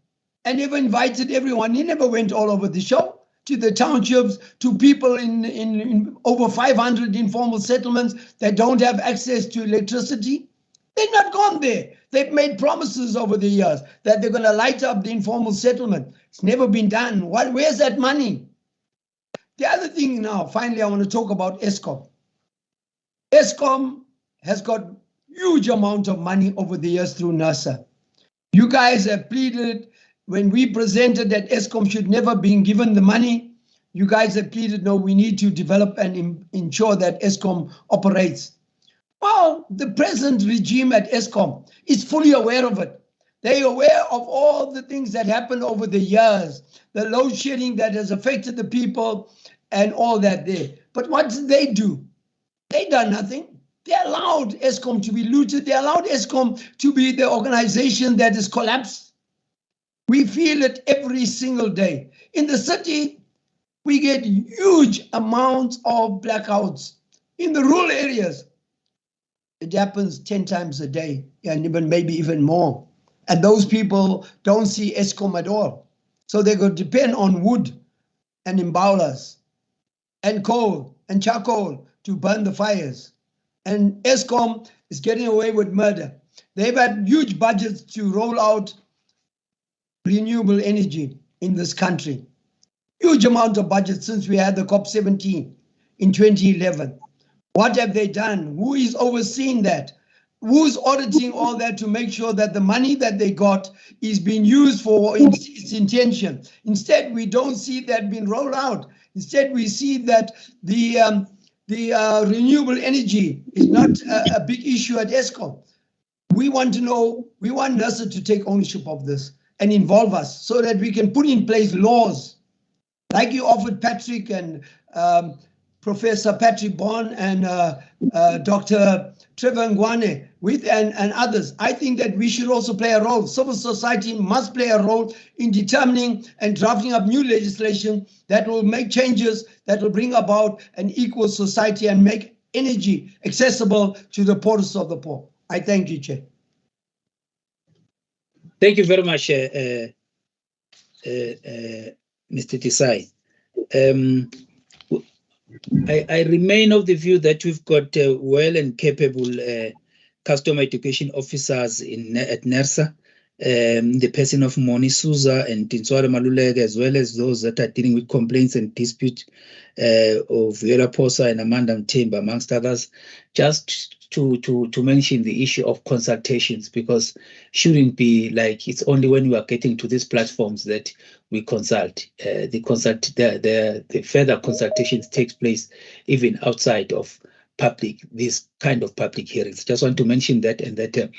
and never invited everyone. He never went all over the show, to the townships, to people in over 500 informal settlements that don't have access to electricity. They've not gone there. They've made promises over the years that they're going to light up the informal settlement. It's never been done. Where's that money? The other thing now, finally, I want to talk about Eskom. Eskom has got huge amount of money over the years through NASA. You guys have pleaded when we presented that Eskom should never be given the money. You guys have pleaded, no, we need to develop and ensure that Eskom operates. Well, the present regime at Eskom is fully aware of it. They're aware of all the things that happened over the years, the load shedding that has affected the people and all that there. But what did they do? They done nothing. They allowed Eskom to be looted. They allowed Eskom to be the organization that is collapsed. We feel it every single day. In the city, we get huge amounts of blackouts. In the rural areas, it happens 10 times a day, and even maybe even more. And those people don't see Eskom at all. So they're going to depend on wood and imbaulas and coal and charcoal to burn the fires. And Eskom is getting away with murder. They've had huge budgets to roll out renewable energy in this country. Huge amount of budget since we had the COP17 in 2011. What have they done? Who is overseeing that? Who's auditing all that to make sure that the money that they got is being used for its intention? Instead, we don't see that being rolled out. Instead, we see that the renewable energy is not a big issue at Eskom. We want to know, we want NASA to take ownership of this and involve us so that we can put in place laws like you offered Patrick and Professor Patrick Bond and Dr. Trevor Ngwane and others. I think that we should also play a role. Civil society must play a role in determining and drafting up new legislation that will make changes, that will bring about an equal society and make energy accessible to the poorest of the poor. I thank you, Chair. Thank you very much, Mr. Tisai. I remain of the view that we've got well and capable customer education officers at NERSA, the person of Moni Souza and Tinswara Maluleke, as well as those that are dealing with complaints and dispute of Viola Posa and Amanda Mtemba, amongst others, just to mention the issue of consultations, because shouldn't be like it's only when we are getting to these platforms that we consult. The further consultations takes place even outside of this kind of public hearings. Just want to mention that, and that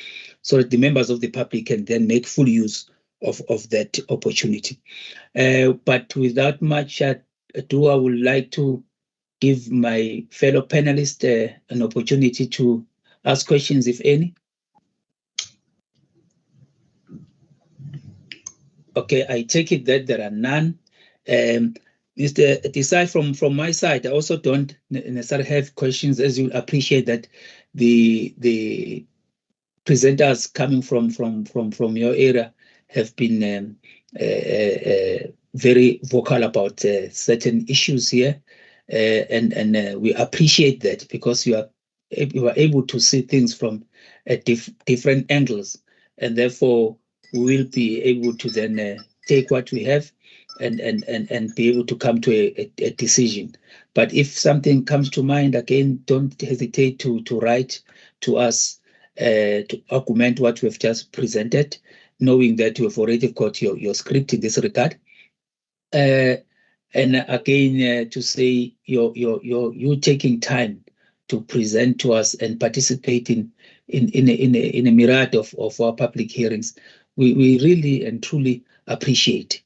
so that the members of the public can then make full use of that opportunity. But without much ado, I would like to give my fellow panelists an opportunity to ask questions, if any. Okay, I take it that there are none. Mr. Tisai, from my side, I also don't necessarily have questions, as you appreciate that the presenters coming from your area have been very vocal about certain issues here, and we appreciate that, because you are able to see things from different angles, and therefore we will be able to then take what we have and be able to come to a decision. But if something comes to mind, again, don't hesitate to write to us to augment what we have just presented, knowing that you have already got your script in this regard. And again, to say you taking time to present to us and participate in a myriad of our public hearings. We really and truly appreciate.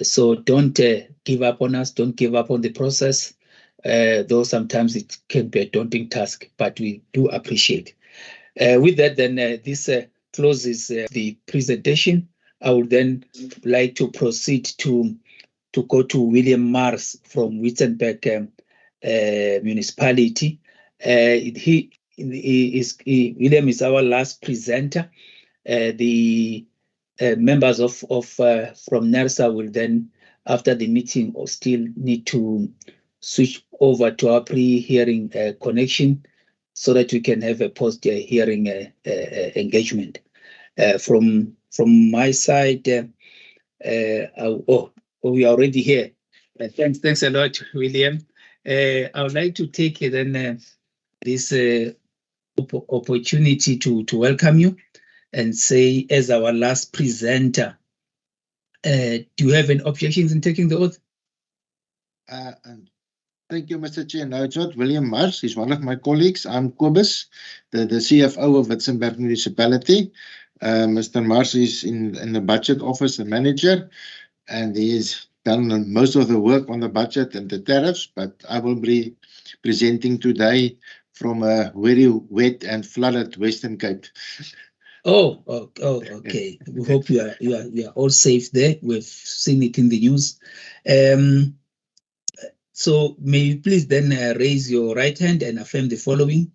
So don't give up on us. Don't give up on the process. Though sometimes it can be a daunting task, but we do appreciate. With that, then this closes the presentation. I would then like to proceed to go to William Mars from Witzenberg Municipality. William is our last presenter. The members of from NERSA will then, after the meeting, still need to switch over to our pre-hearing connection so that we can have a post-hearing engagement. From my side, we are already here. Thanks a lot, William. I would like to take then this opportunity to welcome you and say, as our last presenter, do you have any objections in taking the oath? Thank you, Mr. Chair. No, it's not William Mars. He's one of my colleagues. I'm Kobus, the CFO of Witzenberg Municipality. Mr. Mars is in the budget office, the manager, and he's done most of the work on the budget and the tariffs, but I will be presenting today from a very wet and flooded Western Cape. Oh, okay. We hope you are all safe there. We've seen it in the news. So may you please then raise your right hand and affirm the following.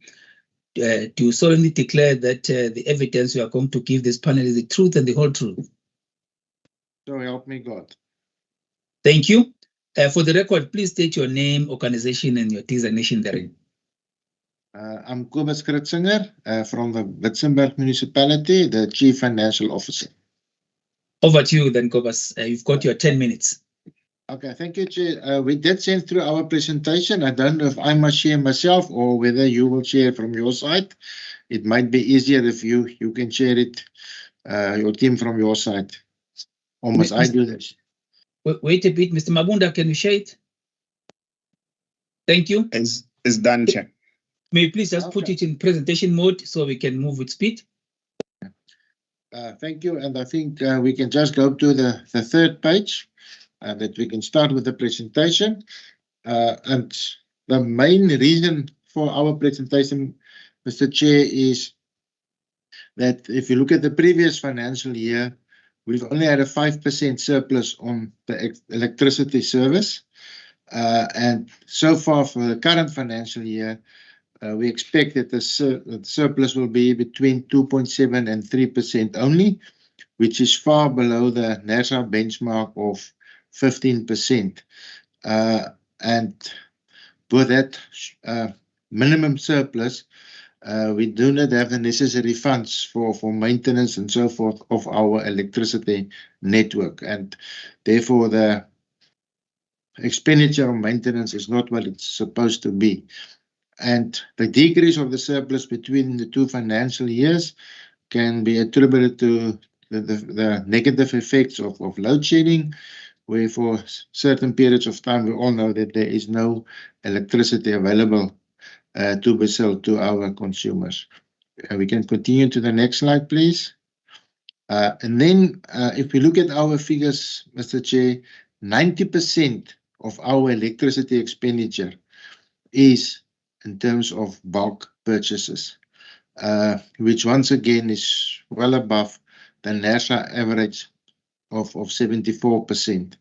Do solemnly declare that the evidence you are going to give this panel is the truth and the whole truth. So help me God. Thank you. For the record, please state your name, organization, and your designation therein. I'm Kobus Kritzinger from the Witzenberg Municipality, the Chief Financial Officer. Over to you then, Kobus. You've got your 10 minutes. Okay, thank you, Chair. We did send through our presentation. I don't know if I must share myself or whether you will share from your side. It might be easier if you can share it, your team from your side. Or must I do this? Wait a bit, Mr. Mabunda, can you share it? Thank you. It's done, Chair. May you please just put it in presentation mode so we can move with speed? Thank you. And I think we can just go to the third page. That we can start with the presentation. And the main reason for our presentation, Mr. Chair, is that if you look at the previous financial year, we've only had a 5% surplus on the electricity service. And so far for the current financial year, we expect that the surplus will be between 2.7 and 3% only, which is far below the NERSA benchmark of 15%. And with that minimum surplus, we do not have the necessary funds for maintenance and so forth of our electricity network. And therefore, the expenditure on maintenance is not what it's supposed to be. And the decrease of the surplus between the two financial years can be attributed to the negative effects of load shedding, where for certain periods of time, we all know that there is no electricity available to be sold to our consumers. We can continue to the next slide, please. And then if we look at our figures, Mr. Chair, 90% of our electricity expenditure is in terms of bulk purchases, which once again is well above the NERSA average of 74%.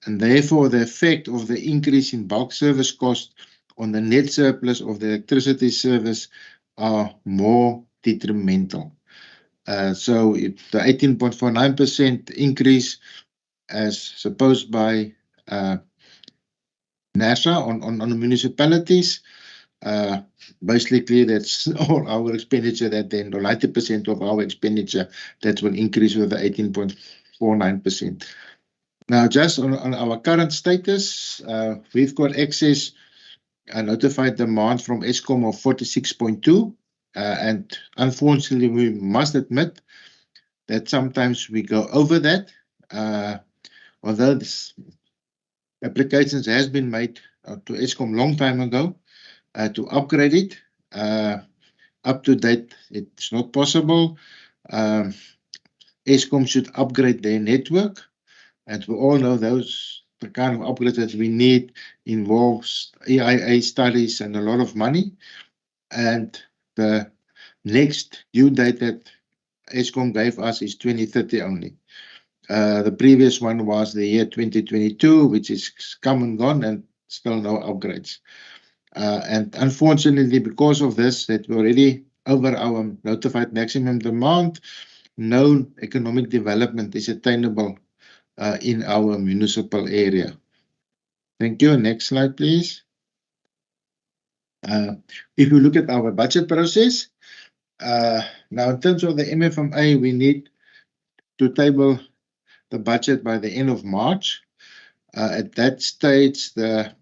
And therefore, the effect of the increase in bulk service cost on the net surplus of the electricity service are more detrimental. So the 18.49% increase as supposed by NERSA on the municipalities, basically that's all our expenditure that then, or 90% of our expenditure that will increase with the 18.49%. Now, just on our current status, we've got excess notified demand from Eskom of 46.2, and unfortunately, we must admit that sometimes we go over that. Although this applications has been made to Eskom long time ago, to upgrade it. Up to date, it's not possible. Eskom should upgrade their network, and we all know those the kind of upgrades that we need involves EIA studies and a lot of money. And the next due date that Eskom gave us is 2030 only. The previous one was the year 2022, which is come and gone, and still no upgrades. And unfortunately, because of this, that we're already over our notified maximum demand, no economic development is attainable in our municipal area. Thank you. Next slide, please. If you look at our budget process, now in terms of the MFMA, we need to table the budget by the end of March. At that stage, the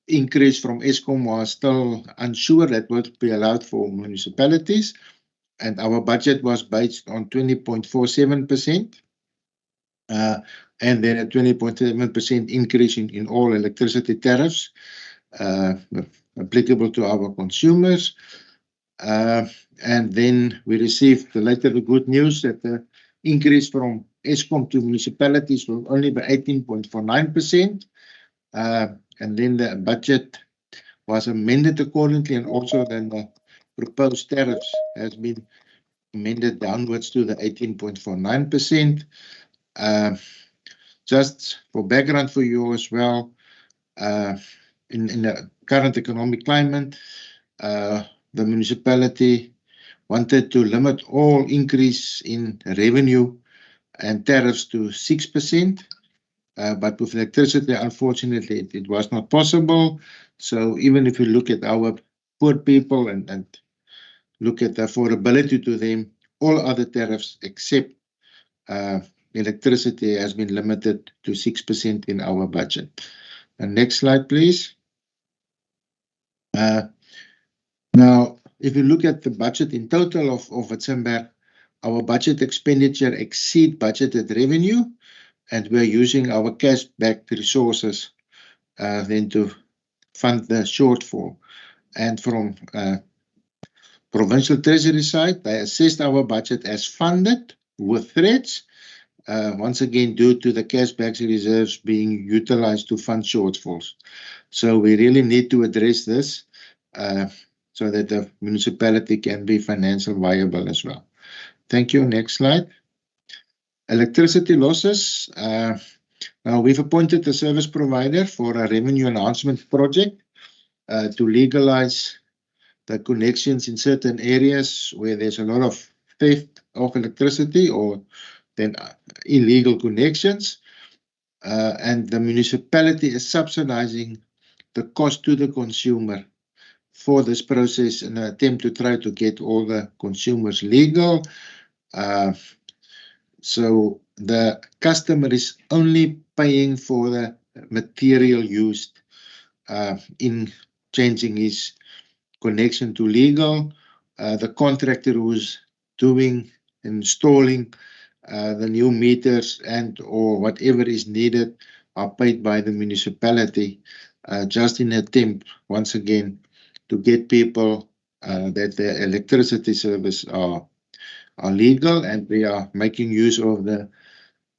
increase from Eskom was still unsure that would be allowed for municipalities, and our budget was based on 20.47%, and then a 20.7% increase in all electricity tariffs applicable to our consumers. And then we received later the good news that the increase from Eskom to municipalities will only be 18.49%. And then the budget was amended accordingly, and also then the proposed tariffs has been amended downwards to the 18.49%. Just for background for you as well, in the current economic climate, the municipality wanted to limit all increase in revenue and tariffs to 6%. But with electricity, unfortunately, it was not possible. So even if you look at our poor people and look at the affordability to them, all other tariffs except electricity has been limited to 6% in our budget. And next slide, please. Now, if you look at the budget in total of Witzenberg, our budget expenditure exceed budgeted revenue, and we're using our cash-backed resources then to fund the shortfall. And from provincial treasury side, they assessed our budget as funded with threats, once again due to the cash-backed reserves being utilized to fund shortfalls. So we really need to address this so that the municipality can be financially viable as well. Thank you. Next slide. Electricity losses. Now we've appointed a service provider for a revenue enhancement project to legalize the connections in certain areas where there's a lot of theft of electricity or then illegal connections. And the municipality is subsidizing the cost to the consumer for this process in an attempt to try to get all the consumers legal. So the customer is only paying for the material used in changing his connection to legal. The contractor who's doing, installing the new meters and or whatever is needed are paid by the municipality, just in an attempt, once again, to get people that their electricity service are legal, and we are making use of the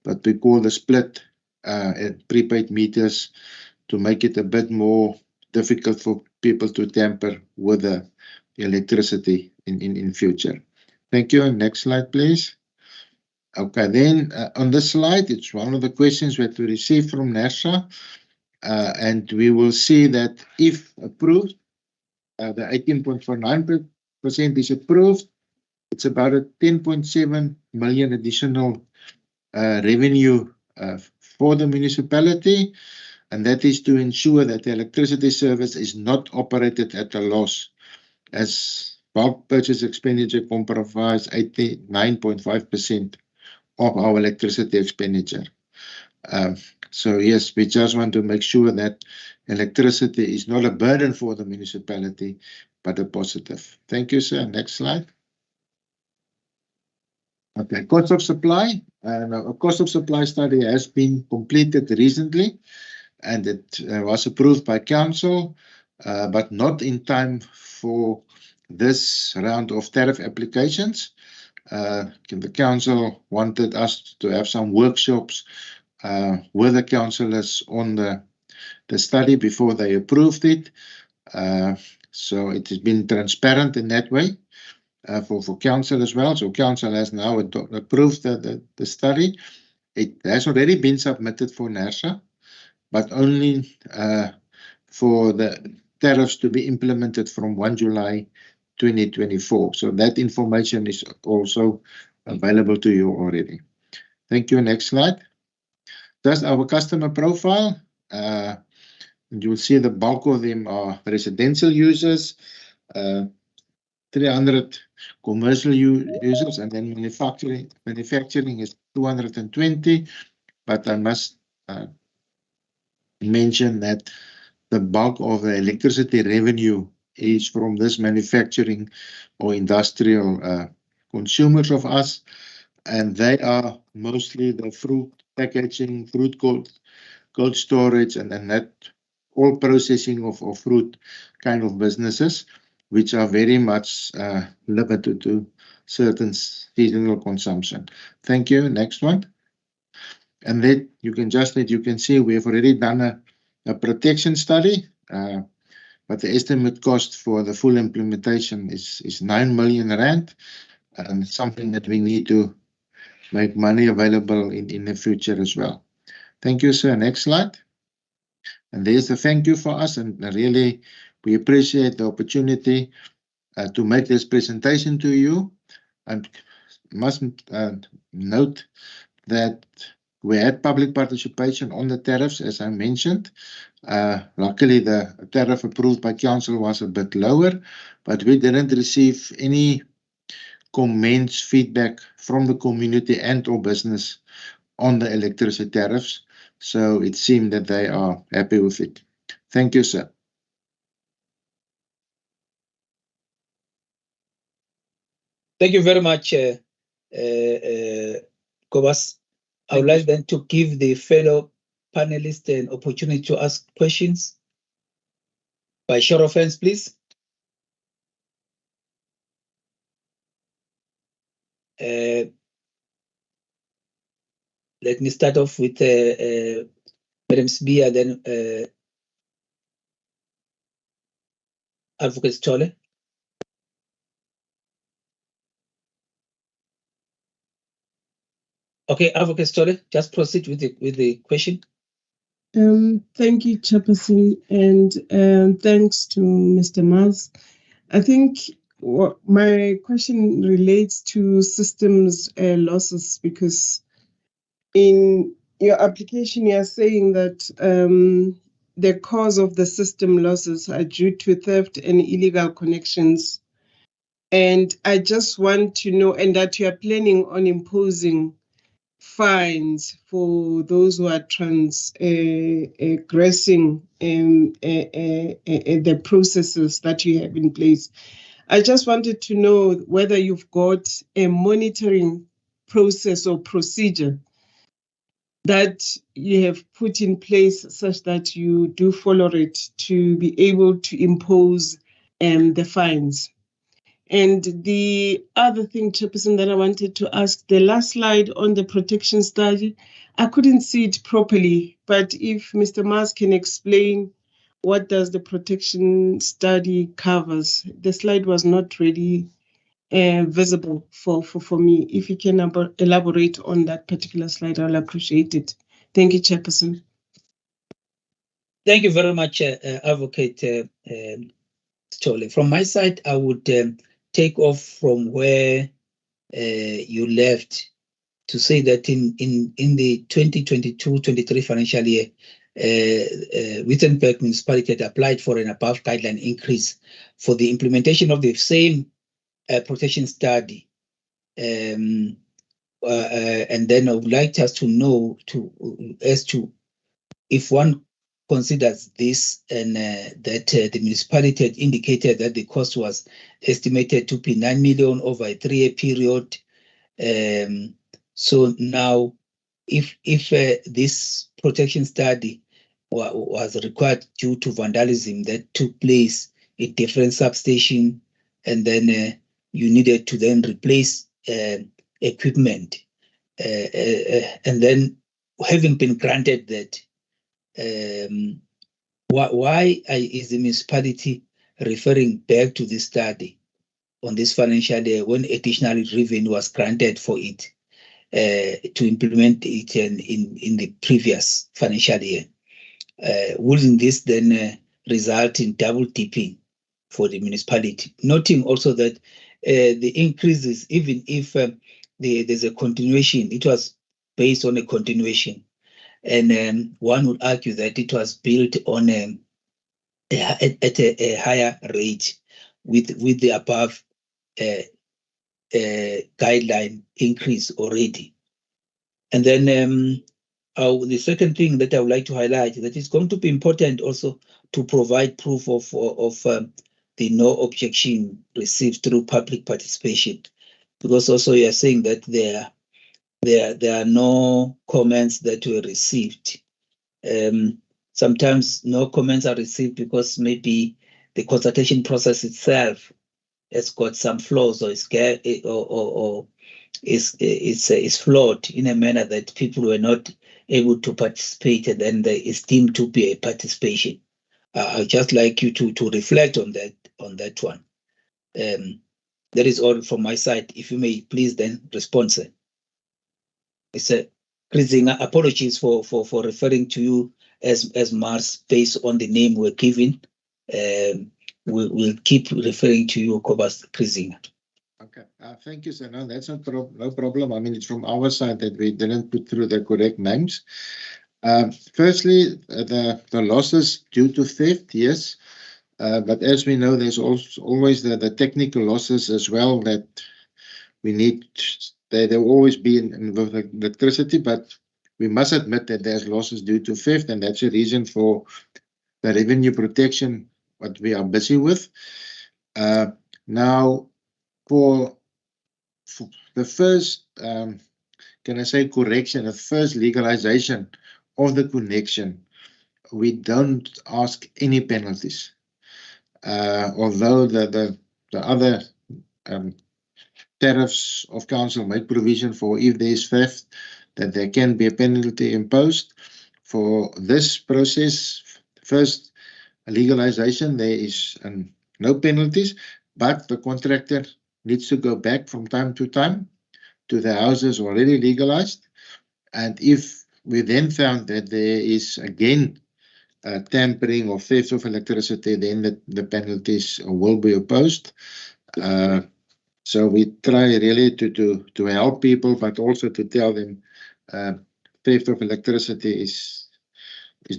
what we call the split prepaid meters to make it a bit more difficult for people to tamper with the electricity in future. Thank you. Next slide, please. Okay, then on this slide, it's one of the questions that we received from NASA, and we will see that if approved, the 18.49% is approved. It's about a 10.7 million additional revenue for the municipality, and that is to ensure that the electricity service is not operated at a loss, as bulk purchase expenditure comprises 89.5% of our electricity expenditure. So yes, we just want to make sure that electricity is not a burden for the municipality, but a positive. Thank you, sir. Next slide. Okay, cost of supply. A cost of supply study has been completed recently, and it was approved by council. but not in time for this round of tariff applications. The council wanted us to have some workshops with the councillors on the study before they approved it. So it has been transparent in that way for council as well. So council has now approved the study. It has already been submitted for NERSA, but only for the tariffs to be implemented from 1 July 2024. So that information is also available to you already. Thank you. Next slide. That's our customer profile. You'll see the bulk of them are residential users, 300 commercial users, and then manufacturing is 220. But I must mention that the bulk of the electricity revenue is from this manufacturing or industrial consumers of us, and they are mostly the fruit packaging, fruit cold storage, and that all processing of fruit kind of businesses, which are very much limited to certain seasonal consumption. Thank you. Next one. And then you can see we have already done a protection study, but the estimate cost for the full implementation is 9 million rand, and it's something that we need to make money available in the future as well. Thank you, sir. Next slide. And there's a thank you for us, and really we appreciate the opportunity to make this presentation to you. And must note that we had public participation on the tariffs, as I mentioned. Luckily, the tariff approved by council was a bit lower, but we didn't receive any comments, feedback from the community and or business on the electricity tariffs. So it seemed that they are happy with it. Thank you, sir. Thank you very much, Kobas. I would like then to give the fellow panelists an opportunity to ask questions. By show of hands, please. Let me start off with Madam Sibia, then Advocate Stole. Okay, Advocate Stole, just proceed with the question. Thank you, Chairperson, and thanks to Mr. Mars. I think my question relates to systems losses, because in your application, you are saying that the cause of the system losses are due to theft and illegal connections. And I just want to know, and that you are planning on imposing fines for those who are transgressing the processes that you have in place. I just wanted to know whether you've got a monitoring process or procedure that you have put in place such that you do follow it to be able to impose the fines. And the other thing, Chairperson, that I wanted to ask, the last slide on the protection study, I couldn't see it properly, but if Mr. Mars can explain what does the protection study covers. The slide was not really visible for me. If you can elaborate on that particular slide, I'll appreciate it. Thank you, Chairperson. Thank you very much, Advocate Stole. From my side, I would take off from where you left to say that in the 2022-23 financial year, Wittenberg Municipality had applied for an above guideline increase for the implementation of the same protection study. And then I would like us to know as to if one considers this, and that the municipality had indicated that the cost was estimated to be 9 million over a 3-year period. So now, if this protection study was required due to vandalism that took place in different substation, and then you needed to then replace equipment. And then having been granted that, why is the municipality referring back to this study on this financial year when additional revenue was granted for it to implement it in the previous financial year? Wouldn't this then result in double dipping for the municipality? Noting also that the increases, even if there's a continuation, it was based on a continuation. And one would argue that it was built on at a higher rate with the above guideline increase already. And then the second thing that I would like to highlight is that it's going to be important also to provide proof of the no objection received through public participation, because also you are saying that there are no comments that were received. Sometimes no comments are received because maybe the consultation process itself has got some flaws or is flawed in a manner that people were not able to participate, and then there is deemed to be a participation. I'd just like you to reflect on that one. That is all from my side. If you may please then respond, sir. Mr. Krizinger, apologies for referring to you as Mars based on the name we're given. We'll keep referring to you, Kobus Krizinger. Okay, thank you, sir. No, that's no problem. I mean, it's from our side that we didn't put through the correct names. Firstly, the losses due to theft, yes. But as we know, there's also always the technical losses as well that we need. There will always be in electricity, but we must admit that there's losses due to theft, and that's a reason for the revenue protection, what we are busy with. Now, for the first, can I say correction, the first legalization of the connection, we don't ask any penalties. Although the other tariffs of council make provision for if there is theft, that there can be a penalty imposed. For this process, first legalization, there is no penalties, but the contractor needs to go back from time to time to the houses already legalized. And if we then found that there is again tampering or theft of electricity, then the penalties will be imposed. So we try really to help people, but also to tell them theft of electricity is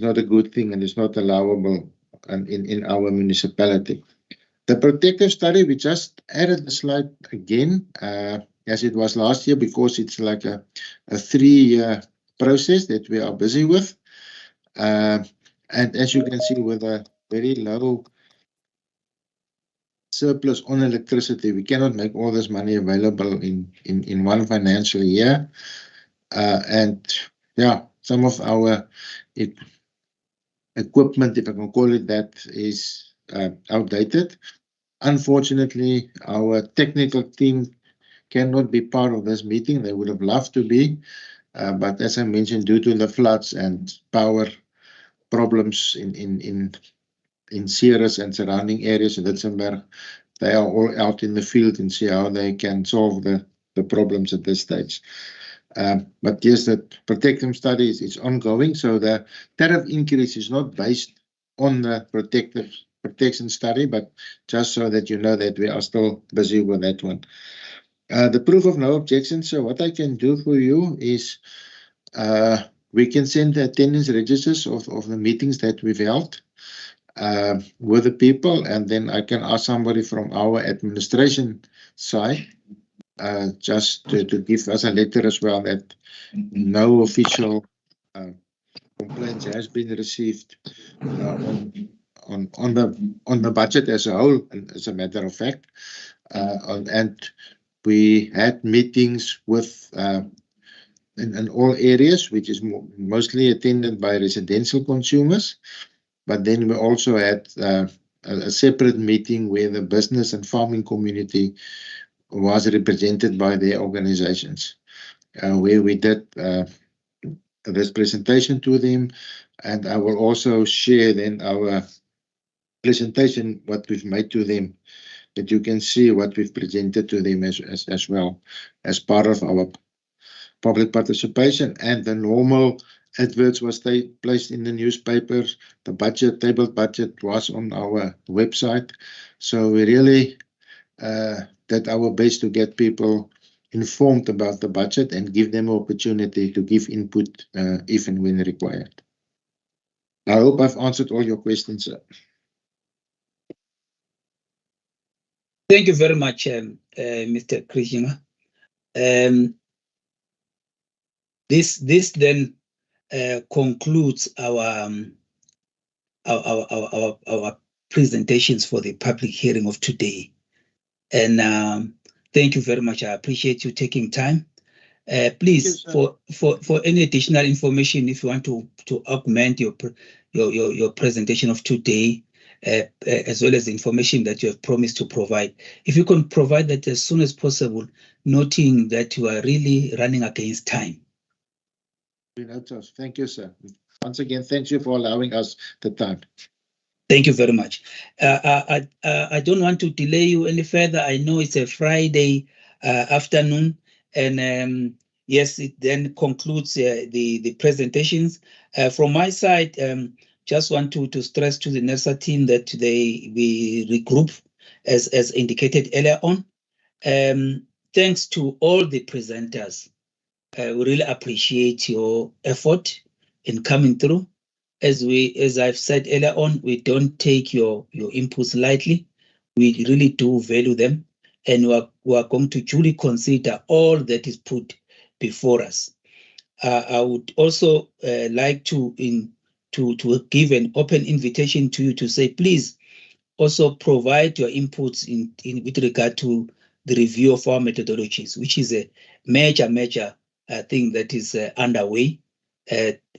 not a good thing and is not allowable in our municipality. The protective study, we just added the slide again, as it was last year, because it's like a 3-year process that we are busy with. And as you can see, with a very low surplus on electricity, we cannot make all this money available in one financial year. And yeah, some of our equipment, if I can call it that, is outdated. Unfortunately, our technical team cannot be part of this meeting. They would have loved to be, but as I mentioned, due to the floods and power problems in Ceres and surrounding areas in Litzenberg, they are all out in the field and see how they can solve the problems at this stage. But yes, the protective study is ongoing. So the tariff increase is not based on the protection study, but just so that you know that we are still busy with that one. The proof of no objection. So what I can do for you is we can send the attendance registers of the meetings that we've held with the people, and then I can ask somebody from our administration side just to give us a letter as well that no official complaints has been received on the budget as a whole, as a matter of fact. And we had meetings with in all areas, which is mostly attended by residential consumers. But then we also had a separate meeting where the business and farming community was represented by their organizations, where we did this presentation to them. And I will also share then our presentation, what we've made to them, that you can see what we've presented to them as well as part of our public participation. And the normal adverts was placed in the newspapers. The budget, tabled budget, was on our website. So we really did our best to get people informed about the budget and give them an opportunity to give input if and when required. I hope I've answered all your questions, sir. Thank you very much, Mr. Krishna. This then concludes our presentations for the public hearing of today. And thank you very much. I appreciate you taking time. Please, for any additional information, if you want to augment your presentation of today, as well as the information that you have promised to provide, if you can provide that as soon as possible, noting that you are really running against time. Thank you, sir. Once again, thank you for allowing us the time. Thank you very much. I don't want to delay you any further. I know it's a Friday afternoon, and yes, it then concludes the presentations. From my side, just want to stress to the NERSA team that we regroup as indicated earlier on. Thanks to all the presenters. We really appreciate your effort in coming through. As I've said earlier on, we don't take your inputs lightly. We really do value them, and we are going to duly consider all that is put before us. I would also like to give an open invitation to you to say, please also provide your inputs with regard to the review of our methodologies, which is a major thing that is underway.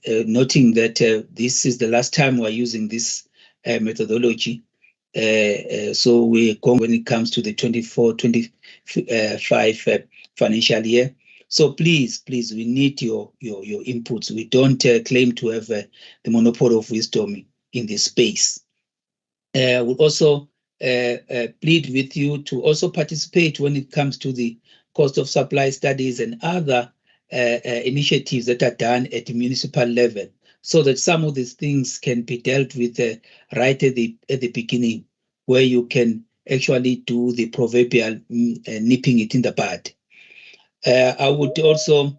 Noting that this is the last time we're using this methodology. So we're going when it comes to the 24-25 financial year. So please, we need your inputs. We don't claim to have the monopoly of wisdom in this space. We'll also plead with you to also participate when it comes to the cost of supply studies and other initiatives that are done at the municipal level, so that some of these things can be dealt with right at the beginning, where you can actually do the proverbial nipping it in the bud. I would also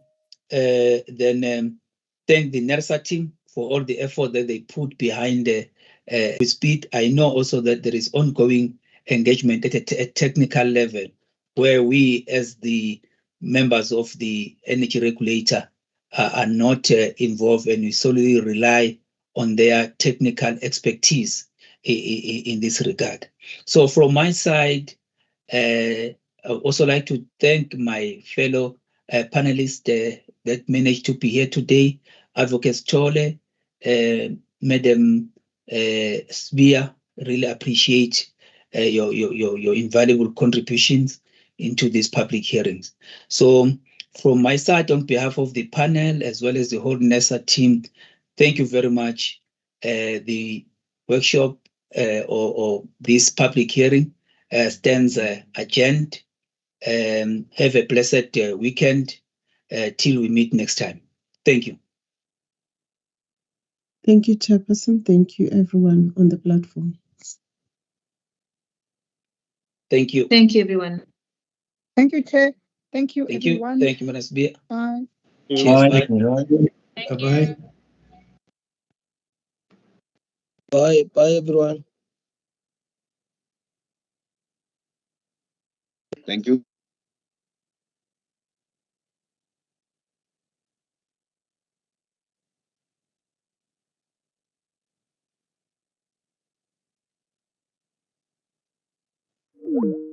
then thank the NERSA team for all the effort that they put behind with speed. I know also that there is ongoing engagement at a technical level, where we as the members of the energy regulator are not involved, and we solely rely on their technical expertise in this regard. So from my side, I would also like to thank my fellow panelists that managed to be here today, Advocate Tole, Madam Svia. Really appreciate your invaluable contributions into these public hearings. So from my side, on behalf of the panel, as well as the whole NERSA team, thank you very much. The workshop or this public hearing stands adjourned. Have a blessed weekend till we meet next time. Thank you. Thank you, Chairperson. Thank you, everyone on the platform. Thank you. Thank you, everyone. Thank you, Chair. Thank you, everyone. Thank you, Madam Svia. Bye. Cheers. Bye. Bye-bye. Bye. Bye, everyone. Thank you. Mm.